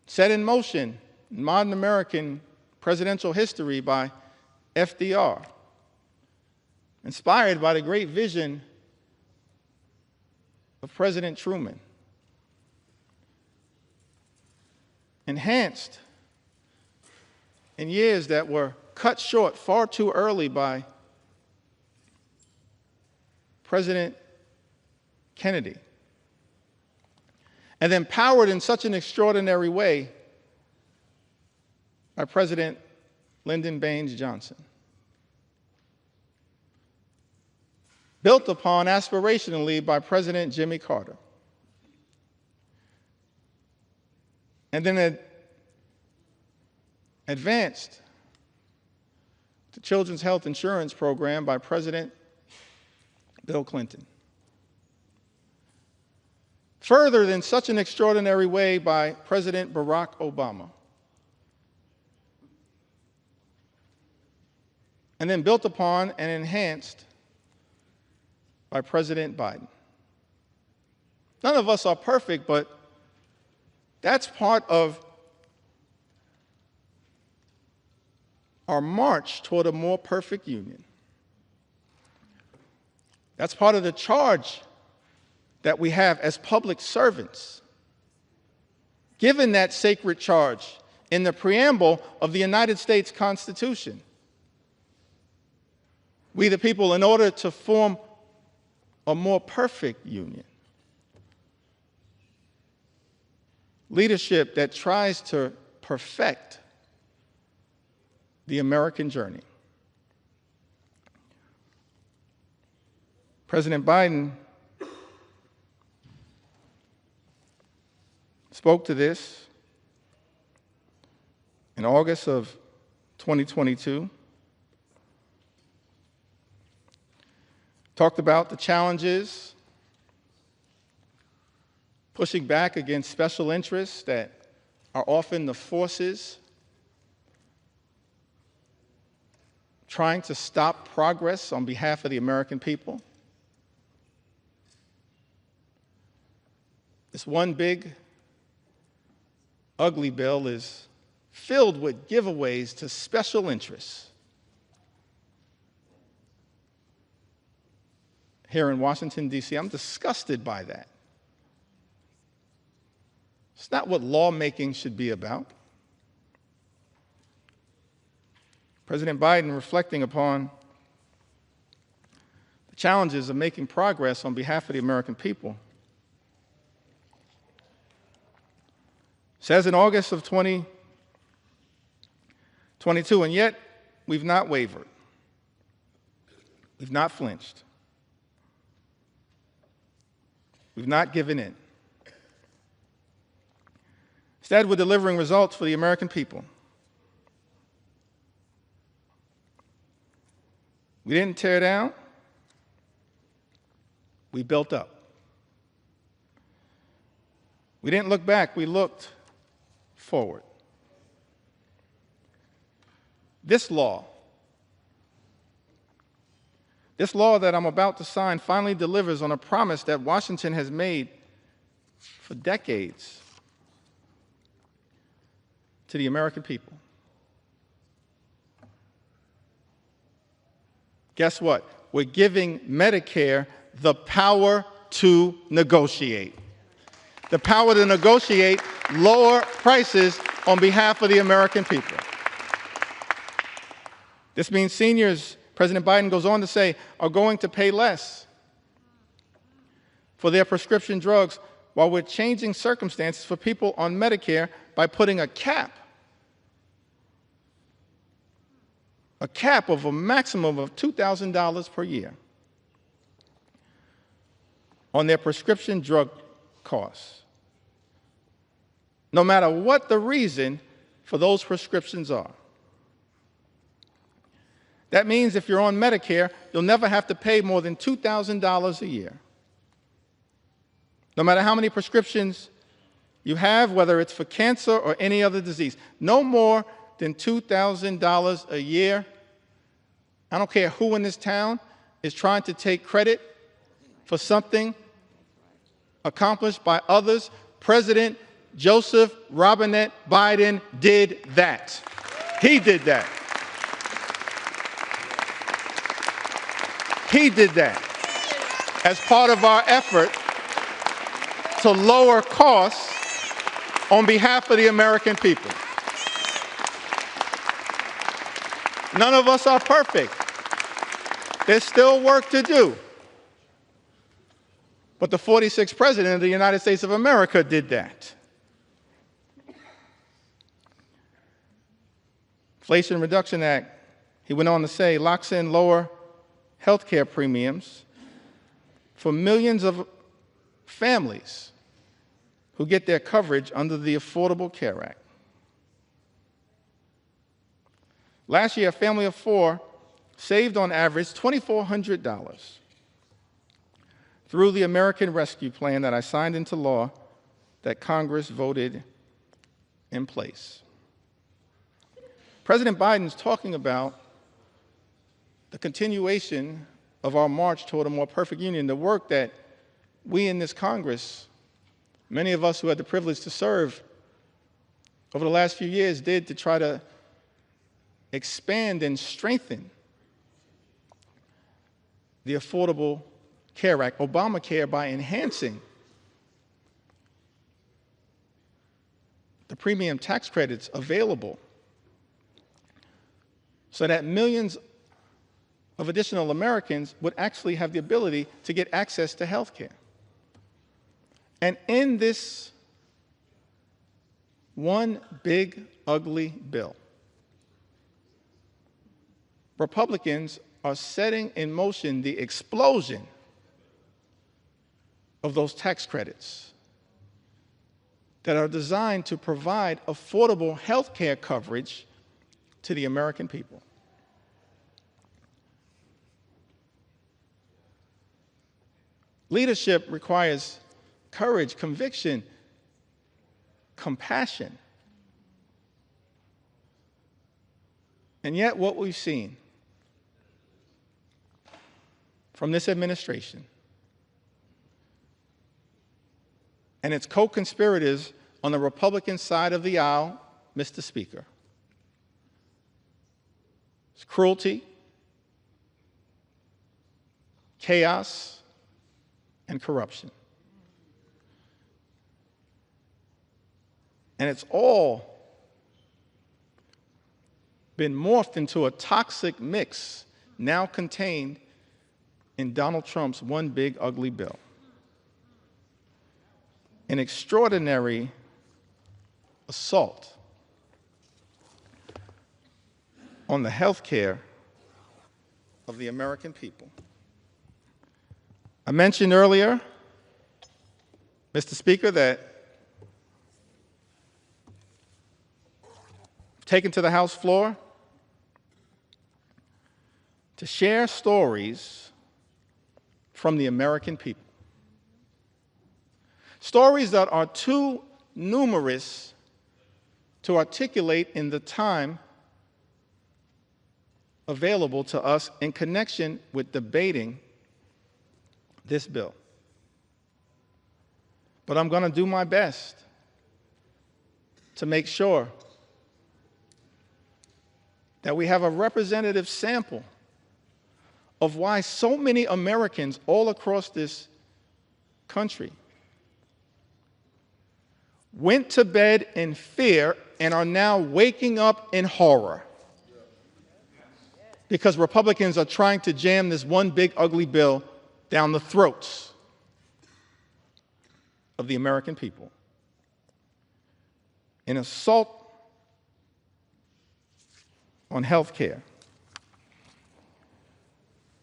set in motion in modern American presidential history by FDR, inspired by the great vision of President Truman, enhanced in years that were cut short far too early by President Kennedy, and then powered in such an extraordinary way by President Lyndon Baines Johnson. Built upon aspirationally by President Jimmy Carter. And then advanced the Children's Health Insurance Program by President Bill Clinton. Furthered in such an extraordinary way by President Barack Obama. And then built upon and enhanced by President Biden. None of us are perfect, but that's part of our march toward a more perfect union. That's part of the charge that we have as public servants, given that sacred charge in the preamble of the United States Constitution. We, the people, in order to form a more perfect union, leadership that tries to perfect the American journey. President Biden spoke to this in August of 2022, talked about the challenges, pushing back against special interests that are often the forces trying to stop progress on behalf of the American people. This one big, ugly bill is filled with giveaways to special interests here in Washington, D.C. I'm disgusted by that. It's not what lawmaking should be about. President Biden, reflecting upon the challenges of making progress on behalf of the American people, says in August of 2022, and yet we've not wavered. We've not flinched. We've not given in. Instead, we're delivering results for the American people. We didn't tear down, we built up. We didn't look back, we looked forward. This law that I'm about to sign finally delivers on a promise that Washington has made for decades to the American people. Guess what? We're giving Medicare the power to negotiate. The power to negotiate lower prices on behalf of the American people. This means seniors, President Biden goes on to say, are going to pay less for their prescription drugs, while we're changing circumstances for people on Medicare by putting a cap of a maximum of $2,000 per year on their prescription drug costs, no matter what the reason for those prescriptions are. That means if you're on Medicare, you'll never have to pay more than $2,000 a year. No matter how many prescriptions you have, whether it's for cancer or any other disease, no more than $2,000 a year. I don't care who in this town is trying to take credit for something accomplished by others. President Joseph Robinette Biden did that. He did that. He did that as part of our effort to lower costs on behalf of the American people. None of us are perfect. There's still work to do. But the 46th President of the United States of America did that. Inflation Reduction Act, he went on to say, locks in lower health care premiums for millions of families who get their coverage under the Affordable Care Act. Last year, a family of four saved on average $2,400 through the American Rescue Plan that I signed into law that Congress voted in place. President Biden's talking about the continuation of our march toward a more perfect union, the work that we in this Congress, many of us who had the privilege to serve over the last few years, did to try to expand and strengthen the Affordable Care Act, Obamacare, by enhancing the premium tax credits available so that millions of additional Americans would actually have the ability to get access to health care. And in this one big, ugly bill. Republicans are setting in motion the explosion of those tax credits that are designed to provide affordable health care coverage to the American people. Leadership requires courage, conviction, compassion. And yet what we've seen from this administration and its co-conspirators on the Republican side of the aisle, Mr. Speaker, is cruelty, chaos, and corruption. And it's all been morphed into a toxic mix now contained in Donald Trump's one big ugly bill. An extraordinary assault on the health care of the American people. I mentioned earlier, Mr. Speaker, that taken to the House floor to share stories from the American people. Stories that are too numerous to articulate in the time available to us in connection with debating this bill. But I'm going to do my best to make sure that we have a representative sample of why so many Americans all across this country went to bed in fear and are now waking up in horror because Republicans are trying to jam this one big ugly bill down the throats of the American people. An assault on health care,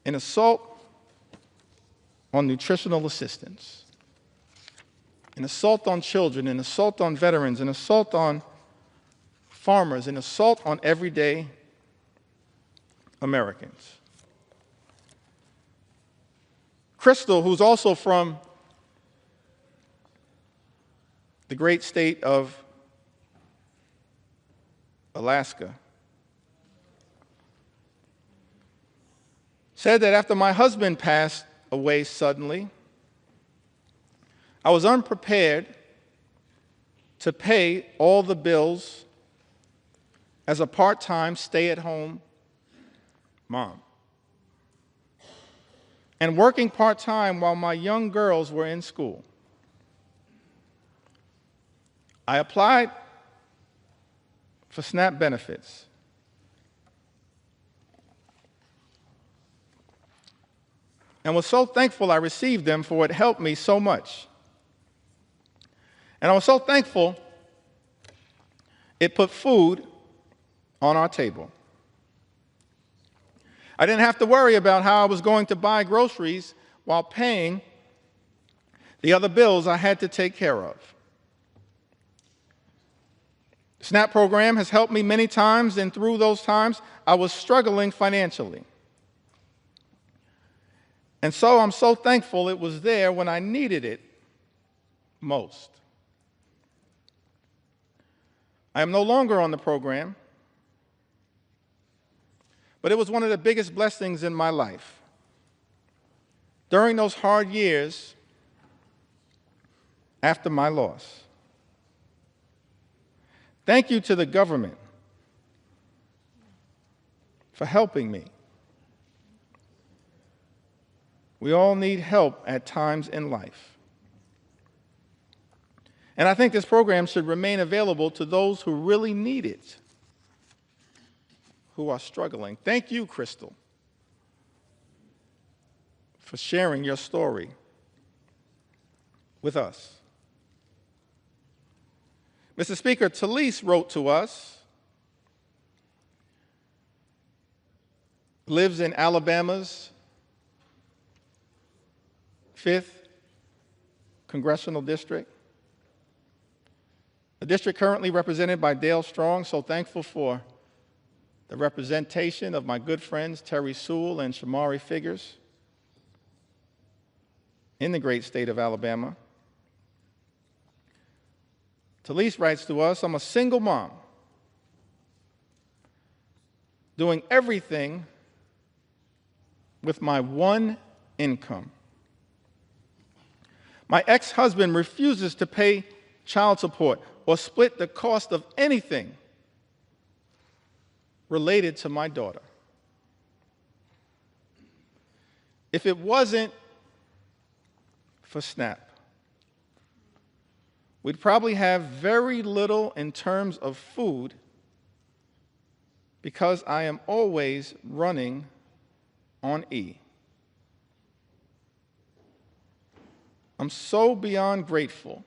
an assault on nutritional assistance, an assault on children, an assault on veterans, an assault on farmers, an assault on everyday Americans. Crystal, who's also from the great state of Alaska, said that after my husband passed away suddenly, I was unprepared to pay all the bills as a part-time stay-at-home mom. And working part-time while my young girls were in school. I applied for SNAP benefits. And was so thankful I received them, for it helped me so much. And I was so thankful it put food on our table. I didn't have to worry about how I was going to buy groceries while paying the other bills I had to take care of. The SNAP program has helped me many times, and through those times, I was struggling financially. And so I'm so thankful it was there when I needed it most. I am no longer on the program, but it was one of the biggest blessings in my life. During those hard years after my loss. Thank you to the government for helping me. We all need help at times in life. And I think this program should remain available to those who really need it, who are struggling. Thank you, Crystal, for sharing your story with us. Mr. Speaker, Talise wrote to us, lives in Alabama's 5th Congressional District, a district currently represented by Dale Strong. So thankful for the representation of my good friends Terry Sewell and Shamari Figures in the great state of Alabama. Talise writes to us, I'm a single mom doing everything with my one income. My ex-husband refuses to pay child support or split the cost of anything related to my daughter. If it wasn't for SNAP, we'd probably have very little in terms of food because I am always running on E. I'm so beyond grateful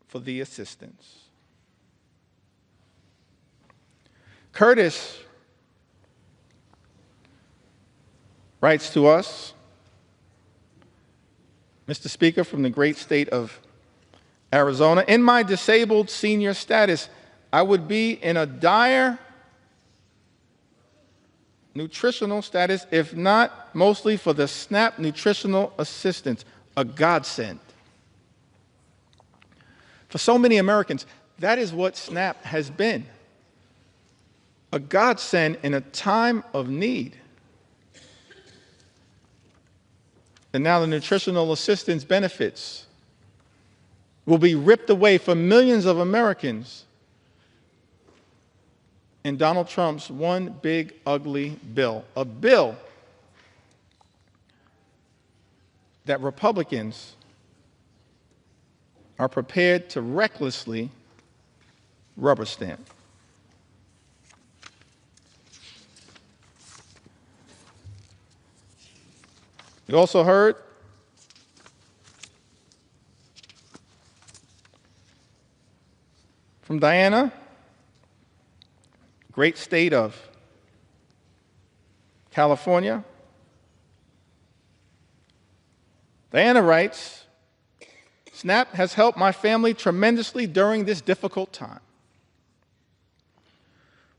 for the assistance. Curtis writes to us, Mr. Speaker, from the great state of Arizona, in my disabled senior status, I would be in a dire nutritional status, if not mostly for the SNAP nutritional assistance, a godsend. For so many Americans, that is what SNAP has been, a godsend in a time of need. And now the nutritional assistance benefits will be ripped away from millions of Americans in Donald Trump's one big ugly bill, a bill that Republicans are prepared to recklessly rubber stamp. You also heard from Diana, great state of California. Diana writes, SNAP has helped my family tremendously during this difficult time.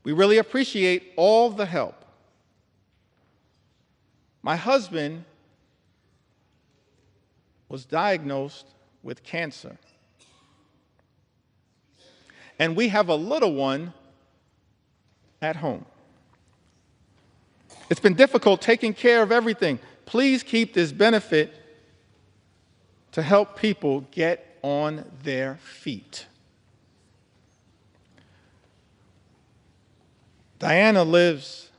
We really appreciate all the help. My husband was diagnosed with cancer, and we have a little one at home. It's been difficult taking care of everything. Please keep this benefit to help people get on their feet. Diana lives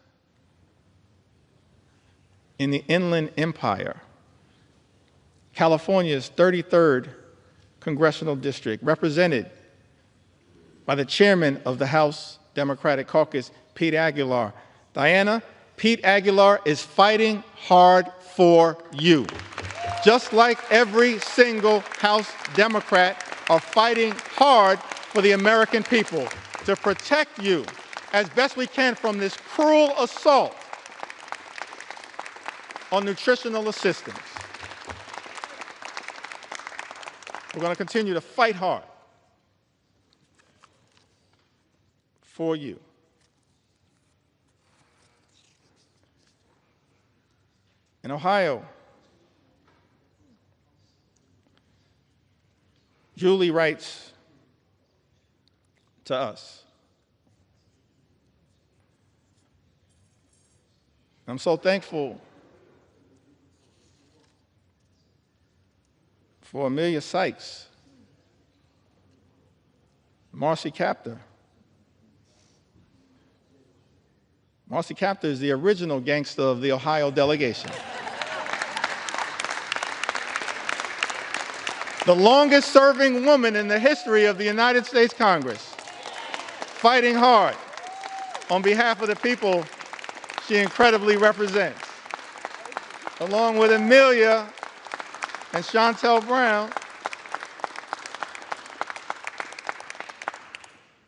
in the Inland Empire, California's 33rd Congressional District, represented by the chairman of the House Democratic Caucus, Pete Aguilar. Diana, Pete Aguilar is fighting hard for you. Just like every single House Democrat are fighting hard for the American people to protect you as best we can from this cruel assault on nutritional assistance. We're going to continue to fight hard for you. In Ohio, Julie writes to us, I'm so thankful for Amelia Sykes, Marcy Kaptur. Marcy Kaptur is the original gangster of the Ohio delegation. The longest serving woman in the history of the United States Congress, fighting hard on behalf of the people she incredibly represents. Along with Amelia and Shontel Brown,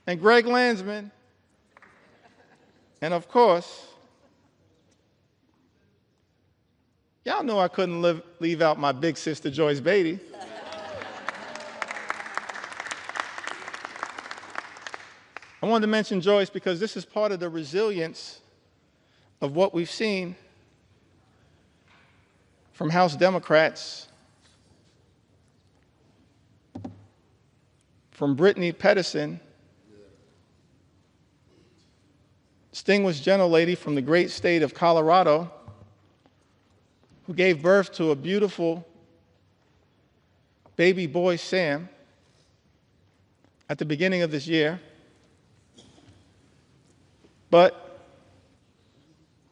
and Greg Landsman, and of course, y'all know I couldn't leave out my big sister, Joyce Beatty. I wanted to mention Joyce because this is part of the resilience of what we've seen from House Democrats, from Brittany Pedersen, distinguished gentlelady from the great state of Colorado, who gave birth to a beautiful baby boy, Sam, at the beginning of this year. But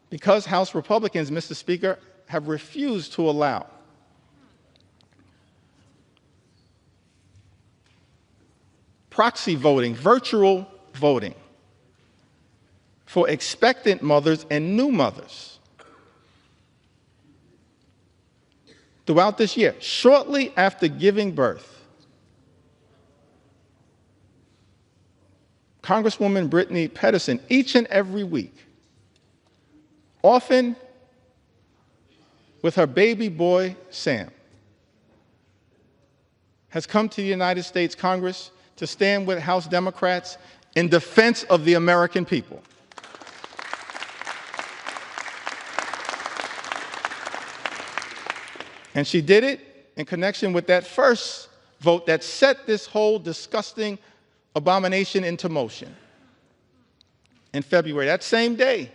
because House Republicans, Mr. Speaker, have refused to allow proxy voting, virtual voting for expectant mothers and new mothers throughout this year, shortly after giving birth, Congresswoman Brittany Pedersen, each and every week, often with her baby boy, Sam, has come to the United States Congress to stand with House Democrats in defense of the American people. And she did it in connection with that first vote that set this whole disgusting abomination into motion in February. That same day,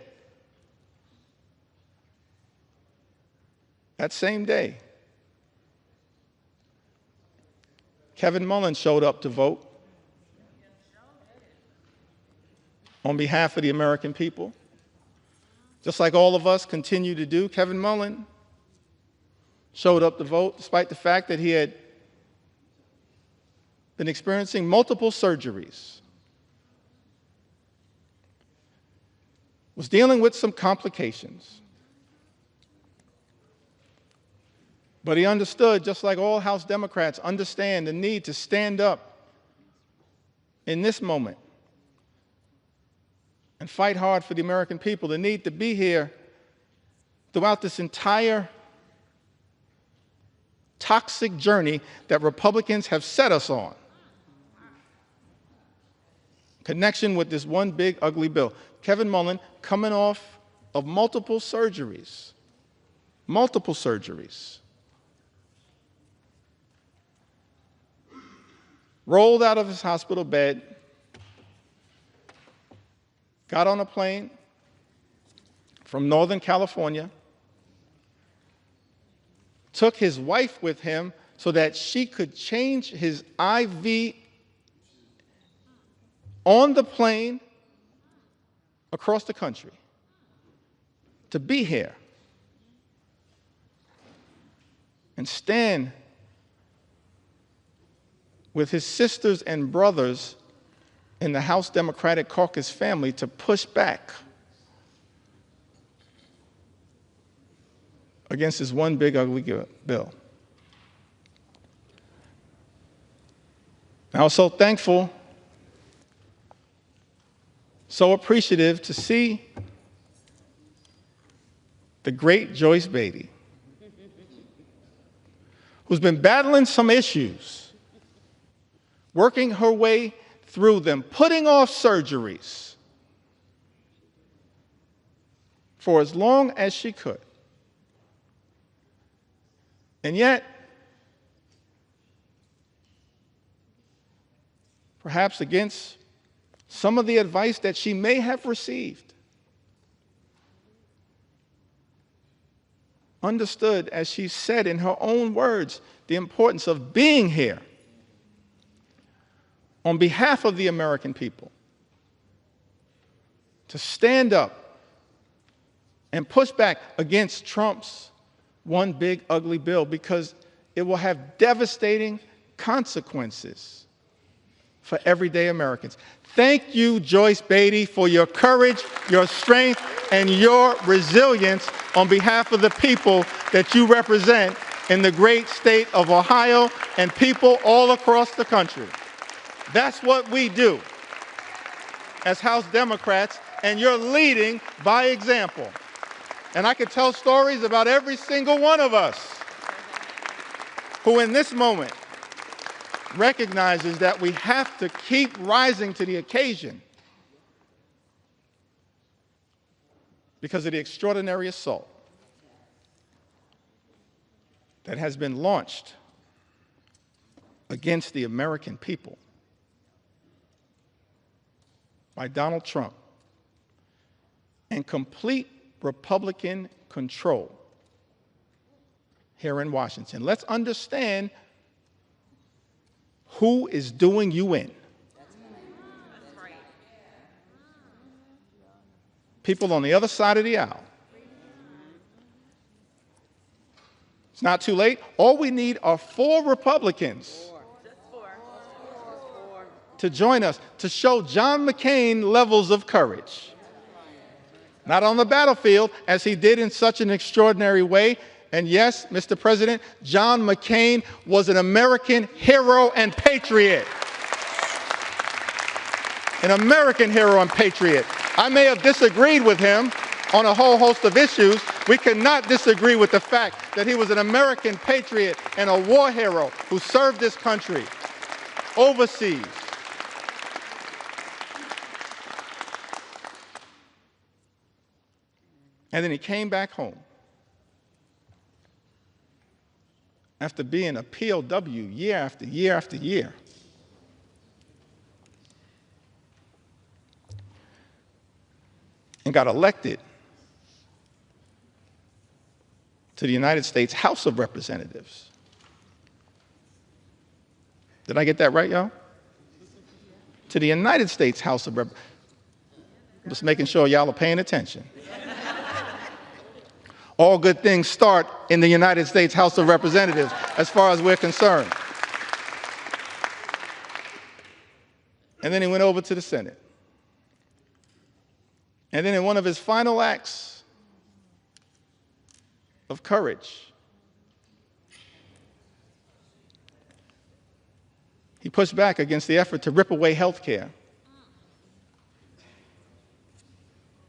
Kevin Mullin showed up to vote on behalf of the American people. Just like all of us continue to do, Kevin Mullin showed up to vote despite the fact that he had been experiencing multiple surgeries, was dealing with some complications. But he understood, just like all House Democrats understand, the need to stand up in this moment and fight hard for the American people, the need to be here throughout this entire toxic journey that Republicans have set us on. Connection with this one big, ugly bill. Kevin Mullin, coming off of multiple surgeries, rolled out of his hospital bed, got on a plane from Northern California, took his wife with him so that she could change his IV on the plane across the country to be here and stand with his sisters and brothers in the House Democratic Caucus family to push back against this one big ugly bill. I was so thankful, so appreciative to see the great Joyce Beatty, who's been battling some issues, working her way through them, putting off surgeries for as long as she could. And yet, perhaps against some of the advice that she may have received, understood, as she said in her own words, the importance of being here on behalf of the American people, to stand up and push back against Trump's one big ugly bill, because it will have devastating consequences for everyday Americans. Thank you, Joyce Beatty, for your courage, your strength, and your resilience on behalf of the people that you represent in the great state of Ohio and people all across the country. That's what we do. as House Democrats, and you're leading by example. And I could tell stories about every single one of us who in this moment recognizes that we have to keep rising to the occasion because of the extraordinary assault that has been launched against the American people by Donald Trump and complete Republican control here in Washington. Let's understand who is doing you in. People on the other side of the aisle. It's not too late. All we need are 4 Republicans to join us to show John McCain levels of courage. Not on the battlefield, as he did in such an extraordinary way. And yes, Mr. President, John McCain was an American hero and patriot. An American hero and patriot. I may have disagreed with him on a whole host of issues. We cannot disagree with the fact that he was an American patriot and a war hero who served this country overseas. And then he came back home after being a POW year after year after year. And got elected to the United States House of Representatives. Did I get that right, y'all? To the United States House of Representatives. Just making sure y'all are paying attention. All good things start in the United States House of Representatives, as far as we're concerned. And then he went over to the Senate. And then in one of his final acts of courage, he pushed back against the effort to rip away health care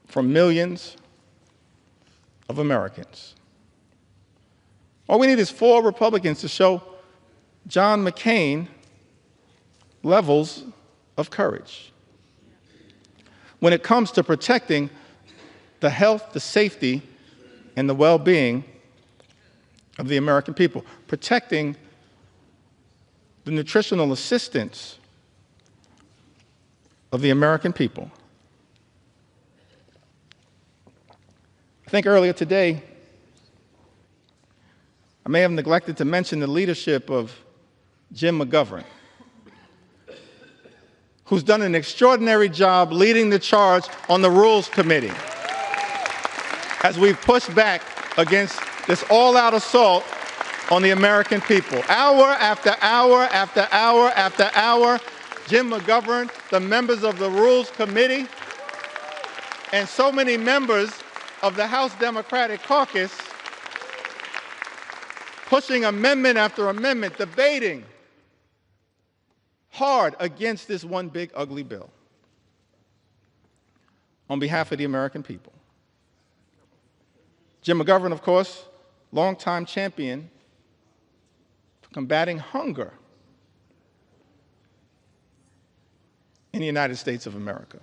from millions of Americans. All we need is 4 Republicans to show John McCain levels of courage when it comes to protecting the health, the safety, and the well-being of the American people, protecting the nutritional assistance of the American people. I think earlier today, I may have neglected to mention the leadership of Jim McGovern, who's done an extraordinary job leading the charge on the Rules Committee as we've pushed back against this all-out assault on the American people. Hour after hour after hour after hour, Jim McGovern, the members of the Rules Committee, and so many members of the House Democratic Caucus pushing amendment after amendment, debating hard against this one big ugly bill on behalf of the American people. Jim McGovern, of course, longtime champion for combating hunger in the United States of America.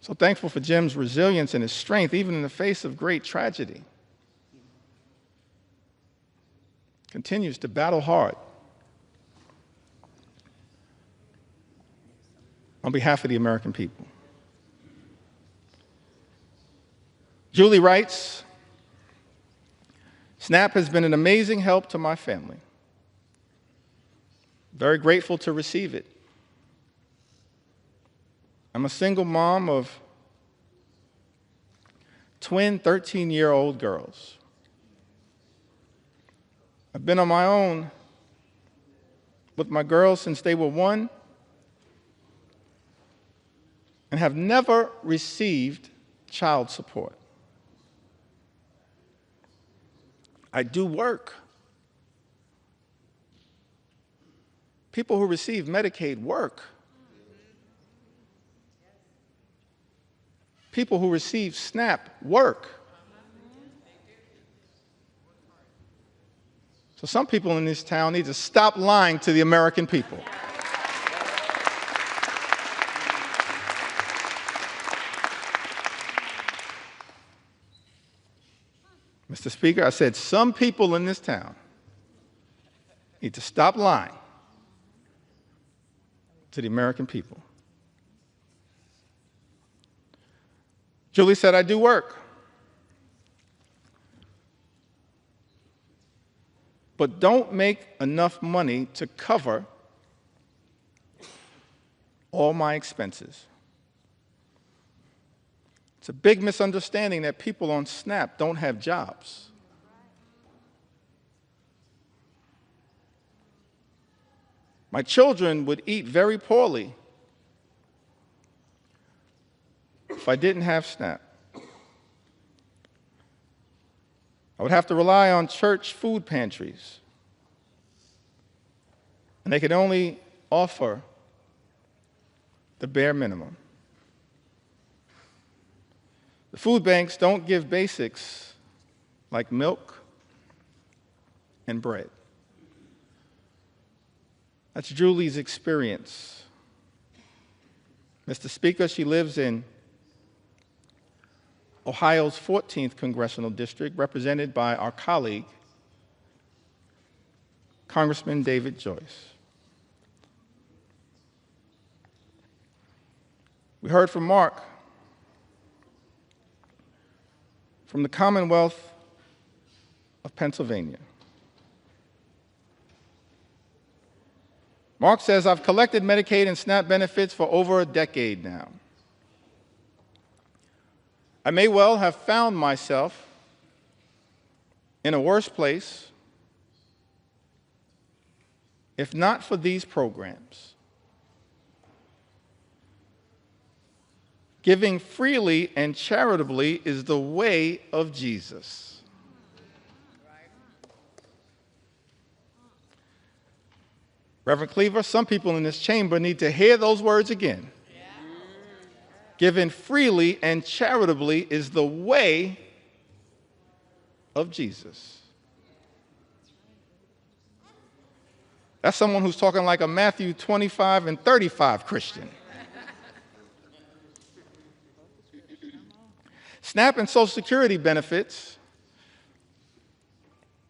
So thankful for Jim's resilience and his strength, even in the face of great tragedy. Continues to battle hard on behalf of the American people. Julie writes, SNAP has been an amazing help to my family. Very grateful to receive it. I'm a single mom of twin 13-year-old girls. I've been on my own with my girls since they were 1 and have never received child support. I do work, People who receive Medicaid work. People who receive SNAP work. So some people in this town need to stop lying to the American people. Mr. Speaker, I said some people in this town need to stop lying to the American people. Julie said, I do work. But don't make enough money to cover all my expenses. It's a big misunderstanding that people on SNAP don't have jobs. My children would eat very poorly if I didn't have SNAP. I would have to rely on church food pantries, and they could only offer the bare minimum. The food banks don't give basics like milk and bread. That's Julie's experience. Mr. Speaker, she lives in Ohio's 14th Congressional District, represented by our colleague, Congressman David Joyce. We heard from Mark from the Commonwealth of Pennsylvania. Mark says, I've collected Medicaid and SNAP benefits for over a decade now. I may well have found myself in a worse place if not for these programs. Giving freely and charitably is the way of Jesus. Reverend Cleaver, some people in this chamber need to hear those words again. Giving freely and charitably is the way of Jesus. That's someone who's talking like a Matthew 25 and 35 Christian. SNAP and Social Security benefits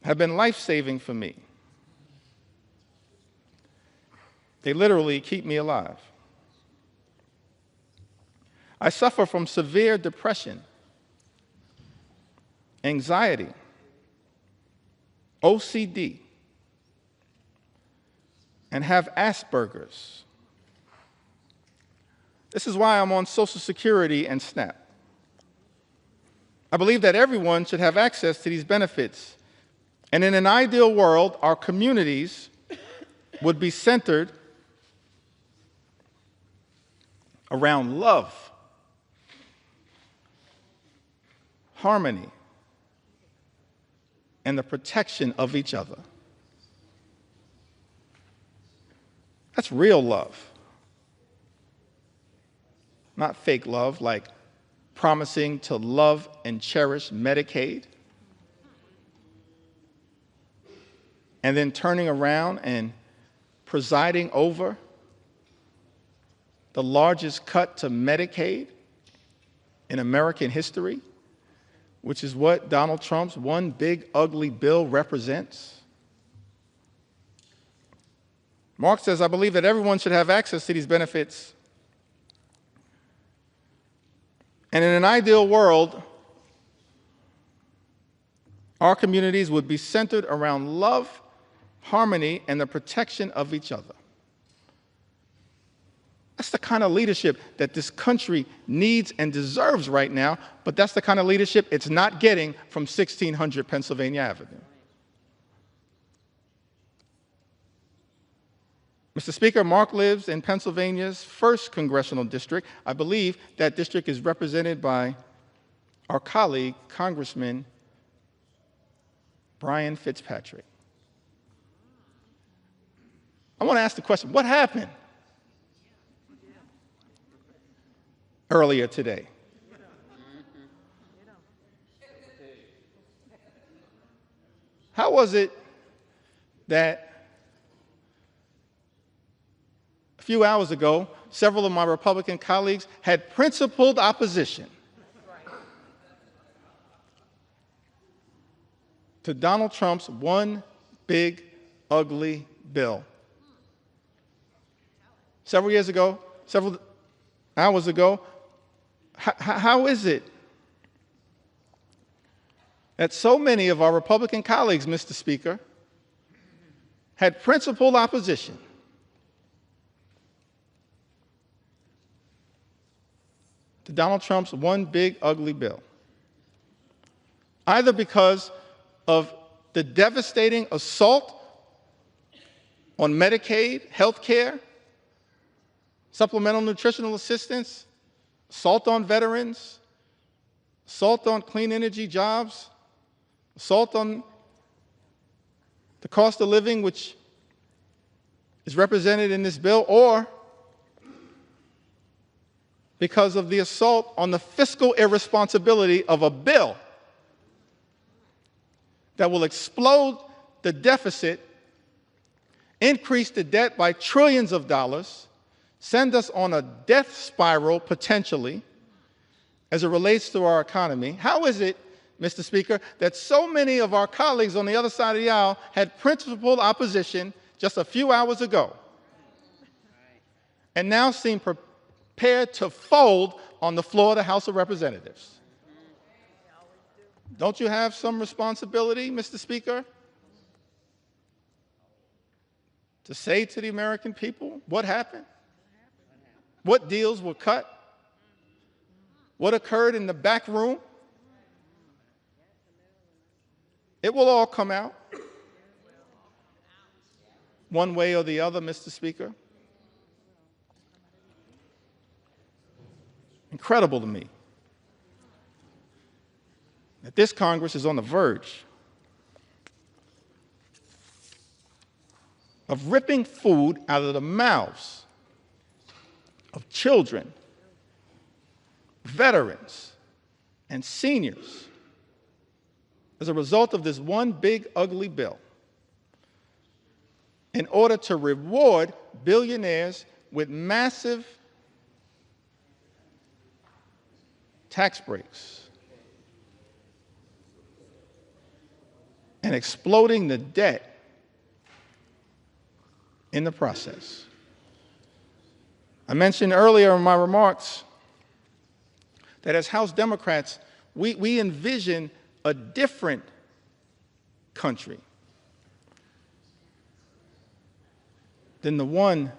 have been life-saving for me. They literally keep me alive. I suffer from severe depression, anxiety, OCD, and have Asperger's. This is why I'm on Social Security and SNAP. I believe that everyone should have access to these benefits. And in an ideal world, our communities would be centered around love, harmony, and the protection of each other. That's real love. Not fake love like promising to love and cherish Medicaid and then turning around and presiding over the largest cut to Medicaid in American history, which is what Donald Trump's one big ugly bill represents. Mark says, I believe that everyone should have access to these benefits. And in an ideal world, our communities would be centered around love, harmony, and the protection of each other. That's the kind of leadership that this country needs and deserves right now, but that's the kind of leadership it's not getting from 1600 Pennsylvania Avenue. Mr. Speaker, Mark lives in Pennsylvania's 1st Congressional District. I believe that district is represented by our colleague, Congressman Brian Fitzpatrick. I want to ask the question, what happened earlier today? How was it that a few hours ago, several of my Republican colleagues had principled opposition to Donald Trump's one big, ugly bill? Several years ago, several hours ago, how is it that so many of our Republican colleagues, Mr. Speaker, had principled opposition to Donald Trump's one big, ugly bill? Either because of the devastating assault on Medicaid, health care, supplemental nutritional assistance, assault on veterans, assault on clean energy jobs, assault on the cost of living, which is represented in this bill, or because of the assault on the fiscal irresponsibility of a bill that will explode the deficit, increase the debt by trillions of dollars, send us on a death spiral potentially as it relates to our economy. How is it, Mr. Speaker, that so many of our colleagues on the other side of the aisle had principled opposition just a few hours ago and now seem prepared to fold on the floor of the House of Representatives? Don't you have some responsibility, Mr. Speaker, to say to the American people what happened? What deals were cut? What occurred in the back room? It will all come out one way or the other, Mr. Speaker. Incredible to me that this Congress is on the verge of ripping food out of the mouths of children, veterans, and seniors as a result of this one big, ugly bill in order to reward billionaires with massive tax breaks and exploding the debt in the process. I mentioned earlier in my remarks that as House Democrats, we envision a different country than the one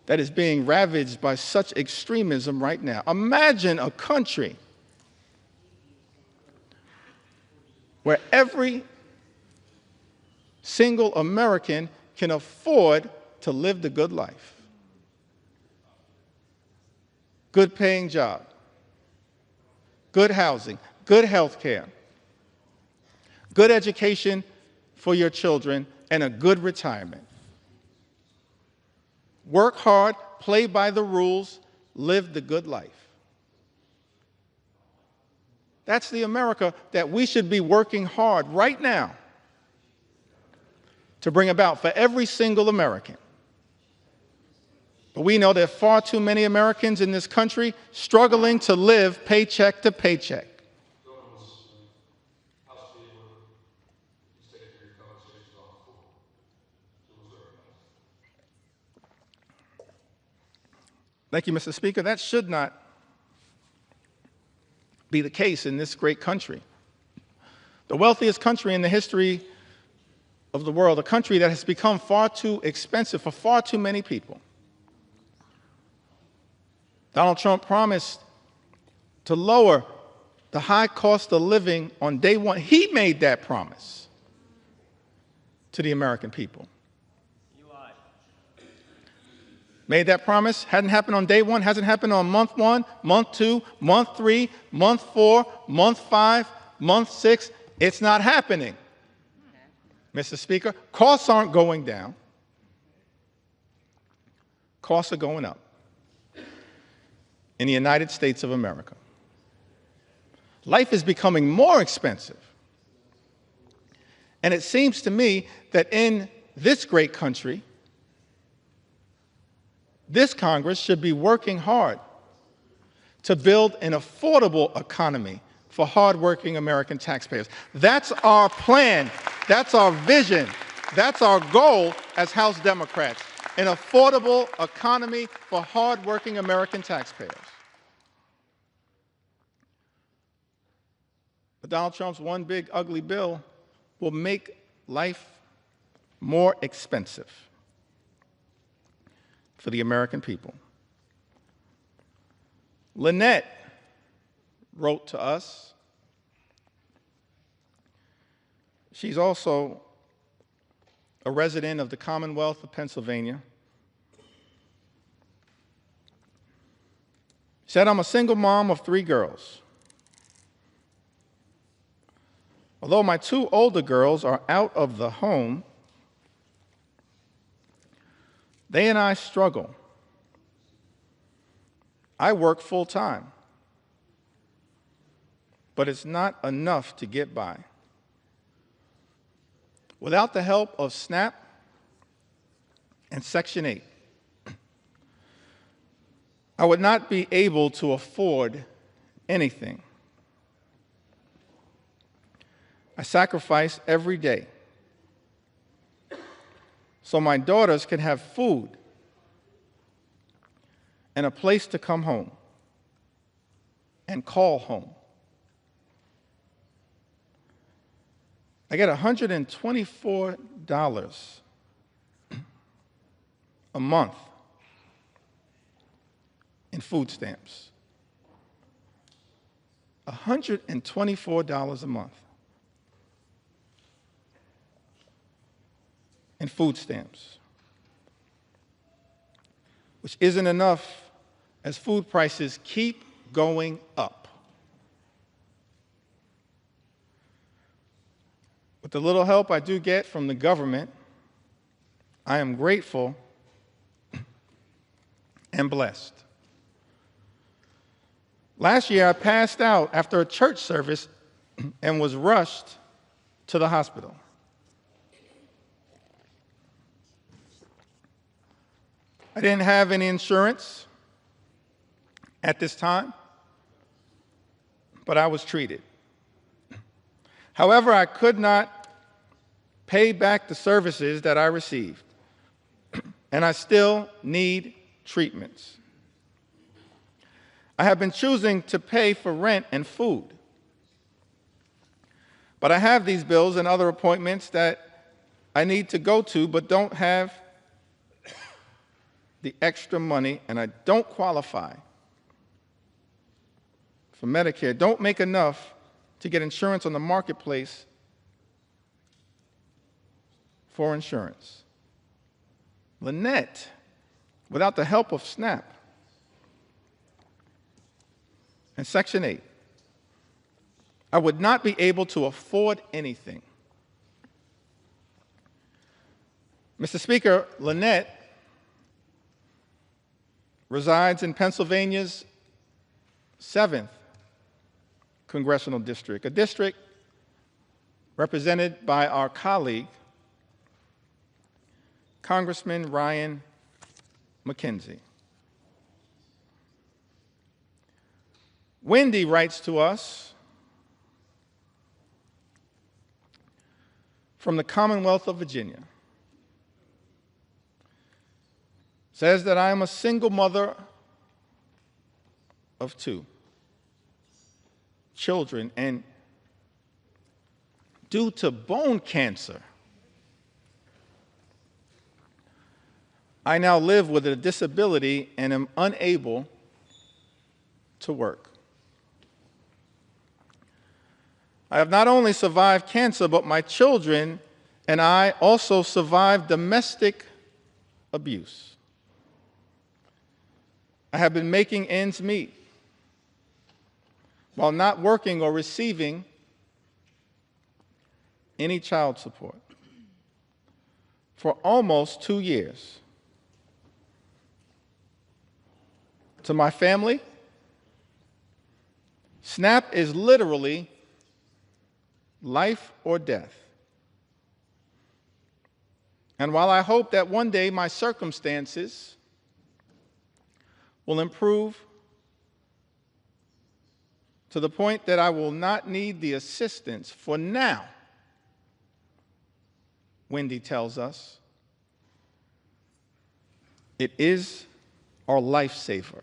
that is being ravaged by such extremism right now. Imagine a country where every single American can afford to live the good life. Good paying job, good housing, good health care, good education for your children, and a good retirement. Work hard, play by the rules, live the good life. That's the America that we should be working hard right now to bring about for every single American. But we know there are far too many Americans in this country struggling to live paycheck to paycheck. Thank you, Mr. Speaker. That should not be the case in this great country. The wealthiest country in the history of the world, a country that has become far too expensive for far too many people. Donald Trump promised to lower the high cost of living on day one. He made that promise to the American people. Made that promise, hadn't happened on day one, hasn't happened on month 1, month 2, month 3, month 4, month 5, month 6. It's not happening. Mr. Speaker, costs aren't going down. Costs are going up in the United States of America. Life is becoming more expensive. And it seems to me that in this great country, this Congress should be working hard to build an affordable economy for hardworking American taxpayers. That's our plan. That's our vision. That's our goal as House Democrats, an affordable economy for hardworking American taxpayers. But Donald Trump's one big ugly bill will make life more expensive for the American people. Lynette wrote to us. She's also a resident of the Commonwealth of Pennsylvania. She said, I'm a single mom of 3 girls. Although my 2 older girls are out of the home, they and I struggle. I work full-time, but it's not enough to get by. Without the help of SNAP and Section 8, I would not be able to afford anything. I sacrifice every day so my daughters can have food and a place to come home and call home. I get $124 a month in food stamps. $124 a month in food stamps, which isn't enough as food prices keep going up. With the little help I do get from the government, I am grateful and blessed. Last year, I passed out after a church service and was rushed to the hospital. I didn't have any insurance at this time, but I was treated. However, I could not pay back the services that I received, and I still need treatments. I have been choosing to pay for rent and food, but I have these bills and other appointments that I need to go to but don't have the extra money, and I don't qualify for Medicare, don't make enough to get insurance on the marketplace for insurance. Lynette, without the help of SNAP and Section 8, I would not be able to afford anything. Mr. Speaker, Lynette resides in Pennsylvania's 7th congressional district, a district represented by our colleague, Congressman Ryan McKenzie. Wendy writes to us from the Commonwealth of Virginia. Says that I am a single mother of 2 children, and due to bone cancer, I now live with a disability and am unable to work. I have not only survived cancer, but my children and I also survived domestic abuse. I have been making ends meet while not working or receiving any child support for almost 2 years. to my family, SNAP is literally life or death. And while I hope that one day my circumstances will improve to the point that I will not need the assistance for now, Wendy tells us, it is our lifesaver.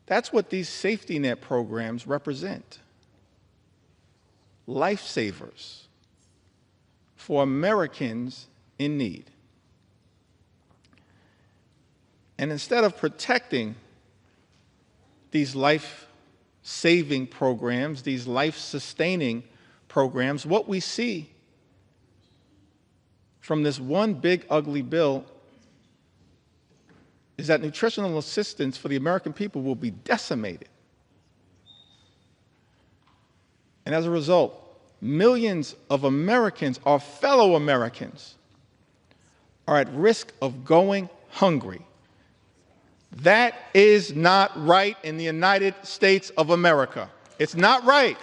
That's what these safety net programs represent. Lifesavers for Americans in need. And instead of protecting these life-saving programs, these life-sustaining programs, what we see from this one big ugly bill is that nutritional assistance for the American people will be decimated. And as a result, millions of Americans, our fellow Americans, are at risk of going hungry. That is not right in the United States of America. It's not right.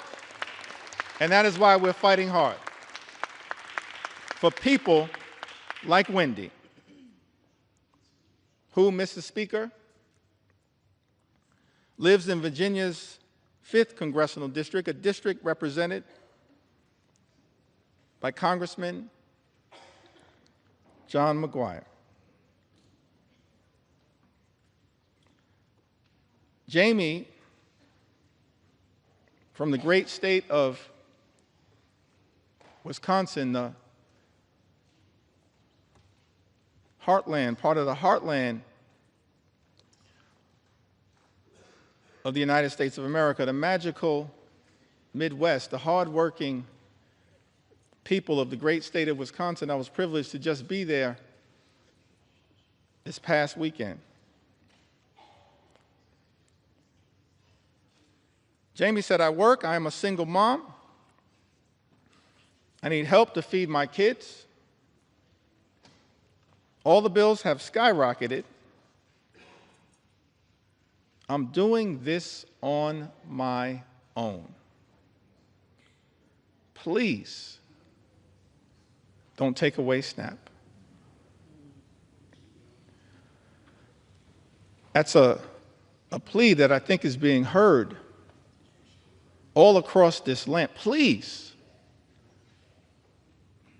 And that is why we're fighting hard for people like Wendy, who, Mr. Speaker, lives in Virginia's 5th Congressional District, a district represented by Congressman John McGuire. Jamie, from the great state of Wisconsin, the heartland, part of the heartland of the United States of America, the magical Midwest, the hardworking people of the great state of Wisconsin. I was privileged to just be there this past weekend. Jamie said, I work, I am a single mom. I need help to feed my kids. All the bills have skyrocketed. I'm doing this on my own. Please don't take away SNAP. That's a plea that I think is being heard all across this land. Please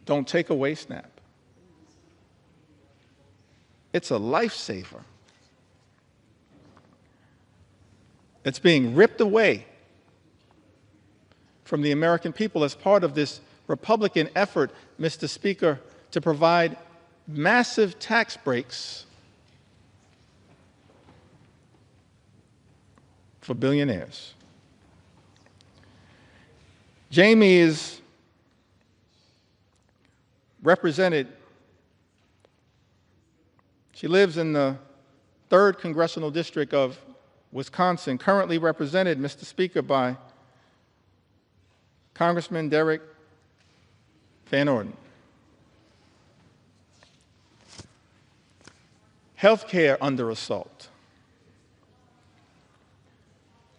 don't take away SNAP. It's a lifesaver. It's being ripped away from the American people as part of this Republican effort, Mr. Speaker, to provide massive tax breaks for billionaires. Jamie is represented. She lives in the 3rd Congressional District of Wisconsin, currently represented, Mr. Speaker, by Congressman Derek Van Orden. Healthcare under assault.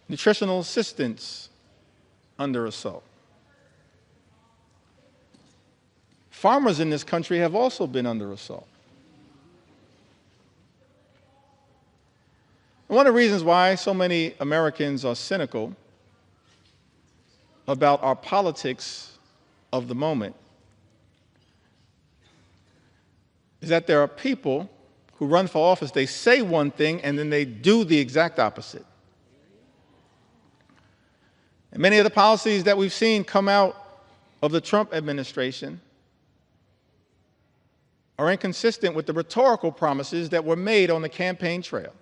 Nutritional assistance under assault. Farmers in this country have also been under assault. One of the reasons why so many Americans are cynical about our politics of the moment is that there are people who run for office, they say one thing and then they do the exact opposite. And many of the policies that we've seen come out of the Trump administration are inconsistent with the rhetorical promises that were made on the campaign trail.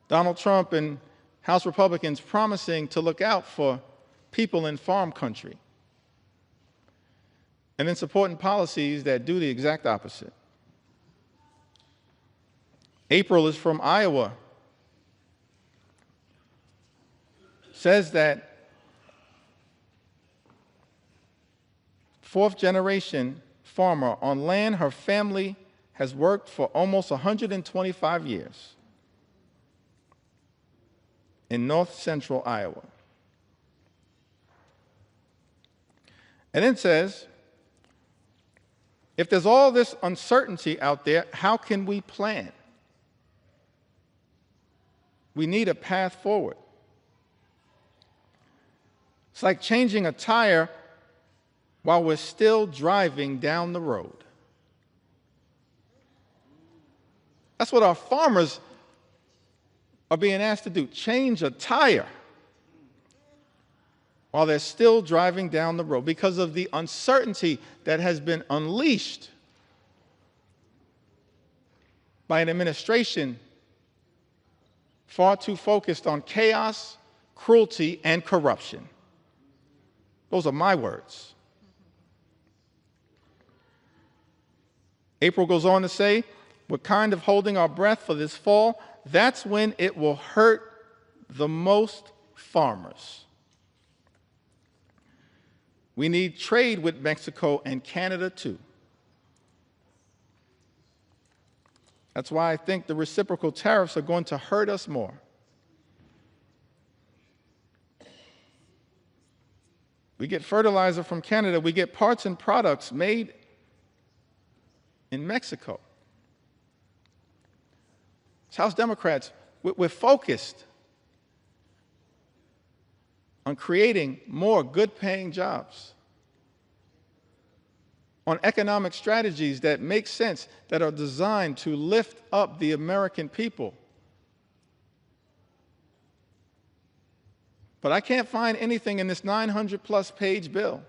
Donald Trump and House Republicans promising to look out for people in farm country, and then supporting policies that do the exact opposite. April is from Iowa, says that fourth-generation farmer on land her family has worked for almost 125 years in north-central Iowa. And then says, if there's all this uncertainty out there, how can we plan? We need a path forward. It's like changing a tire while we're still driving down the road. That's what our farmers are being asked to do, change a tire while they're still driving down the road because of the uncertainty that has been unleashed by an administration far too focused on chaos, cruelty, and corruption. Those are my words. April goes on to say, we're kind of holding our breath for this fall. That's when it will hurt the most farmers. We need trade with Mexico and Canada too. That's why I think the reciprocal tariffs are going to hurt us more. We get fertilizer from Canada. We get parts and products made in Mexico. As House Democrats, we're focused on creating more good-paying jobs, on economic strategies that make sense, that are designed to lift up the American people. But I can't find anything in this 900-plus page bill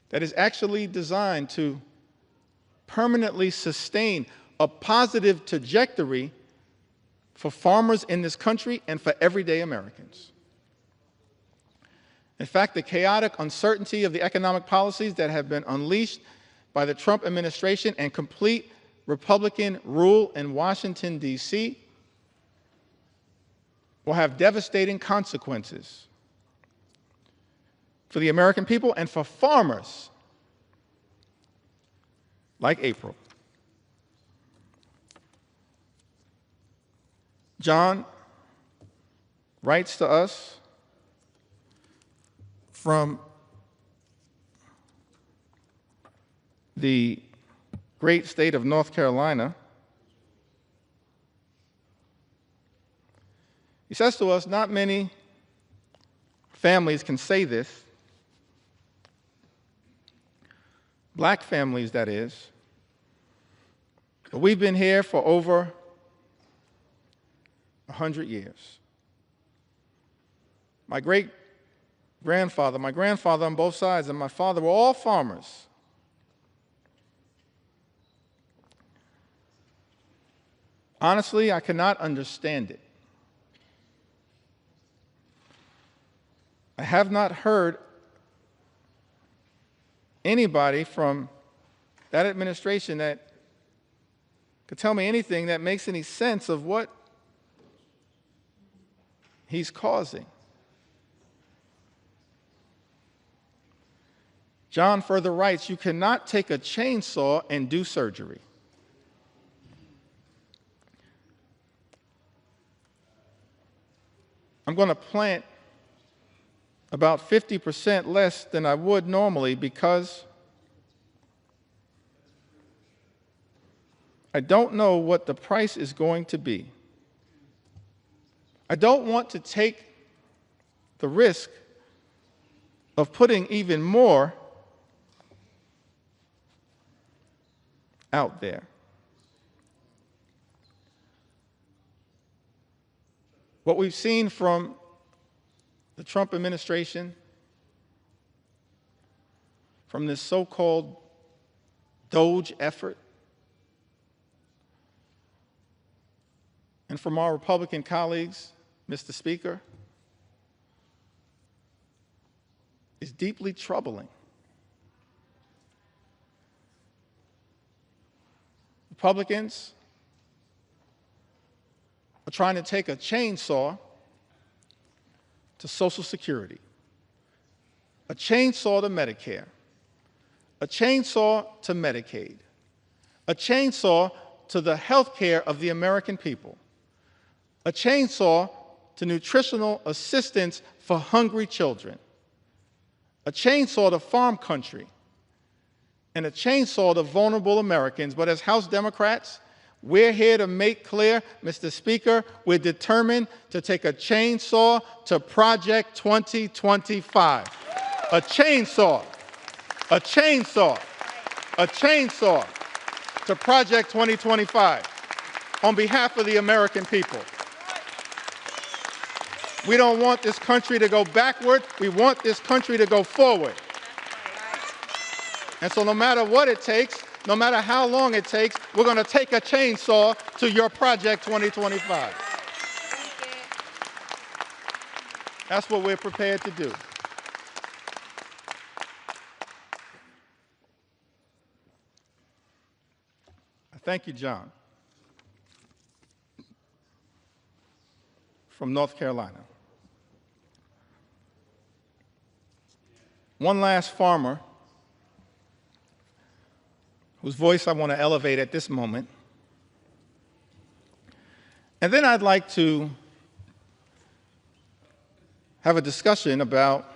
that is actually designed to permanently sustain a positive trajectory for farmers in this country and for everyday Americans. In fact, the chaotic uncertainty of the economic policies that have been unleashed by the Trump administration and complete Republican rule in Washington, D.C., will have devastating consequences for the American people and for farmers like April. John writes to us from the great state of North Carolina. He says to us, not many families can say this, black families, that is, but we've been here for over 100 years. My great-grandfather, my grandfather on both sides, and my father were all farmers. Honestly, I cannot understand it. I have not heard anybody from that administration that could tell me anything that makes any sense of what he's causing. John further writes, you cannot take a chainsaw and do surgery. I'm going to plant about 50% less than I would normally because I don't know what the price is going to be. I don't want to take the risk of putting even more out there. What we've seen from the Trump administration, from this so-called DOGE effort, and from our Republican colleagues, Mr. Speaker, is deeply troubling. Republicans are trying to take a chainsaw to Social Security, a chainsaw to Medicare, a chainsaw to Medicaid, a chainsaw to the health care of the American people, a chainsaw to nutritional assistance for hungry children, a chainsaw to farm country, and a chainsaw to vulnerable Americans. But as House Democrats, we're here to make clear, Mr. Speaker, we're determined to take a chainsaw to Project 2025. A chainsaw, a chainsaw, a chainsaw to Project 2025 on behalf of the American people. We don't want this country to go backward. We want this country to go forward. And so no matter what it takes, no matter how long it takes, we're going to take a chainsaw to your Project 2025. That's what we're prepared to do. Thank you, John, from North Carolina. One last farmer whose voice I want to elevate at this moment. And then I'd like to have a discussion about,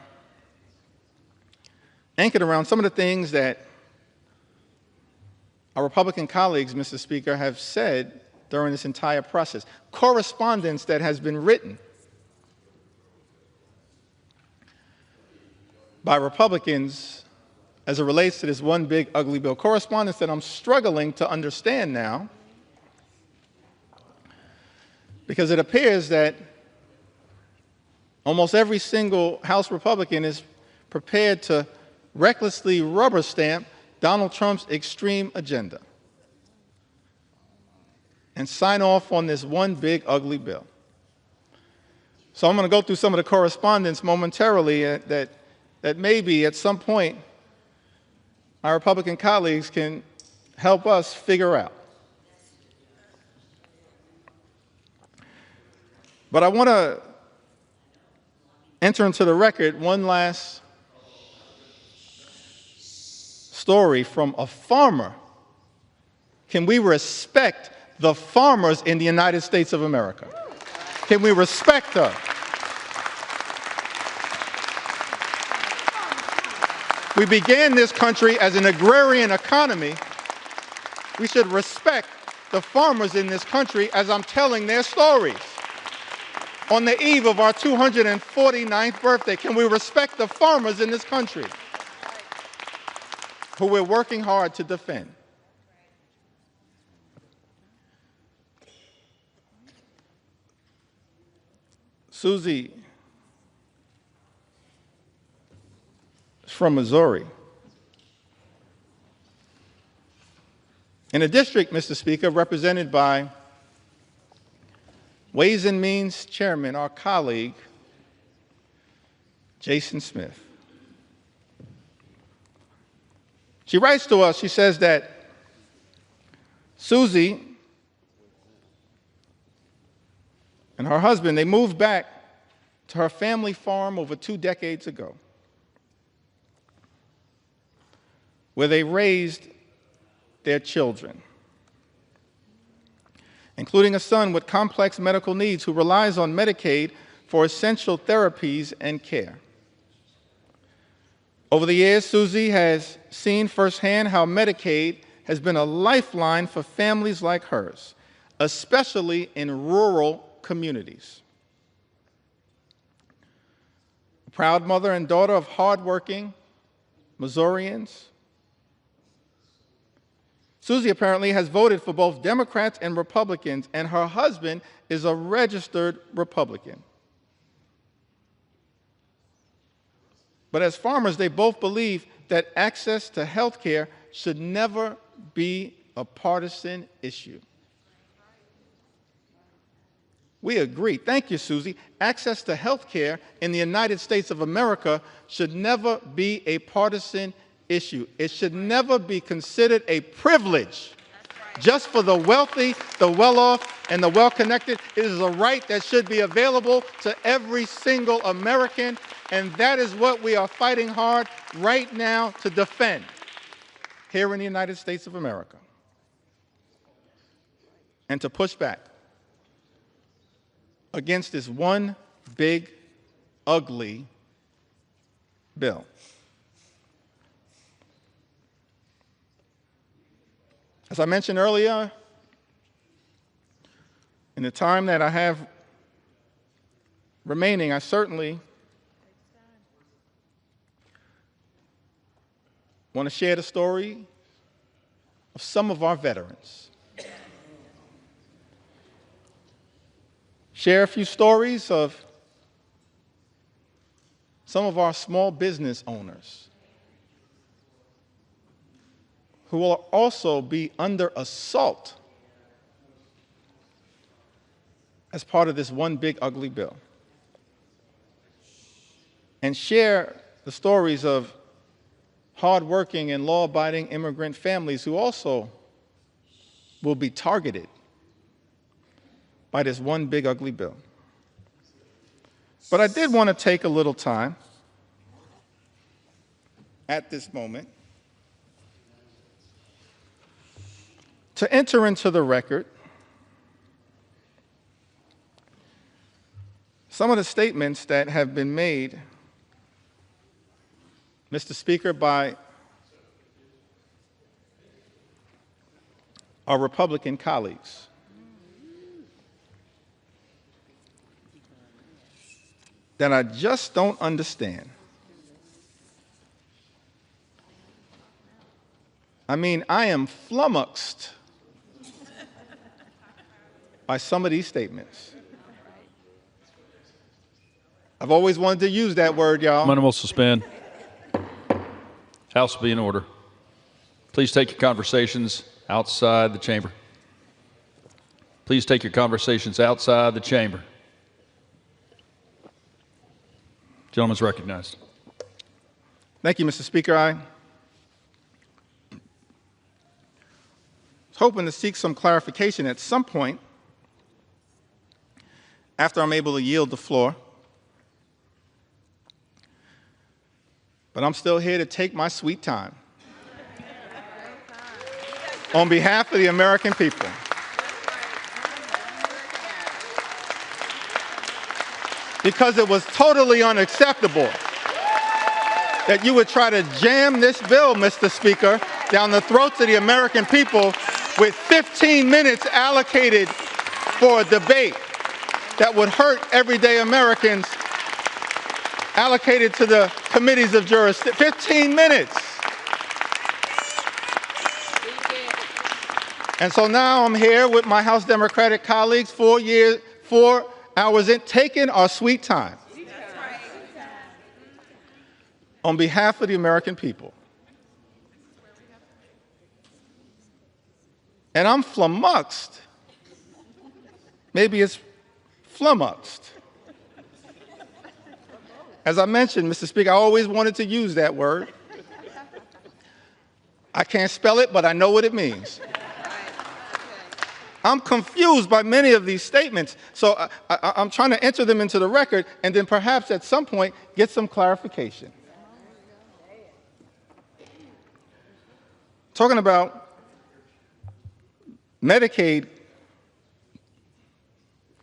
anchored around some of the things that our Republican colleagues, Mr. Speaker, have said during this entire process. Correspondence that has been written by Republicans as it relates to this one big ugly bill. Correspondence that I'm struggling to understand now, because it appears that almost every single House Republican is prepared to recklessly rubber stamp Donald Trump's extreme agenda and sign off on this one big ugly bill. So I'm going to go through some of the correspondence momentarily that maybe at some point our Republican colleagues can help us figure out. But I want to enter into the record one last story from a farmer. Can we respect the farmers in the United States of America? Can we respect them? We began this country as an agrarian economy. We should respect the farmers in this country as I'm telling their stories. On the eve of our 249th birthday, can we respect the farmers in this country who we're working hard to defend? Susie is from Missouri. In a district, Mr. Speaker, represented by Ways and Means Chairman, our colleague, Jason Smith. She writes to us, she says that Susie and her husband, they moved back to her family farm over 2 decades ago, where they raised their children, including a son with complex medical needs who relies on Medicaid for essential therapies and care. Over the years, Susie has seen firsthand how Medicaid has been a lifeline for families like hers, especially in rural communities. A proud mother and daughter of hardworking Missourians, Susie apparently has voted for both Democrats and Republicans, and her husband is a registered Republican. But as farmers, they both believe that access to health care should never be a partisan issue. We agree. Thank you, Susie. Access to health care in the United States of America should never be a partisan issue. It should never be considered a privilege just for the wealthy, the well-off, and the well-connected. It is a right that should be available to every single American, and that is what we are fighting hard right now to defend here in the United States of America, and to push back against this one big, ugly bill. As I mentioned earlier, in the time that I have remaining, I certainly want to share the story of some of our veterans. Share a few stories of some of our small business owners who will also be under assault as part of this one big ugly bill. And share the stories of hardworking and law-abiding immigrant families who also will be targeted by this one big ugly bill. But I did want to take a little time at this moment to enter into the record some of the statements that have been made, Mr. Speaker, by our Republican colleagues. That I just don't understand. I mean, I am flummoxed by some of these statements. I've always wanted to use that word, y'all. Minimal suspend. House will be in order. Please take your conversations outside the chamber. Please take your conversations outside the chamber. Gentleman's recognized. Thank you, Mr. Speaker. I was hoping to seek some clarification at some point after I'm able to yield the floor. But I'm still here to take my sweet time on behalf of the American people. Because it was totally unacceptable that you would try to jam this bill, Mr. Speaker, down the throats of the American people with 15 minutes allocated for a debate that would hurt everyday Americans, allocated to the committees of jurisdiction. 15 minutes. And so now I'm here with my House Democratic colleagues, 4 hours in, taking our sweet time on behalf of the American people. And I'm flummoxed. Maybe it's flummoxed. As I mentioned, Mr. Speaker, I always wanted to use that word. I can't spell it, but I know what it means. I'm confused by many of these statements, so I'm trying to enter them into the record and then perhaps at some point get some clarification. Talking about Medicaid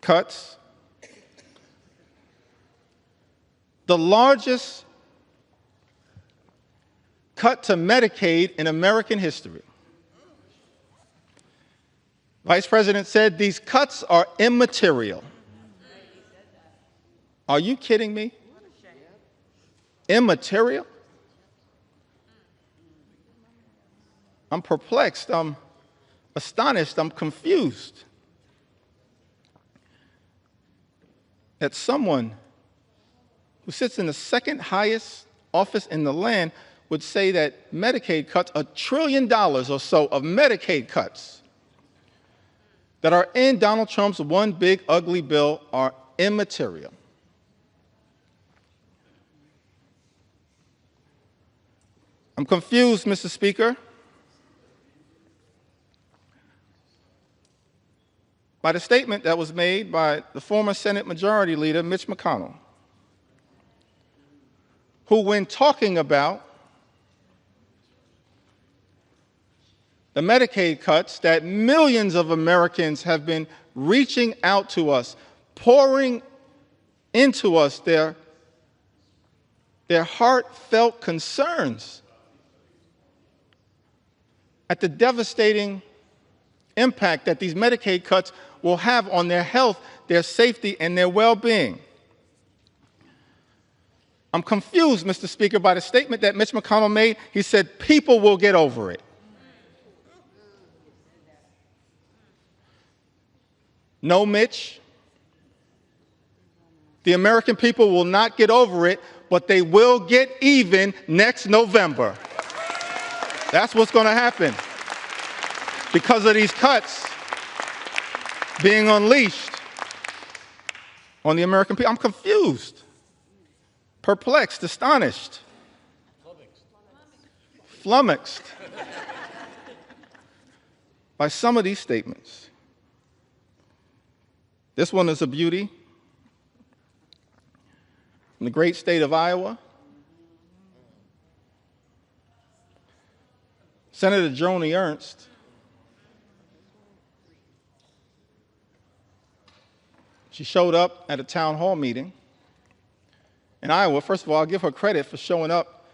cuts, the largest cut to Medicaid in American history. Vice President said these cuts are immaterial. Are you kidding me? Immaterial? I'm perplexed, I'm astonished, I'm confused that someone who sits in the second highest office in the land would say that Medicaid cuts, $1 trillion or so of Medicaid cuts that are in Donald Trump's one big ugly bill are immaterial. I'm confused, Mr. Speaker, by the statement that was made by the former Senate Majority Leader, Mitch McConnell, who, when talking about the Medicaid cuts that millions of Americans have been reaching out to us, pouring into us their heartfelt concerns at the devastating impact that these Medicaid cuts will have on their health, their safety, and their well-being. I'm confused, Mr. Speaker, by the statement that Mitch McConnell made. He said, people will get over it. No, Mitch. The American people will not get over it, but they will get even next November. That's what's going to happen because of these cuts being unleashed on the American people. I'm confused, perplexed, astonished, flummoxed by some of these statements. This one is a beauty. In the great state of Iowa, Senator Joni Ernst she showed up at a town hall meeting in Iowa. First of all, I'll give her credit for showing up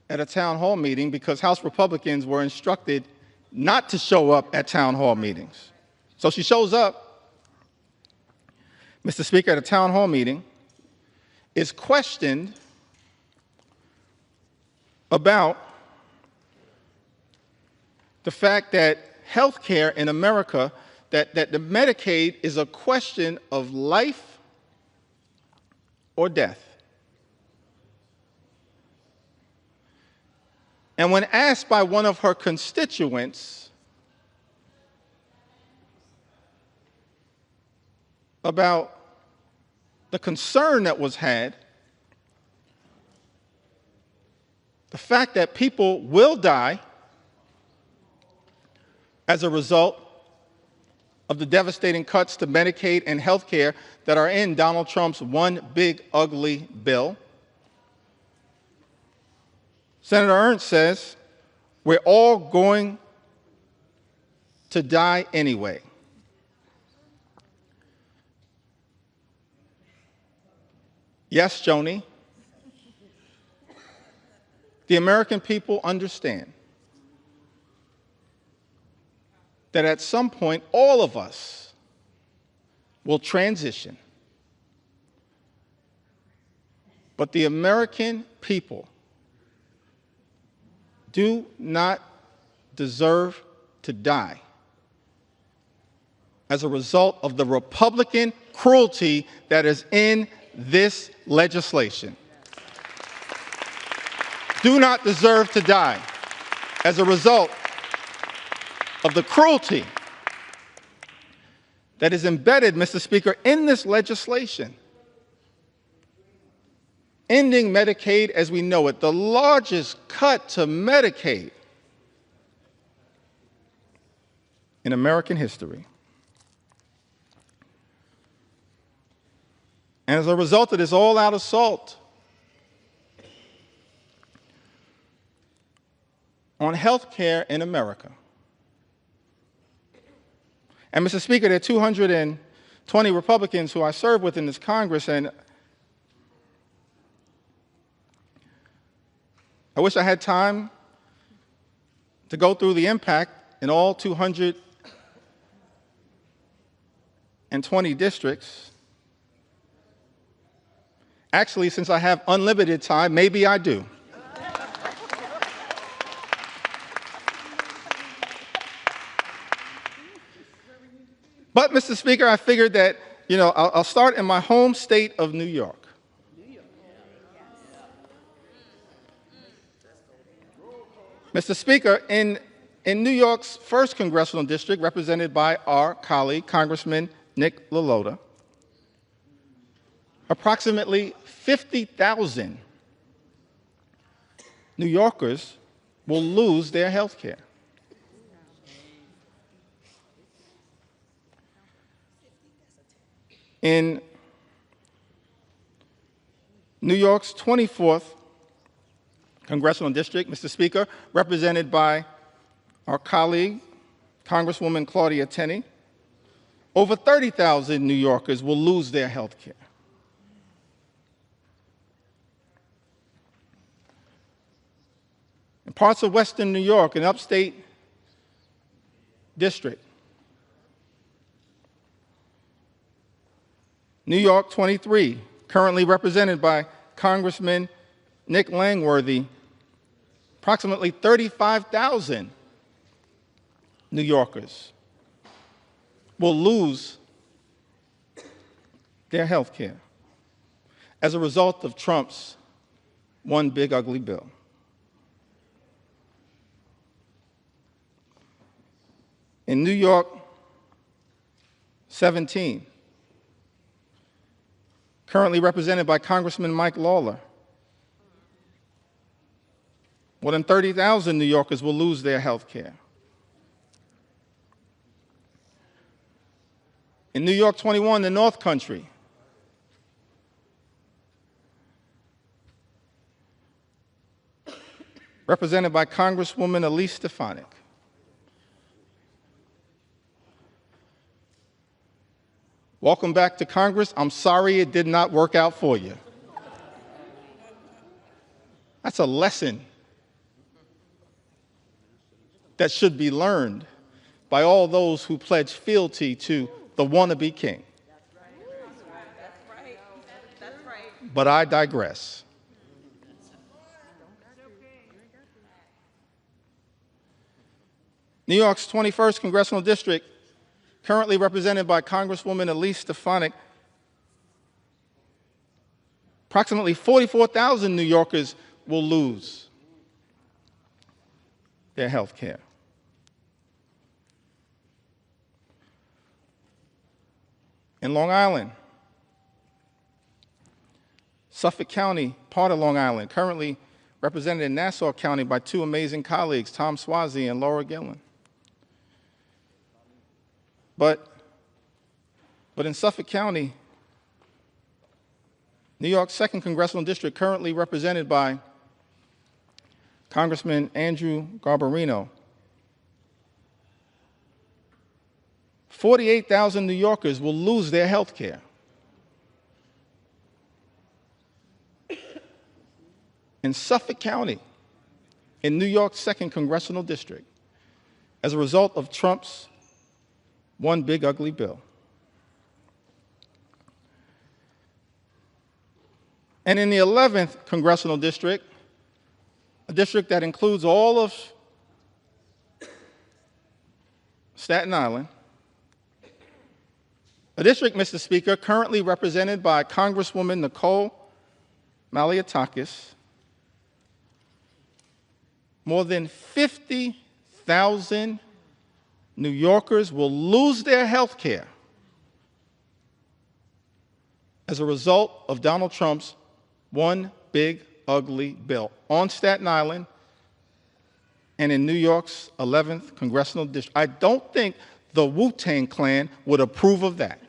at a town hall meeting because House Republicans were instructed not to show up at town hall meetings. So she shows up, Mr. Speaker, at a town hall meeting, is questioned about the fact that health care in America, that the Medicaid is a question of life or death. And when asked by one of her constituents about the concern that was had, the fact that people will die as a result of the devastating cuts to Medicaid and health care that are in Donald Trump's one big ugly bill, Senator Ernst says, we're all going to die anyway. Yes, Joni, the American people understand that at some point all of us will transition. But the American people do not deserve to die as a result of the Republican cruelty that is in this legislation. Do not deserve to die as a result of the cruelty that is embedded, Mr. Speaker, in this legislation. Ending Medicaid as we know it, the largest cut to Medicaid in American history. And as a result of this all-out assault on health care in America, and Mr. Speaker, there are 220 Republicans who I serve with in this Congress, and I wish I had time to go through the impact in all 220 districts. Actually, since I have unlimited time, maybe I do. But, Mr. Speaker, I figured that, I'll start in my home state of New York. Mr. Speaker, in New York's 1st Congressional District, represented by our colleague, Congressman Nick LaLota, approximately 50,000 New Yorkers will lose their health care. In New York's 24th Congressional District, Mr. Speaker, represented by our colleague, Congresswoman Claudia Tenney, over 30,000 New Yorkers will lose their health care. In parts of Western New York and upstate district, New York 23, currently represented by Congressman Nick Langworthy, approximately 35,000 New Yorkers will lose their health care as a result of Trump's one big ugly bill. In New York 17, currently represented by Congressman Mike Lawler, more than 30,000 New Yorkers will lose their health care. In New York 21, the North Country, represented by Congresswoman Elise Stefanik, welcome back to Congress. I'm sorry it did not work out for you. That's a lesson that should be learned by all those who pledge fealty to the wannabe king. But I digress. New York's 21st Congressional District, currently represented by Congresswoman Elise Stefanik, approximately 44,000 New Yorkers will lose their health care. In Long Island, Suffolk County, part of Long Island, currently represented in Nassau County by two amazing colleagues, Tom Swazi and Laura Gillen. But in Suffolk County, New York's 2nd Congressional District, currently represented by Congressman Andrew Garbarino, 48,000 New Yorkers will lose their health care. In Suffolk County, in New York's 2nd Congressional District, as a result of Trump's one big ugly bill. And in the 11th Congressional District, a district that includes all of Staten Island, a district, Mr. Speaker, currently represented by Congresswoman Nicole Malliotakis, more than 50,000 New Yorkers will lose their health care as a result of Donald Trump's one big ugly bill on Staten Island and in New York's 11th Congressional District. I don't think the Wu-Tang Clan would approve of that.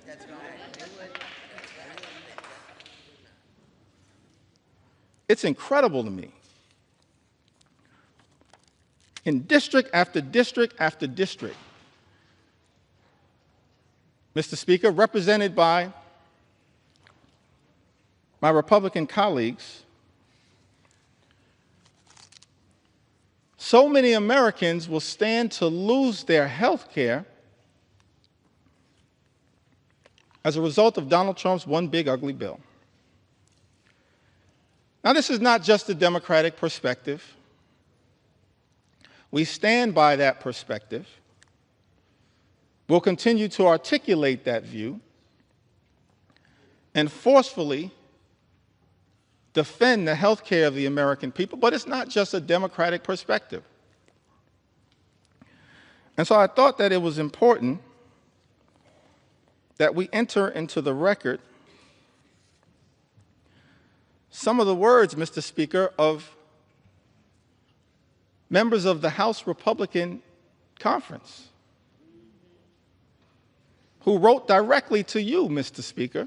It's incredible to me. In district after district after district, Mr. Speaker, represented by my Republican colleagues, so many Americans will stand to lose their health care as a result of Donald Trump's one big ugly bill. Now, this is not just a Democratic perspective. We stand by that perspective. We'll continue to articulate that view and forcefully defend the health care of the American people, but it's not just a Democratic perspective. And so I thought that it was important that we enter into the record some of the words, Mr. Speaker, of members of the House Republican Conference. who wrote directly to you, Mr. Speaker,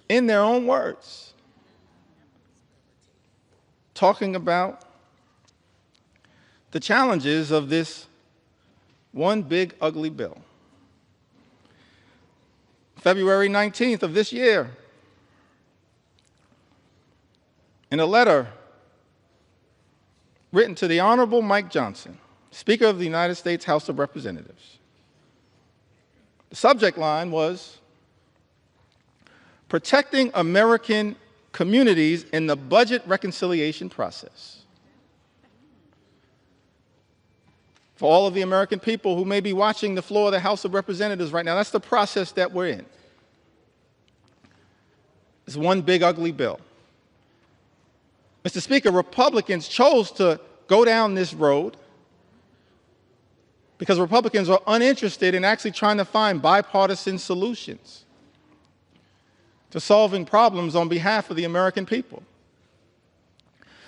in their own words, talking about the challenges of this one big ugly bill. February 19th of this year, in a letter written to the Honorable Mike Johnson, Speaker of the United States House of Representatives. The subject line was, "Protecting American Communities in the Budget Reconciliation Process." For all of the American people who may be watching the floor of the House of Representatives right now, that's the process that we're in. It's one big ugly bill. Mr. Speaker, Republicans chose to go down this road because Republicans are uninterested in actually trying to find bipartisan solutions to solving problems on behalf of the American people.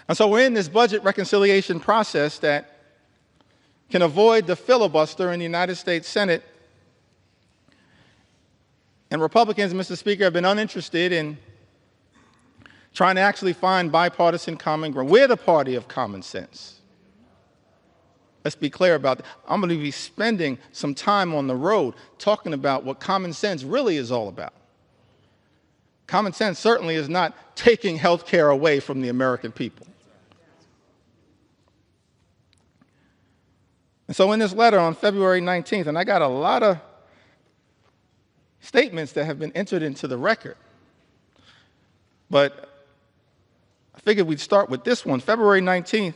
And so we're in this budget reconciliation process that can avoid the filibuster in the United States Senate. And Republicans, Mr. Speaker, have been uninterested in trying to actually find bipartisan common ground. We're the party of common sense. Let's be clear about that. I'm going to be spending some time on the road talking about what common sense really is all about. Common sense certainly is not taking health care away from the American people. And so in this letter on February 19th, and I got a lot of statements that have been entered into the record, but I figured we'd start with this one. February 19th,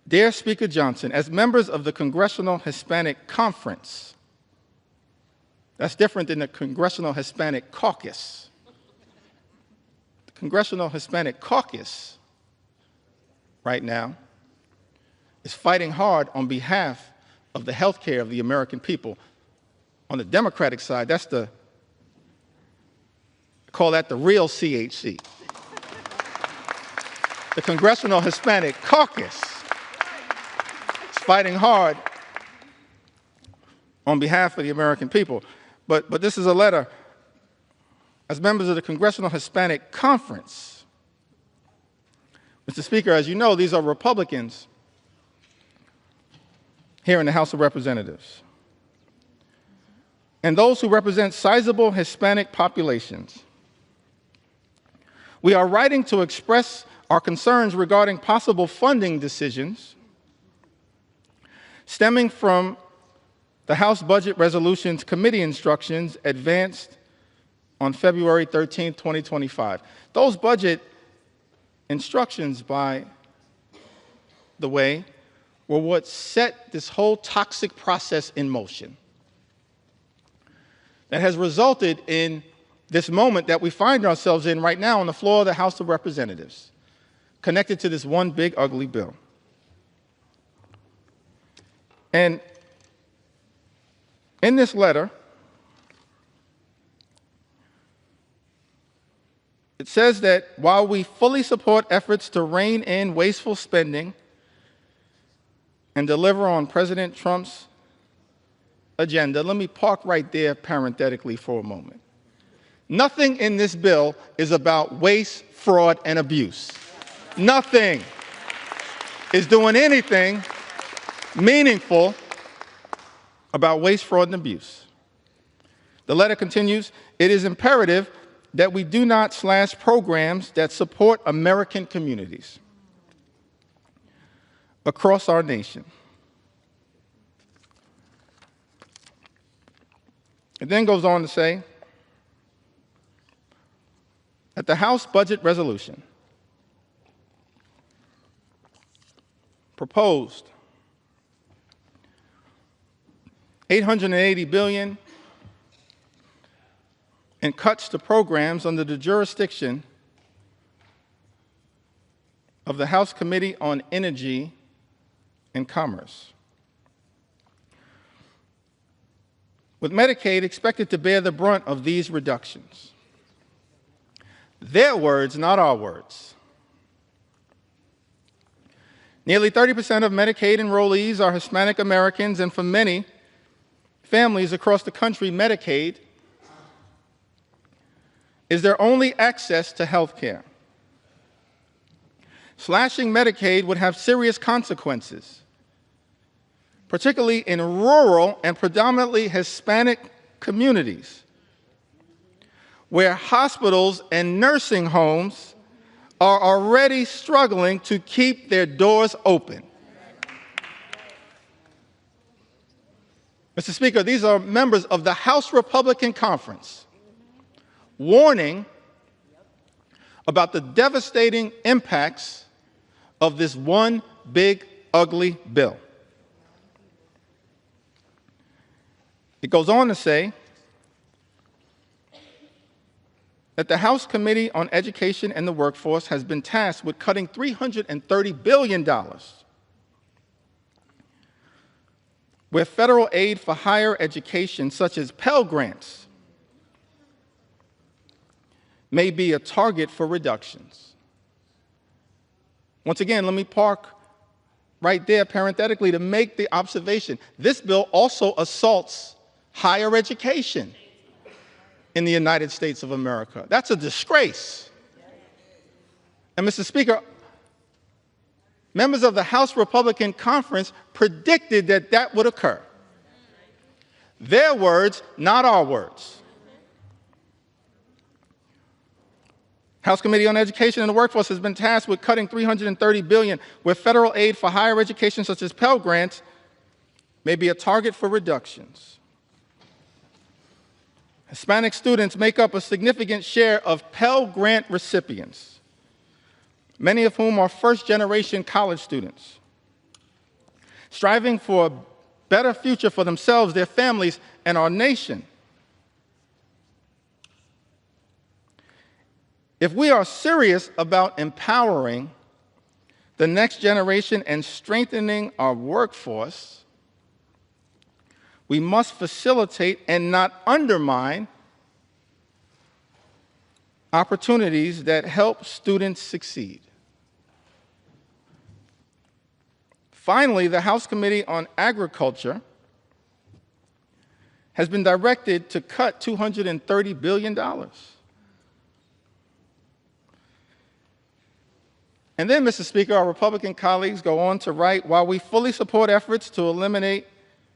Dear Speaker Johnson, as members of the Congressional Hispanic Conference, that's different than the Congressional Hispanic Caucus. The Congressional Hispanic Caucus right now is fighting hard on behalf of the health care of the American people. On the Democratic side, that's call that the real CHC. The Congressional Hispanic Caucus is fighting hard on behalf of the American people. But this is a letter as members of the Congressional Hispanic Conference. Mr. Speaker, as you know, these are Republicans here in the House of Representatives. And those who represent sizable Hispanic populations. We are writing to express our concerns regarding possible funding decisions stemming from the House Budget Resolutions Committee instructions advanced on February 13, 2025. Those budget instructions, by the way, were what set this whole toxic process in motion that has resulted in this moment that we find ourselves in right now on the floor of the House of Representatives, connected to this one big ugly bill. And in this letter, it says that while we fully support efforts to rein in wasteful spending and deliver on President Trump's agenda, let me park right there parenthetically for a moment. Nothing in this bill is about waste, fraud, and abuse. Nothing is doing anything meaningful about waste, fraud, and abuse. The letter continues, it is imperative that we do not slash programs that support American communities across our nation. It then goes on to say that the House Budget Resolution proposed $880 billion in cuts to programs under the jurisdiction of the House Committee on Energy and Commerce, with Medicaid expected to bear the brunt of these reductions. Their words, not our words. Nearly 30% of Medicaid enrollees are Hispanic Americans, and for many families across the country, Medicaid is their only access to health care. Slashing Medicaid would have serious consequences, particularly in rural and predominantly Hispanic communities, where hospitals and nursing homes are already struggling to keep their doors open. Mr. Speaker, these are members of the House Republican Conference warning about the devastating impacts of this one big, ugly bill. It goes on to say that the House Committee on Education and the Workforce has been tasked with cutting $330 billion where federal aid for higher education, such as Pell Grants, may be a target for reductions. Once again, let me park right there parenthetically to make the observation. This bill also assaults higher education in the United States of America. That's a disgrace. And Mr. Speaker, members of the House Republican Conference predicted that that would occur. Their words, not our words. House Committee on Education and the Workforce has been tasked with cutting $330 billion, where federal aid for higher education, such as Pell Grants, may be a target for reductions. Hispanic students make up a significant share of Pell Grant recipients, many of whom are first-generation college students, striving for a better future for themselves, their families, and our nation. If we are serious about empowering the next generation and strengthening our workforce, we must facilitate and not undermine opportunities that help students succeed. Finally, the House Committee on Agriculture has been directed to cut $230 billion. And then, Mr. Speaker, our Republican colleagues go on to write, while we fully support efforts to eliminate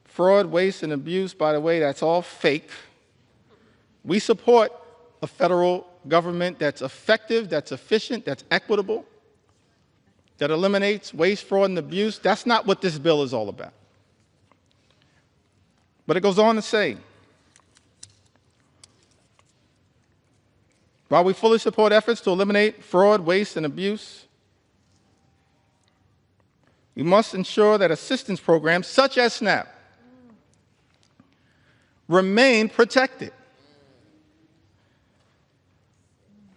fraud, waste, and abuse, by the way, that's all fake, we support a federal government that's effective, that's efficient, that's equitable, that eliminates waste, fraud, and abuse. That's not what this bill is all about. But it goes on to say, while we fully support efforts to eliminate fraud, waste, and abuse, we must ensure that assistance programs such as SNAP remain protected.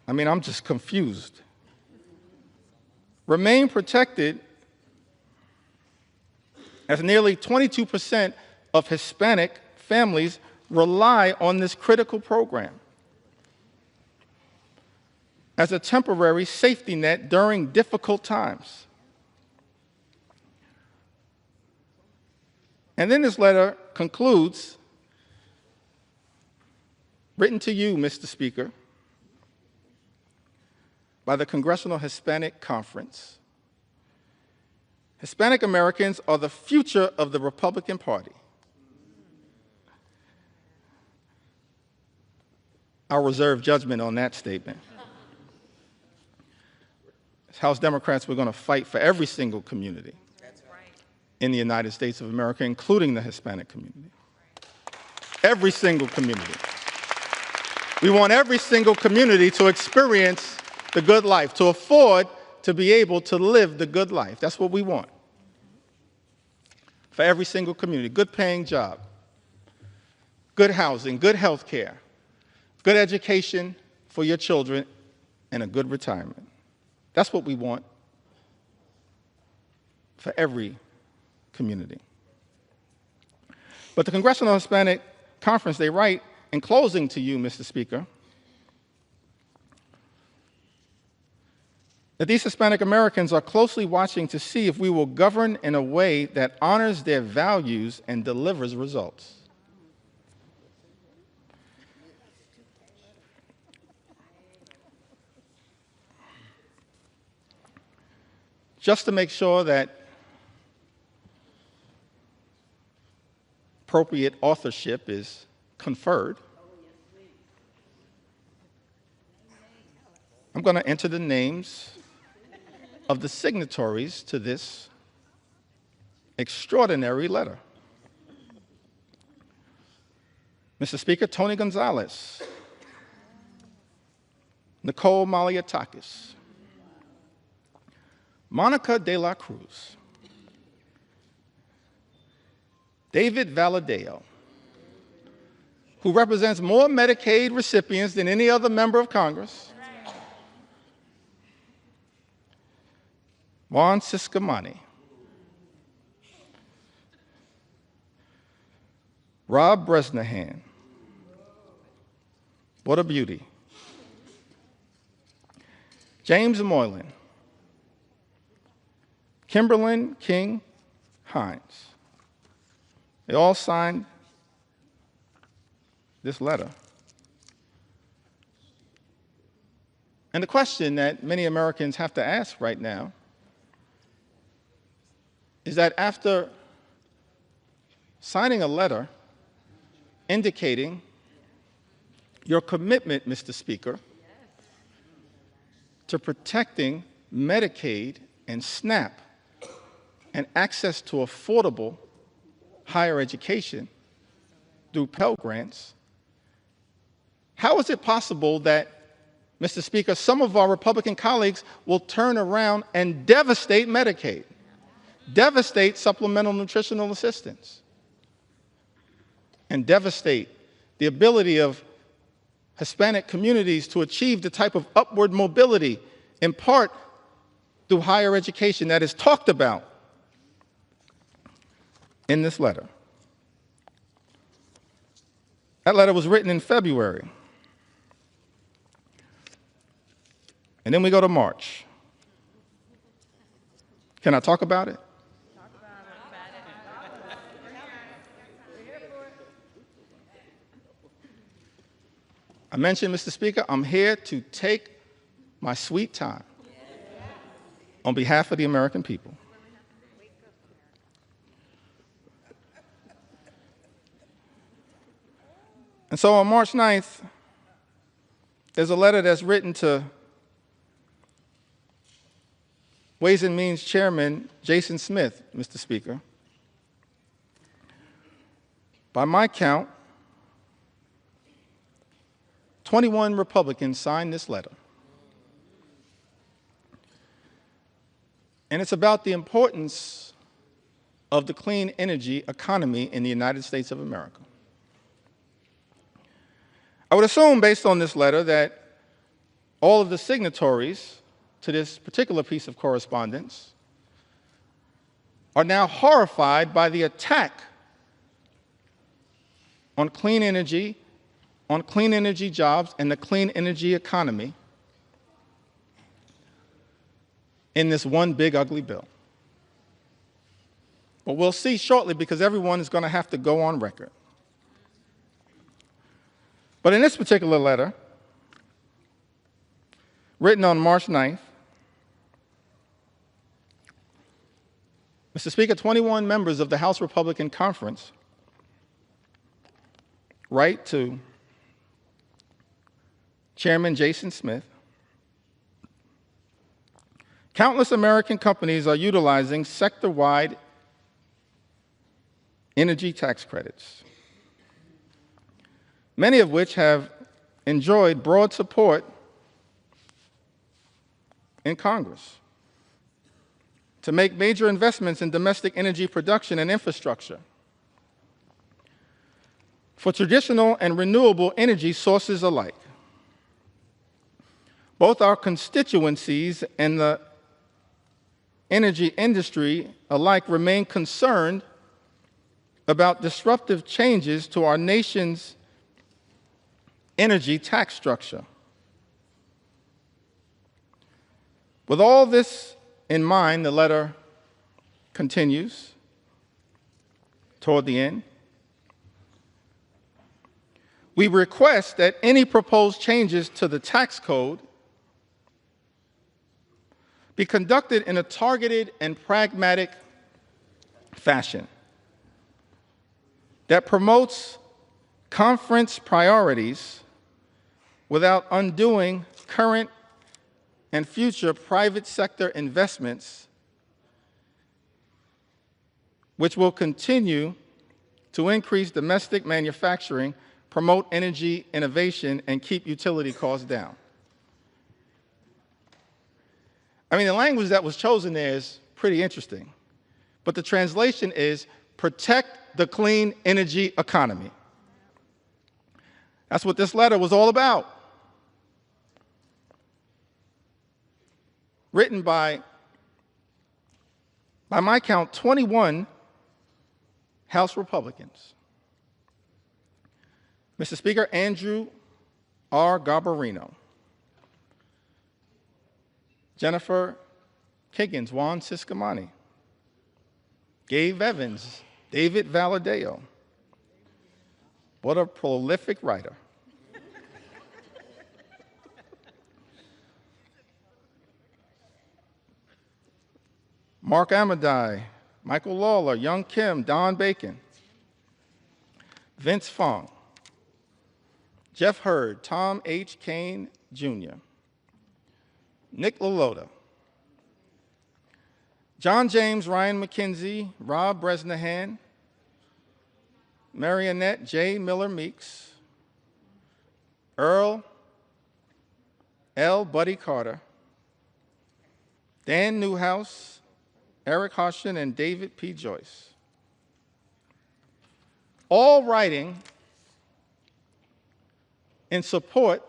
I mean, I'm just confused. Remain protected as nearly 22% of Hispanic families rely on this critical program as a temporary safety net during difficult times. And then this letter concludes, written to you, Mr. Speaker, by the Congressional Hispanic Conference. Hispanic Americans are the future of the Republican Party. I'll reserve judgment on that statement. As House Democrats, we're going to fight for every single community in the United States of America, including the Hispanic community. Every single community. We want every single community to experience the good life, to afford to be able to live the good life. That's what we want. For every single community, good paying job, good housing, good health care, good education for your children, and a good retirement. That's what we want for every community. But the Congressional Hispanic Conference, they write, in closing to you, Mr. Speaker, that these Hispanic Americans are closely watching to see if we will govern in a way that honors their values and delivers results. Just to make sure that appropriate authorship is conferred, I'm going to enter the names of the signatories to this extraordinary letter. Mr. Speaker, Tony Gonzalez, Nicole Maliatakis, Monica de la Cruz, David Valadeo, who represents more Medicaid recipients than any other member of Congress, Juan Ciscomani, Rob Bresnahan, what a beauty, James Moylan, Kimberlyn King Hines. They all signed this letter. And the question that many Americans have to ask right now is that after signing a letter indicating your commitment, Mr. Speaker, to protecting Medicaid and SNAP and access to affordable higher education through Pell Grants, how is it possible that, Mr. Speaker, some of our Republican colleagues will turn around and devastate Medicaid, devastate supplemental nutritional assistance, and devastate the ability of Hispanic communities to achieve the type of upward mobility, in part through higher education, that is talked about in this letter? That letter was written in February. And then we go to March. Can I talk about it? I mentioned, Mr. Speaker, I'm here to take my sweet time on behalf of the American people. And so on March 9th, there's a letter that's written to Ways and Means Chairman Jason Smith, Mr. Speaker. By my count, 21 Republicans signed this letter. And it's about the importance of the clean energy economy in the United States of America. I would assume, based on this letter, that all of the signatories to this particular piece of correspondence are now horrified by the attack on clean energy jobs, and the clean energy economy in this one big ugly bill. But we'll see shortly, because everyone is going to have to go on record. But in this particular letter, written on March 9th, Mr. Speaker, 21 members of the House Republican Conference write to Chairman Jason Smith. Countless American companies are utilizing sector-wide energy tax credits, many of which have enjoyed broad support in Congress to make major investments in domestic energy production and infrastructure for traditional and renewable energy sources alike. Both our constituencies and the energy industry alike remain concerned about disruptive changes to our nation's energy tax structure. With all this in mind, the letter continues toward the end. We request that any proposed changes to the tax code be conducted in a targeted and pragmatic fashion that promotes conference priorities without undoing current and future private sector investments, which will continue to increase domestic manufacturing, promote energy innovation, and keep utility costs down. I mean, the language that was chosen there is pretty interesting, but the translation is protect the clean energy economy. That's what this letter was all about. Written by my count, 21 House Republicans. Mr. Speaker, Andrew R. Garbarino, Jennifer Kiggins, Juan Ciscomani, Gabe Evans, David Valadeo. What a prolific writer. Mark Amadei, Michael Lawler, Young Kim, Don Bacon, Vince Fong, Jeff Hurd, Tom H. Kane Jr., Nick LaLota, John James, Ryan McKenzie, Rob Bresnahan, Marionette J. Miller Meeks, Earl L. Buddy Carter, Dan Newhouse, Eric Hoshin, and David P. Joyce, all writing in support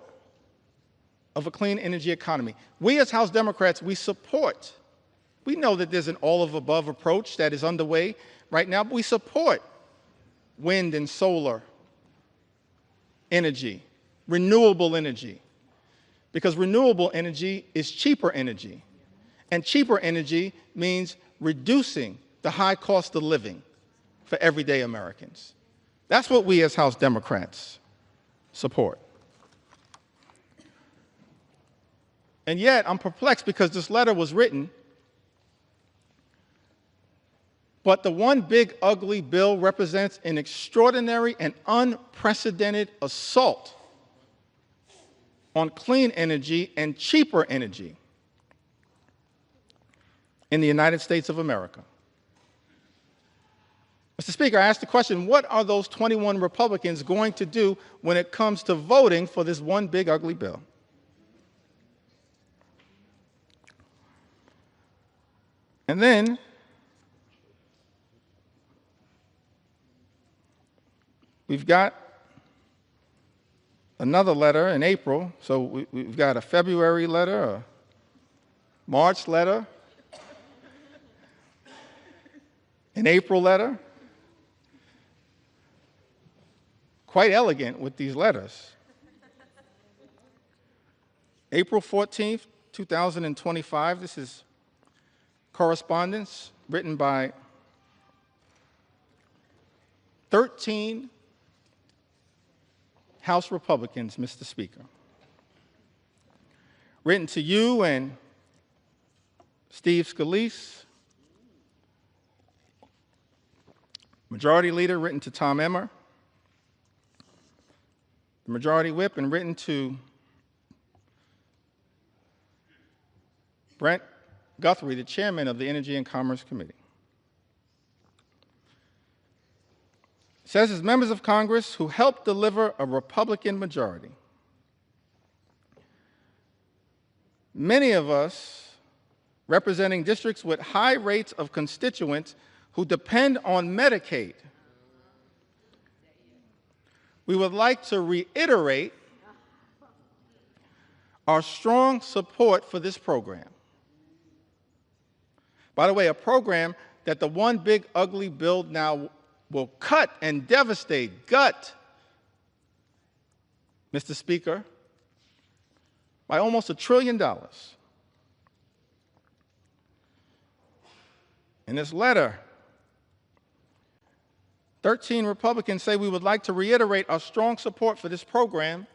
of a clean energy economy. We as House Democrats, we know that there's an all-of-above approach that is underway right now, but we support wind and solar energy, renewable energy, because renewable energy is cheaper energy, and cheaper energy means reducing the high cost of living for everyday Americans. That's what we as House Democrats support. And yet, I'm perplexed because this letter was written, but the one big ugly bill represents an extraordinary and unprecedented assault on clean energy and cheaper energy in the United States of America. Mr. Speaker, I asked the question, what are those 21 Republicans going to do when it comes to voting for this one big ugly bill? And then we've got another letter in April. So we've got a February letter, a March letter, an April letter. Quite elegant with these letters. April 14th, 2025, this is correspondence written by 13 House Republicans, Mr. Speaker. Written to you and Steve Scalise. Majority Leader written to Tom Emmer. The Majority Whip, and written to Brent Guthrie, the Chairman of the Energy and Commerce Committee. It says, as members of Congress who helped deliver a Republican majority, many of us representing districts with high rates of constituents who depend on Medicaid, we would like to reiterate our strong support for this program. By the way, a program that the one big ugly bill now will cut and devastate, gut, Mr. Speaker, by almost $1 trillion. In this letter, 13 Republicans say we would like to reiterate our strong support for this program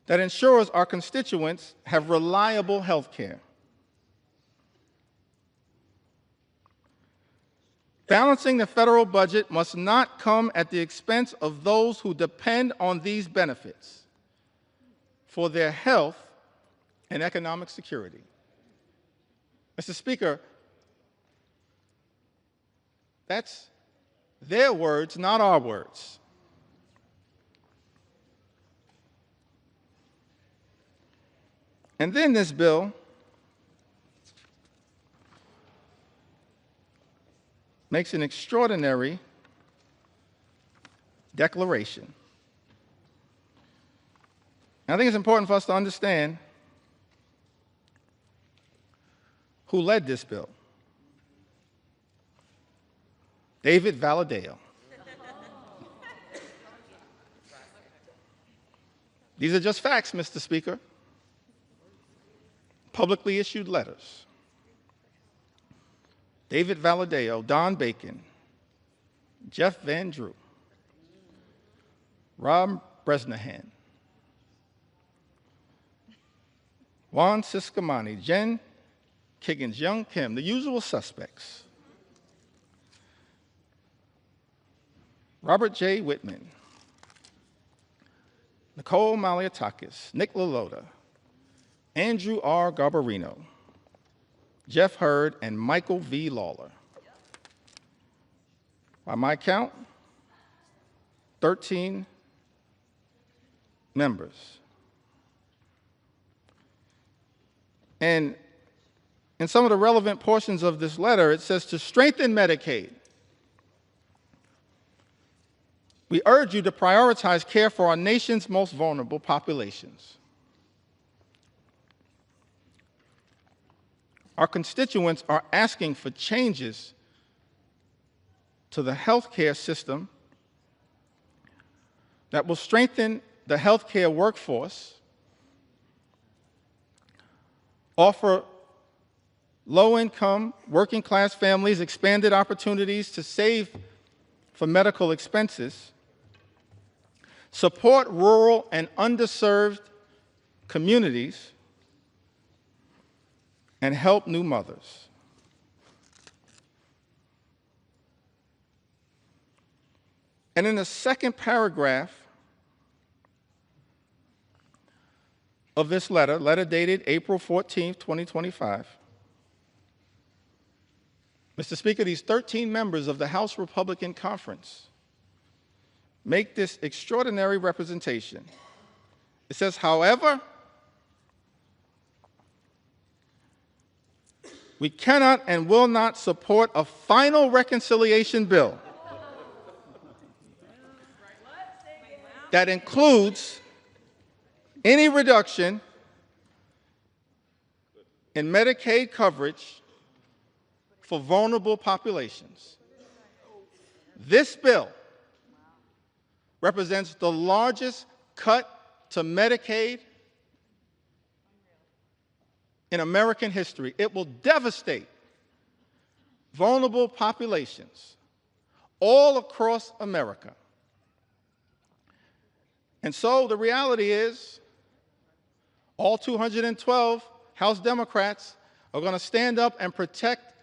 that ensures our constituents have reliable health care. Balancing the federal budget must not come at the expense of those who depend on these benefits for their health and economic security. Mr. Speaker, that's their words, not our words. And then this bill makes an extraordinary declaration. And I think it's important for us to understand who led this bill. David Valadao. These are just facts, Mr. Speaker. Publicly issued letters. David Valadao, Don Bacon, Jeff Van Drew, Rob Bresnahan, Juan Ciscomani, Jen Kiggins, Young Kim, the usual suspects. Robert J. Whitman, Nicole Maliatakis, Nick LaLota, Andrew R. Garbarino, Jeff Hurd, and Michael V. Lawler. By my count, 13 members. And in some of the relevant portions of this letter, it says to strengthen Medicaid, we urge you to prioritize care for our nation's most vulnerable populations. Our constituents are asking for changes to the healthcare system that will strengthen the healthcare workforce, offer low-income, working-class families expanded opportunities to save for medical expenses, support rural and underserved communities, and help new mothers. And in the second paragraph of this letter dated April 14, 2025, Mr. Speaker, these 13 members of the House Republican Conference make this extraordinary representation. It says, however, we cannot and will not support a final reconciliation bill that includes any reduction in Medicaid coverage for vulnerable populations. This bill represents the largest cut to Medicaid in American history. It will devastate vulnerable populations all across America. And so the reality is, all 212 House Democrats are going to stand up and protect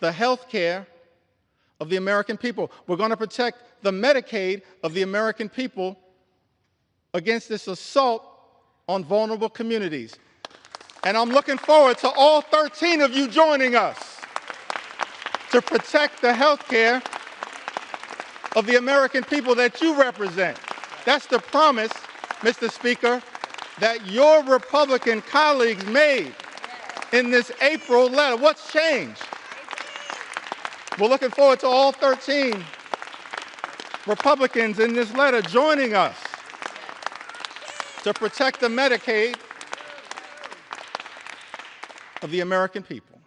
the health care of the American people. We're going to protect the Medicaid of the American people against this assault on vulnerable communities. And I'm looking forward to all 13 of you joining us to protect the health care of the American people that you represent. That's the promise, Mr. Speaker, that your Republican colleagues made in this April letter. What's changed? We're looking forward to all 13 Republicans in this letter joining us to protect the Medicaid of the American people.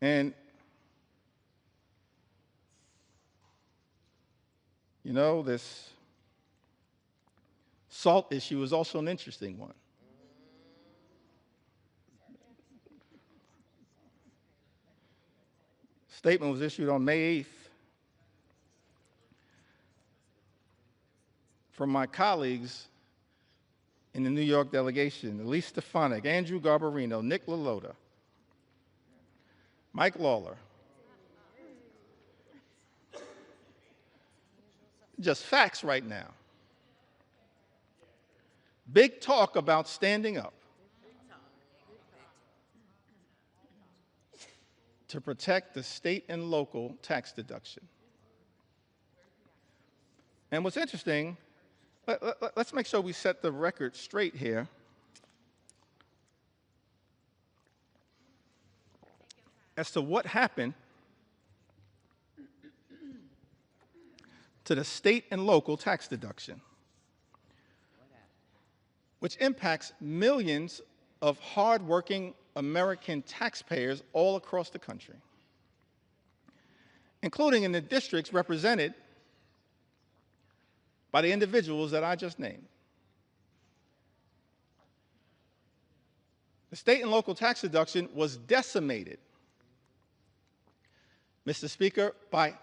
And you know, this salt issue is also an interesting one. Statement was issued on May 8th from my colleagues in the New York delegation: Elise Stefanik, Andrew Garbarino, Nick LaLota, Mike Lawler. Just facts right now. Big talk about standing up to protect the state and local tax deduction. And what's interesting, let's make sure we set the record straight here. As to what happened to the state and local tax deduction, which impacts millions of hardworking American taxpayers all across the country, including in the districts represented by the individuals that I just named. The state and local tax deduction was decimated, Mr. Speaker, by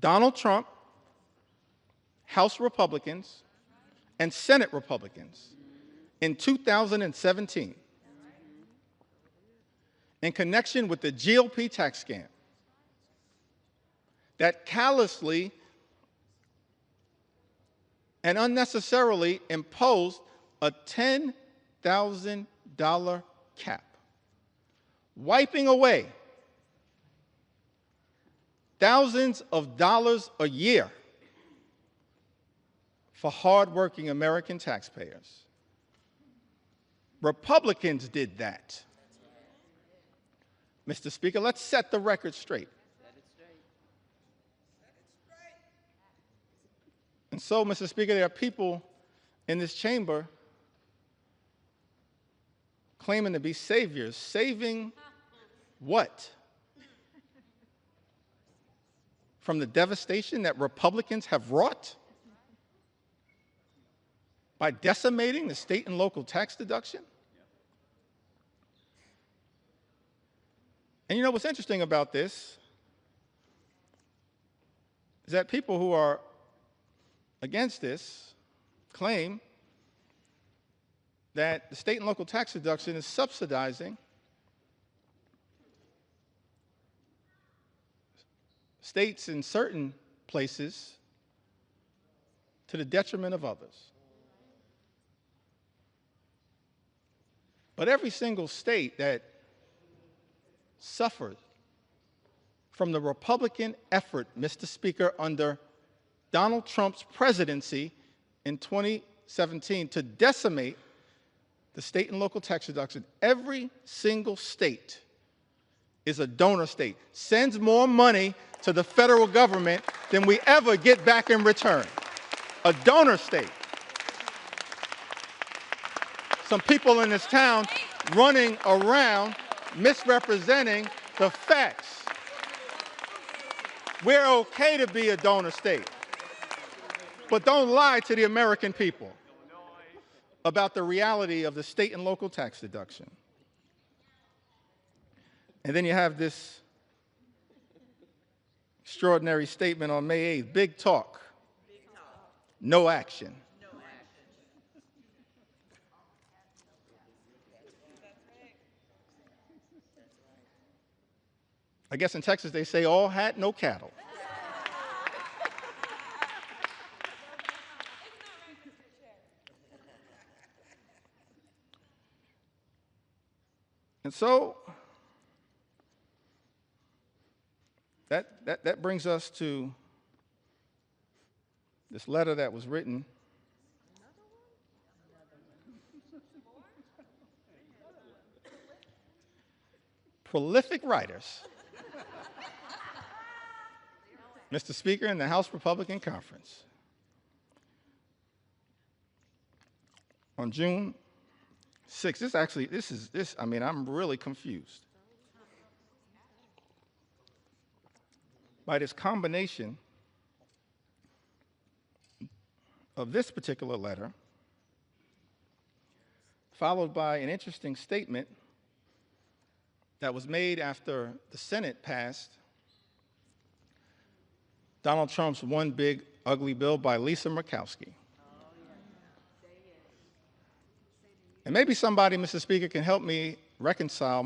Donald Trump, House Republicans, and Senate Republicans in 2017 in connection with the GOP tax scam that callously and unnecessarily imposed a $10,000 cap, wiping away thousands of dollars a year for hardworking American taxpayers. Republicans did that. Mr. Speaker, let's set the record straight. And so, Mr. Speaker, there are people in this chamber claiming to be saviors. Saving what? From the devastation that Republicans have wrought by decimating the state and local tax deduction? And you know what's interesting about this is that people who are against this claim that the state and local tax deduction is subsidizing states in certain places to the detriment of others. But every single state that suffered from the Republican effort, Mr. Speaker, under Donald Trump's presidency in 2017 to decimate the state and local tax deduction, every single state is a donor state, sends more money to the federal government than we ever get back in return. A donor state. Some people in this town running around misrepresenting the facts. We're okay to be a donor state, but don't lie to the American people about the reality of the state and local tax deduction. And then you have this extraordinary statement on May 8th, big talk, no action. I guess in Texas they say all hat, no cattle. And so that brings us to this letter that was written prolific writers, Mr. Speaker, in the House Republican Conference on June 6th. I'm really confused by this combination of this particular letter followed by an interesting statement that was made after the Senate passed Donald Trump's One Big Ugly Bill by Lisa Murkowski. And maybe somebody, Mr. Speaker, can help me reconcile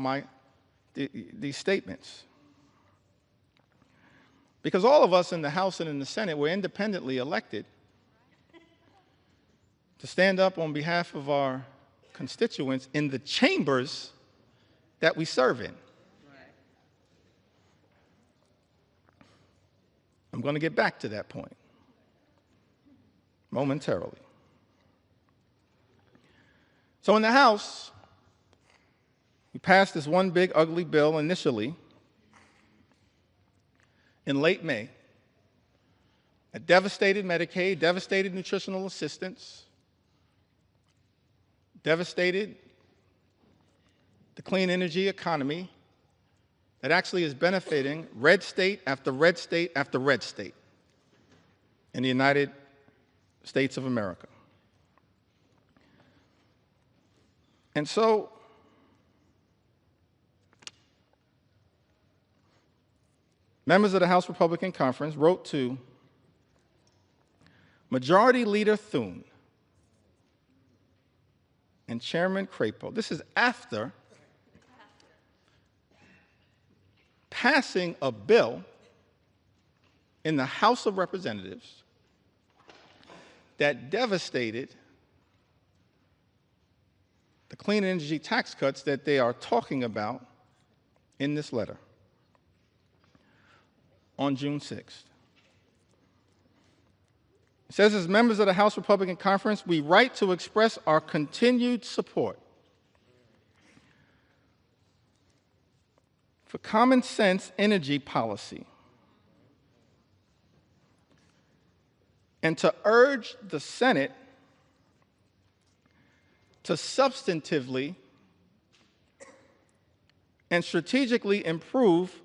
these statements. Because all of us in the House and in the Senate were independently elected to stand up on behalf of our constituents in the chambers that we serve in. I'm going to get back to that point momentarily. So in the House, we passed this One Big Ugly Bill initially in late May. It devastated Medicaid, devastated nutritional assistance, devastated the clean energy economy that actually is benefiting red state after red state after red state in the United States of America. And so, members of the House Republican Conference wrote to Majority Leader Thune and Chairman Crapo. This is after passing a bill in the House of Representatives that devastated the clean energy tax cuts that they are talking about in this letter on June 6th. It says, as members of the House Republican Conference, we write to express our continued support for common sense energy policy and to urge the Senate to substantively and strategically improve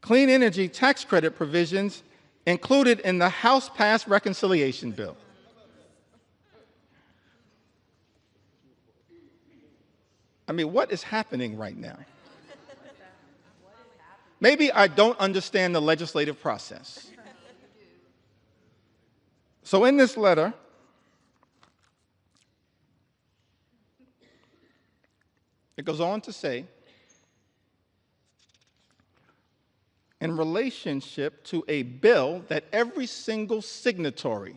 clean energy tax credit provisions included in the House-passed reconciliation bill. I mean, what is happening right now? Maybe I don't understand the legislative process. So in this letter, it goes on to say, in relationship to a bill that every single signatory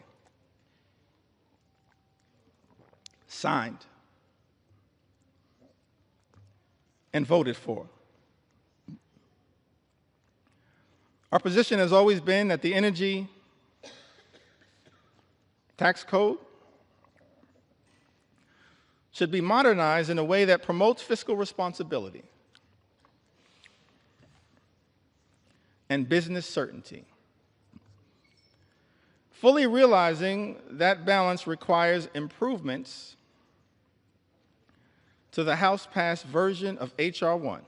signed and voted for. Our position has always been that the energy tax code should be modernized in a way that promotes fiscal responsibility and business certainty. Fully realizing that balance requires improvements to the House-passed version of H.R. 1.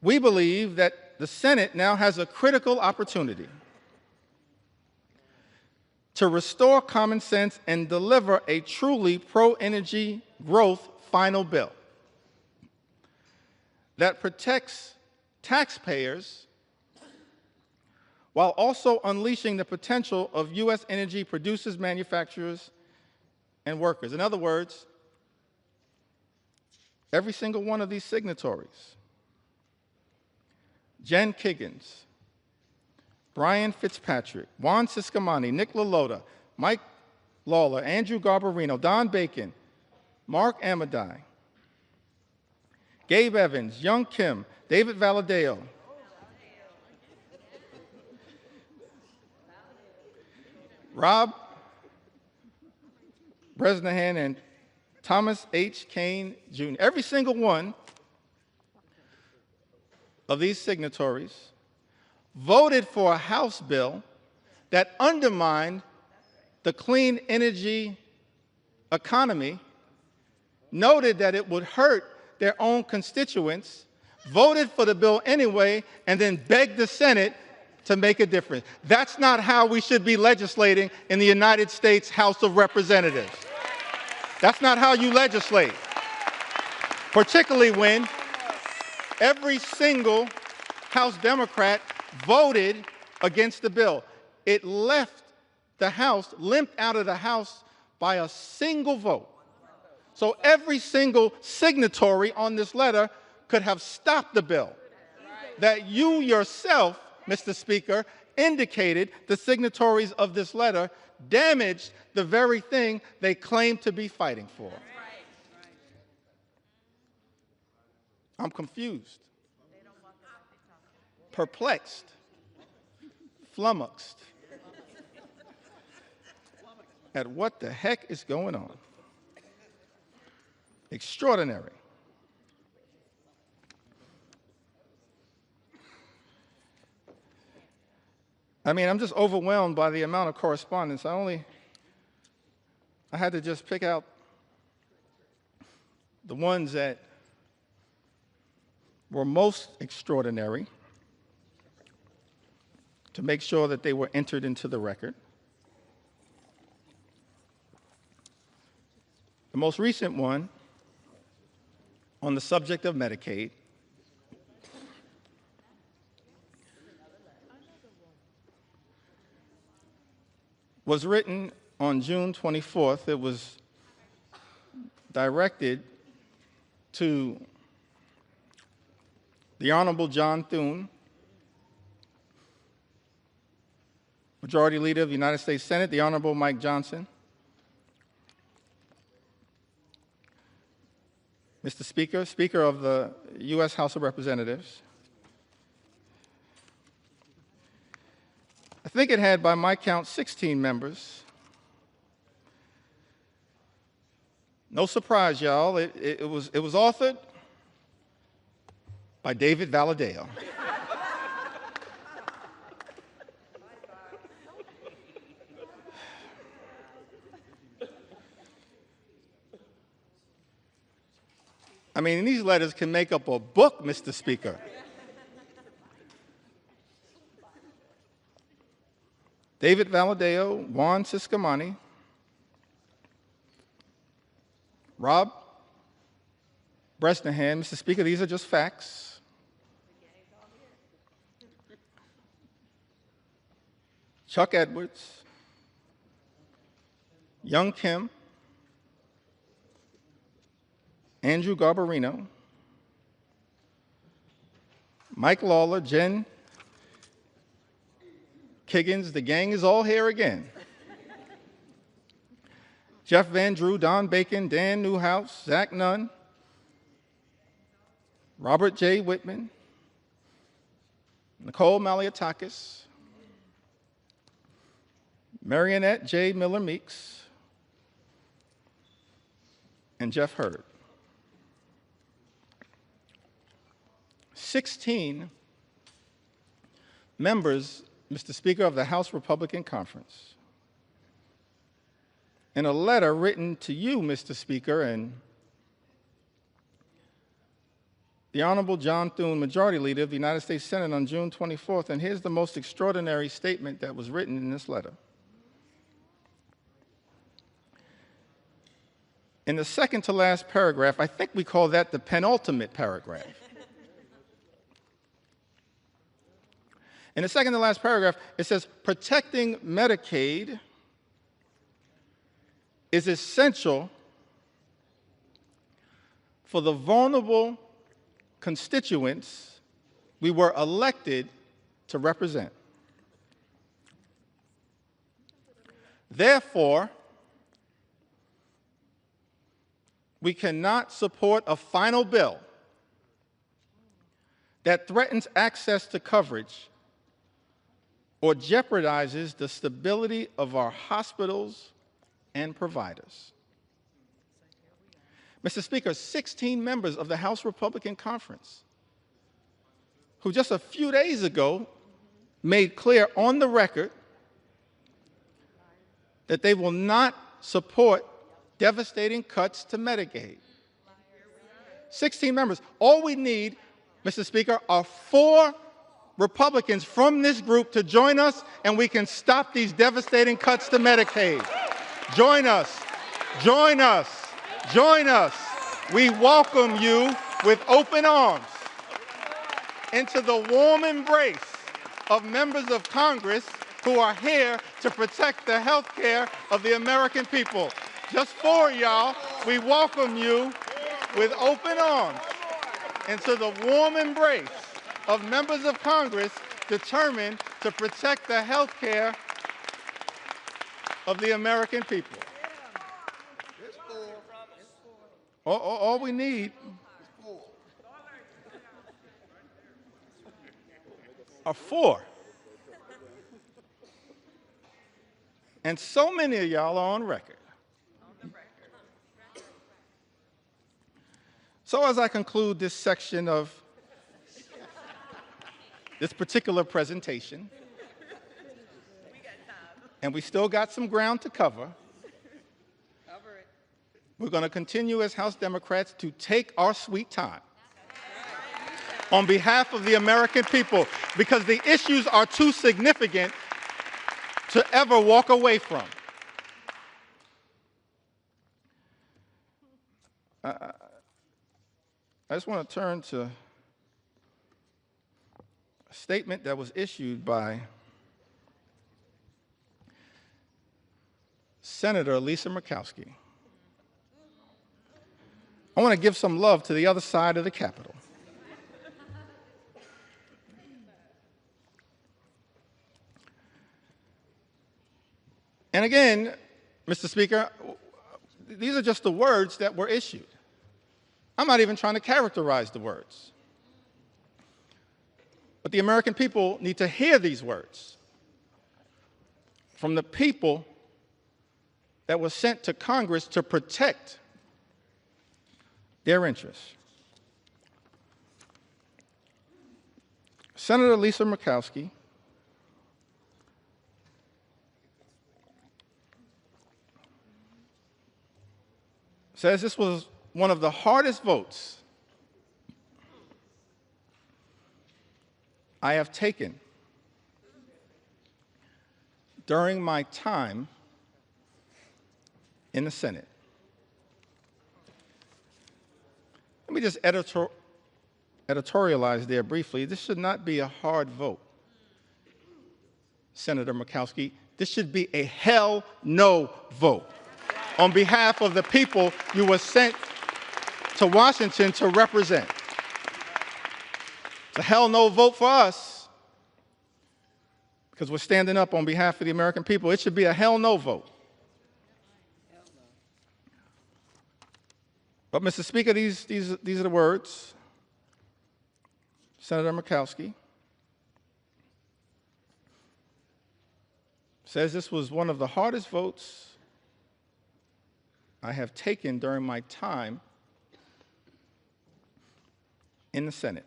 We believe that the Senate now has a critical opportunity to restore common sense and deliver a truly pro-energy growth final bill that protects taxpayers while also unleashing the potential of U.S. energy producers, manufacturers, and workers. In other words, every single one of these signatories, Jen Kiggins, Brian Fitzpatrick, Juan Ciscomani, Nick LaLota, Mike Lawler, Andrew Garbarino, Don Bacon, Mark Amadei, Gabe Evans, Young Kim, David Valadeo, Rob Bresnahan, and Thomas H. Kane, Jr. Every single one of these signatories voted for a House bill that undermined the clean energy economy, noted that it would hurt their own constituents, voted for the bill anyway, and then begged the Senate to make a difference. That's not how we should be legislating in the United States House of Representatives. That's not how you legislate, particularly when every single House Democrat voted against the bill. It left the House, limped out of the House by a single vote. So every single signatory on this letter could have stopped the bill. That you yourself, Mr. Speaker, indicated the signatories of this letter damaged the very thing they claim to be fighting for. I'm confused, perplexed, flummoxed at what the heck is going on. Extraordinary. I mean, I'm just overwhelmed by the amount of correspondence. I had to just pick out the ones that were most extraordinary to make sure that they were entered into the record. The most recent one on the subject of Medicaid was written on June 24th. It was directed to the Honorable John Thune, Majority Leader of the United States Senate, the Honorable Mike Johnson, Mr. Speaker, Speaker of the U.S. House of Representatives. I think it had, by my count, 16 members. No surprise, y'all. It was authored by David Valadao. I mean, these letters can make up a book, Mr. Speaker. David Valadao, Juan Ciscomani, Rob Bresnahan. Mr. Speaker, these are just facts. Chuck Edwards, Young Kim, Andrew Garbarino, Mike Lawler, Jen Kiggins, the gang is all here again. Jeff Van Drew, Don Bacon, Dan Newhouse, Zach Nunn, Robert J. Whitman, Nicole Malliotakis, Marionette J. Miller Meeks, and Jeff Hurd. 16 members, Mr. Speaker, of the House Republican Conference, in a letter written to you, Mr. Speaker, and the Honorable John Thune, Majority Leader of the United States Senate, on June 24th, and here's the most extraordinary statement that was written in this letter. In the second to last paragraph, I think we call that the penultimate paragraph. In the second to last paragraph, it says, protecting Medicaid is essential for the vulnerable constituents we were elected to represent. Therefore, we cannot support a final bill that threatens access to coverage or jeopardizes the stability of our hospitals and providers. Mr. Speaker, 16 members of the House Republican Conference, who just a few days ago made clear on the record that they will not support devastating cuts to Medicaid. 16 members. All we need, Mr. Speaker, are 4 Republicans from this group to join us, and we can stop these devastating cuts to Medicaid. Join us. Join us. Join us. We welcome you with open arms into the warm embrace of members of Congress who are here to protect the health care of the American people. Just for y'all, we welcome you with open arms into the warm embrace of members of Congress determined to protect the health care of the American people. All we need are 4. And so many of y'all are on record. So as I conclude this section of this particular presentation, and we still got some ground to cover, we're going to continue as House Democrats to take our sweet time on behalf of the American people, because the issues are too significant to ever walk away from. I just want to turn to a statement that was issued by Senator Lisa Murkowski. I want to give some love to the other side of the Capitol. And again, Mr. Speaker, these are just the words that were issued. I'm not even trying to characterize the words. But the American people need to hear these words from the people that were sent to Congress to protect their interests. Senator Lisa Murkowski says this was one of the hardest votes I have taken during my time in the Senate. Let me just editorialize there briefly. This should not be a hard vote, Senator Murkowski. This should be a hell no vote on behalf of the people you were sent to Washington to represent. It's a hell no vote for us because we're standing up on behalf of the American people. It should be a hell no vote. But, Mr. Speaker, these are the words. Senator Murkowski says this was one of the hardest votes I have taken during my time in the Senate.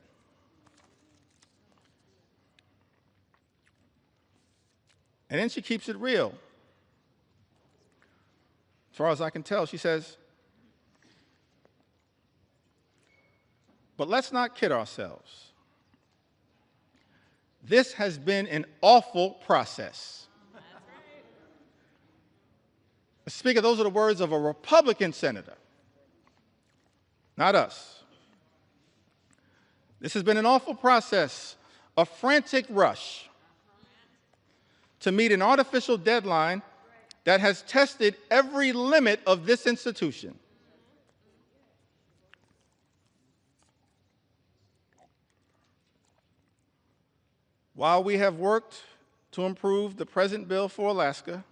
And then she keeps it real. As far as I can tell, she says, but let's not kid ourselves. This has been an awful process. Mr. Speaker, those are the words of a Republican senator, not us. This has been an awful process, a frantic rush to meet an artificial deadline that has tested every limit of this institution. While we have worked to improve the present bill for Alaska,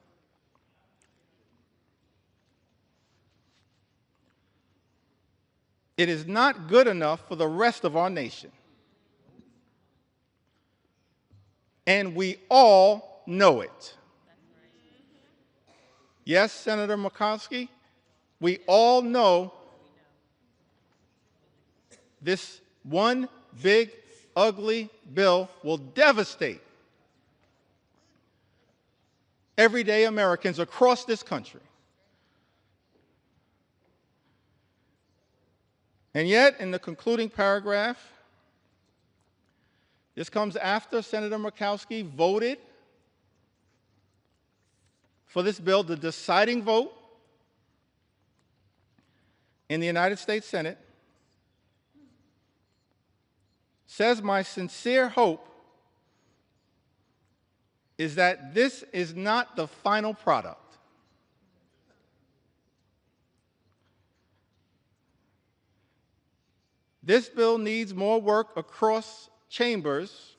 it is not good enough for the rest of our nation. And we all know it. Yes, Senator Murkowski, we all know this one big, ugly bill will devastate everyday Americans across this country. And yet, in the concluding paragraph, This comes after Senator Murkowski voted for this bill, the deciding vote in the United States Senate. Says my sincere hope is that this is not the final product. This bill needs more work across chambers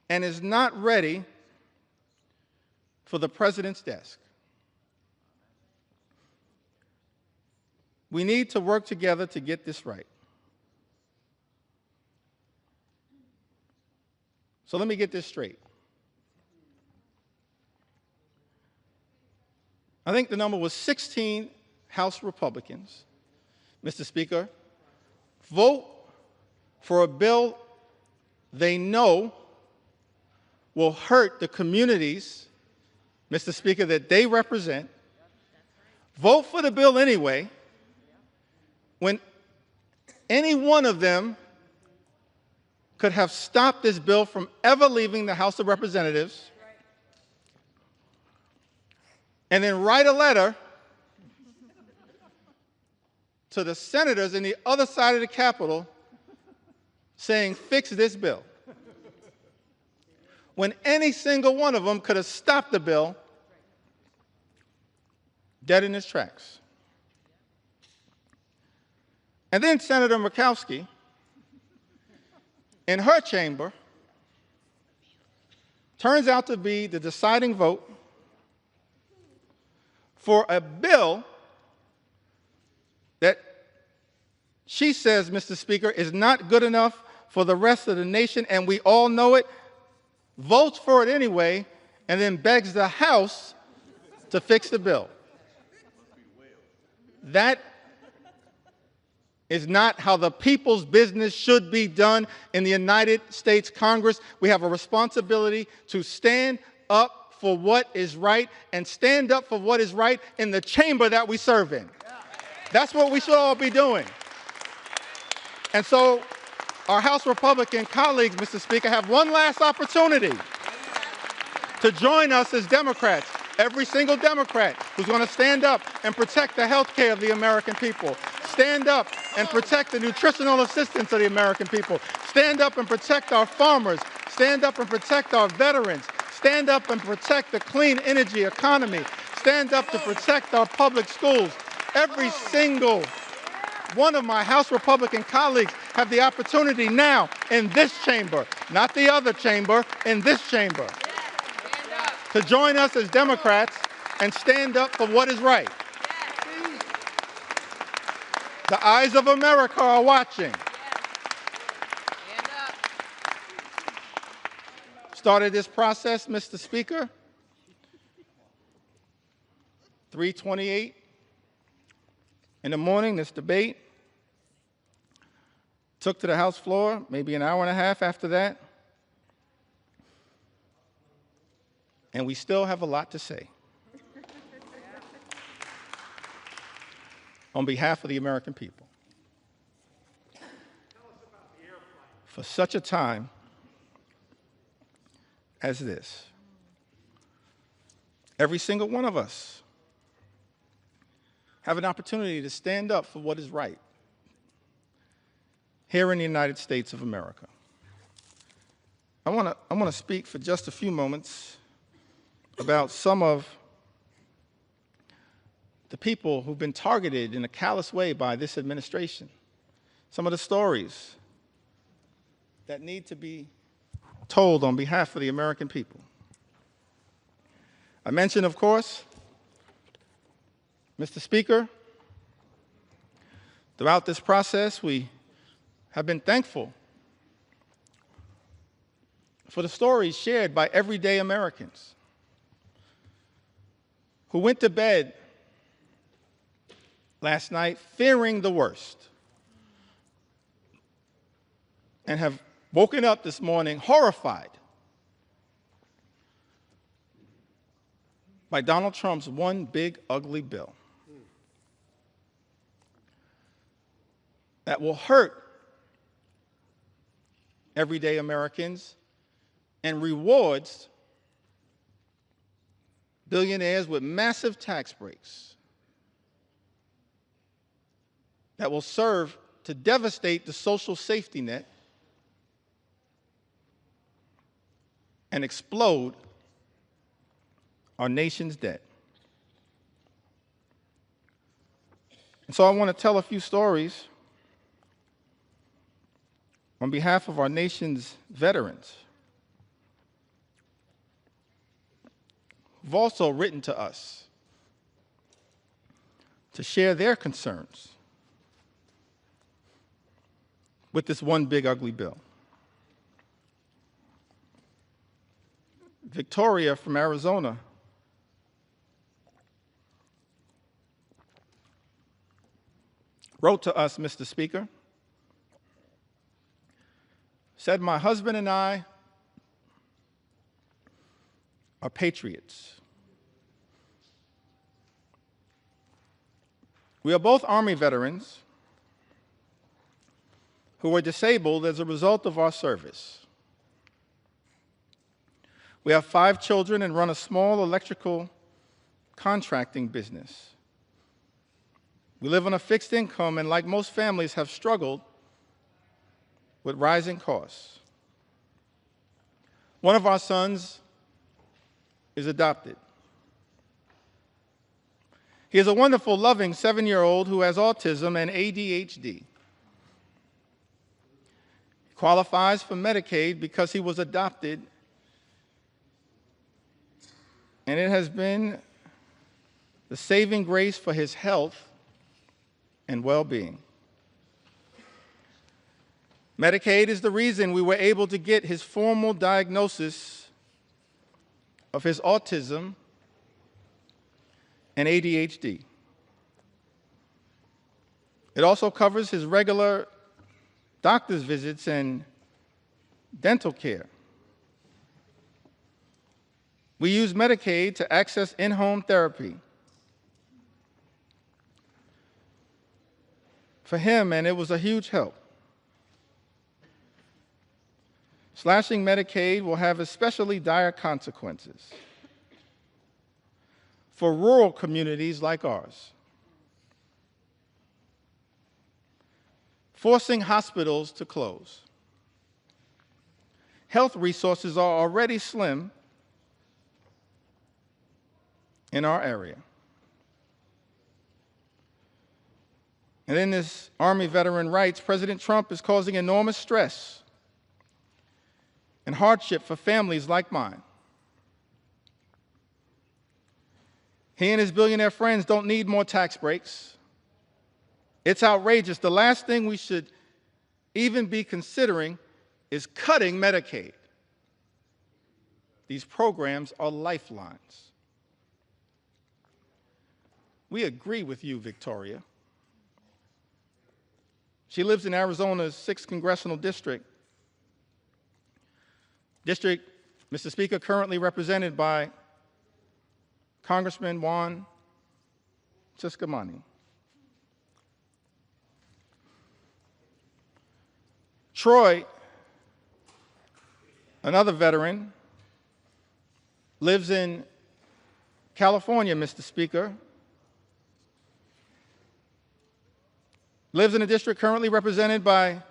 and is not ready for the president's desk. We need to work together to get this right. So let me get this straight. I think the number was 16 House Republicans, Mr. Speaker, vote for a bill they know will hurt the communities, Mr. Speaker, that they represent. Vote for the bill anyway, when any one of them could have stopped this bill from ever leaving the House of Representatives, and then write a letter to the senators in the other side of the Capitol saying, fix this bill. When any single one of them could have stopped the bill dead in its tracks. And then Senator Murkowski, in her chamber, turns out to be the deciding vote for a bill that she says, Mr. Speaker, is not good enough for the rest of the nation, and we all know it, votes for it anyway, and then begs the House to fix the bill. That is not how the people's business should be done in the United States Congress. We have a responsibility to stand up for what is right and stand up for what is right in the chamber that we serve in. That's what we should all be doing. And so our House Republican colleagues, Mr. Speaker, have one last opportunity to join us as Democrats, every single Democrat who's going to stand up and protect the health care of the American people, stand up and protect the nutritional assistance of the American people, stand up and protect our farmers, stand up and protect our veterans, stand up and protect the clean energy economy, stand up to protect our public schools. Every single one of my House Republican colleagues have the opportunity now in this chamber, not the other chamber, in this chamber, to join us as Democrats and stand up for what is right. The eyes of America are watching. Started this process, Mr. Speaker, 3:28 in the morning, this debate. Took to the House floor, maybe an hour and a half after that. And we still have a lot to say. On behalf of the American people. For such a time as this, every single one of us have an opportunity to stand up for what is right here in the United States of America. I want to speak for just a few moments about some of the people who've been targeted in a callous way by this administration, some of the stories that need to be told on behalf of the American people. I mentioned, of course, Mr. Speaker, throughout this process, we have been thankful for the stories shared by everyday Americans who went to bed last night fearing the worst and have woken up this morning horrified by Donald Trump's one big ugly bill that will hurt everyday Americans and rewards billionaires with massive tax breaks that will serve to devastate the social safety net and explode our nation's debt. And so I want to tell a few stories on behalf of our nation's veterans who've also written to us to share their concerns with this one big ugly bill. Victoria from Arizona wrote to us, Mr. Speaker, said, "My husband and I are patriots. We are both Army veterans who were disabled as a result of our service. We have 5 children and run a small electrical contracting business. We live on a fixed income and, like most families, have struggled with rising costs. One of our sons is adopted. He is a wonderful, loving 7-year-old who has autism and ADHD. He qualifies for Medicaid because he was adopted, and it has been the saving grace for his health and well-being. Medicaid is the reason we were able to get his formal diagnosis of his autism and ADHD. It also covers his regular doctor's visits and dental care. We use Medicaid to access in-home therapy for him, and it was a huge help. Slashing Medicaid will have especially dire consequences for rural communities like ours. Forcing hospitals to close. Health resources are already slim in our area. And in this Army veteran writes, President Trump is causing enormous stress and hardship for families like mine. He and his billionaire friends don't need more tax breaks. It's outrageous. The last thing we should even be considering is cutting Medicaid. These programs are lifelines. We agree with you, Victoria. She lives in Arizona's 6th Congressional District. District, Mr. Speaker, currently represented by Congressman Juan Ciscomani. Troy, another veteran, lives in California, Mr. Speaker. Lives in a district currently represented by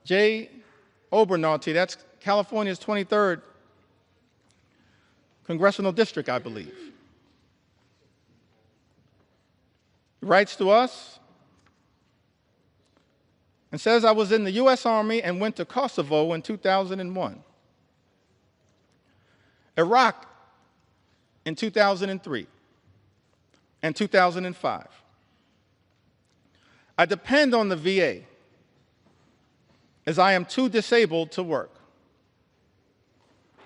Jay Obernolte. That's California's 23rd congressional district, I believe. He writes to us and says, I was in the U.S. Army and went to Kosovo in 2001, Iraq in 2003, and 2005. I depend on the VA as I am too disabled to work.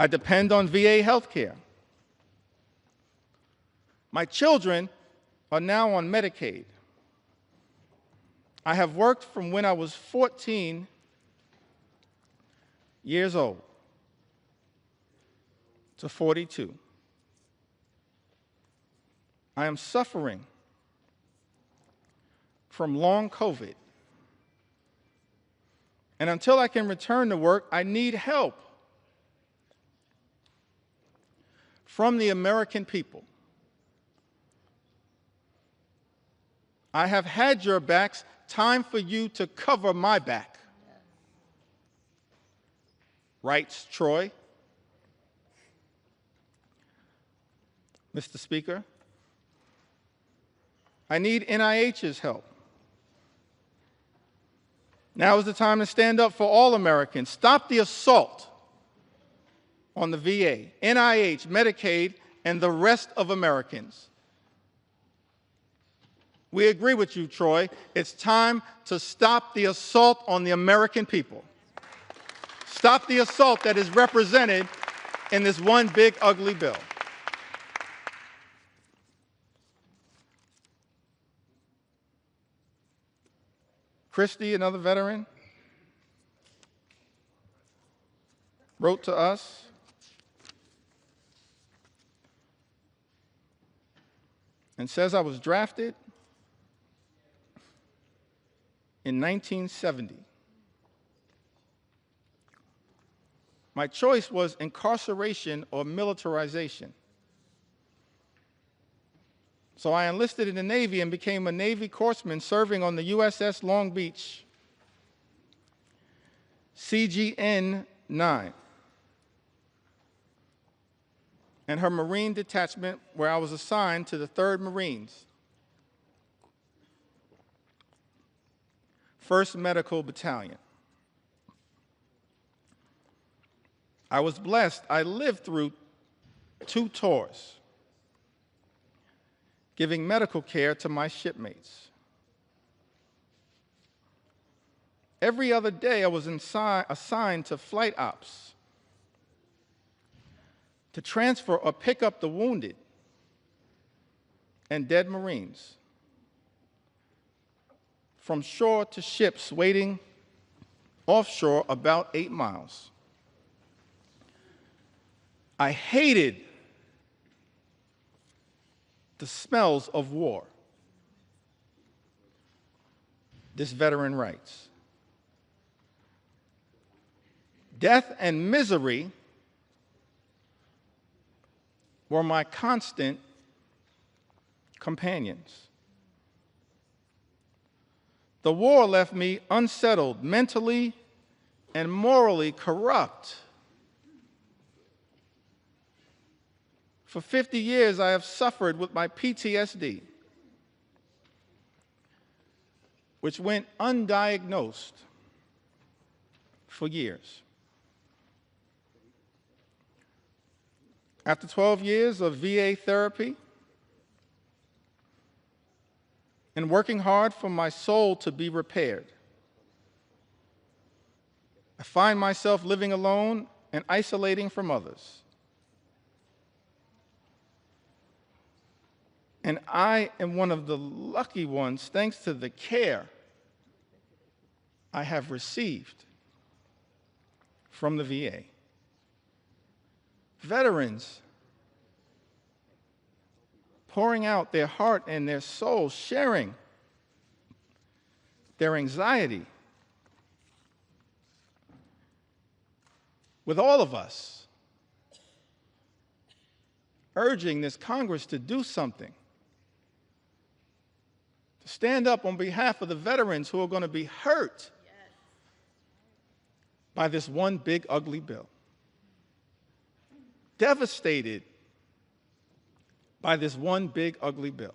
I depend on VA health care. My children are now on Medicaid. I have worked from when I was 14 years old to 42. I am suffering from long COVID And until I can return to work, I need help from the American people. I have had your backs. Time for you to cover my back, writes Troy. Mr. Speaker, I need NIH's help. Now is the time to stand up for all Americans. Stop the assault on the VA, NIH, Medicaid, and the rest of Americans. We agree with you, Troy. It's time to stop the assault on the American people. Stop the assault that is represented in this one big, ugly bill. Christy, another veteran, wrote to us and says, I was drafted in 1970. My choice was incarceration or militarization. So I enlisted in the Navy and became a Navy corpsman serving on the USS Long Beach, CGN 9, and her Marine detachment, where I was assigned to the 3rd Marines, 1st Medical Battalion. I was blessed. I lived through 2 tours, giving medical care to my shipmates. Every other day, I was assigned to flight ops to transfer or pick up the wounded and dead Marines from shore to ships waiting offshore about 8 miles. I hated the smells of war. This veteran writes, death and misery were my constant companions. The war left me unsettled, mentally and morally corrupt. For 50 years, I have suffered with my PTSD, which went undiagnosed for years. After 12 years of VA therapy and working hard for my soul to be repaired, I find myself living alone and isolating from others. And I am one of the lucky ones thanks to the care I have received from the VA. Veterans pouring out their heart and their soul, sharing their anxiety with all of us, urging this Congress to do something, to stand up on behalf of the veterans who are going to be hurt by this one big, ugly bill. Devastated by this one big, ugly bill.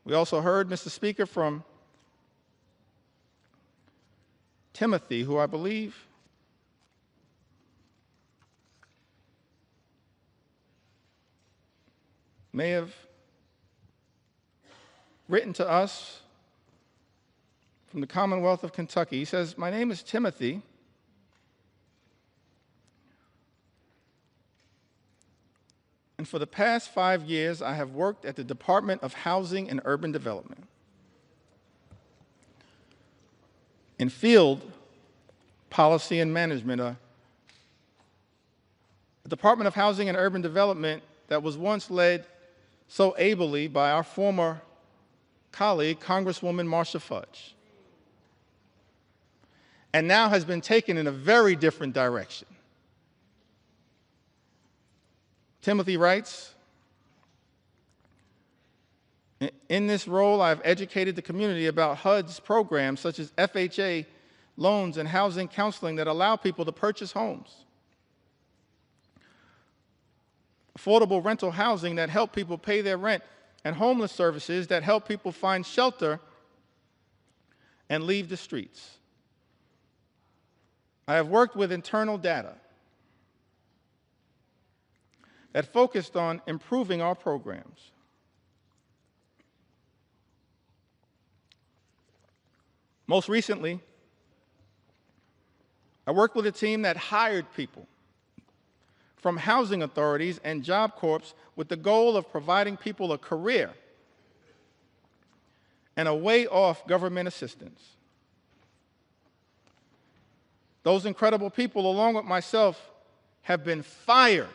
We also heard, Mr. Speaker, from Timothy, who I believe may have written to us from the Commonwealth of Kentucky. He says, my name is Timothy. And for the past 5 years, I have worked at the Department of Housing and Urban Development in field policy and management, a Department of Housing and Urban Development that was once led so ably by our former colleague, Congresswoman Marcia Fudge, and now has been taken in a very different direction. Timothy writes, in this role, I've educated the community about HUD's programs such as FHA loans and housing counseling that allow people to purchase homes. Affordable rental housing that help people pay their rent, and homeless services that help people find shelter and leave the streets. I have worked with internal data that focused on improving our programs. Most recently, I worked with a team that hired people from housing authorities and Job Corps with the goal of providing people a career and a way off government assistance. Those incredible people, along with myself, have been fired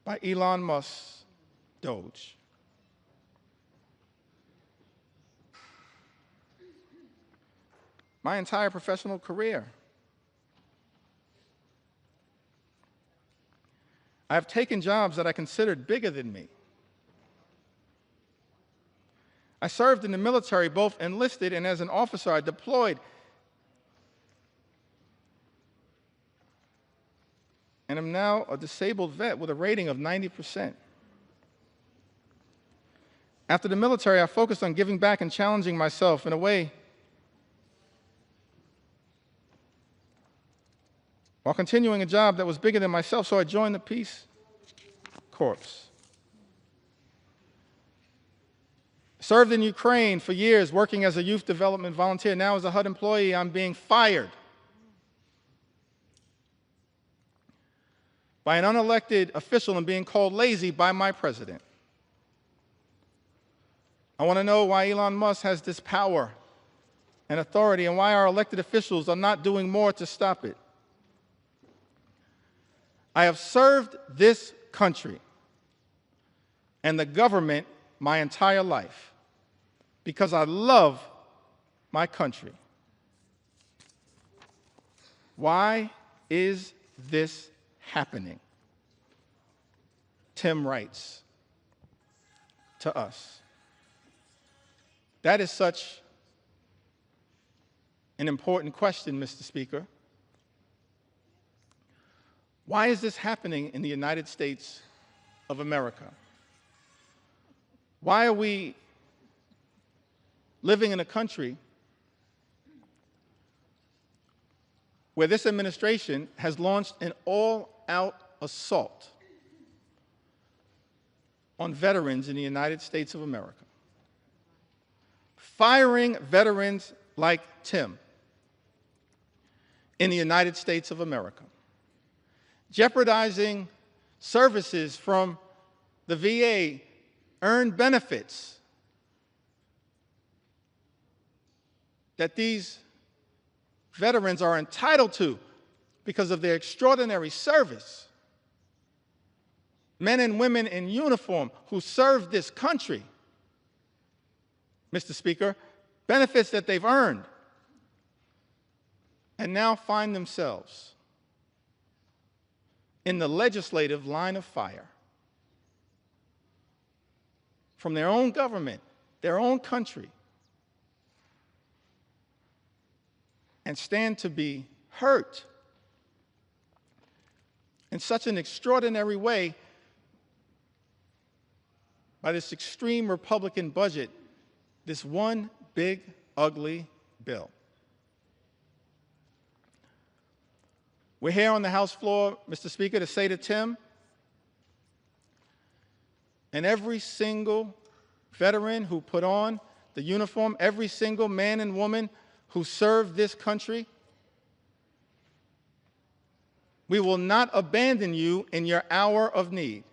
by Elon Musk's Doge. My entire professional career, I have taken jobs that I considered bigger than me. I served in the military, both enlisted and as an officer. I deployed. And I'm now a disabled vet with a rating of 90%. After the military, I focused on giving back and challenging myself in a way while continuing a job that was bigger than myself, so I joined the Peace Corps. Served in Ukraine for years, working as a youth development volunteer. Now as a HUD employee, I'm being fired by an unelected official and being called lazy by my president. I want to know why Elon Musk has this power and authority and why our elected officials are not doing more to stop it. I have served this country and the government my entire life because I love my country. Why is this happening? Tim writes to us. That is such an important question, Mr. Speaker. Why is this happening in the United States of America? Why are we living in a country where this administration has launched an all-out assault on veterans in the United States of America, firing veterans like Tim in the United States of America, jeopardizing services from the VA, earned benefits that these veterans are entitled to because of their extraordinary service. Men and women in uniform who serve this country, Mr. Speaker, benefits that they've earned, and now find themselves in the legislative line of fire from their own government, their own country, and stand to be hurt in such an extraordinary way by this extreme Republican budget, this one big, ugly bill. We're here on the House floor, Mr. Speaker, to say to Tim and every single veteran who put on the uniform, every single man and woman who served this country, we will not abandon you in your hour of need.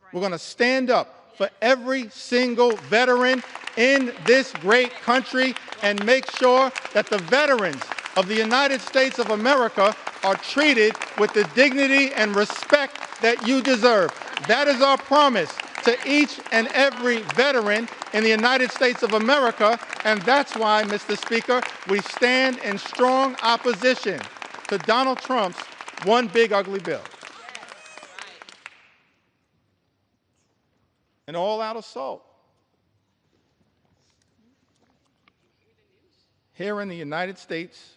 Right. We're going to stand up for every single veteran in this great country and make sure that the veterans of the United States of America are treated with the dignity and respect that you deserve. That is our promise to each and every veteran in the United States of America, and that's why, Mr. Speaker, we stand in strong opposition to Donald Trump's one big ugly bill. An all-out assault here in the United States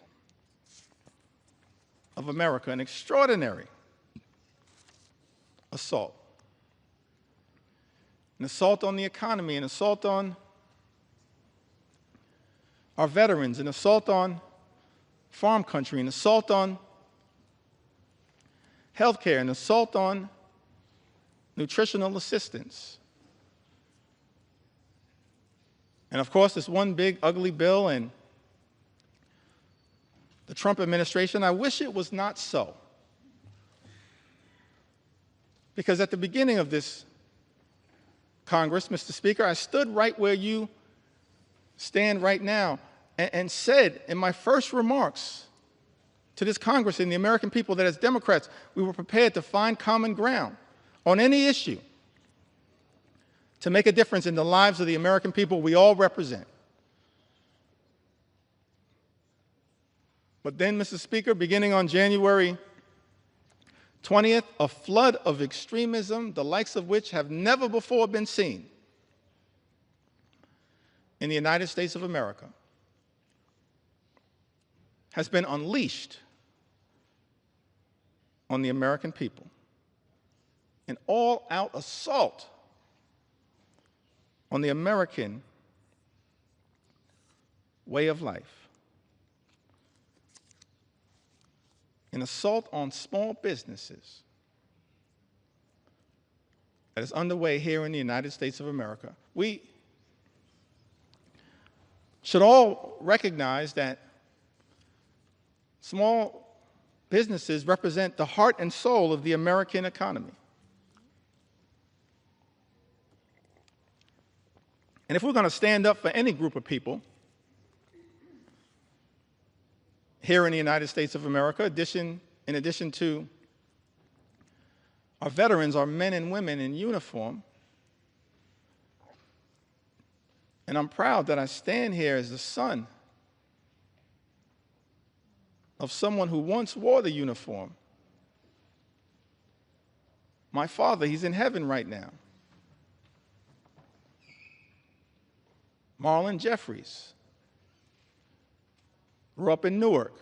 of America, an extraordinary assault. An assault on the economy, an assault on our veterans, an assault on farm country, an assault on health care, an assault on nutritional assistance. And of course, this one big ugly bill and the Trump administration, I wish it was not so. Because at the beginning of this Congress, Mr. Speaker, I stood right where you stand right now and said in my first remarks to this Congress and the American people that as Democrats, we were prepared to find common ground on any issue to make a difference in the lives of the American people we all represent. But then, Mr. Speaker, beginning on January 20th, a flood of extremism, the likes of which have never before been seen in the United States of America, has been unleashed on the American people. An all-out assault on the American way of life. An assault on small businesses that is underway here in the United States of America. We should all recognize that small businesses represent the heart and soul of the American economy. And if we're going to stand up for any group of people here in the United States of America, in addition to our veterans, our men and women in uniform, and I'm proud that I stand here as the son of someone who once wore the uniform. My father, he's in heaven right now. Marlon Jeffries grew up in Newark.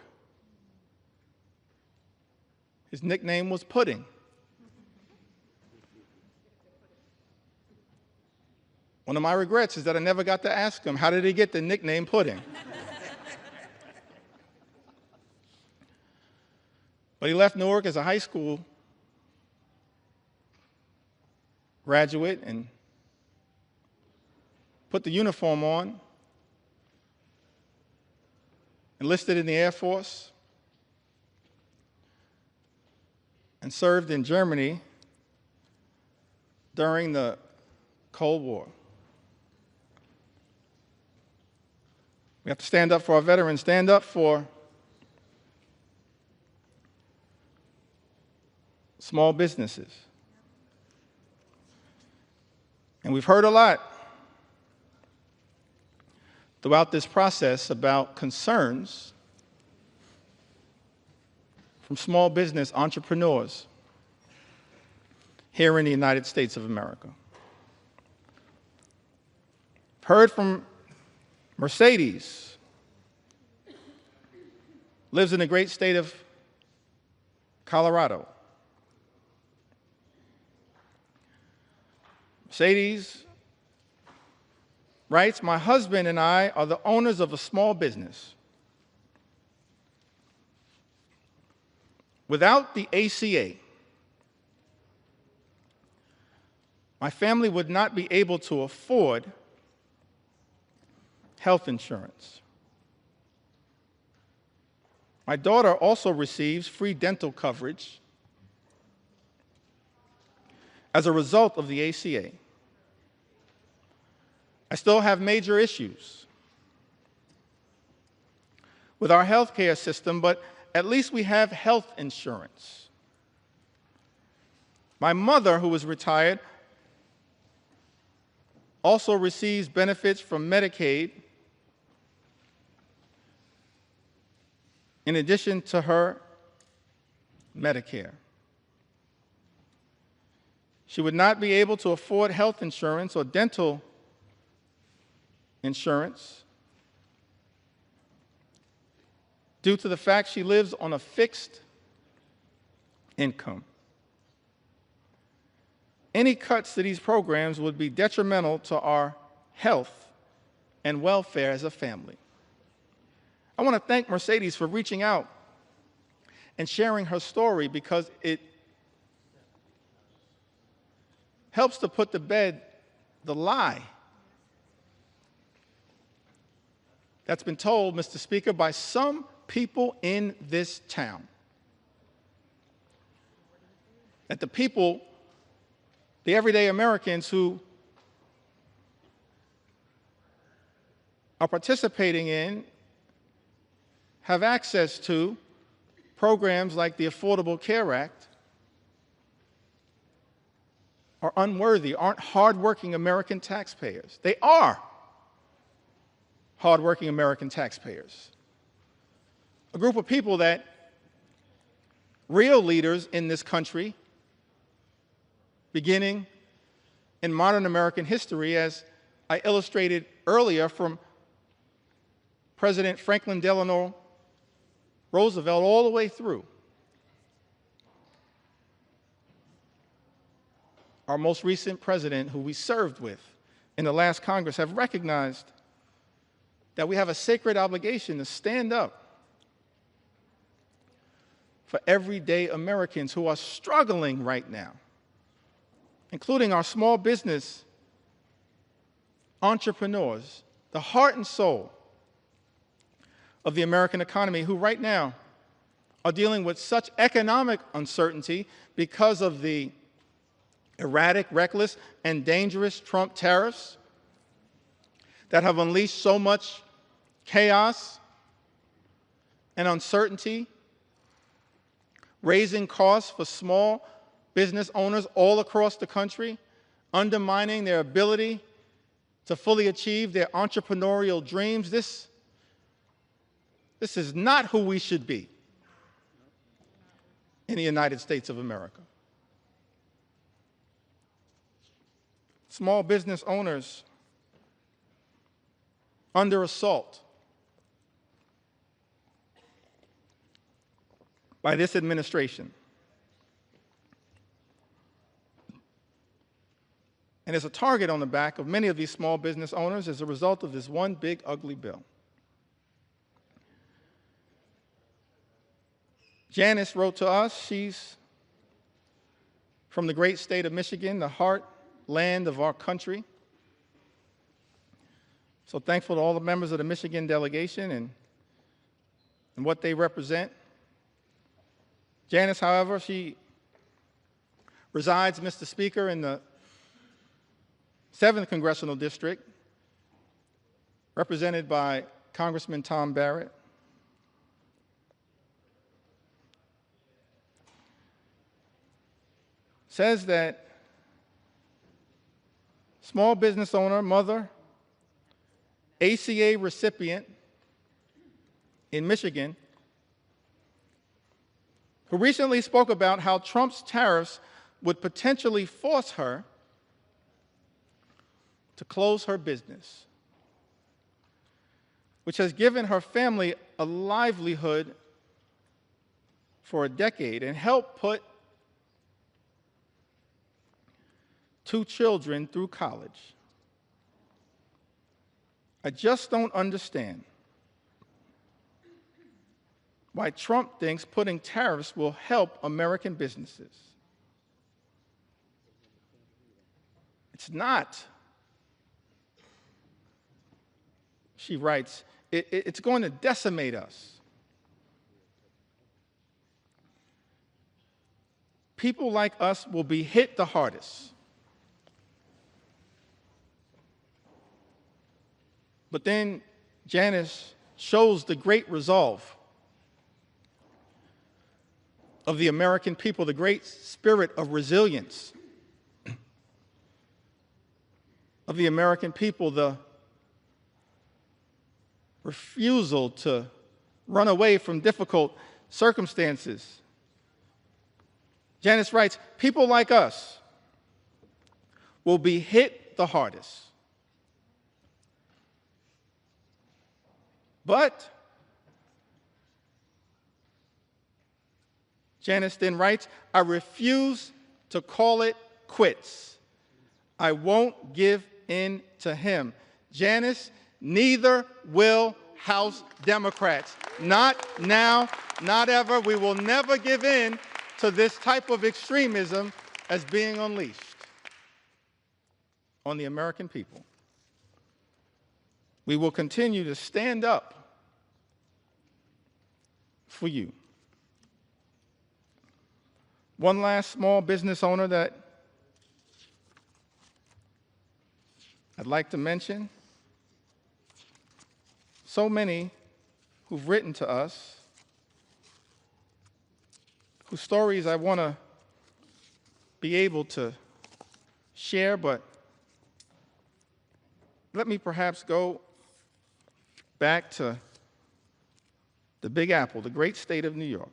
His nickname was Pudding. One of my regrets is that I never got to ask him, how did he get the nickname Pudding? But he left Newark as a high school graduate and put the uniform on, enlisted in the Air Force, and served in Germany during the Cold War. We have to stand up for our veterans, stand up for small businesses. And we've heard a lot throughout this process about concerns from small business entrepreneurs here in the United States of America. I've heard from Mercedes, lives in the great state of Colorado. Mercedes writes, my husband and I are the owners of a small business. Without the ACA, my family would not be able to afford health insurance. My daughter also receives free dental coverage as a result of the ACA. I still have major issues with our health care system, but at least we have health insurance. My mother, who is retired, also receives benefits from Medicaid in addition to her Medicare. She would not be able to afford health insurance or dental insurance due to the fact she lives on a fixed income. Any cuts to these programs would be detrimental to our health and welfare as a family. I want to thank Mercedes for reaching out and sharing her story, because it helps to put to bed the lie that's been told, Mr. Speaker, by some people in this town, that the people, the everyday Americans who are participating in, have access to programs like the Affordable Care Act, are unworthy, aren't hardworking American taxpayers. They are hardworking American taxpayers. A group of people that real leaders in this country, beginning in modern American history, as I illustrated earlier from President Franklin Delano Roosevelt all the way through, our most recent president, who we served with in the last Congress, have recognized that we have a sacred obligation to stand up for everyday Americans who are struggling right now, including our small business entrepreneurs, the heart and soul of the American economy, who right now are dealing with such economic uncertainty because of the erratic, reckless, and dangerous Trump tariffs that have unleashed so much chaos and uncertainty, raising costs for small business owners all across the country, undermining their ability to fully achieve their entrepreneurial dreams. This is not who we should be in the United States of America. Small business owners under assault by this administration. And there's a target on the back of many of these small business owners as a result of this one big, ugly bill. Janice wrote to us. She's from the great state of Michigan, the heartland of our country. So thankful to all the members of the Michigan delegation and what they represent. Janice, however, she resides, Mr. Speaker, in the 7th Congressional District, represented by Congressman Tom Barrett. Says that small business owner, mother, ACA recipient in Michigan, who recently spoke about how Trump's tariffs would potentially force her to close her business, which has given her family a livelihood for a decade and helped put 2 children through college. I just don't understand why Trump thinks putting tariffs will help American businesses. It's not. She writes, it's going to decimate us. People like us will be hit the hardest. But then Janice shows the great resolve of the American people, the great spirit of resilience of the American people, the refusal to run away from difficult circumstances. Janice writes, people like us will be hit the hardest. But, Janice then writes, I refuse to call it quits. I won't give in to him. Janice, neither will House Democrats. Not now, not ever. We will never give in to this type of extremism as being unleashed on the American people. We will continue to stand up for you. One last small business owner that I'd like to mention. So many who've written to us, whose stories I want to be able to share, but let me perhaps go back to the Big Apple, the great state of New York.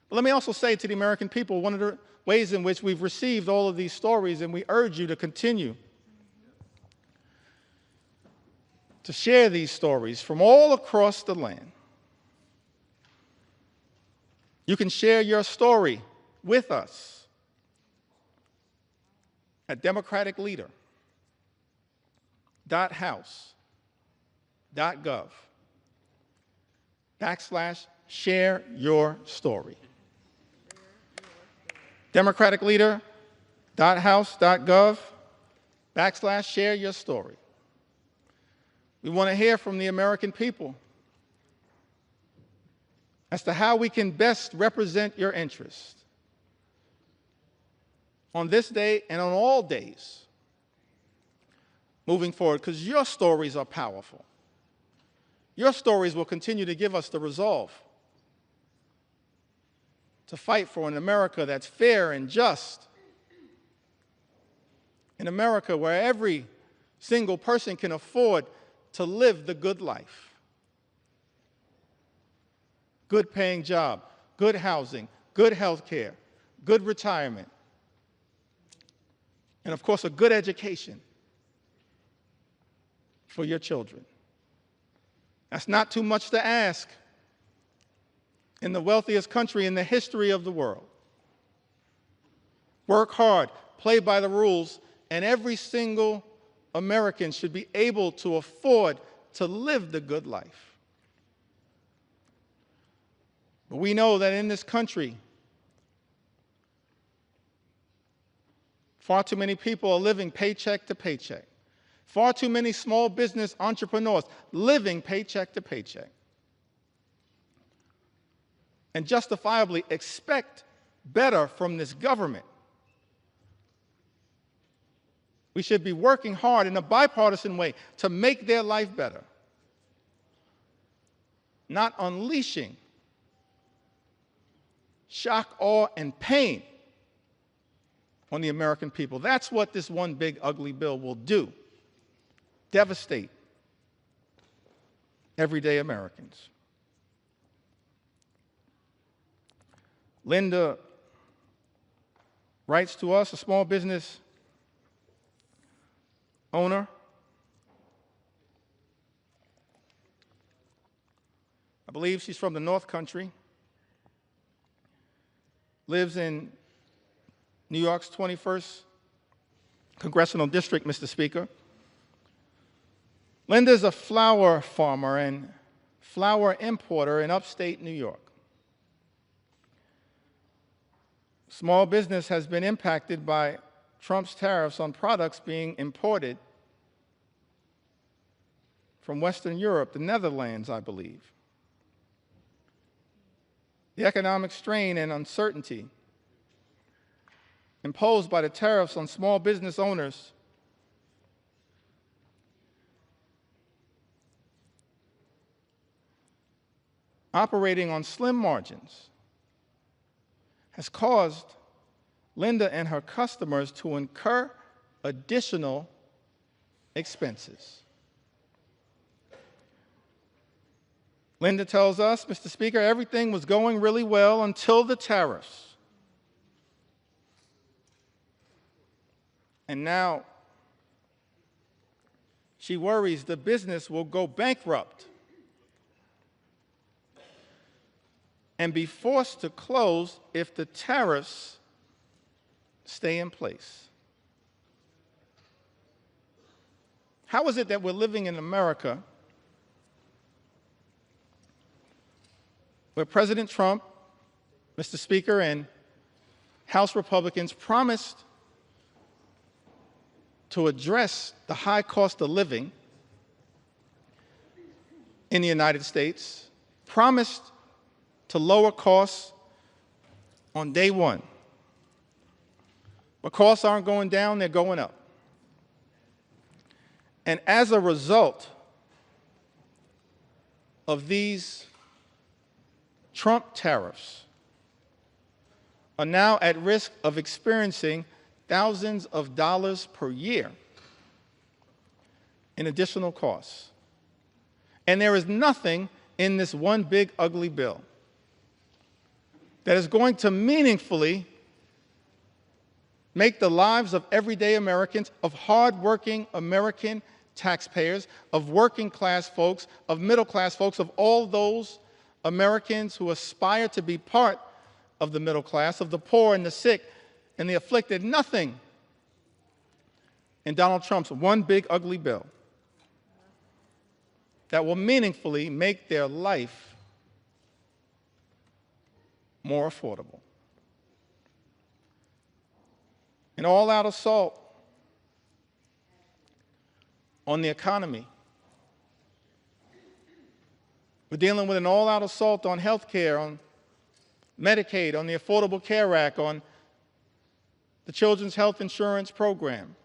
But let me also say to the American people, one of the ways in which we've received all of these stories, and we urge you to continue to share these stories from all across the land. You can share your story with us at democraticleader.house.gov/share your story. democraticleader.house.gov/share your story. We want to hear from the American people as to how we can best represent your interests on this day and on all days moving forward, because your stories are powerful. Your stories will continue to give us the resolve to fight for an America that's fair and just, an America where every single person can afford to live the good life. Good paying job, good housing, good health care, good retirement, and of course a good education for your children. That's not too much to ask in the wealthiest country in the history of the world. Work hard, play by the rules, and every single American should be able to afford to live the good life. But we know that in this country, far too many people are living paycheck to paycheck. Far too many small business entrepreneurs living paycheck to paycheck. And justifiably expect better from this government. We should be working hard in a bipartisan way to make their life better, not unleashing shock, awe, and pain on the American people. That's what this one big ugly bill will do. Devastate everyday Americans. Linda writes to us, a small business owner. I believe she's from the North Country. Lives in New York's 21st Congressional District, Mr. Speaker. Linda's a flower farmer and flower importer in upstate New York. Small business has been impacted by Trump's tariffs on products being imported from Western Europe, the Netherlands, I believe. The economic strain and uncertainty imposed by the tariffs on small business owners operating on slim margins, has caused Linda and her customers to incur additional expenses. Linda tells us, Mr. Speaker, everything was going really well until the tariffs. And now she worries the business will go bankrupt and be forced to close if the tariffs stay in place. How is it that we're living in America where President Trump, Mr. Speaker, and House Republicans promised to address the high cost of living in the United States, promised to lower costs on day one. But costs aren't going down, they're going up. And as a result of these Trump tariffs, are now at risk of experiencing thousands of dollars per year in additional costs. And there is nothing in this one big ugly bill that is going to meaningfully make the lives of everyday Americans, of hardworking American taxpayers, of working class folks, of middle class folks, of all those Americans who aspire to be part of the middle class, of the poor and the sick and the afflicted. Nothing in Donald Trump's one big ugly bill that will meaningfully make their life more affordable. An all-out assault on the economy. We're dealing with an all-out assault on health care, on Medicaid, on the Affordable Care Act, on the Children's Health Insurance Program.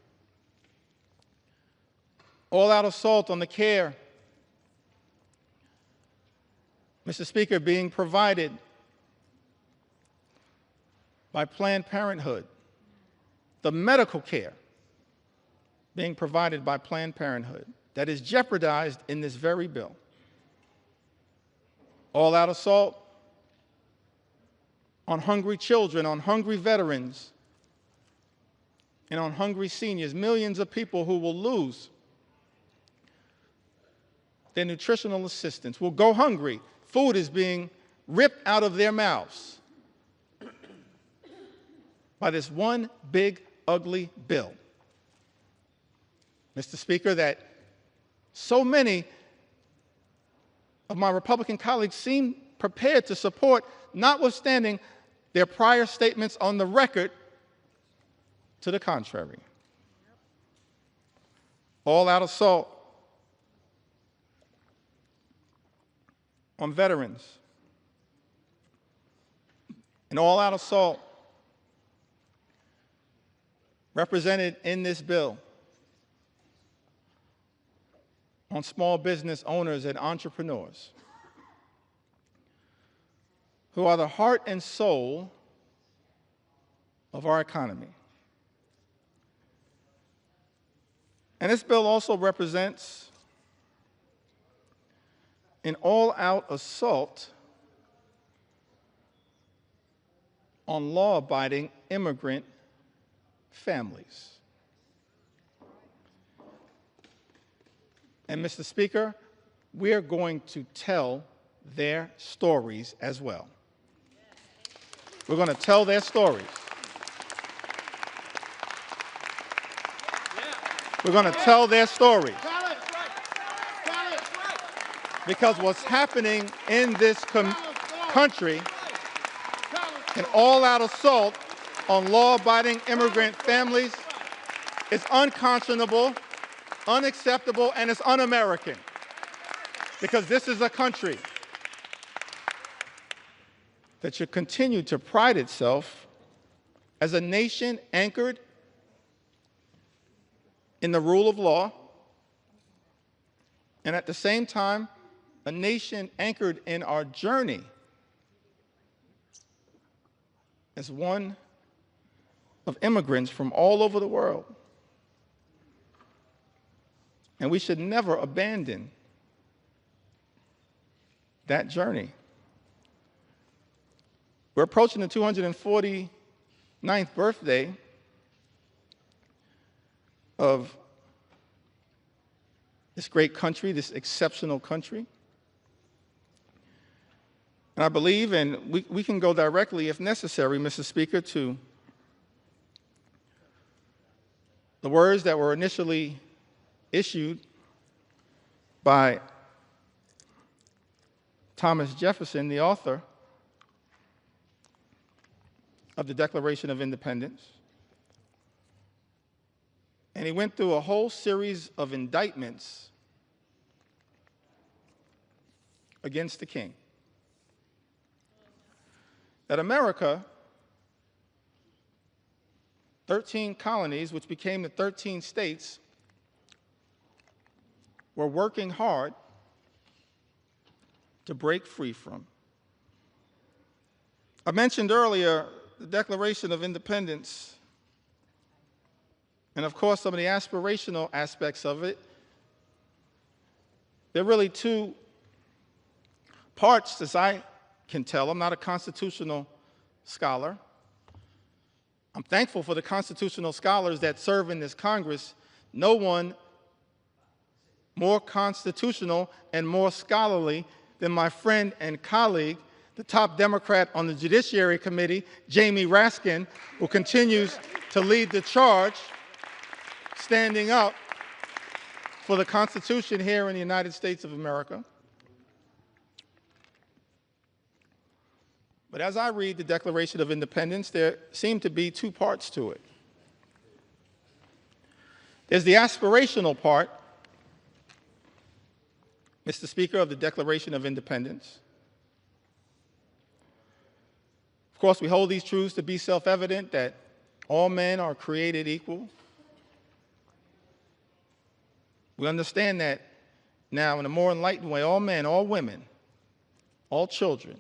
All-out assault on the care, Mr. Speaker, being provided by Planned Parenthood, the medical care being provided by Planned Parenthood that is jeopardized in this very bill. All-out assault on hungry children, on hungry veterans, and on hungry seniors, millions of people who will lose their nutritional assistance, will go hungry. Food is being ripped out of their mouths by this one big, ugly bill. Mr. Speaker, that so many of my Republican colleagues seem prepared to support, notwithstanding their prior statements on the record to the contrary. All-out assault on veterans. An all-out assault represented in this bill on small business owners and entrepreneurs who are the heart and soul of our economy. And this bill also represents an all-out assault on law-abiding immigrant families. And Mr. Speaker, we are going to tell their stories as well. We're going to tell their stories. We're going to tell their stories. Because what's happening in this country, an all-out assault on law-abiding immigrant families, is unconscionable, unacceptable, and it's un-American. Because this is a country that should continue to pride itself as a nation anchored in the rule of law, and at the same time a nation anchored in our journey as one of immigrants from all over the world. And we should never abandon that journey. We're approaching the 249th birthday of this great country, this exceptional country. And I believe, and we can go directly, if necessary, Mr. Speaker, to the words that were initially issued by Thomas Jefferson, the author of the Declaration of Independence. And he went through a whole series of indictments against the king. That America, 13 colonies, which became the 13 states, were working hard to break free from. I mentioned earlier the Declaration of Independence, and of course some of the aspirational aspects of it. There are really two parts, as I can tell. I'm not a constitutional scholar. I'm thankful for the constitutional scholars that serve in this Congress. No one more constitutional and more scholarly than my friend and colleague, the top Democrat on the Judiciary Committee, Jamie Raskin, who continues to lead the charge, standing up for the Constitution here in the United States of America. But as I read the Declaration of Independence, there seem to be two parts to it. There's the aspirational part, Mr. Speaker, of the Declaration of Independence. Of course, we hold these truths to be self-evident, that all men are created equal. We understand that now in a more enlightened way, all men, all women, all children,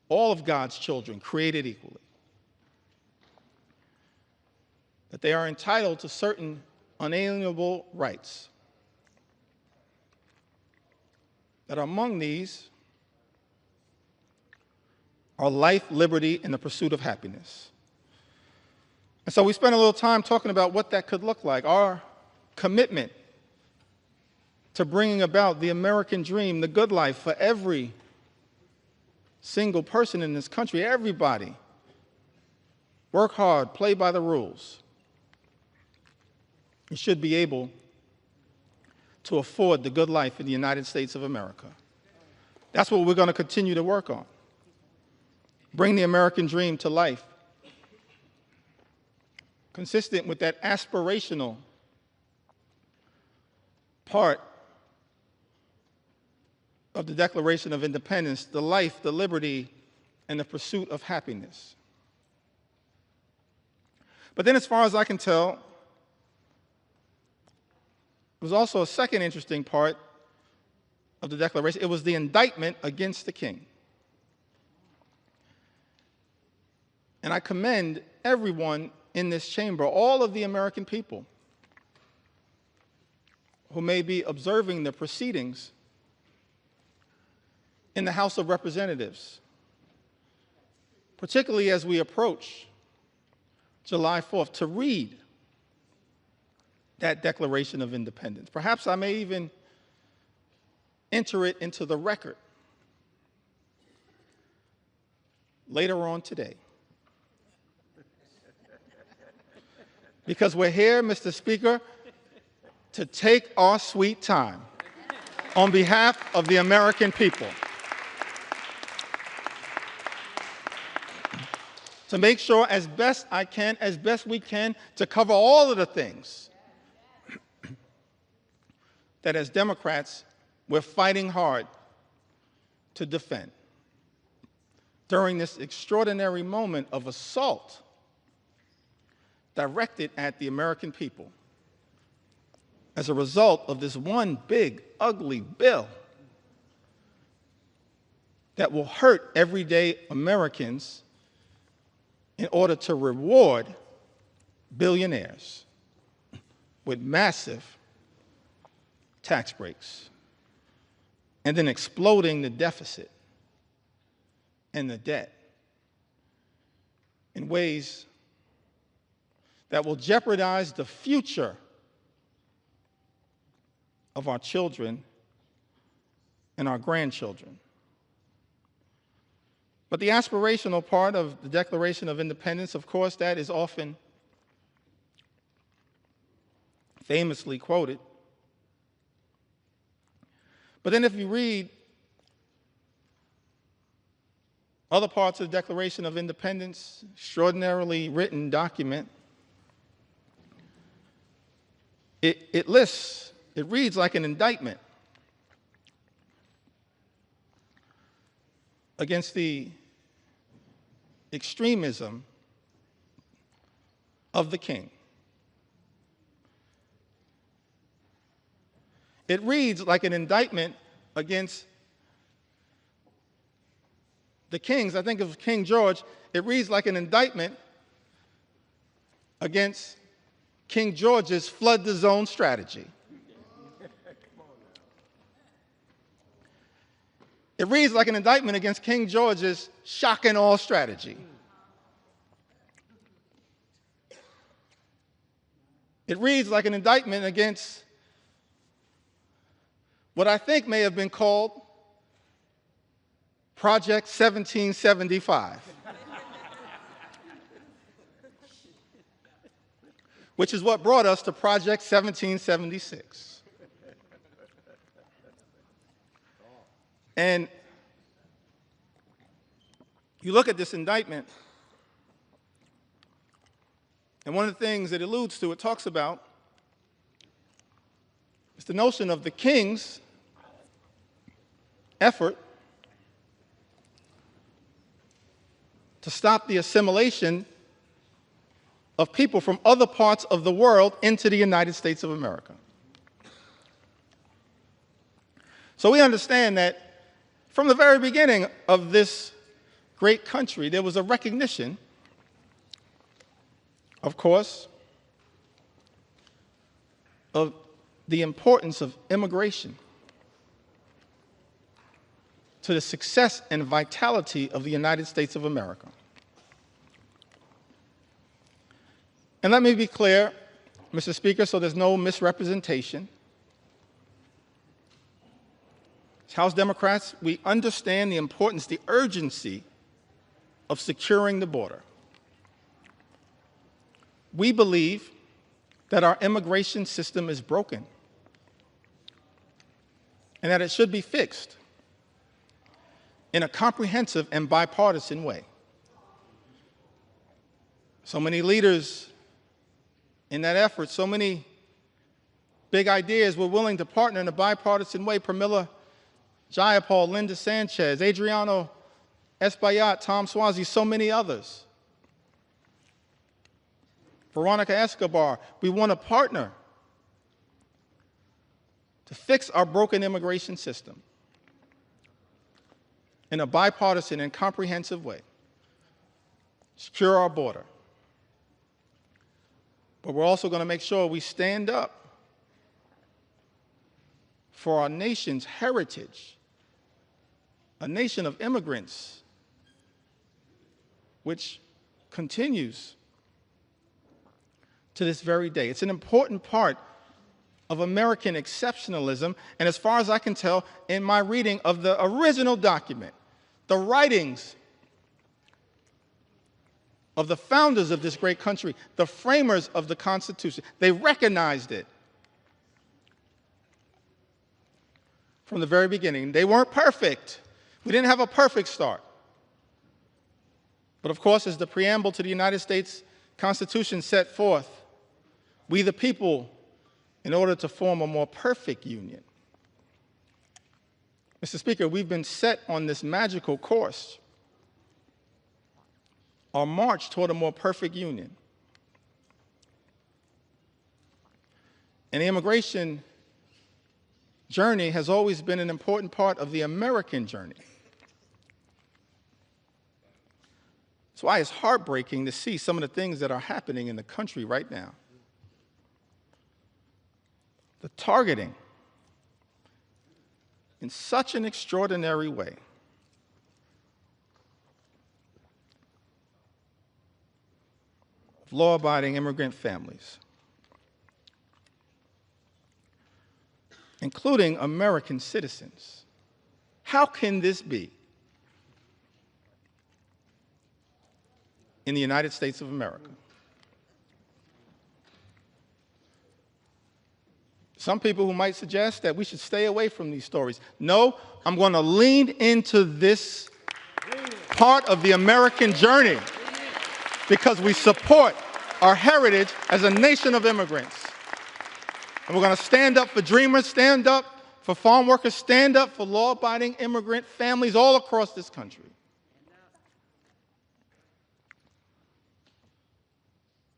all of God's children created equally. That they are entitled to certain unalienable rights. That among these are life, liberty, and the pursuit of happiness. And so we spent a little time talking about what that could look like, our commitment to bringing about the American dream, the good life for every single person in this country, everybody. Work hard, play by the rules. You should be able to afford the good life in the United States of America. That's what we're going to continue to work on. Bring the American dream to life, consistent with that aspirational part of the Declaration of Independence, the life, the liberty, and the pursuit of happiness. But then as far as I can tell, there was also a second interesting part of the Declaration. It was the indictment against the king. And I commend everyone in this chamber, all of the American people who may be observing the proceedings in the House of Representatives, particularly as we approach July 4th, to read that Declaration of Independence. Perhaps I may even enter it into the record later on today. Because we're here, Mr. Speaker, to take our sweet time on behalf of the American people, to make sure as best I can, as best we can, to cover all of the things that as Democrats we're fighting hard to defend during this extraordinary moment of assault directed at the American people as a result of this one big, ugly bill that will hurt everyday Americans in order to reward billionaires with massive tax breaks and then exploding the deficit and the debt in ways that will jeopardize the future of our children and our grandchildren. But the aspirational part of the Declaration of Independence, of course, that is often famously quoted. But then if you read other parts of the Declaration of Independence, extraordinarily written document, it reads like an indictment against the extremism of the king. It reads like an indictment against the kings. I think of King George. It reads like an indictment against King George's flood the zone strategy. It reads like an indictment against King George's shock and awe strategy. It reads like an indictment against what I think may have been called Project 1775, which is what brought us to Project 1776. And you look at this indictment, and one of the things it alludes to, it talks about, is the notion of the king's effort to stop the assimilation of people from other parts of the world into the United States of America. So we understand that from the very beginning of this great country, there was a recognition, of course, of the importance of immigration to the success and vitality of the United States of America. And let me be clear, Mr. Speaker, so there's no misrepresentation. As House Democrats, we understand the importance, the urgency of securing the border. We believe that our immigration system is broken and that it should be fixed in a comprehensive and bipartisan way. So many leaders in that effort, so many big ideas were willing to partner in a bipartisan way. Pramila Jayapal, Linda Sanchez, Adriano Espaillat, Tom Suozzi, so many others. Veronica Escobar, we want to partner to fix our broken immigration system in a bipartisan and comprehensive way, secure our border. But we're also going to make sure we stand up for our nation's heritage, a nation of immigrants, which continues to this very day. It's an important part of American exceptionalism, and as far as I can tell, in my reading of the original document, the writings of the founders of this great country, the framers of the Constitution, they recognized it from the very beginning. They weren't perfect. We didn't have a perfect start. But of course, as the preamble to the United States Constitution set forth, we the people, in order to form a more perfect union. Mr. Speaker, we've been set on this magical course, our march toward a more perfect union. And the immigration journey has always been an important part of the American journey. That's why it's heartbreaking to see some of the things that are happening in the country right now. The targeting in such an extraordinary way. Of law-abiding immigrant families, including American citizens. How can this be in the United States of America? Some people who might suggest that we should stay away from these stories. No, I'm going to lean into this part of the American journey because we support our heritage as a nation of immigrants. And we're going to stand up for dreamers, stand up for farm workers, stand up for law-abiding immigrant families all across this country.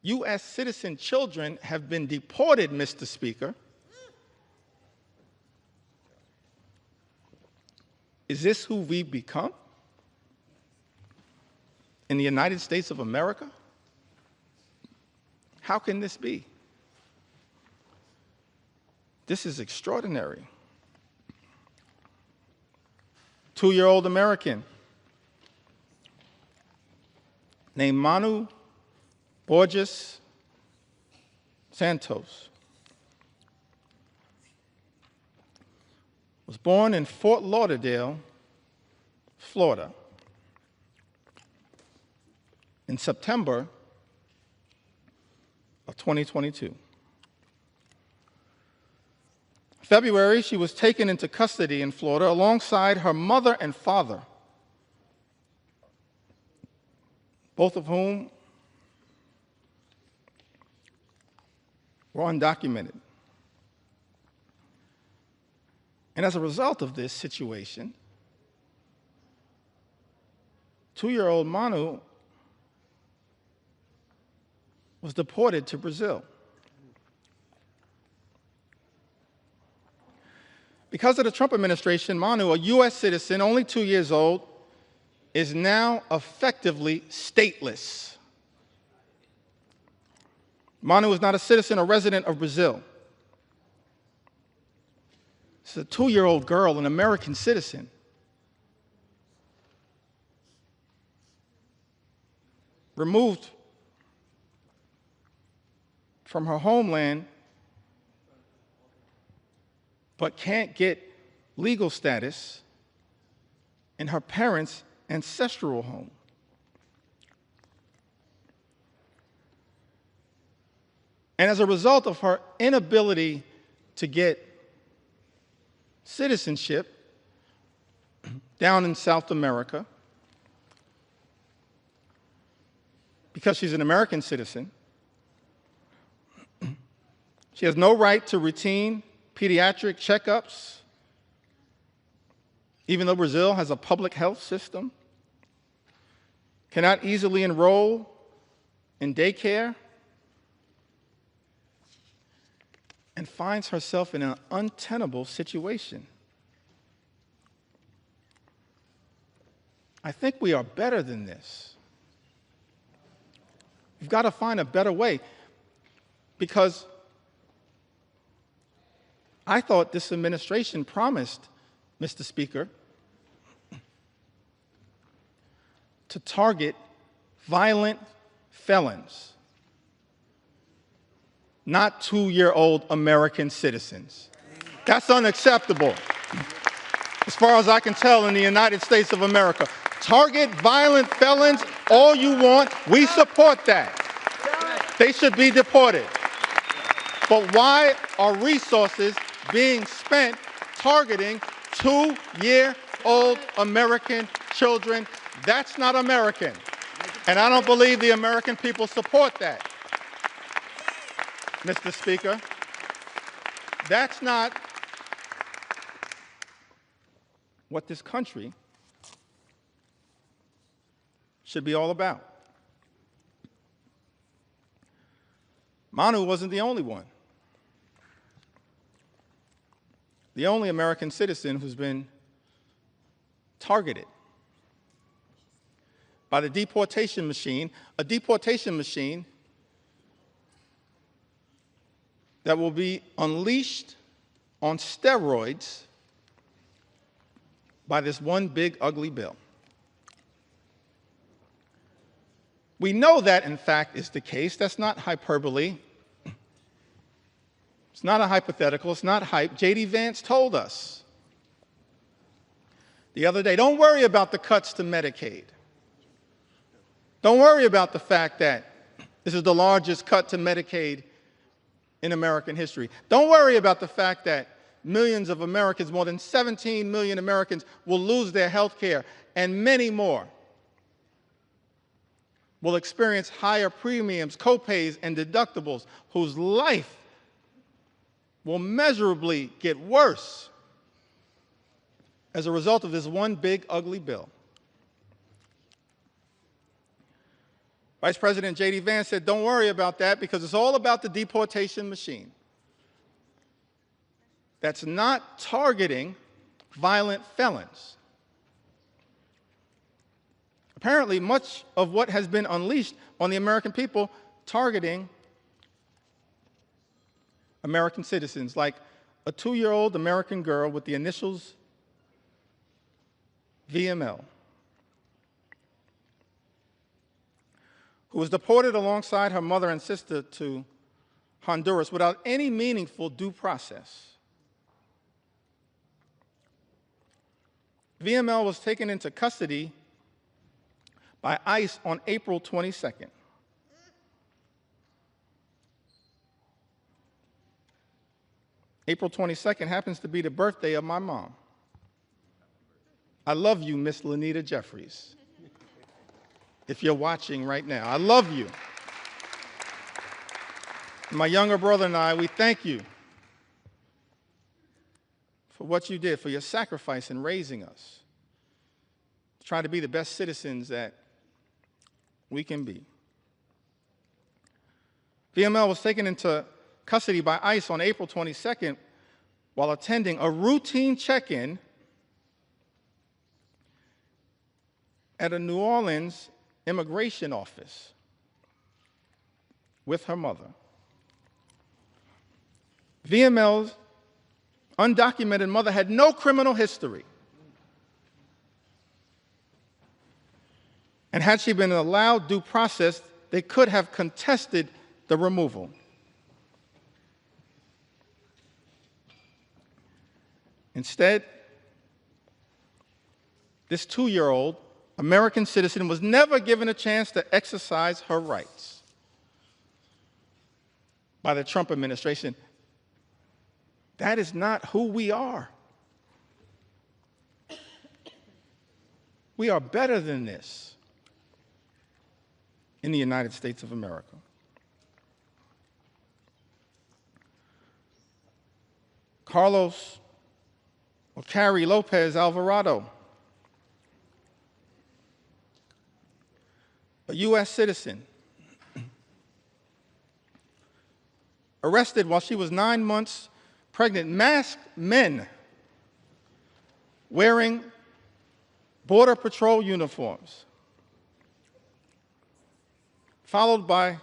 U.S. citizen children have been deported, Mr. Speaker. Is this who we've become in the United States of America? How can this be? This is extraordinary. 2-year-old American named Manu Borges Santos was born in Fort Lauderdale, Florida, in September of 2022. February, she was taken into custody in Florida alongside her mother and father, both of whom were undocumented. And as a result of this situation, 2-year-old Manu was deported to Brazil. Because of the Trump administration, Manu, a U.S. citizen, only 2 years old, is now effectively stateless. Manu is not a citizen or resident of Brazil. It's a 2-year-old girl, an American citizen. Removed from her homeland, but can't get legal status in her parents' ancestral home. And as a result of her inability to get citizenship down in South America, because she's an American citizen, she has no right to routine pediatric checkups, even though Brazil has a public health system, cannot easily enroll in daycare, and finds herself in an untenable situation. I think we are better than this. We've got to find a better way, because I thought this administration promised, Mr. Speaker, to target violent felons, not 2-year-old American citizens. That's unacceptable, as far as I can tell, in the United States of America. Target violent felons all you want. We support that. They should be deported. But why are resources being spent targeting 2-year-old American children? That's not American. And I don't believe the American people support that, Mr. Speaker. That's not what this country should be all about. Manu wasn't the only one. The only American citizen who's been targeted. by the deportation machine, a deportation machine that will be unleashed on steroids by this one big ugly bill. We know that, in fact, is the case. That's not hyperbole. It's not a hypothetical. It's not hype. J.D. Vance told us the other day, don't worry about the cuts to Medicaid. Don't worry about the fact that this is the largest cut to Medicaid in American history. Don't worry about the fact that millions of Americans, more than 17 million Americans, will lose their health care, and many more will experience higher premiums, copays, and deductibles, whose life will measurably get worse as a result of this one big ugly bill. Vice President J.D. Vance said, don't worry about that because it's all about the deportation machine. That's not targeting violent felons. Apparently, much of what has been unleashed on the American people targeting American citizens, like a 2-year-old American girl with the initials VML, who was deported alongside her mother and sister to Honduras without any meaningful due process. VML was taken into custody by ICE on April 22nd. April 22nd happens to be the birthday of my mom. I love you, Miss Lanita Jeffries. If you're watching right now, I love you. My younger brother and I, we thank you for what you did, for your sacrifice in raising us, trying to be the best citizens that we can be. VML was taken into custody by ICE on April 22nd while attending a routine check-in at a New Orleans immigration office with her mother. VML's undocumented mother had no criminal history. And had she been allowed due process, they could have contested the removal. Instead, this 2-year-old American citizen was never given a chance to exercise her rights by the Trump administration. That is not who we are. We are better than this in the United States of America. Carlos or Carrie Lopez Alvarado, a U.S. citizen, arrested while she was 9 months pregnant, masked men wearing Border Patrol uniforms, followed by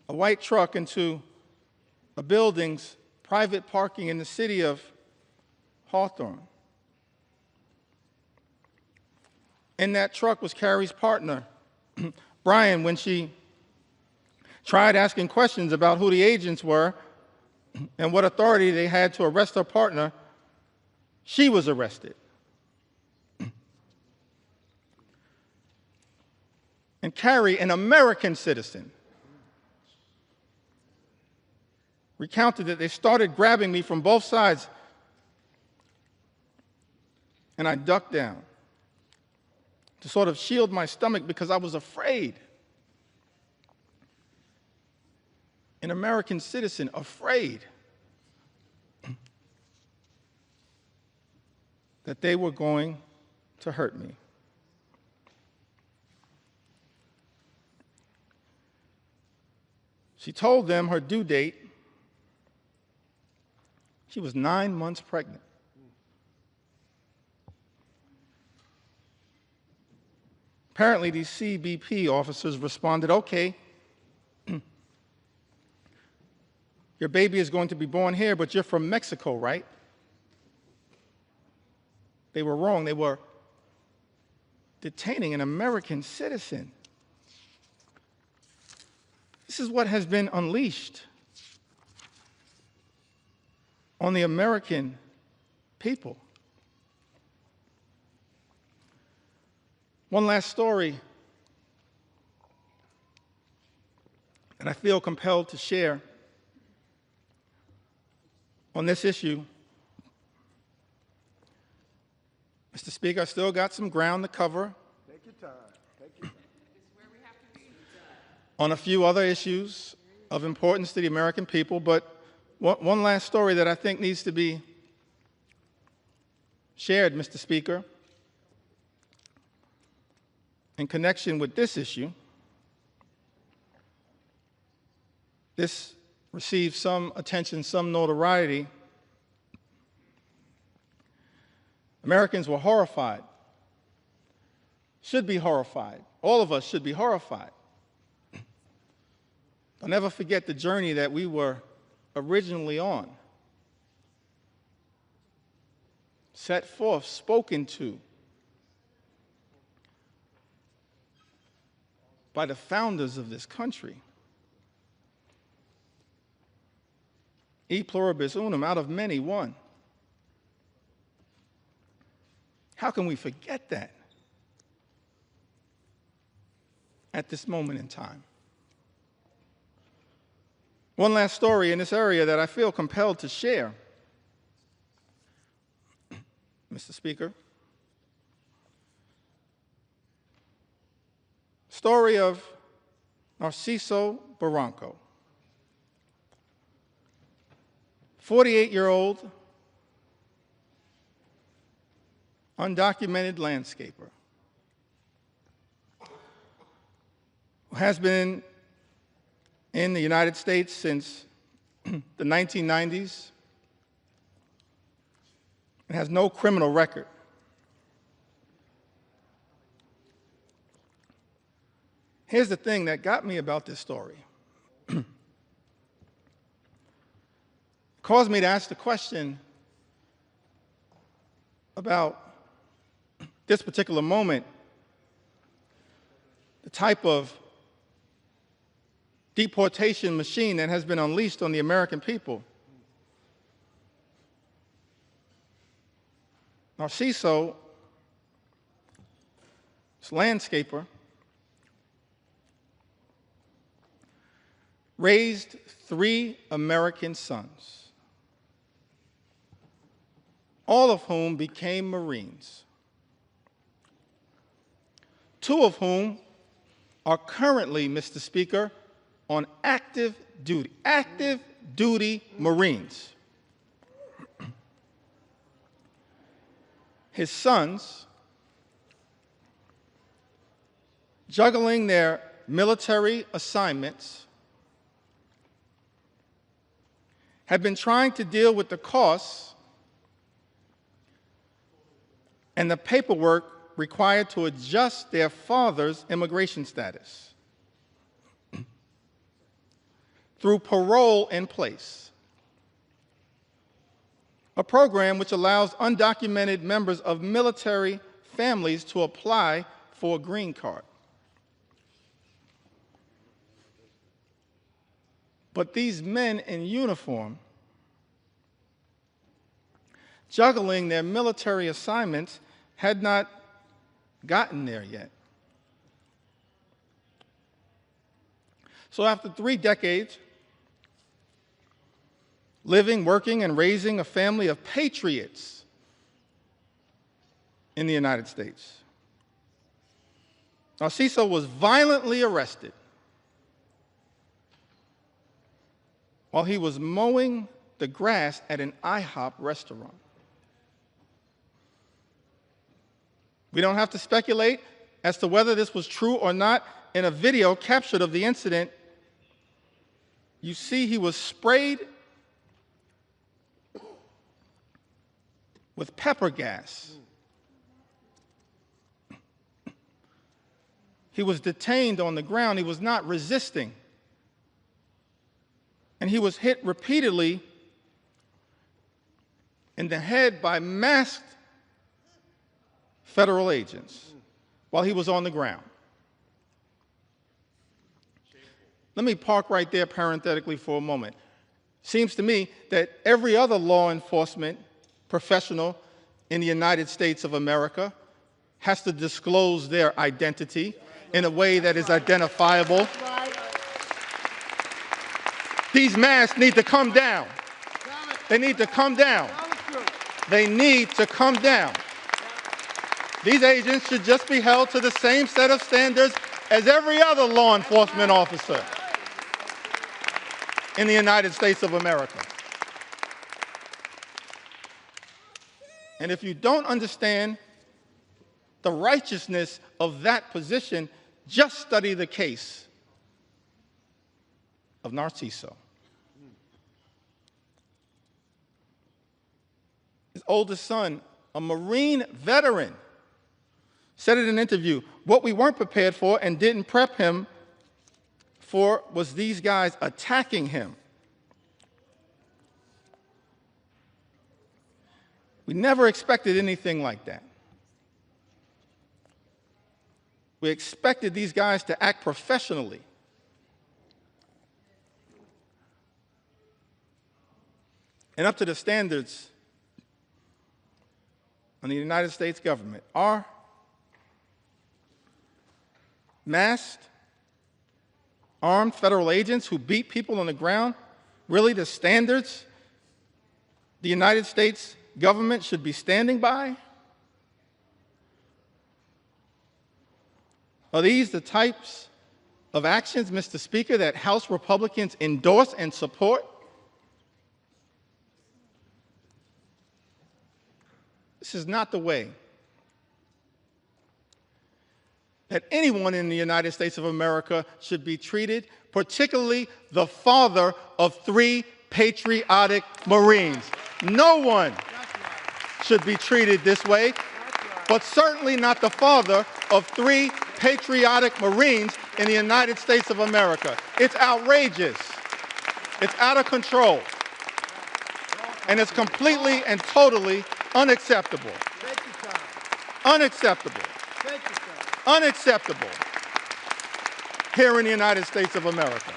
a white truck into a building's private parking in the city of Hawthorne. In that truck was Carrie's partner, Brian, when she tried asking questions about who the agents were and what authority they had to arrest her partner, she was arrested. And Carrie, an American citizen, recounted that they started grabbing me from both sides, and I ducked down to sort of shield my stomach because I was afraid. An American citizen afraid that they were going to hurt me. She told them her due date. She was 9 months pregnant. Apparently, these CBP officers responded, okay, your baby is going to be born here, but you're from Mexico, right? They were wrong. They were detaining an American citizen. This is what has been unleashed on the American people. One last story that I feel compelled to share on this issue. Mr. Speaker, I still got some ground to cover. Take your time. Take your time. On a few other issues of importance to the American people, but one last story that I think needs to be shared, Mr. Speaker, in connection with this issue. This received some attention, some notoriety. Americans were horrified, should be horrified. All of us should be horrified. I'll never forget the journey that we were originally on. Set forth, spoken to by the founders of this country. E pluribus unum, out of many, one. How can we forget that at this moment in time? One last story in this area that I feel compelled to share, Mr. Speaker. Story of Narciso Barranco, 48-year-old undocumented landscaper who has been in the United States since the 1990s and has no criminal record. Here's the thing that got me about this story. Caused me to ask the question about this particular moment, the type of deportation machine that has been unleashed on the American people. Narciso, this landscaper, raised 3 American sons, all of whom became Marines, 2 of whom are currently, Mr. Speaker, on active duty Marines. His sons, juggling their military assignments, have been trying to deal with the costs and the paperwork required to adjust their father's immigration status through parole in place, a program which allows undocumented members of military families to apply for a green card. But these men in uniform, juggling their military assignments, had not gotten there yet. So after 3 decades, living, working, and raising a family of patriots in the United States, Narciso was violently arrested while he was mowing the grass at an IHOP restaurant. We don't have to speculate as to whether this was true or not. In a video captured of the incident, you see he was sprayed with pepper gas. He was detained on the ground. He was not resisting. And he was hit repeatedly in the head by masked federal agents while he was on the ground. Let me park right there parenthetically for a moment. Seems to me that every other law enforcement professional in the United States of America has to disclose their identity in a way that is identifiable. These masks need to come down. They need to come down. They need to come down. These agents should just be held to the same set of standards as every other law enforcement officer in the United States of America. And if you don't understand the righteousness of that position, just study the case of Narciso. His oldest son, a Marine veteran, said in an interview, what we weren't prepared for and didn't prep him for was these guys attacking him. We never expected anything like that. We expected these guys to act professionally. And up to the standards of the United States government. Are masked, armed federal agents who beat people on the ground really the standards the United States government should be standing by? Are these the types of actions, Mr. Speaker, that House Republicans endorse and support? This is not the way that anyone in the United States of America should be treated, particularly the father of 3 patriotic Marines. No one should be treated this way, but certainly not the father of 3 patriotic Marines in the United States of America. It's outrageous. It's out of control. And it's completely and totally unacceptable. Unacceptable. Unacceptable here in the United States of America.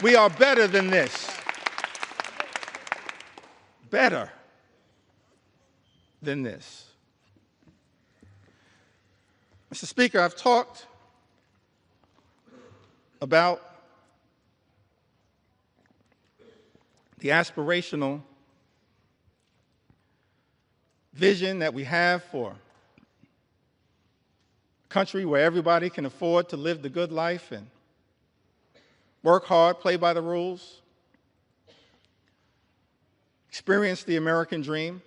We are better than this. Better than this. Mr. Speaker, I've talked about the aspirational vision that we have for a country where everybody can afford to live the good life and work hard, play by the rules, experience the American dream,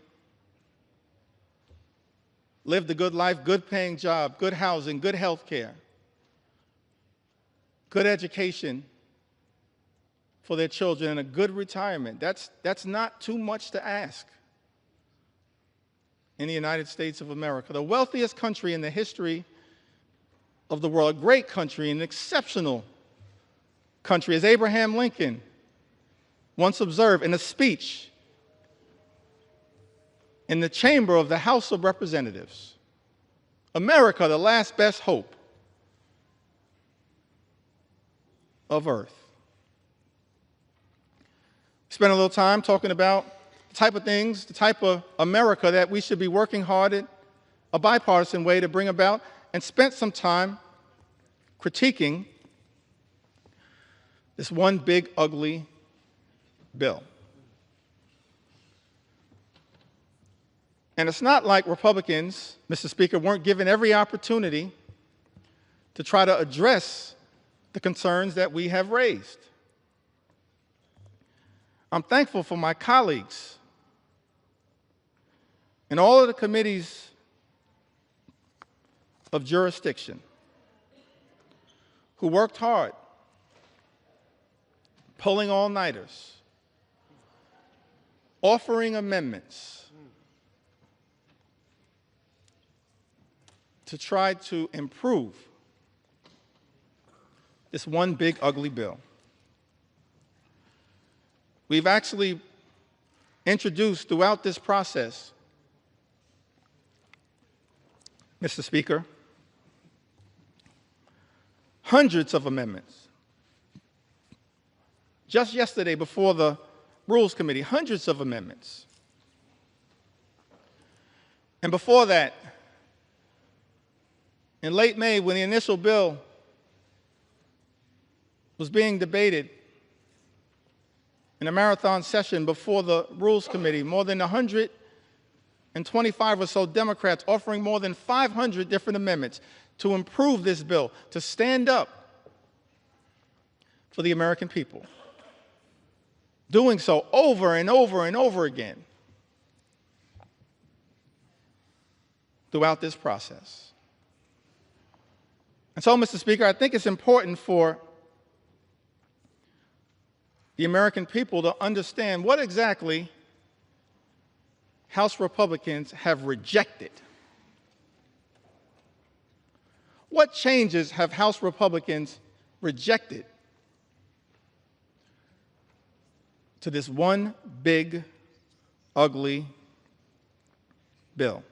live the good life, good paying job, good housing, good health care, good education for their children, and a good retirement. That's not too much to ask in the United States of America, the wealthiest country in the history of the world, a great country, an exceptional country, as Abraham Lincoln once observed in a speech in the chamber of the House of Representatives. America, the last best hope of Earth. Spent a little time talking about the type of things, the type of America that we should be working hard at a bipartisan way to bring about, and spent some time critiquing this one big, ugly bill. And it's not like Republicans, Mr. Speaker, weren't given every opportunity to try to address the concerns that we have raised. I'm thankful for my colleagues in all of the committees of jurisdiction who worked hard, pulling all-nighters, offering amendments, to try to improve this one big ugly bill. We've actually introduced throughout this process, Mr. Speaker, hundreds of amendments. Just yesterday before the Rules Committee, hundreds of amendments. And before that, in late May, when the initial bill was being debated in a marathon session before the Rules Committee, more than 125 or so Democrats offering more than 500 different amendments to improve this bill, to stand up for the American people. Doing so over and over and over again throughout this process. And so, Mr. Speaker, I think it's important for the American people to understand what exactly House Republicans have rejected. What changes have House Republicans rejected to this one big, ugly bill?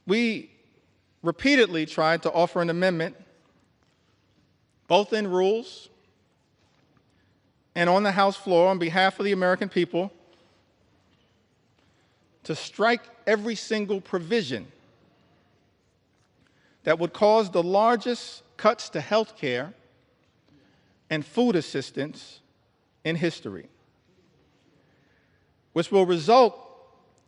We repeatedly tried to offer an amendment, both in rules and on the House floor on behalf of the American people, to strike every single provision that would cause the largest cuts to health care and food assistance in history, which will result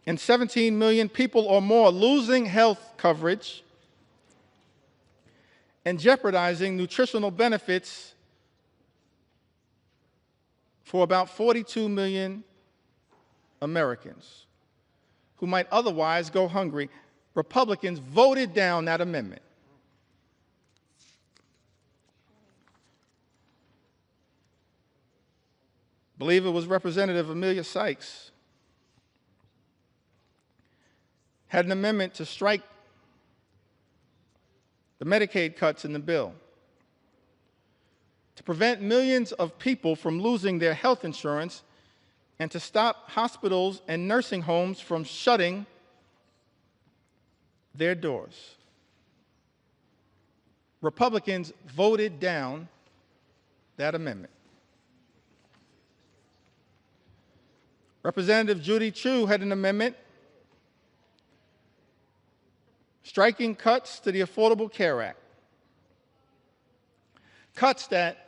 in 17 million people or more losing health coverage and jeopardizing nutritional benefits for about 42 million Americans who might otherwise go hungry. Republicans voted down that amendment. I believe it was Representative Amelia Sykes had an amendment to strike the Medicaid cuts in the bill to prevent millions of people from losing their health insurance and to stop hospitals and nursing homes from shutting their doors. Republicans voted down that amendment. Representative Judy Chu had an amendment striking cuts to the Affordable Care Act. Cuts that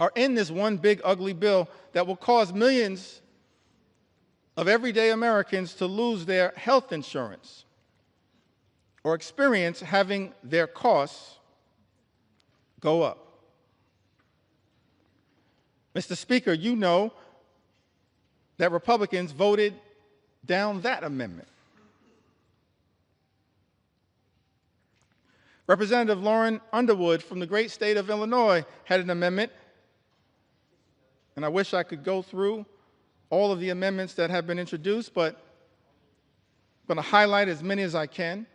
are in this one big ugly bill that will cause millions of everyday Americans to lose their health insurance or experience having their costs go up. Mr. Speaker, you know that Republicans voted down that amendment. Representative Lauren Underwood from the great state of Illinois had an amendment, and I wish I could go through all of the amendments that have been introduced, but I'm going to highlight as many as I can.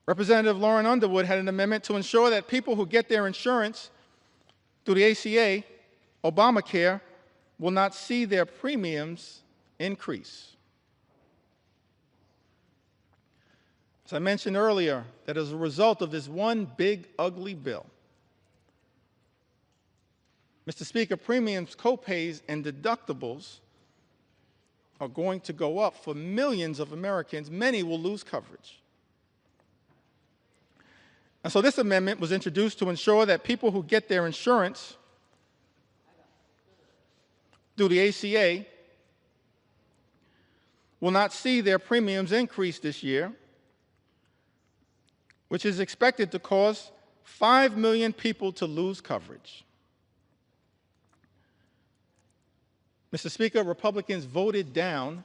Representative Lauren Underwood had an amendment to ensure that people who get their insurance through the ACA, Obamacare, will not see their premiums increase. As I mentioned earlier, that as a result of this one big, ugly bill, Mr. Speaker, premiums, copays, and deductibles are going to go up for millions of Americans. Many will lose coverage. And so this amendment was introduced to ensure that people who get their insurance through the ACA will not see their premiums increase this year, which is expected to cause 5 million people to lose coverage. Mr. Speaker, Republicans voted down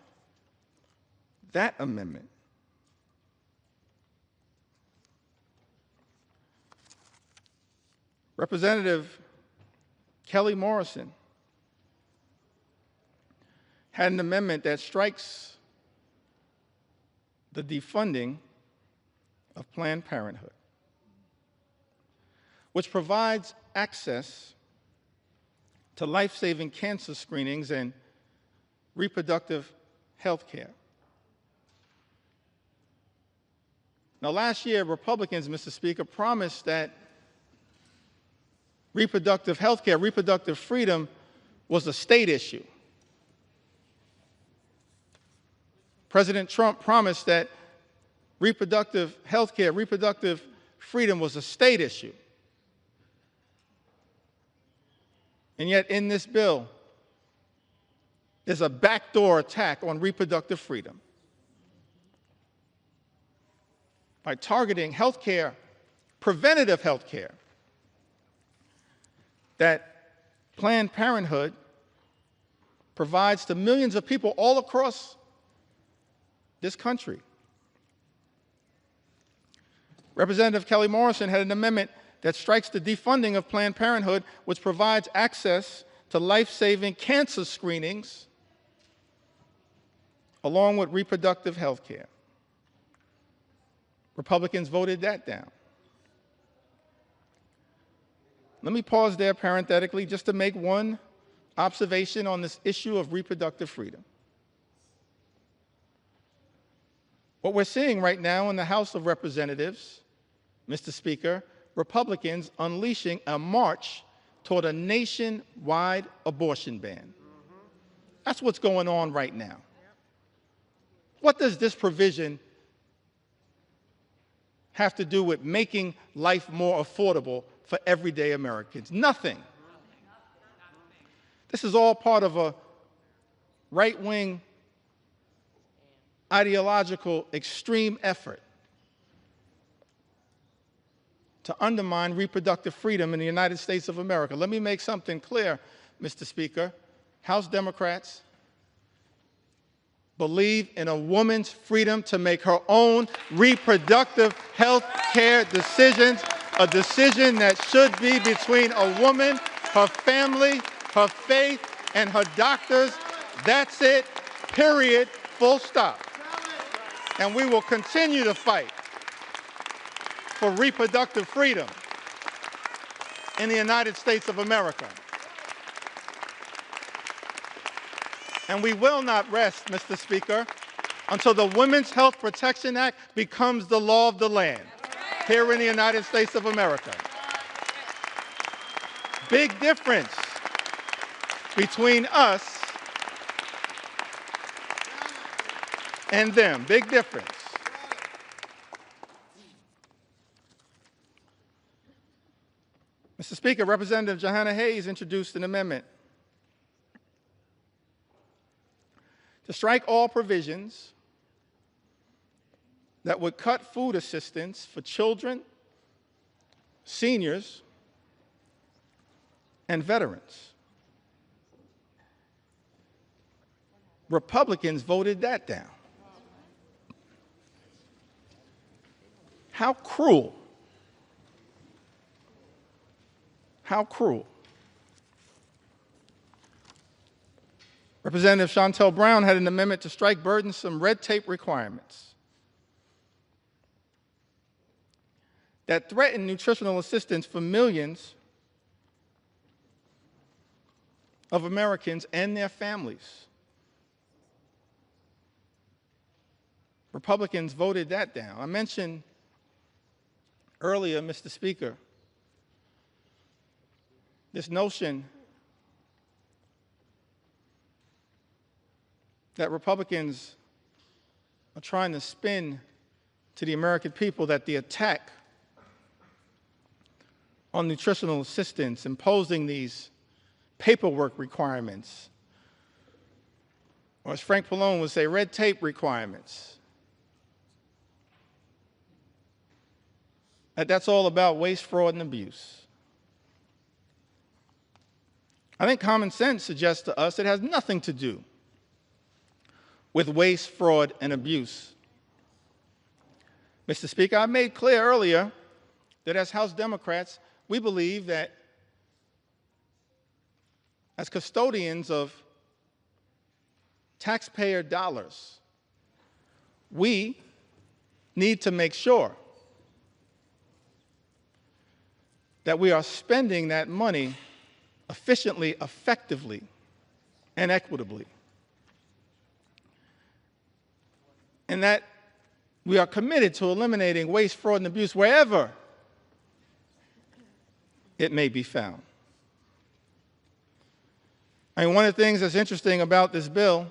that amendment. Representative Kelly Morrison had an amendment that strikes the defunding of Planned Parenthood, which provides access to life-saving cancer screenings and reproductive health care. Now, last year, Republicans, Mr. Speaker, promised that reproductive health care, reproductive freedom was a state issue. President Trump promised that reproductive health care, reproductive freedom was a state issue. And yet in this bill, there's a backdoor attack on reproductive freedom by targeting health care, preventative health care, that Planned Parenthood provides to millions of people all across this country. Representative Kelly Morrison had an amendment that strikes the defunding of Planned Parenthood, which provides access to life-saving cancer screenings along with reproductive health care. Republicans voted that down. Let me pause there parenthetically just to make one observation on this issue of reproductive freedom. What we're seeing right now in the House of Representatives, Mr. Speaker, Republicans unleashing a march toward a nationwide abortion ban. That's what's going on right now. What does this provision have to do with making life more affordable for everyday Americans? Nothing. This is all part of a right-wing ideological extreme effort to undermine reproductive freedom in the United States of America. Let me make something clear, Mr. Speaker. House Democrats believe in a woman's freedom to make her own reproductive health care decisions, a decision that should be between a woman, her family, her faith, and her doctors. That's it, period, full stop. And we will continue to fight for reproductive freedom in the United States of America. And we will not rest, Mr. Speaker, until the Women's Health Protection Act becomes the law of the land here in the United States of America. Big difference between us and them. Big difference. Mr. Speaker, Representative Johanna Hayes introduced an amendment to strike all provisions that would cut food assistance for children, seniors, and veterans. Republicans voted that down. How cruel. How cruel. Representative Shontel Brown had an amendment to strike burdensome red tape requirements that threaten nutritional assistance for millions of Americans and their families. Republicans voted that down. I mentioned earlier, Mr. Speaker, this notion that Republicans are trying to spin to the American people that the attack on nutritional assistance, imposing these paperwork requirements, or as Frank Pallone would say, red tape requirements, that's all about waste, fraud, and abuse. I think common sense suggests to us it has nothing to do with waste, fraud, and abuse. Mr. Speaker, I made clear earlier that as House Democrats, we believe that as custodians of taxpayer dollars, we need to make sure that we are spending that money efficiently, effectively, and equitably. And that we are committed to eliminating waste, fraud, and abuse wherever it may be found. I mean, one of the things that's interesting about this bill,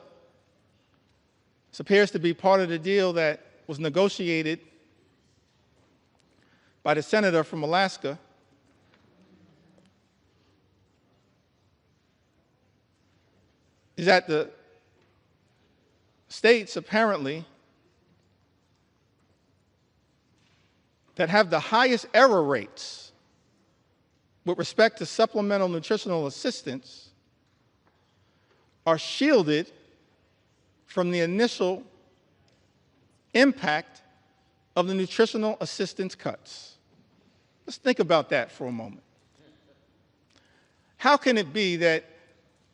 this appears to be part of the deal that was negotiated by the senator from Alaska, is that the states apparently that have the highest error rates with respect to supplemental nutritional assistance are shielded from the initial impact of the nutritional assistance cuts. Let's think about that for a moment. How can it be that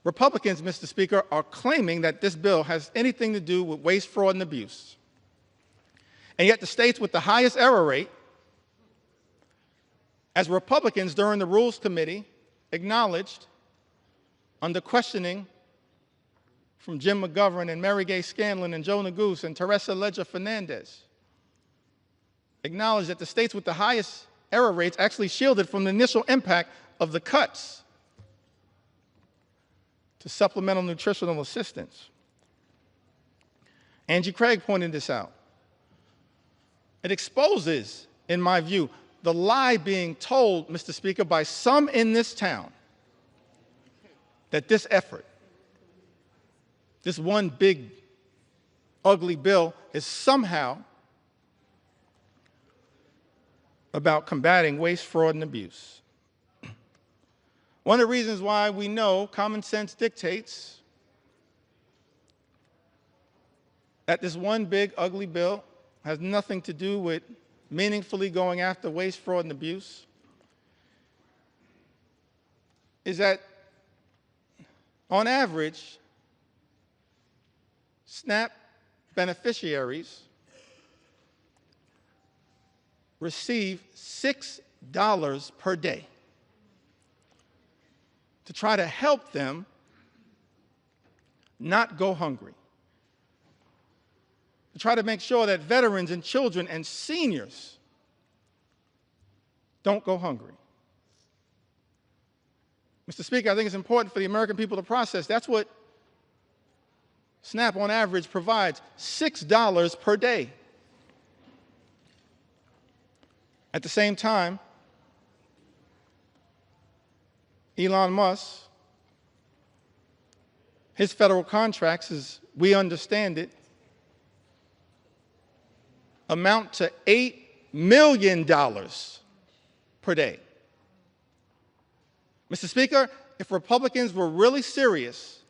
Republicans, Mr. Speaker, are claiming that this bill has anything to do with waste, fraud, and abuse, and yet the states with the highest error rate, as Republicans during the Rules Committee acknowledged under questioning from Jim McGovern and Mary Gay Scanlon and Joe Neguse and Teresa Leger Fernandez, acknowledged that the states with the highest error rates actually shielded from the initial impact of the cuts to supplemental nutritional assistance. Angie Craig pointed this out. It exposes, in my view, the lie being told, Mr. Speaker, by some in this town that this effort, this one big, ugly bill, is somehow about combating waste, fraud, and abuse. One of the reasons why we know common sense dictates that this one big, ugly bill has nothing to do with meaningfully going after waste, fraud, and abuse is that, on average, SNAP beneficiaries receive $6 per day to try to help them not go hungry, to try to make sure that veterans and children and seniors don't go hungry. Mr. Speaker, I think it's important for the American people to process. That's what SNAP on average provides, $6 per day. At the same time, Elon Musk, his federal contracts, as we understand it, amount to $8 million per day. Mr. Speaker, if Republicans were really serious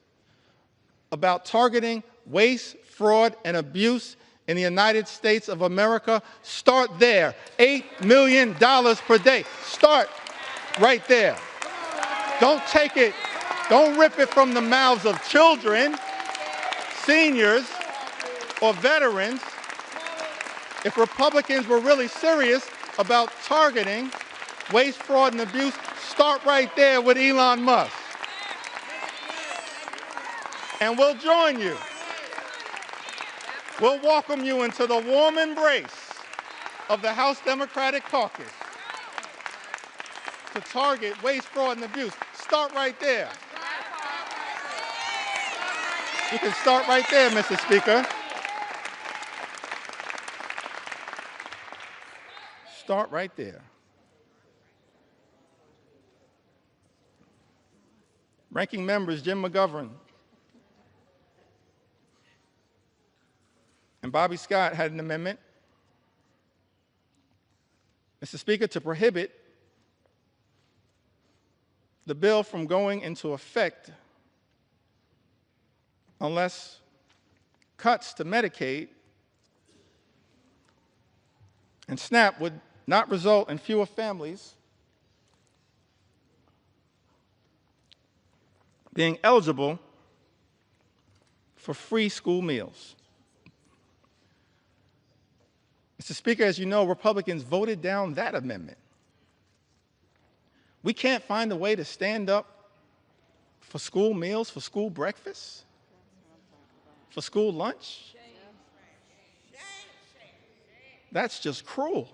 about targeting waste, fraud, and abuse in the United States of America, start there. $8 million per day. Start right there. Don't take it, don't rip it from the mouths of children, seniors, or veterans. If Republicans were really serious about targeting waste, fraud, and abuse, start right there with Elon Musk. And we'll join you. We'll welcome you into the warm embrace of the House Democratic Caucus to target waste, fraud, and abuse. Start right there. You can start right there, Mr. Speaker. Start right there. Ranking members Jim McGovern and Bobby Scott had an amendment, Mr. Speaker, to prohibit the bill from going into effect unless cuts to Medicaid and SNAP would not result in fewer families being eligible for free school meals. Mr. Speaker, as you know, Republicans voted down that amendment. We can't find a way to stand up for school meals, for school breakfast, for school lunch. That's just cruel.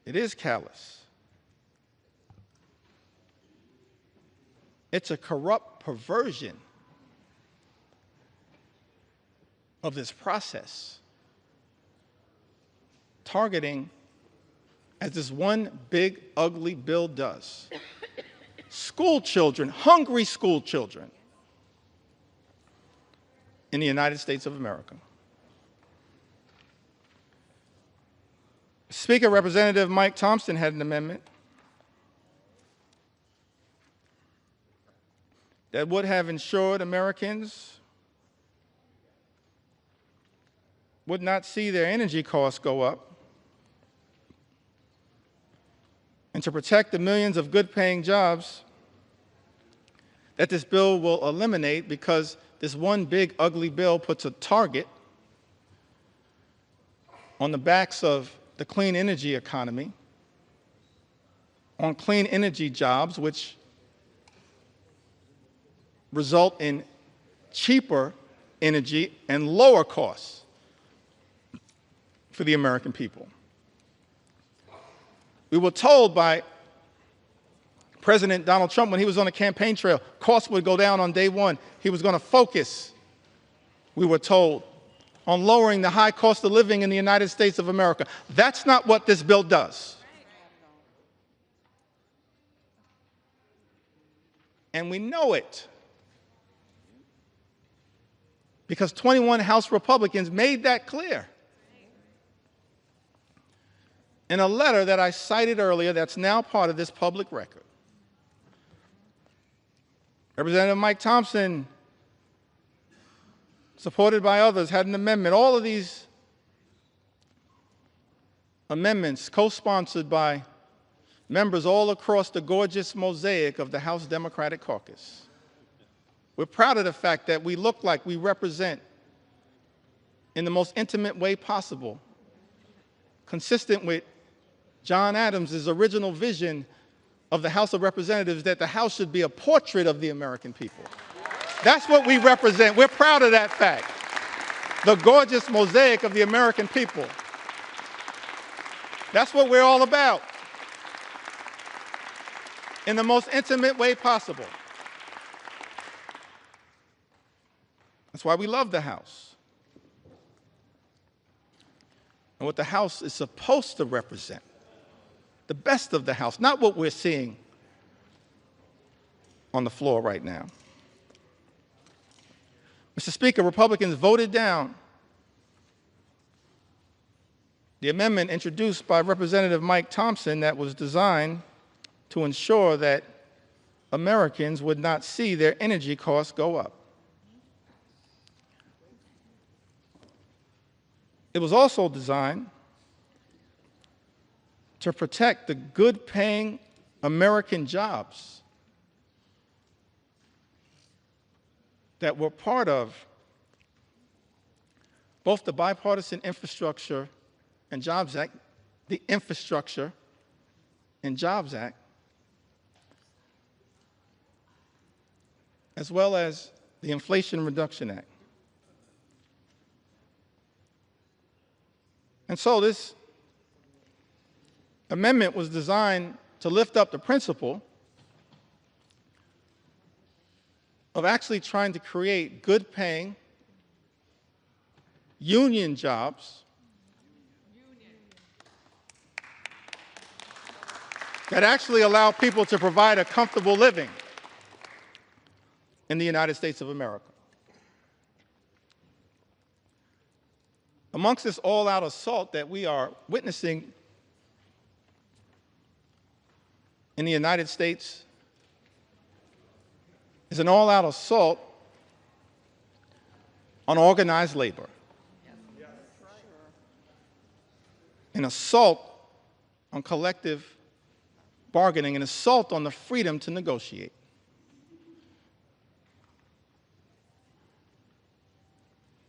It is callous. It's a corrupt perversion of this process, targeting, as this one big, ugly bill does, school children, hungry school children in the United States of America. Speaker, Representative Mike Thompson had an amendment that would have ensured Americans would not see their energy costs go up, and to protect the millions of good-paying jobs that this bill will eliminate, because this one big, ugly bill puts a target on the backs of the clean energy economy, on clean energy jobs, which result in cheaper energy and lower costs for the American people. We were told by President Donald Trump when he was on the campaign trail, costs would go down on day one. He was going to focus, we were told, on lowering the high cost of living in the United States of America. That's not what this bill does. And we know it, because 21 House Republicans made that clear in a letter that I cited earlier that's now part of this public record. Representative Mike Thompson, supported by others, had an amendment. All of these amendments co-sponsored by members all across the gorgeous mosaic of the House Democratic Caucus. We're proud of the fact that we look like we represent, in the most intimate way possible, consistent with John Adams' original vision of the House of Representatives, that the House should be a portrait of the American people. That's what we represent. We're proud of that fact. The gorgeous mosaic of the American people. That's what we're all about, in the most intimate way possible. That's why we love the House. And what the House is supposed to represent, the best of the House, not what we're seeing on the floor right now. Mr. Speaker, Republicans voted down the amendment introduced by Representative Mike Thompson that was designed to ensure that Americans would not see their energy costs go up. It was also designed to protect the good-paying American jobs that were part of both the Bipartisan Infrastructure and Jobs Act, the Infrastructure and Jobs Act, as well as the Inflation Reduction Act. And so this amendment was designed to lift up the principle of actually trying to create good-paying union jobs that actually allow people to provide a comfortable living in the United States of America. Amongst this all-out assault that we are witnessing in the United States is an all-out assault on organized labor, an assault on collective bargaining, an assault on the freedom to negotiate.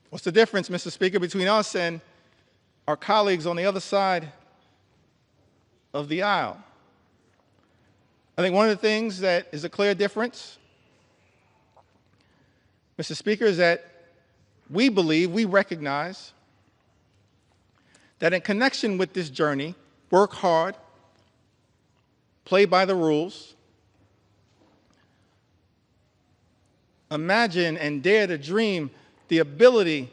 What's the difference, Mr. Speaker, between us and our colleagues on the other side of the aisle? I think one of the things that is a clear difference, Mr. Speaker, is that we believe, we recognize that in connection with this journey, work hard, play by the rules, imagine and dare to dream the ability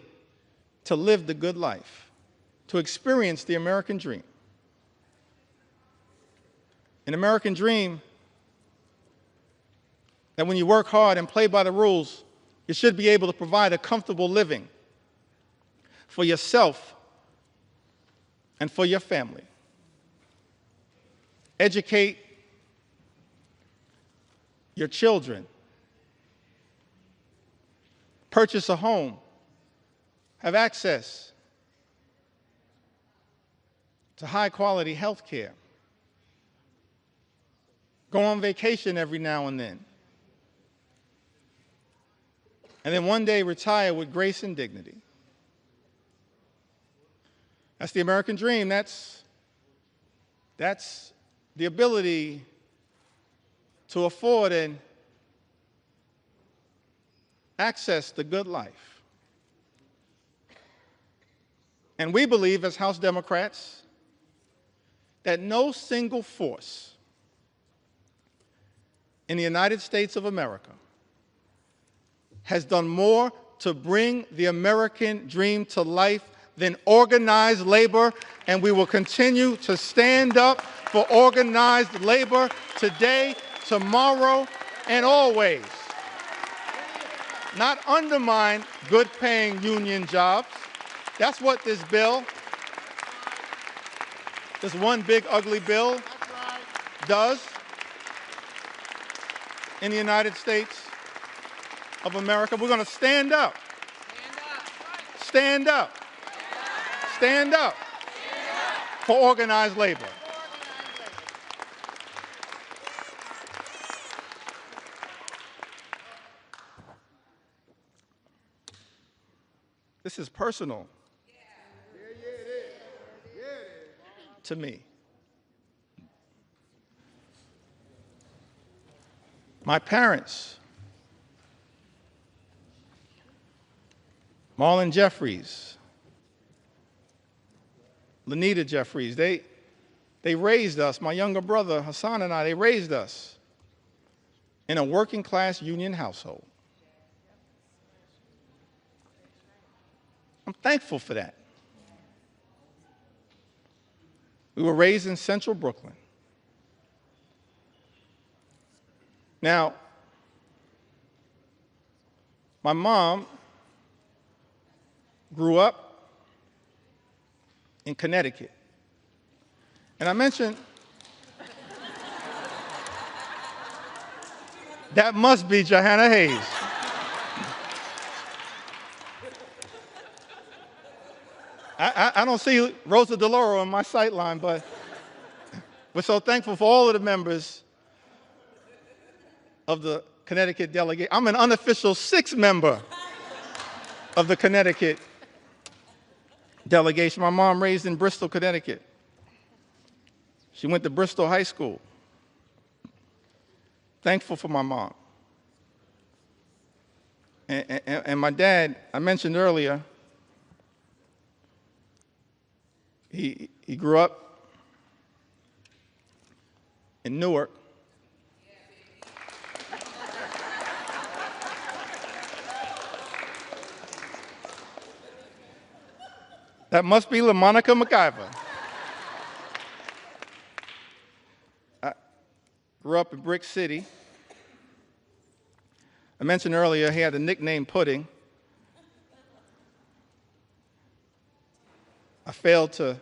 to live the good life, to experience the American dream. An American dream that when you work hard and play by the rules, you should be able to provide a comfortable living for yourself and for your family. Educate your children. Purchase a home. Have access to high-quality health care. Go on vacation every now and then. And then one day retire with grace and dignity. That's the American dream. That's the ability to afford and access the good life. And we believe as House Democrats that no single force in the United States of America has done more to bring the American dream to life than organized labor, and we will continue to stand up for organized labor today, tomorrow, and always. Not undermine good-paying union jobs. That's what this bill, this one big ugly bill, does in the United States of America. We're going to stand up. Stand up. Stand up for organized labor. This is personal to me. My parents, Marlon Jeffries, Lanita Jeffries, they raised us, my younger brother Hassan and I, they raised us in a working class union household. I'm thankful for that. We were raised in central Brooklyn. Now, my mom grew up in Connecticut. And I mentioned, that must be Johanna Hayes. I don't see Rosa DeLauro on my sight line, but we're so thankful for all of the members of the Connecticut delegate. I'm an unofficial sixth member of the Connecticut delegation. My mom raised in Bristol, Connecticut. She went to Bristol High School. Thankful for my mom. And my dad, I mentioned earlier, he grew up in Newark. That must be LaMonica McIver. I grew up in Brick City. I mentioned earlier he had the nickname Pudding. I failed to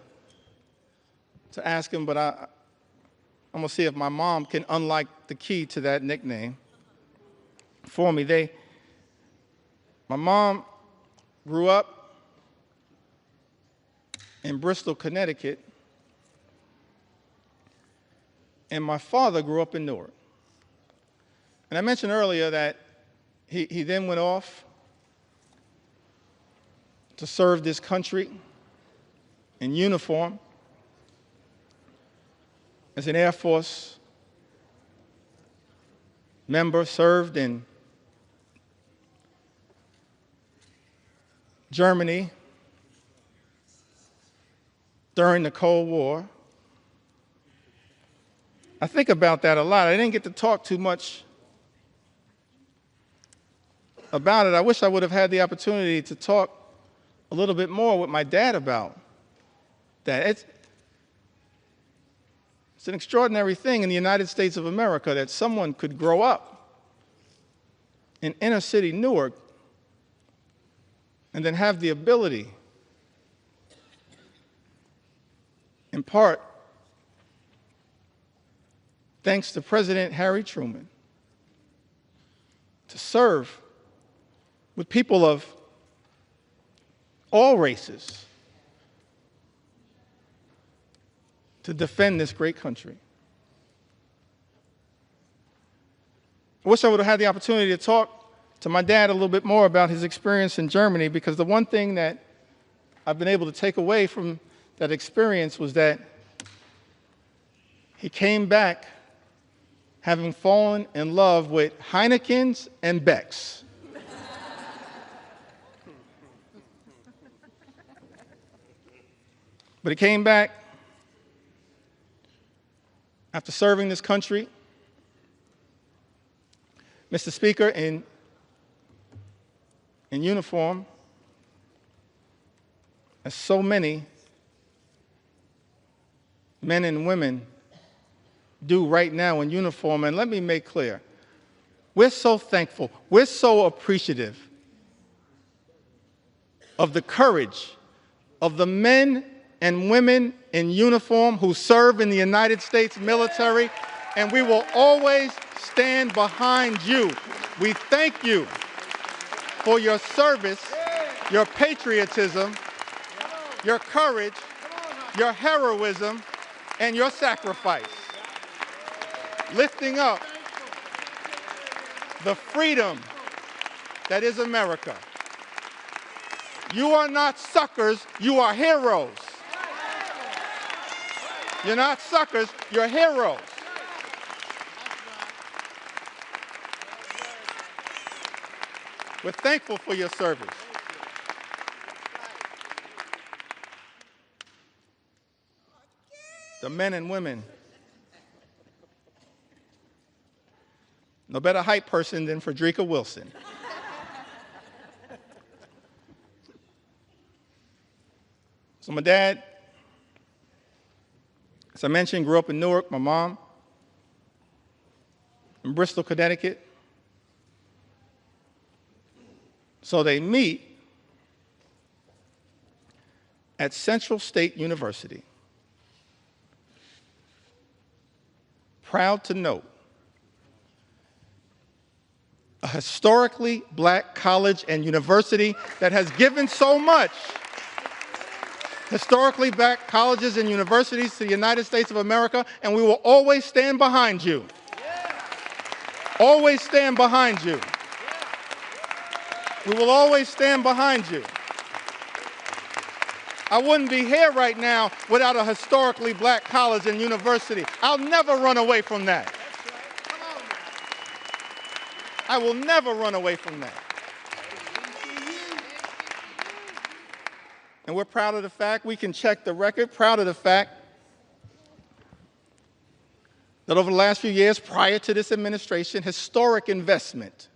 ask him, but I'm going to see if my mom can unlock the key to that nickname for me. My mom grew up in Bristol, Connecticut, and my father grew up in Newark. And I mentioned earlier that he then went off to serve this country in uniform as an Air Force member, served in Germany during the Cold War. I think about that a lot. I didn't get to talk too much about it. I wish I would have had the opportunity to talk a little bit more with my dad about that. It's an extraordinary thing in the United States of America that someone could grow up in inner city Newark and then have the ability, in part, thanks to President Harry Truman, to serve with people of all races to defend this great country. I wish I would have had the opportunity to talk to my dad a little bit more about his experience in Germany, because the one thing that I've been able to take away from that experience was that he came back having fallen in love with Heinekens and Becks. But he came back after serving this country, Mr. Speaker, in uniform, as so many men and women do right now in uniform. And let me make clear, we're so thankful, we're so appreciative of the courage of the men and women in uniform who serve in the United States military, and we will always stand behind you. We thank you for your service, your patriotism, your courage, your heroism, and your sacrifice, lifting up the freedom that is America. You are not suckers, you are heroes. You're not suckers, you're heroes. We're thankful for your service. The men and women, no better hype person than Frederica Wilson. So my dad, as I mentioned, grew up in Newark. My mom in Bristol, Connecticut. So they meet at Central State University. Proud to note, a historically black college and university that has given so much. Historically black colleges and universities to the United States of America, and we will always stand behind you. Always stand behind you. We will always stand behind you. I wouldn't be here right now without a historically black college and university. I'll never run away from that. I will never run away from that. And we're proud of the fact, we can check the record, proud of the fact that over the last few years prior to this administration, historic investment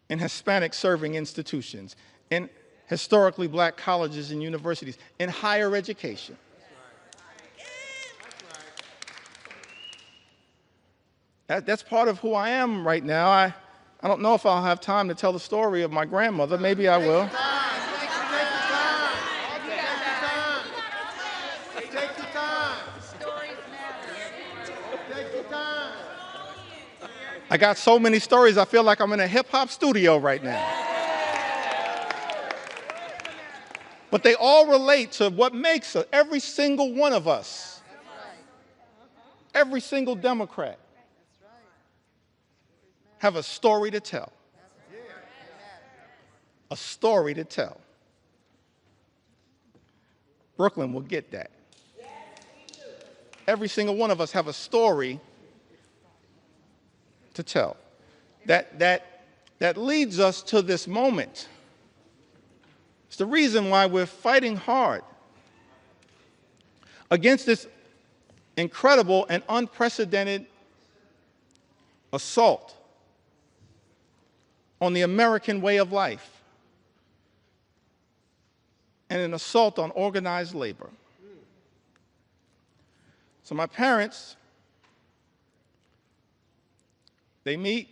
in Hispanic serving institutions, in historically black colleges and universities, in higher education. That's part of who I am right now. I don't know if I'll have time to tell the story of my grandmother. Maybe I will. I got so many stories, I feel like I'm in a hip-hop studio right now. But they all relate to what makes every single one of us, every single Democrat, have a story to tell. a story to tell. Brooklyn will get that. Every single one of us have a story to tell. That leads us to this moment. It's the reason why we're fighting hard against this incredible and unprecedented assault on the American way of life and an assault on organized labor. So my parents, they meet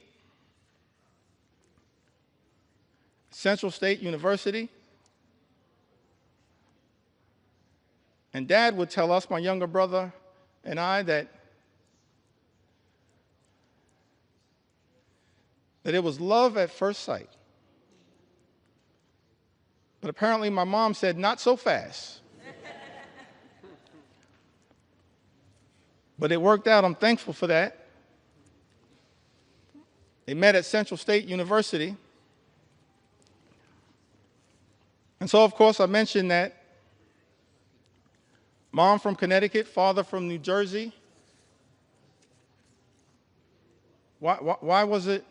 Central State University, and Dad would tell us, my younger brother and I, that it was love at first sight. But apparently my mom said, not so fast. But it worked out. I'm thankful for that. They met at Central State University. And so, of course, I mentioned that mom from Connecticut, father from New Jersey. Why was it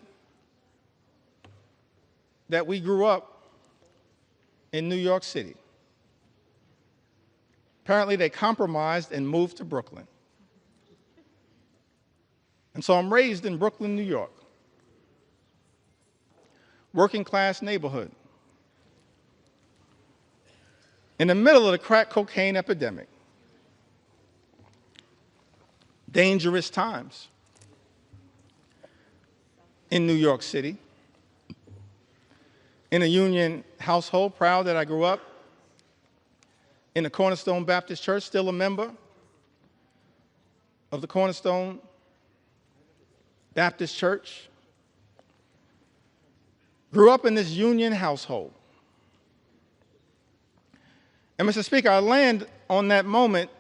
that we grew up in New York City? Apparently, they compromised and moved to Brooklyn. And so I'm raised in Brooklyn, New York, working class neighborhood, in the middle of the crack cocaine epidemic. Dangerous times in New York City. In a union household, proud that I grew up in the Cornerstone Baptist Church, still a member of the Cornerstone Baptist Church. Grew up in this union household. And Mr. Speaker, I land on that moment,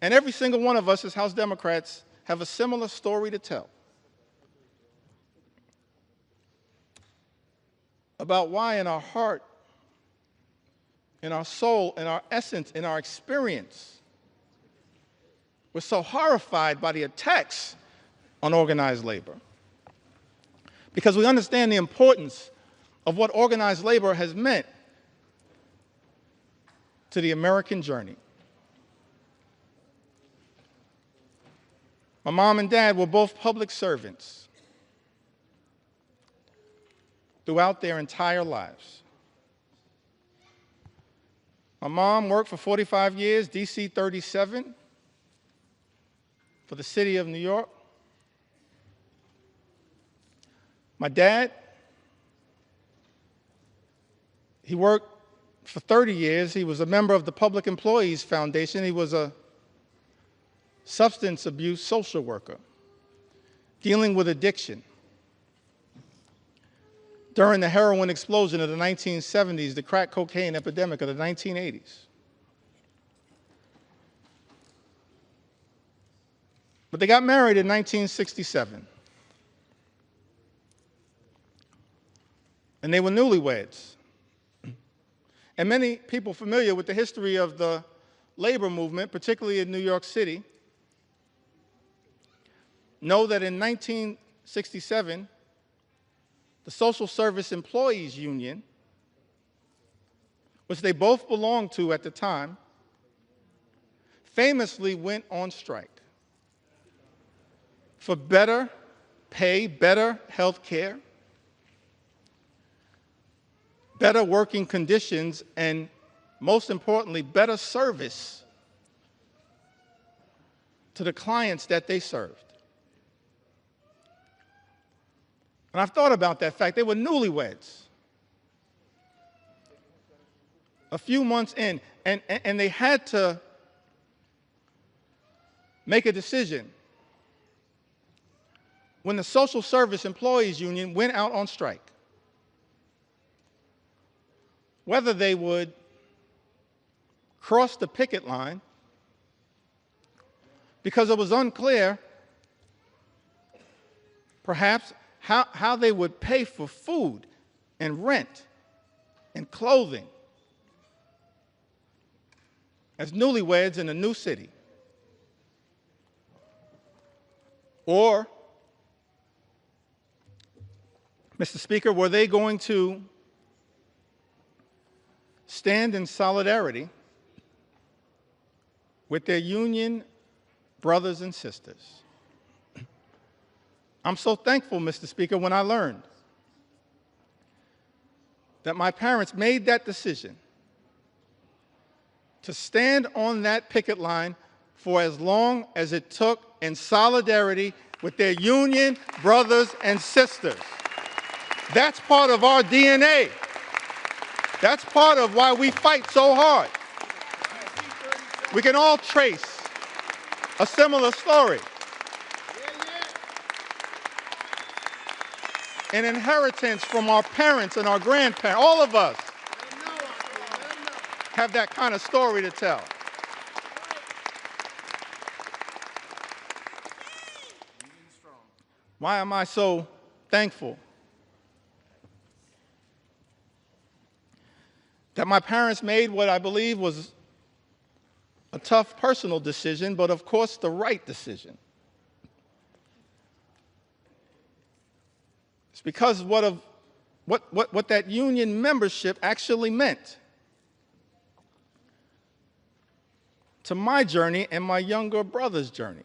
and every single one of us as House Democrats have a similar story to tell about why in our heart, in our soul, in our essence, in our experience, we're so horrified by the attacks on organized labor. Because we understand the importance of what organized labor has meant to the American journey. My mom and dad were both public servants throughout their entire lives. My mom worked for 45 years, DC 37, for the city of New York. My dad, he worked for 30 years. He was a member of the Public Employees Foundation. He was a substance abuse social worker dealing with addiction. During the heroin explosion of the 1970s, the crack cocaine epidemic of the 1980s. But they got married in 1967. And they were newlyweds. And many people familiar with the history of the labor movement, particularly in New York City, know that in 1967, the Social Service Employees Union, which they both belonged to at the time, famously went on strike for better pay, better health care, better working conditions, and most importantly, better service to the clients that they served. And I've thought about that fact. They were newlyweds. A few months in, and they had to make a decision when the Social Service Employees Union went out on strike, whether they would cross the picket line, because it was unclear, perhaps, how they would pay for food and rent and clothing as newlyweds in a new city? Or, Mr. Speaker, were they going to stand in solidarity with their union brothers and sisters? I'm so thankful, Mr. Speaker, when I learned that my parents made that decision to stand on that picket line for as long as it took in solidarity with their union brothers and sisters. That's part of our DNA. That's part of why we fight so hard. We can all trace a similar story. An inheritance from our parents and our grandparents. All of us have that kind of story to tell. Why am I so thankful that my parents made what I believe was a tough personal decision, but of course the right decision? It's because of what that union membership actually meant to my journey and my younger brother's journey.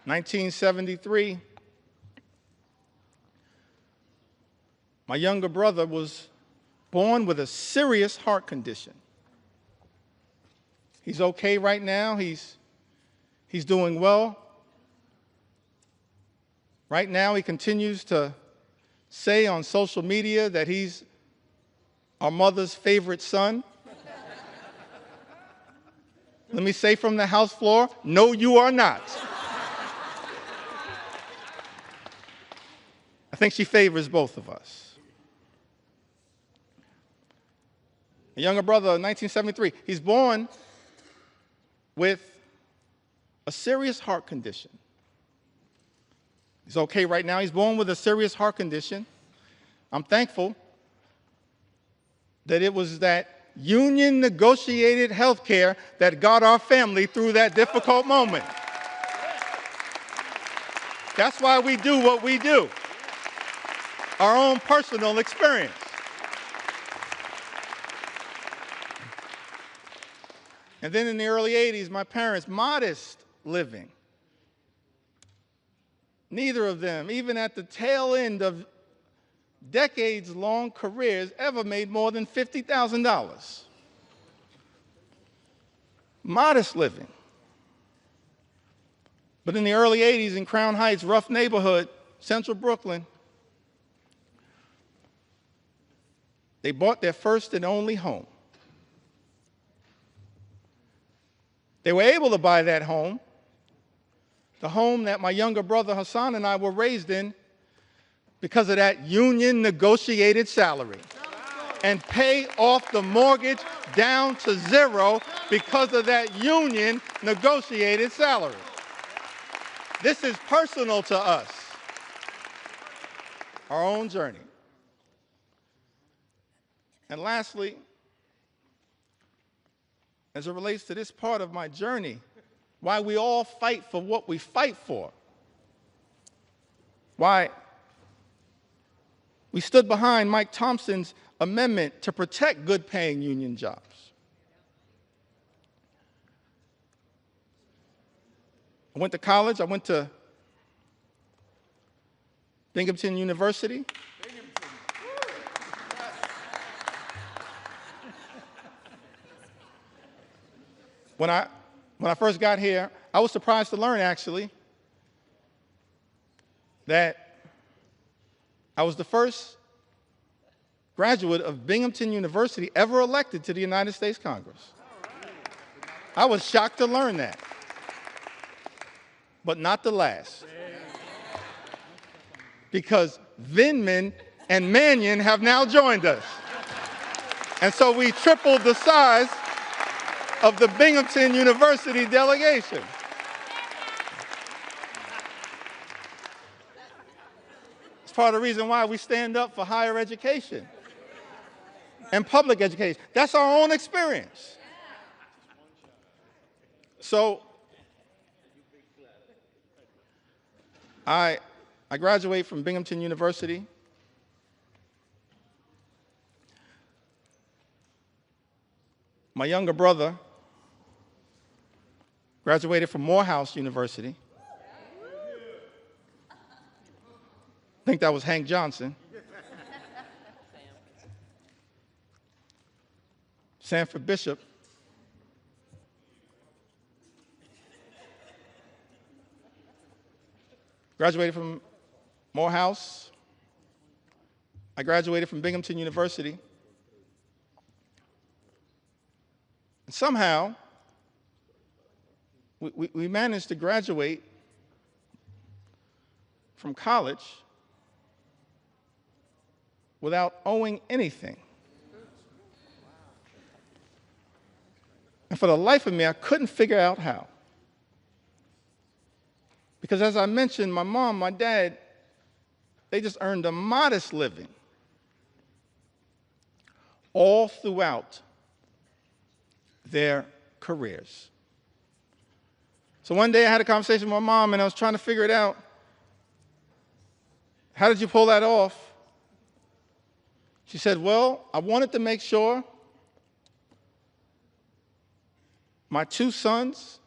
1973, my younger brother was born with a serious heart condition. He's okay right now. He's doing well. Right now, he continues to say on social media that he's our mother's favorite son. Let me say from the House floor, no, you are not. I think she favors both of us. A younger brother, 1973, he's born with a serious heart condition. He's okay right now. He's born with a serious heart condition. I'm thankful that it was that union negotiated health care that got our family through that difficult moment. That's why we do what we do. Our own personal experience. And then in the early 80s, my parents, modest living. Neither of them, even at the tail end of decades-long careers, ever made more than $50,000. Modest living. But in the early 80s in Crown Heights, rough neighborhood, central Brooklyn, they bought their first and only home. They were able to buy that home, the home that my younger brother Hassan and I were raised in, because of that union negotiated salary, and pay off the mortgage down to zero because of that union negotiated salary. This is personal to us, our own journey. And lastly, as it relates to this part of my journey, why we all fight for what we fight for, why we stood behind Mike Thompson's amendment to protect good-paying union jobs. I went to college. I went to Binghamton University. When I first got here, I was surprised to learn, actually, that I was the first graduate of Binghamton University ever elected to the United States Congress. I was shocked to learn that, but not the last. Because Vindman and Mannion have now joined us. And so we tripled the size of the Binghamton University delegation. part of the reason why we stand up for higher education and public education. That's our own experience. So I graduated from Binghamton University. My younger brother graduated from Morehouse University. I think that was Hank Johnson. Sanford Bishop. Graduated from Morehouse. I graduated from Binghamton University. And somehow, we managed to graduate from college without owing anything. And for the life of me, I couldn't figure out how. Because as I mentioned, my mom, my dad, they just earned a modest living all throughout their careers. So one day I had a conversation with my mom and I was trying to figure it out. How did you pull that off? She said, well, I wanted to make sure my two sons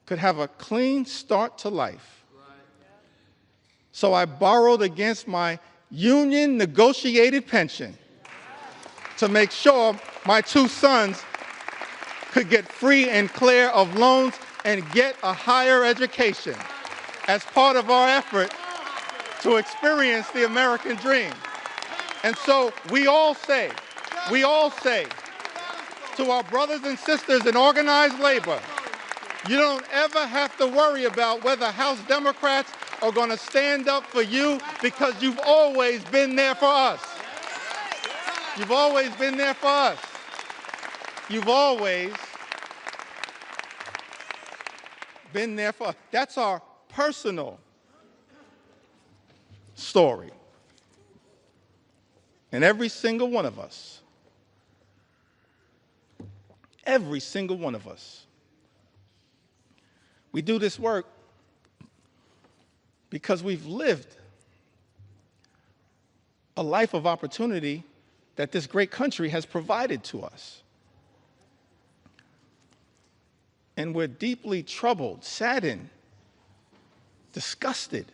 could have a clean start to life. So I borrowed against my union negotiated pension to make sure my two sons could get free and clear of loans and get a higher education as part of our effort to experience the American dream. And so we all say to our brothers and sisters in organized labor, you don't ever have to worry about whether House Democrats are going to stand up for you because you've always been there for us. You've always been there for us. You've always been there for us. That's our personal story. And every single one of us, we do this work because we've lived a life of opportunity that this great country has provided to us. And we're deeply troubled, saddened, disgusted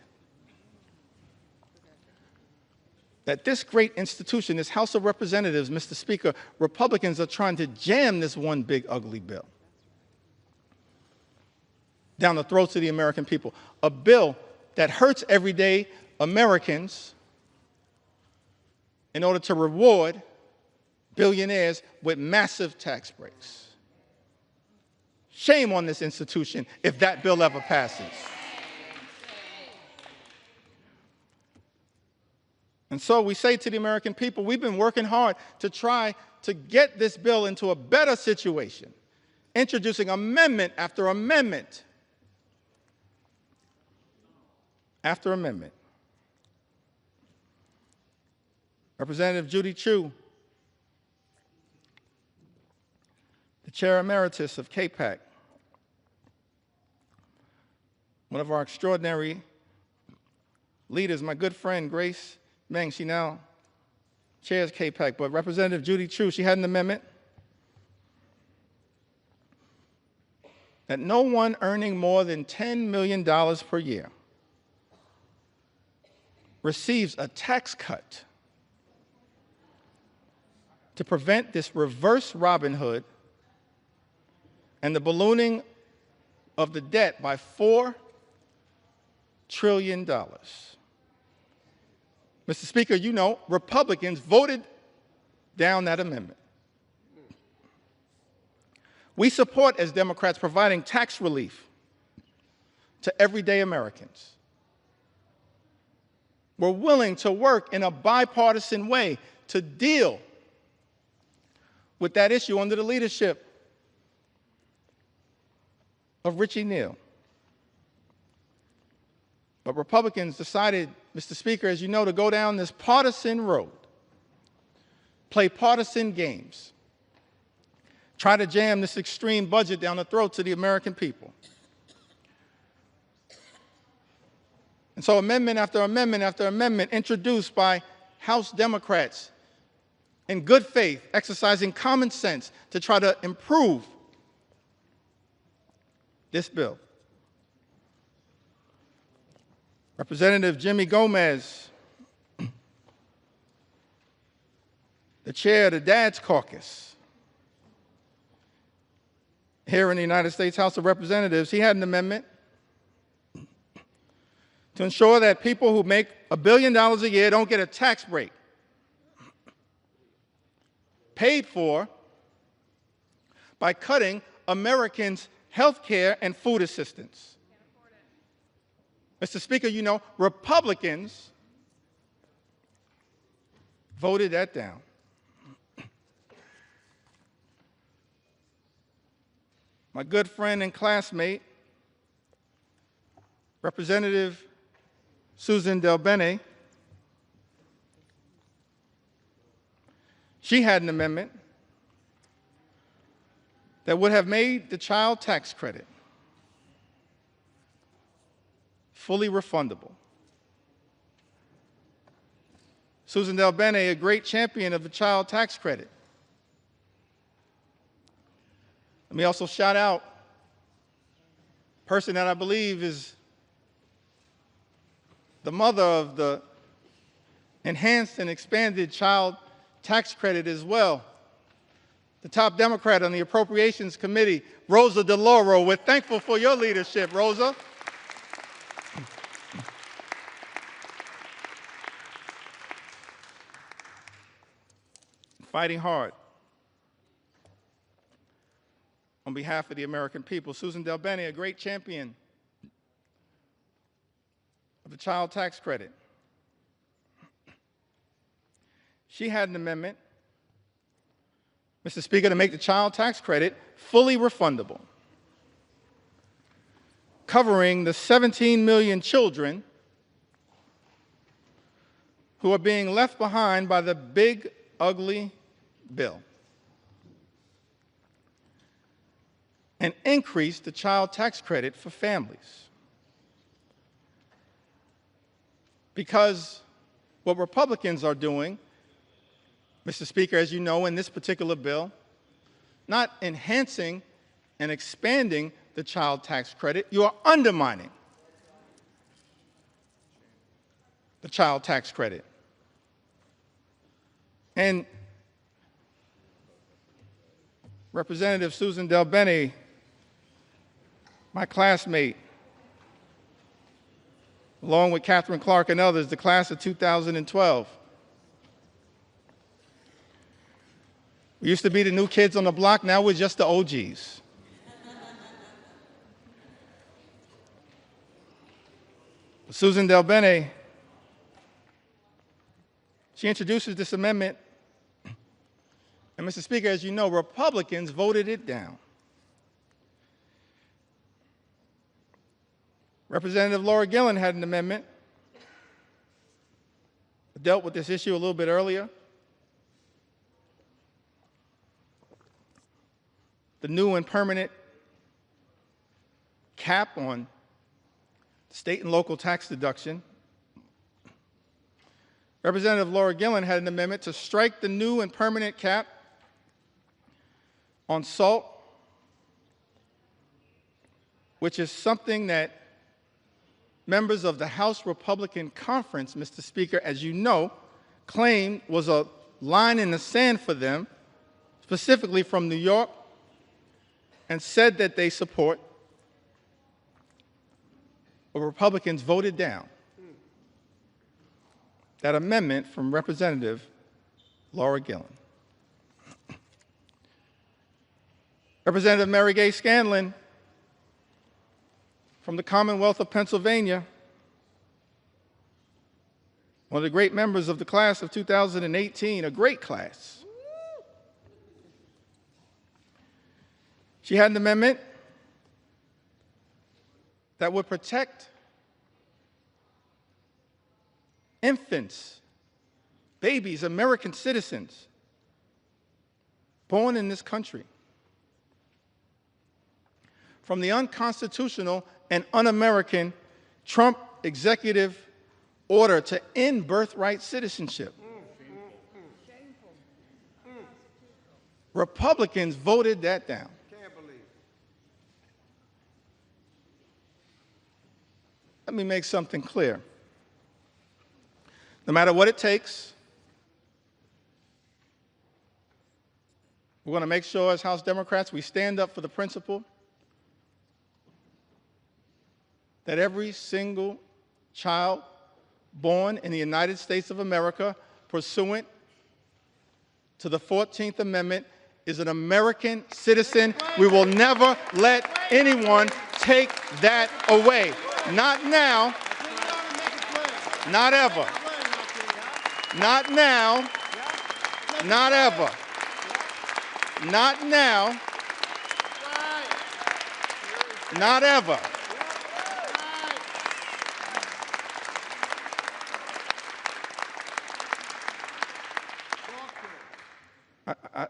that this great institution, this House of Representatives, Mr. Speaker, Republicans are trying to jam this one big ugly bill down the throats of the American people. A bill that hurts everyday Americans in order to reward billionaires with massive tax breaks. Shame on this institution if that bill ever passes. And so we say to the American people, we've been working hard to try to get this bill into a better situation, introducing amendment after amendment after amendment. Representative Judy Chu, the Chair Emeritus of KPAC, one of our extraordinary leaders, my good friend Grace Meng, she now chairs KPAC, but Representative Judy Chu, she had an amendment that no one earning more than $10 million per year receives a tax cut to prevent this reverse Robin Hood and the ballooning of the debt by $4 trillion. Mr. Speaker, you know, Republicans voted down that amendment. We support, as Democrats, providing tax relief to everyday Americans. We're willing to work in a bipartisan way to deal with that issue under the leadership of Richie Neal. But Republicans decided, Mr. Speaker, as you know, to go down this partisan road, play partisan games, try to jam this extreme budget down the throats of the American people. And so amendment after amendment after amendment introduced by House Democrats in good faith, exercising common sense to try to improve this bill. Representative Jimmy Gomez, the chair of the Dad's Caucus here in the United States House of Representatives, he had an amendment to ensure that people who make $1 billion a year don't get a tax break paid for by cutting Americans' health care and food assistance. Mr. Speaker, you know, Republicans voted that down. My good friend and classmate, Representative Susan DelBene, she had an amendment that would have made the child tax credit fully refundable. Susan DelBene, a great champion of the child tax credit. Let me also shout out a person that I believe is the mother of the enhanced and expanded child tax credit as well. The top Democrat on the Appropriations Committee, Rosa DeLauro. We're thankful for your leadership, Rosa. Fighting hard on behalf of the American people. Susan DelBene, a great champion of the child tax credit. She had an amendment, Mr. Speaker, to make the child tax credit fully refundable, covering the 17 million children who are being left behind by the big, ugly bill, and increase the child tax credit for families. Because what Republicans are doing, Mr. Speaker, as you know, in this particular bill, not enhancing and expanding the child tax credit, you are undermining the child tax credit. And Representative Susan DelBene, my classmate, along with Catherine Clark and others, the class of 2012. We used to be the new kids on the block, now we're just the OGs. Susan DelBene, she introduces this amendment, and Mr. Speaker, as you know, Republicans voted it down. Representative Laura Gillen had an amendment that dealt with this issue a little bit earlier. The new and permanent cap on state and local tax deduction. Representative Laura Gillen had an amendment to strike the new and permanent cap on salt, which is something that members of the House Republican Conference, Mr. Speaker, as you know, claimed was a line in the sand for them, specifically from New York, and said that they support, but Republicans voted down that amendment from Representative Laura Gillen. Representative Mary Gay Scanlon from the Commonwealth of Pennsylvania, one of the great members of the class of 2018, a great class. She had an amendment that would protect infants, babies, American citizens born in this country from the unconstitutional and un-American Trump executive order to end birthright citizenship. Republicans voted that down. Let me make something clear. No matter what it takes, we're going to make sure as House Democrats we stand up for the principle that every single child born in the United States of America pursuant to the 14th Amendment is an American citizen. We will never let anyone take that away. Not now, not ever. Not now, not ever. Not now, not ever.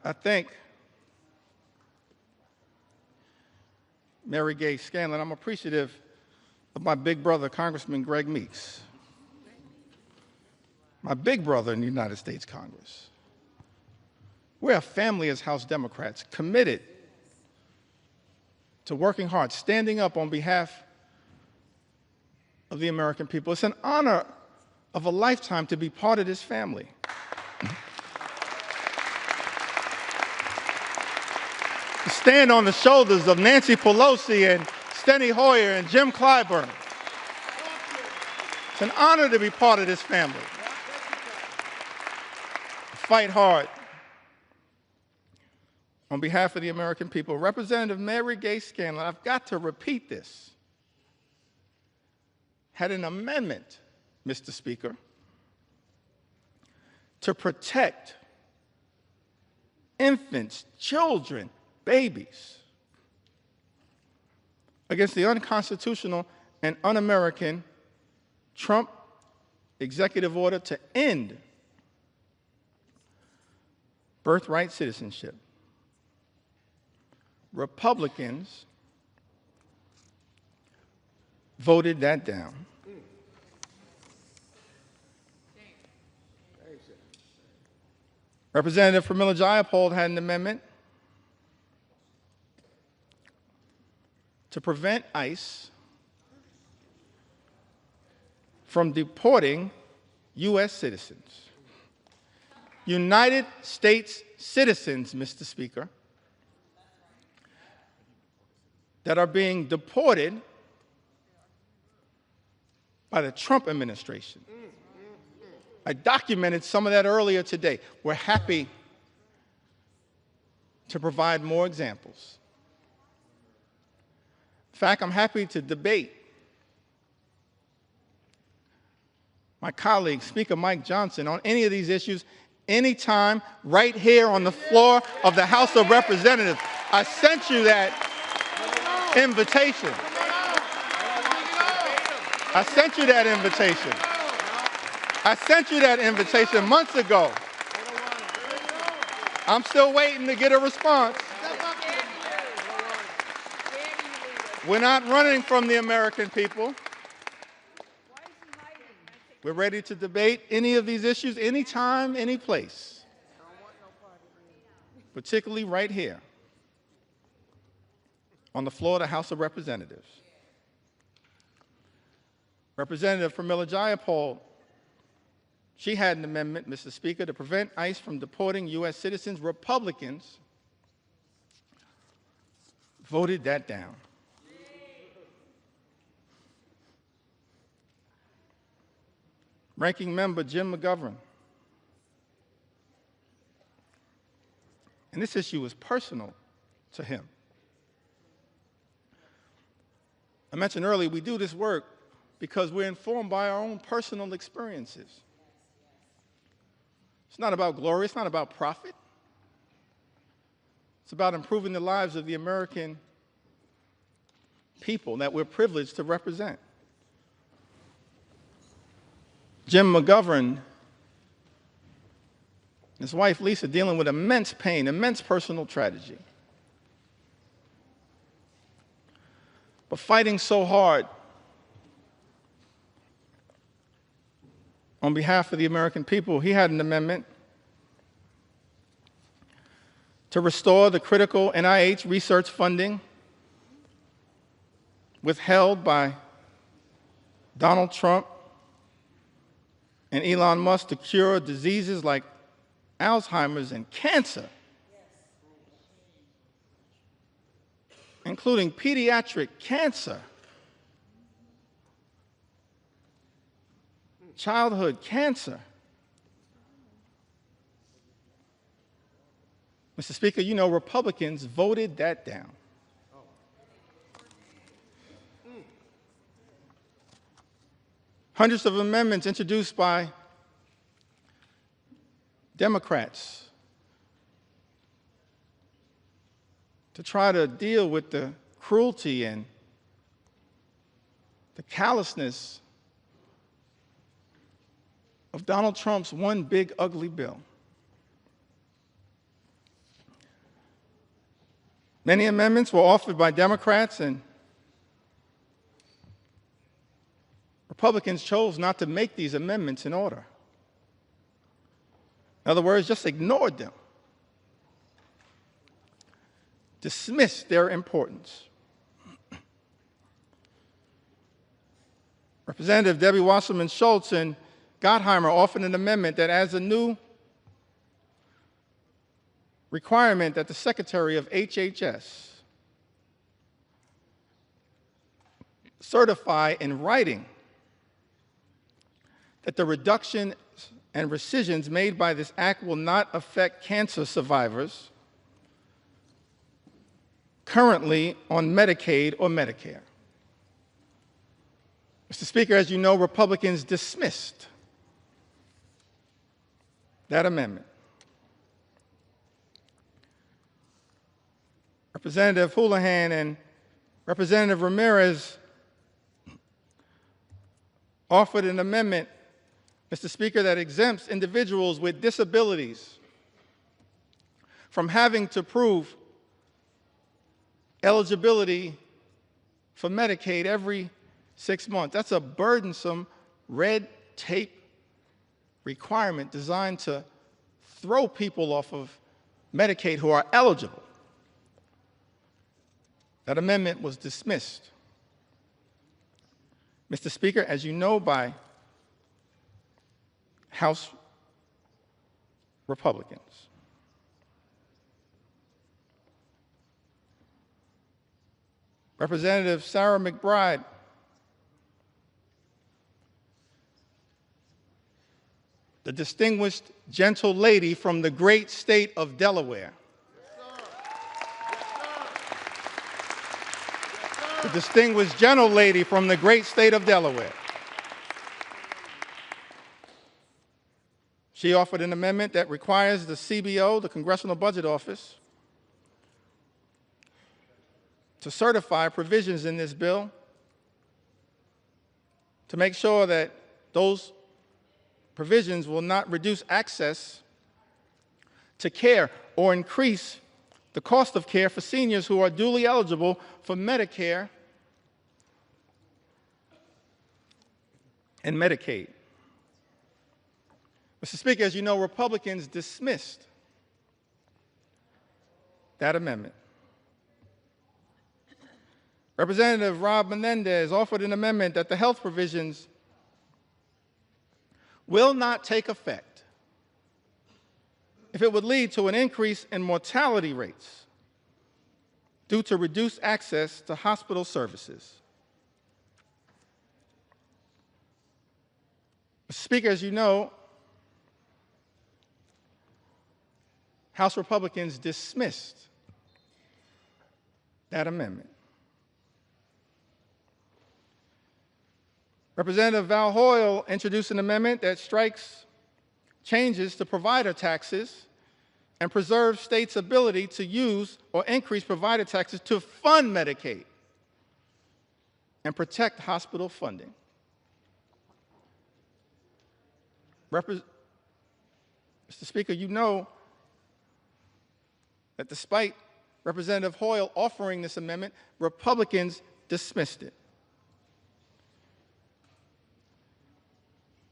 I think Mary Gay Scanlon, I'm appreciative of my big brother, Congressman Greg Meeks, my big brother in the United States Congress. We're a family as House Democrats, committed to working hard, standing up on behalf of the American people. It's an honor of a lifetime to be part of this family. To stand on the shoulders of Nancy Pelosi and Steny Hoyer and Jim Clyburn. It's an honor to be part of this family. Fight hard on behalf of the American people. Representative Mary Gay Scanlon, I've got to repeat this, had an amendment, Mr. Speaker, to protect infants, children, babies against the unconstitutional and un-American Trump executive order to end birthright citizenship. Republicans voted that down. Representative Pramila Jayapal had an amendment to prevent ICE from deporting U.S. citizens. United States citizens, Mr. Speaker, that are being deported by the Trump administration. I documented some of that earlier today. We're happy to provide more examples. In fact, I'm happy to debate my colleague, Speaker Mike Johnson, on any of these issues anytime, right here on the floor of the House of Representatives. I sent you that invitation. I sent you that invitation. I sent you that invitation months ago. I'm still waiting to get a response. We're not running from the American people. We're ready to debate any of these issues anytime, any place, particularly right here on the floor of the House of Representatives. Representative Pramila Jayapal, she had an amendment, Mr. Speaker, to prevent ICE from deporting U.S. citizens. Republicans voted that down. Ranking Member Jim McGovern, and this issue was personal to him. I mentioned earlier, we do this work because we're informed by our own personal experiences. It's not about glory, it's not about profit. It's about improving the lives of the American people that we're privileged to represent. Jim McGovern, his wife Lisa, dealing with immense pain, immense personal tragedy, but fighting so hard on behalf of the American people. He had an amendment to restore the critical NIH research funding withheld by Donald Trump and Elon Musk to cure diseases like Alzheimer's and cancer, including pediatric cancer, childhood cancer. Mr. Speaker, you know Republicans voted that down. Hundreds of amendments introduced by Democrats to try to deal with the cruelty and the callousness of Donald Trump's one big ugly bill. Many amendments were offered by Democrats, and Republicans chose not to make these amendments in order. In other words, just ignored them, dismissed their importance. Representative Debbie Wasserman Schultz and Gottheimer offered an amendment that adds a new requirement that the Secretary of HHS certify in writing that the reduction and rescissions made by this act will not affect cancer survivors currently on Medicaid or Medicare. Mr. Speaker, as you know, Republicans dismissed that amendment. Representative Houlihan and Representative Ramirez offered an amendment, Mr. Speaker, that exempts individuals with disabilities from having to prove eligibility for Medicaid every 6 months. That's a burdensome red tape requirement designed to throw people off of Medicaid who are eligible. That amendment was dismissed, Mr. Speaker, as you know, by House Republicans. Representative Sarah McBride the distinguished gentle lady from the great state of Delaware. The distinguished gentle lady from the great state of Delaware. She offered an amendment that requires the CBO, the Congressional Budget Office, to certify provisions in this bill to make sure that those provisions will not reduce access to care or increase the cost of care for seniors who are duly eligible for Medicare and Medicaid. Mr. Speaker, as you know, Republicans dismissed that amendment. Representative Rob Menendez offered an amendment that the health provisions will not take effect if it would lead to an increase in mortality rates due to reduced access to hospital services. Mr. Speaker, as you know, House Republicans dismissed that amendment. Representative Val Hoyle introduced an amendment that strikes changes to provider taxes and preserves states' ability to use or increase provider taxes to fund Medicaid and protect hospital funding. Mr. Speaker, you know that despite Representative Hoyle offering this amendment, Republicans dismissed it.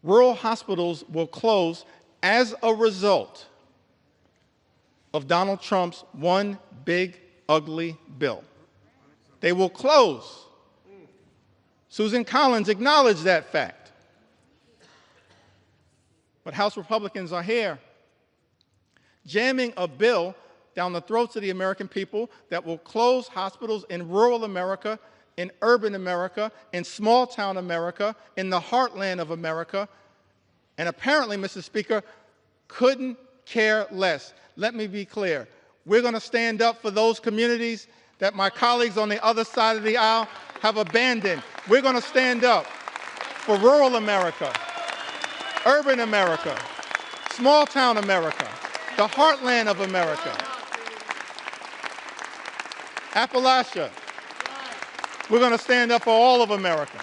Rural hospitals will close as a result of Donald Trump's one big, ugly bill. They will close. Susan Collins acknowledged that fact. But House Republicans are here jamming a bill down the throats of the American people that will close hospitals in rural America, in urban America, in small-town America, in the heartland of America, and apparently, Mr. Speaker, couldn't care less. Let me be clear. We're going to stand up for those communities that my colleagues on the other side of the aisle have abandoned. We're going to stand up for rural America, urban America, small-town America, the heartland of America, Appalachia. We're going to stand up for all of America,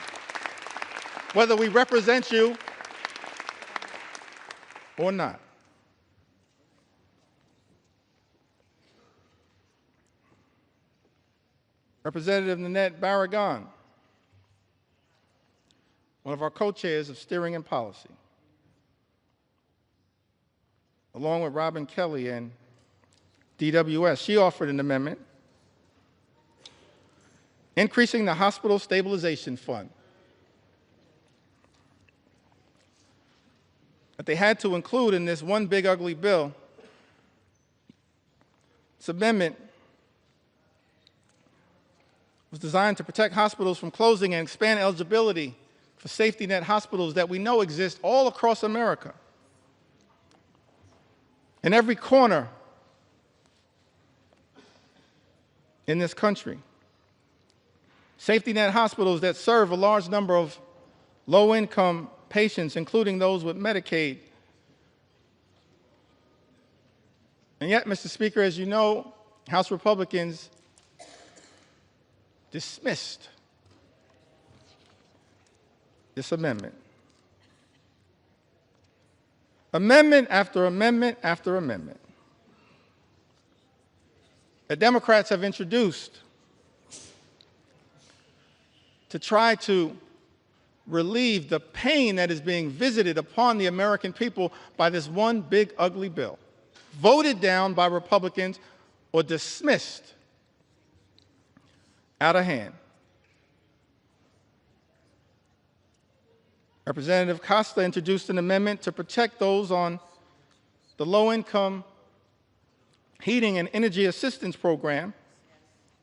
whether we represent you or not. Representative Nanette Barragan, one of our co-chairs of Steering and Policy, along with Robin Kelly and DWS, she offered an amendment increasing the Hospital Stabilization Fund. That they had to include in this one big ugly bill. This amendment was designed to protect hospitals from closing and expand eligibility for safety net hospitals that we know exist all across America. In every corner in this country. Safety net hospitals that serve a large number of low-income patients, including those with Medicaid. And yet, Mr. Speaker, as you know, House Republicans dismissed this amendment. Amendment after amendment after amendment that Democrats have introduced to try to relieve the pain that is being visited upon the American people by this one big ugly bill, voted down by Republicans or dismissed out of hand. Representative Costa introduced an amendment to protect those on the low-income heating and energy assistance program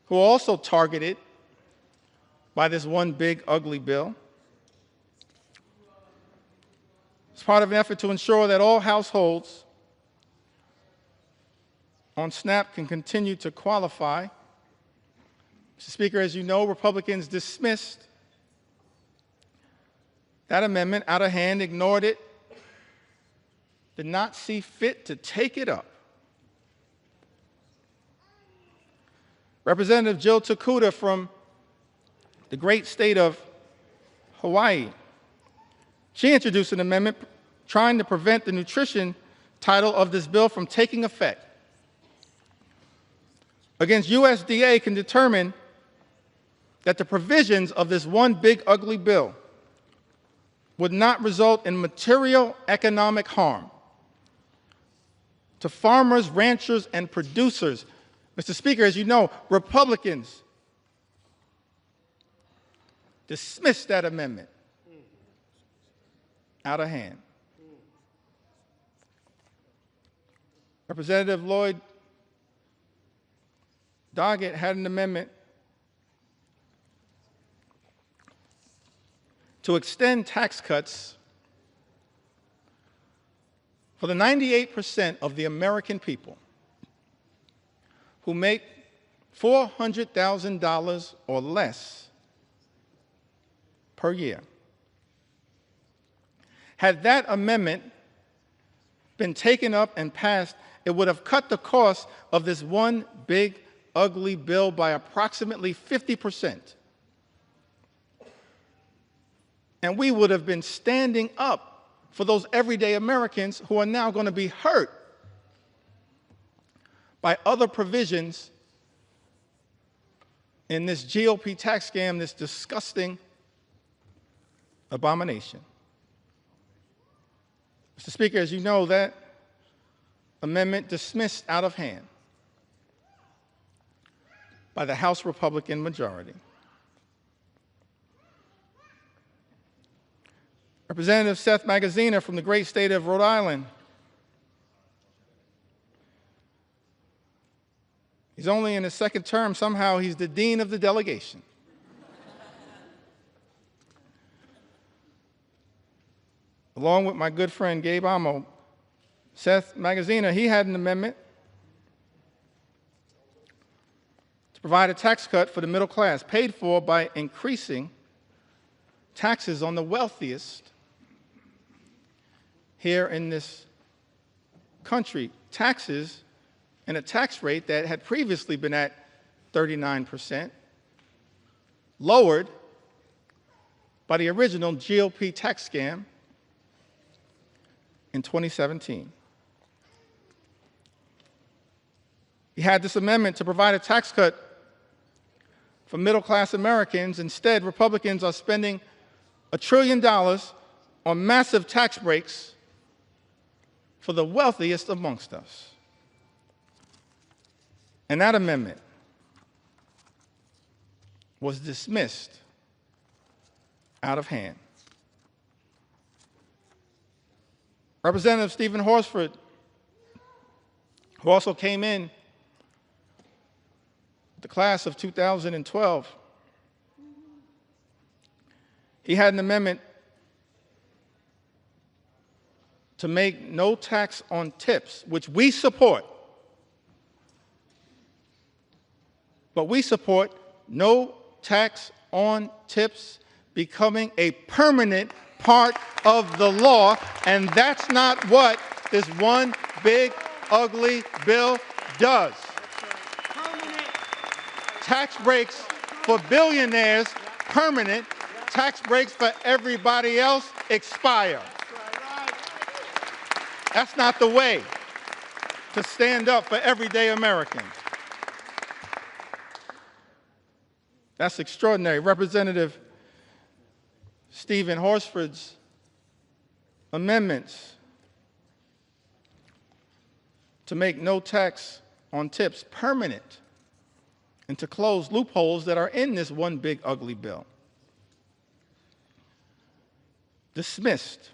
who are also targeted by this one big ugly bill. It's part of an effort to ensure that all households on SNAP can continue to qualify. Mr. Speaker, as you know, Republicans dismissed that amendment out of hand, ignored it, did not see fit to take it up. Representative Jill Takuda from the great state of Hawaii, she introduced an amendment trying to prevent the nutrition title of this bill from taking effect. Against USDA can determine that the provisions of this one big ugly bill would not result in material economic harm to farmers, ranchers, and producers. Mr. Speaker, as you know, Republicans dismissed that amendment out of hand. Representative Lloyd Doggett had an amendment to extend tax cuts for the 98% of the American people who make $400,000 or less per year. Had that amendment been taken up and passed, it would have cut the cost of this one big, ugly bill by approximately 50%. And we would have been standing up for those everyday Americans who are now going to be hurt by other provisions in this GOP tax scam, this disgusting abomination. Mr. Speaker, as you know, that amendment dismissed out of hand by the House Republican majority. Representative Seth Magaziner from the great state of Rhode Island. He's only in his second term. Somehow he's the dean of the delegation. Along with my good friend Gabe Amo, Seth Magaziner, he had an amendment to provide a tax cut for the middle class, paid for by increasing taxes on the wealthiest here in this country. Taxes and a tax rate that had previously been at 39%, lowered by the original GOP tax scam in 2017. He had this amendment to provide a tax cut for middle-class Americans. Instead, Republicans are spending $1 trillion on massive tax breaks for the wealthiest amongst us. And that amendment was dismissed out of hand. Representative Stephen Horsford, who also came in the class of 2012, he had an amendment to make no tax on tips, which we support. But we support no tax on tips becoming a permanent part of the law, and that's not what this one big, ugly bill does. Tax breaks for billionaires, permanent. Tax breaks for everybody else expire. That's not the way to stand up for everyday Americans. That's extraordinary. Representative Stephen Horsford's amendments to make no tax on tips permanent and to close loopholes that are in this one big ugly bill. Dismissed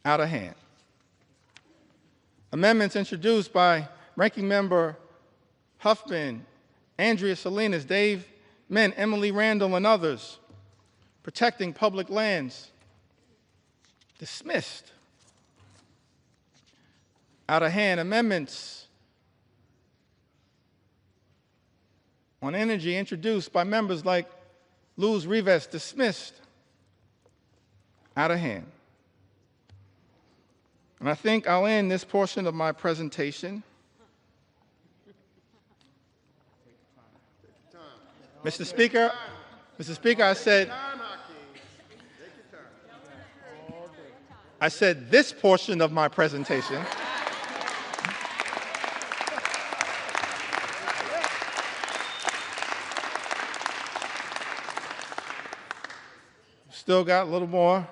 out of hand. Amendments introduced by Ranking Member Huffman, Andrea Salinas, Dave Min, Emily Randall, and others, protecting public lands, dismissed out of hand. Amendments on energy introduced by members like Luz Rivas, dismissed out of hand. And I think I'll end this portion of my presentation. Mr. Speaker, I said this portion of my presentation. Still got a little more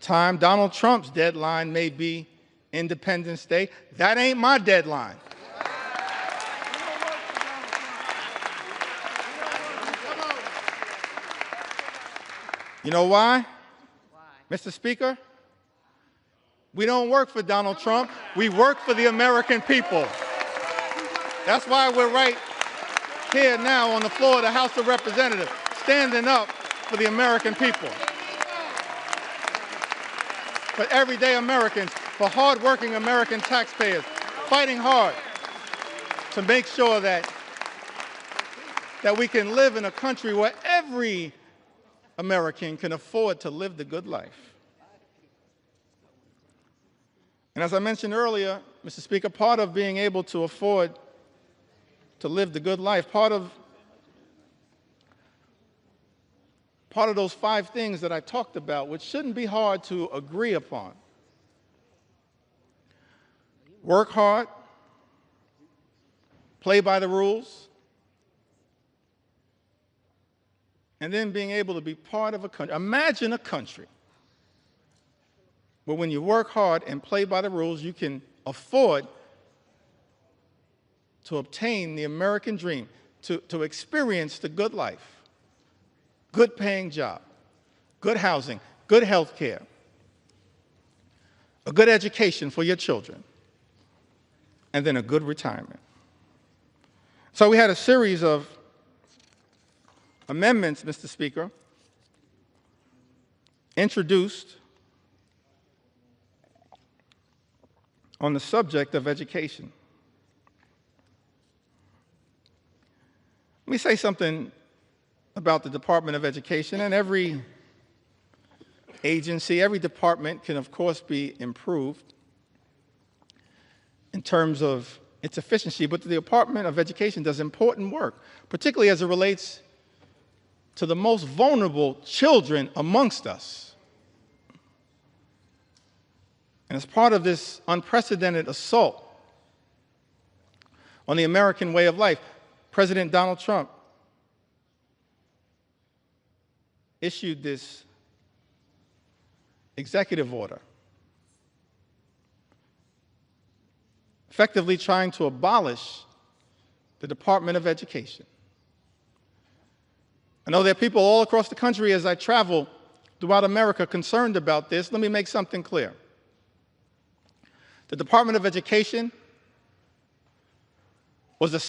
time. Donald Trump's deadline may be Independence Day. That ain't my deadline. You know why? Mr. Speaker, we don't work for Donald Trump. We work for the American people. That's why we're right here now on the floor of the House of Representatives, standing up for the American people, for everyday Americans, for hardworking American taxpayers, fighting hard to make sure that we can live in a country where every American can afford to live the good life. And as I mentioned earlier, Mr. Speaker, part of being able to afford to live the good life, part of part of those 5 things that I talked about, which shouldn't be hard to agree upon. Work hard, play by the rules, and then being able to be part of a country. Imagine a country where when you work hard and play by the rules, you can afford to obtain the American dream, to experience the good life, good paying job, good housing, good health care, a good education for your children, and then a good retirement. So we had a series of amendments, Mr. Speaker, introduced on the subject of education. Let me say something about the Department of Education, and every agency, every department can, of course, be improved in terms of its efficiency, but the Department of Education does important work, particularly as it relates to the most vulnerable children amongst us. And as part of this unprecedented assault on the American way of life, President Donald Trump issued this executive order, effectively trying to abolish the Department of Education. I know there are people all across the country as I travel throughout America concerned about this. Let me make something clear. The Department of Education was a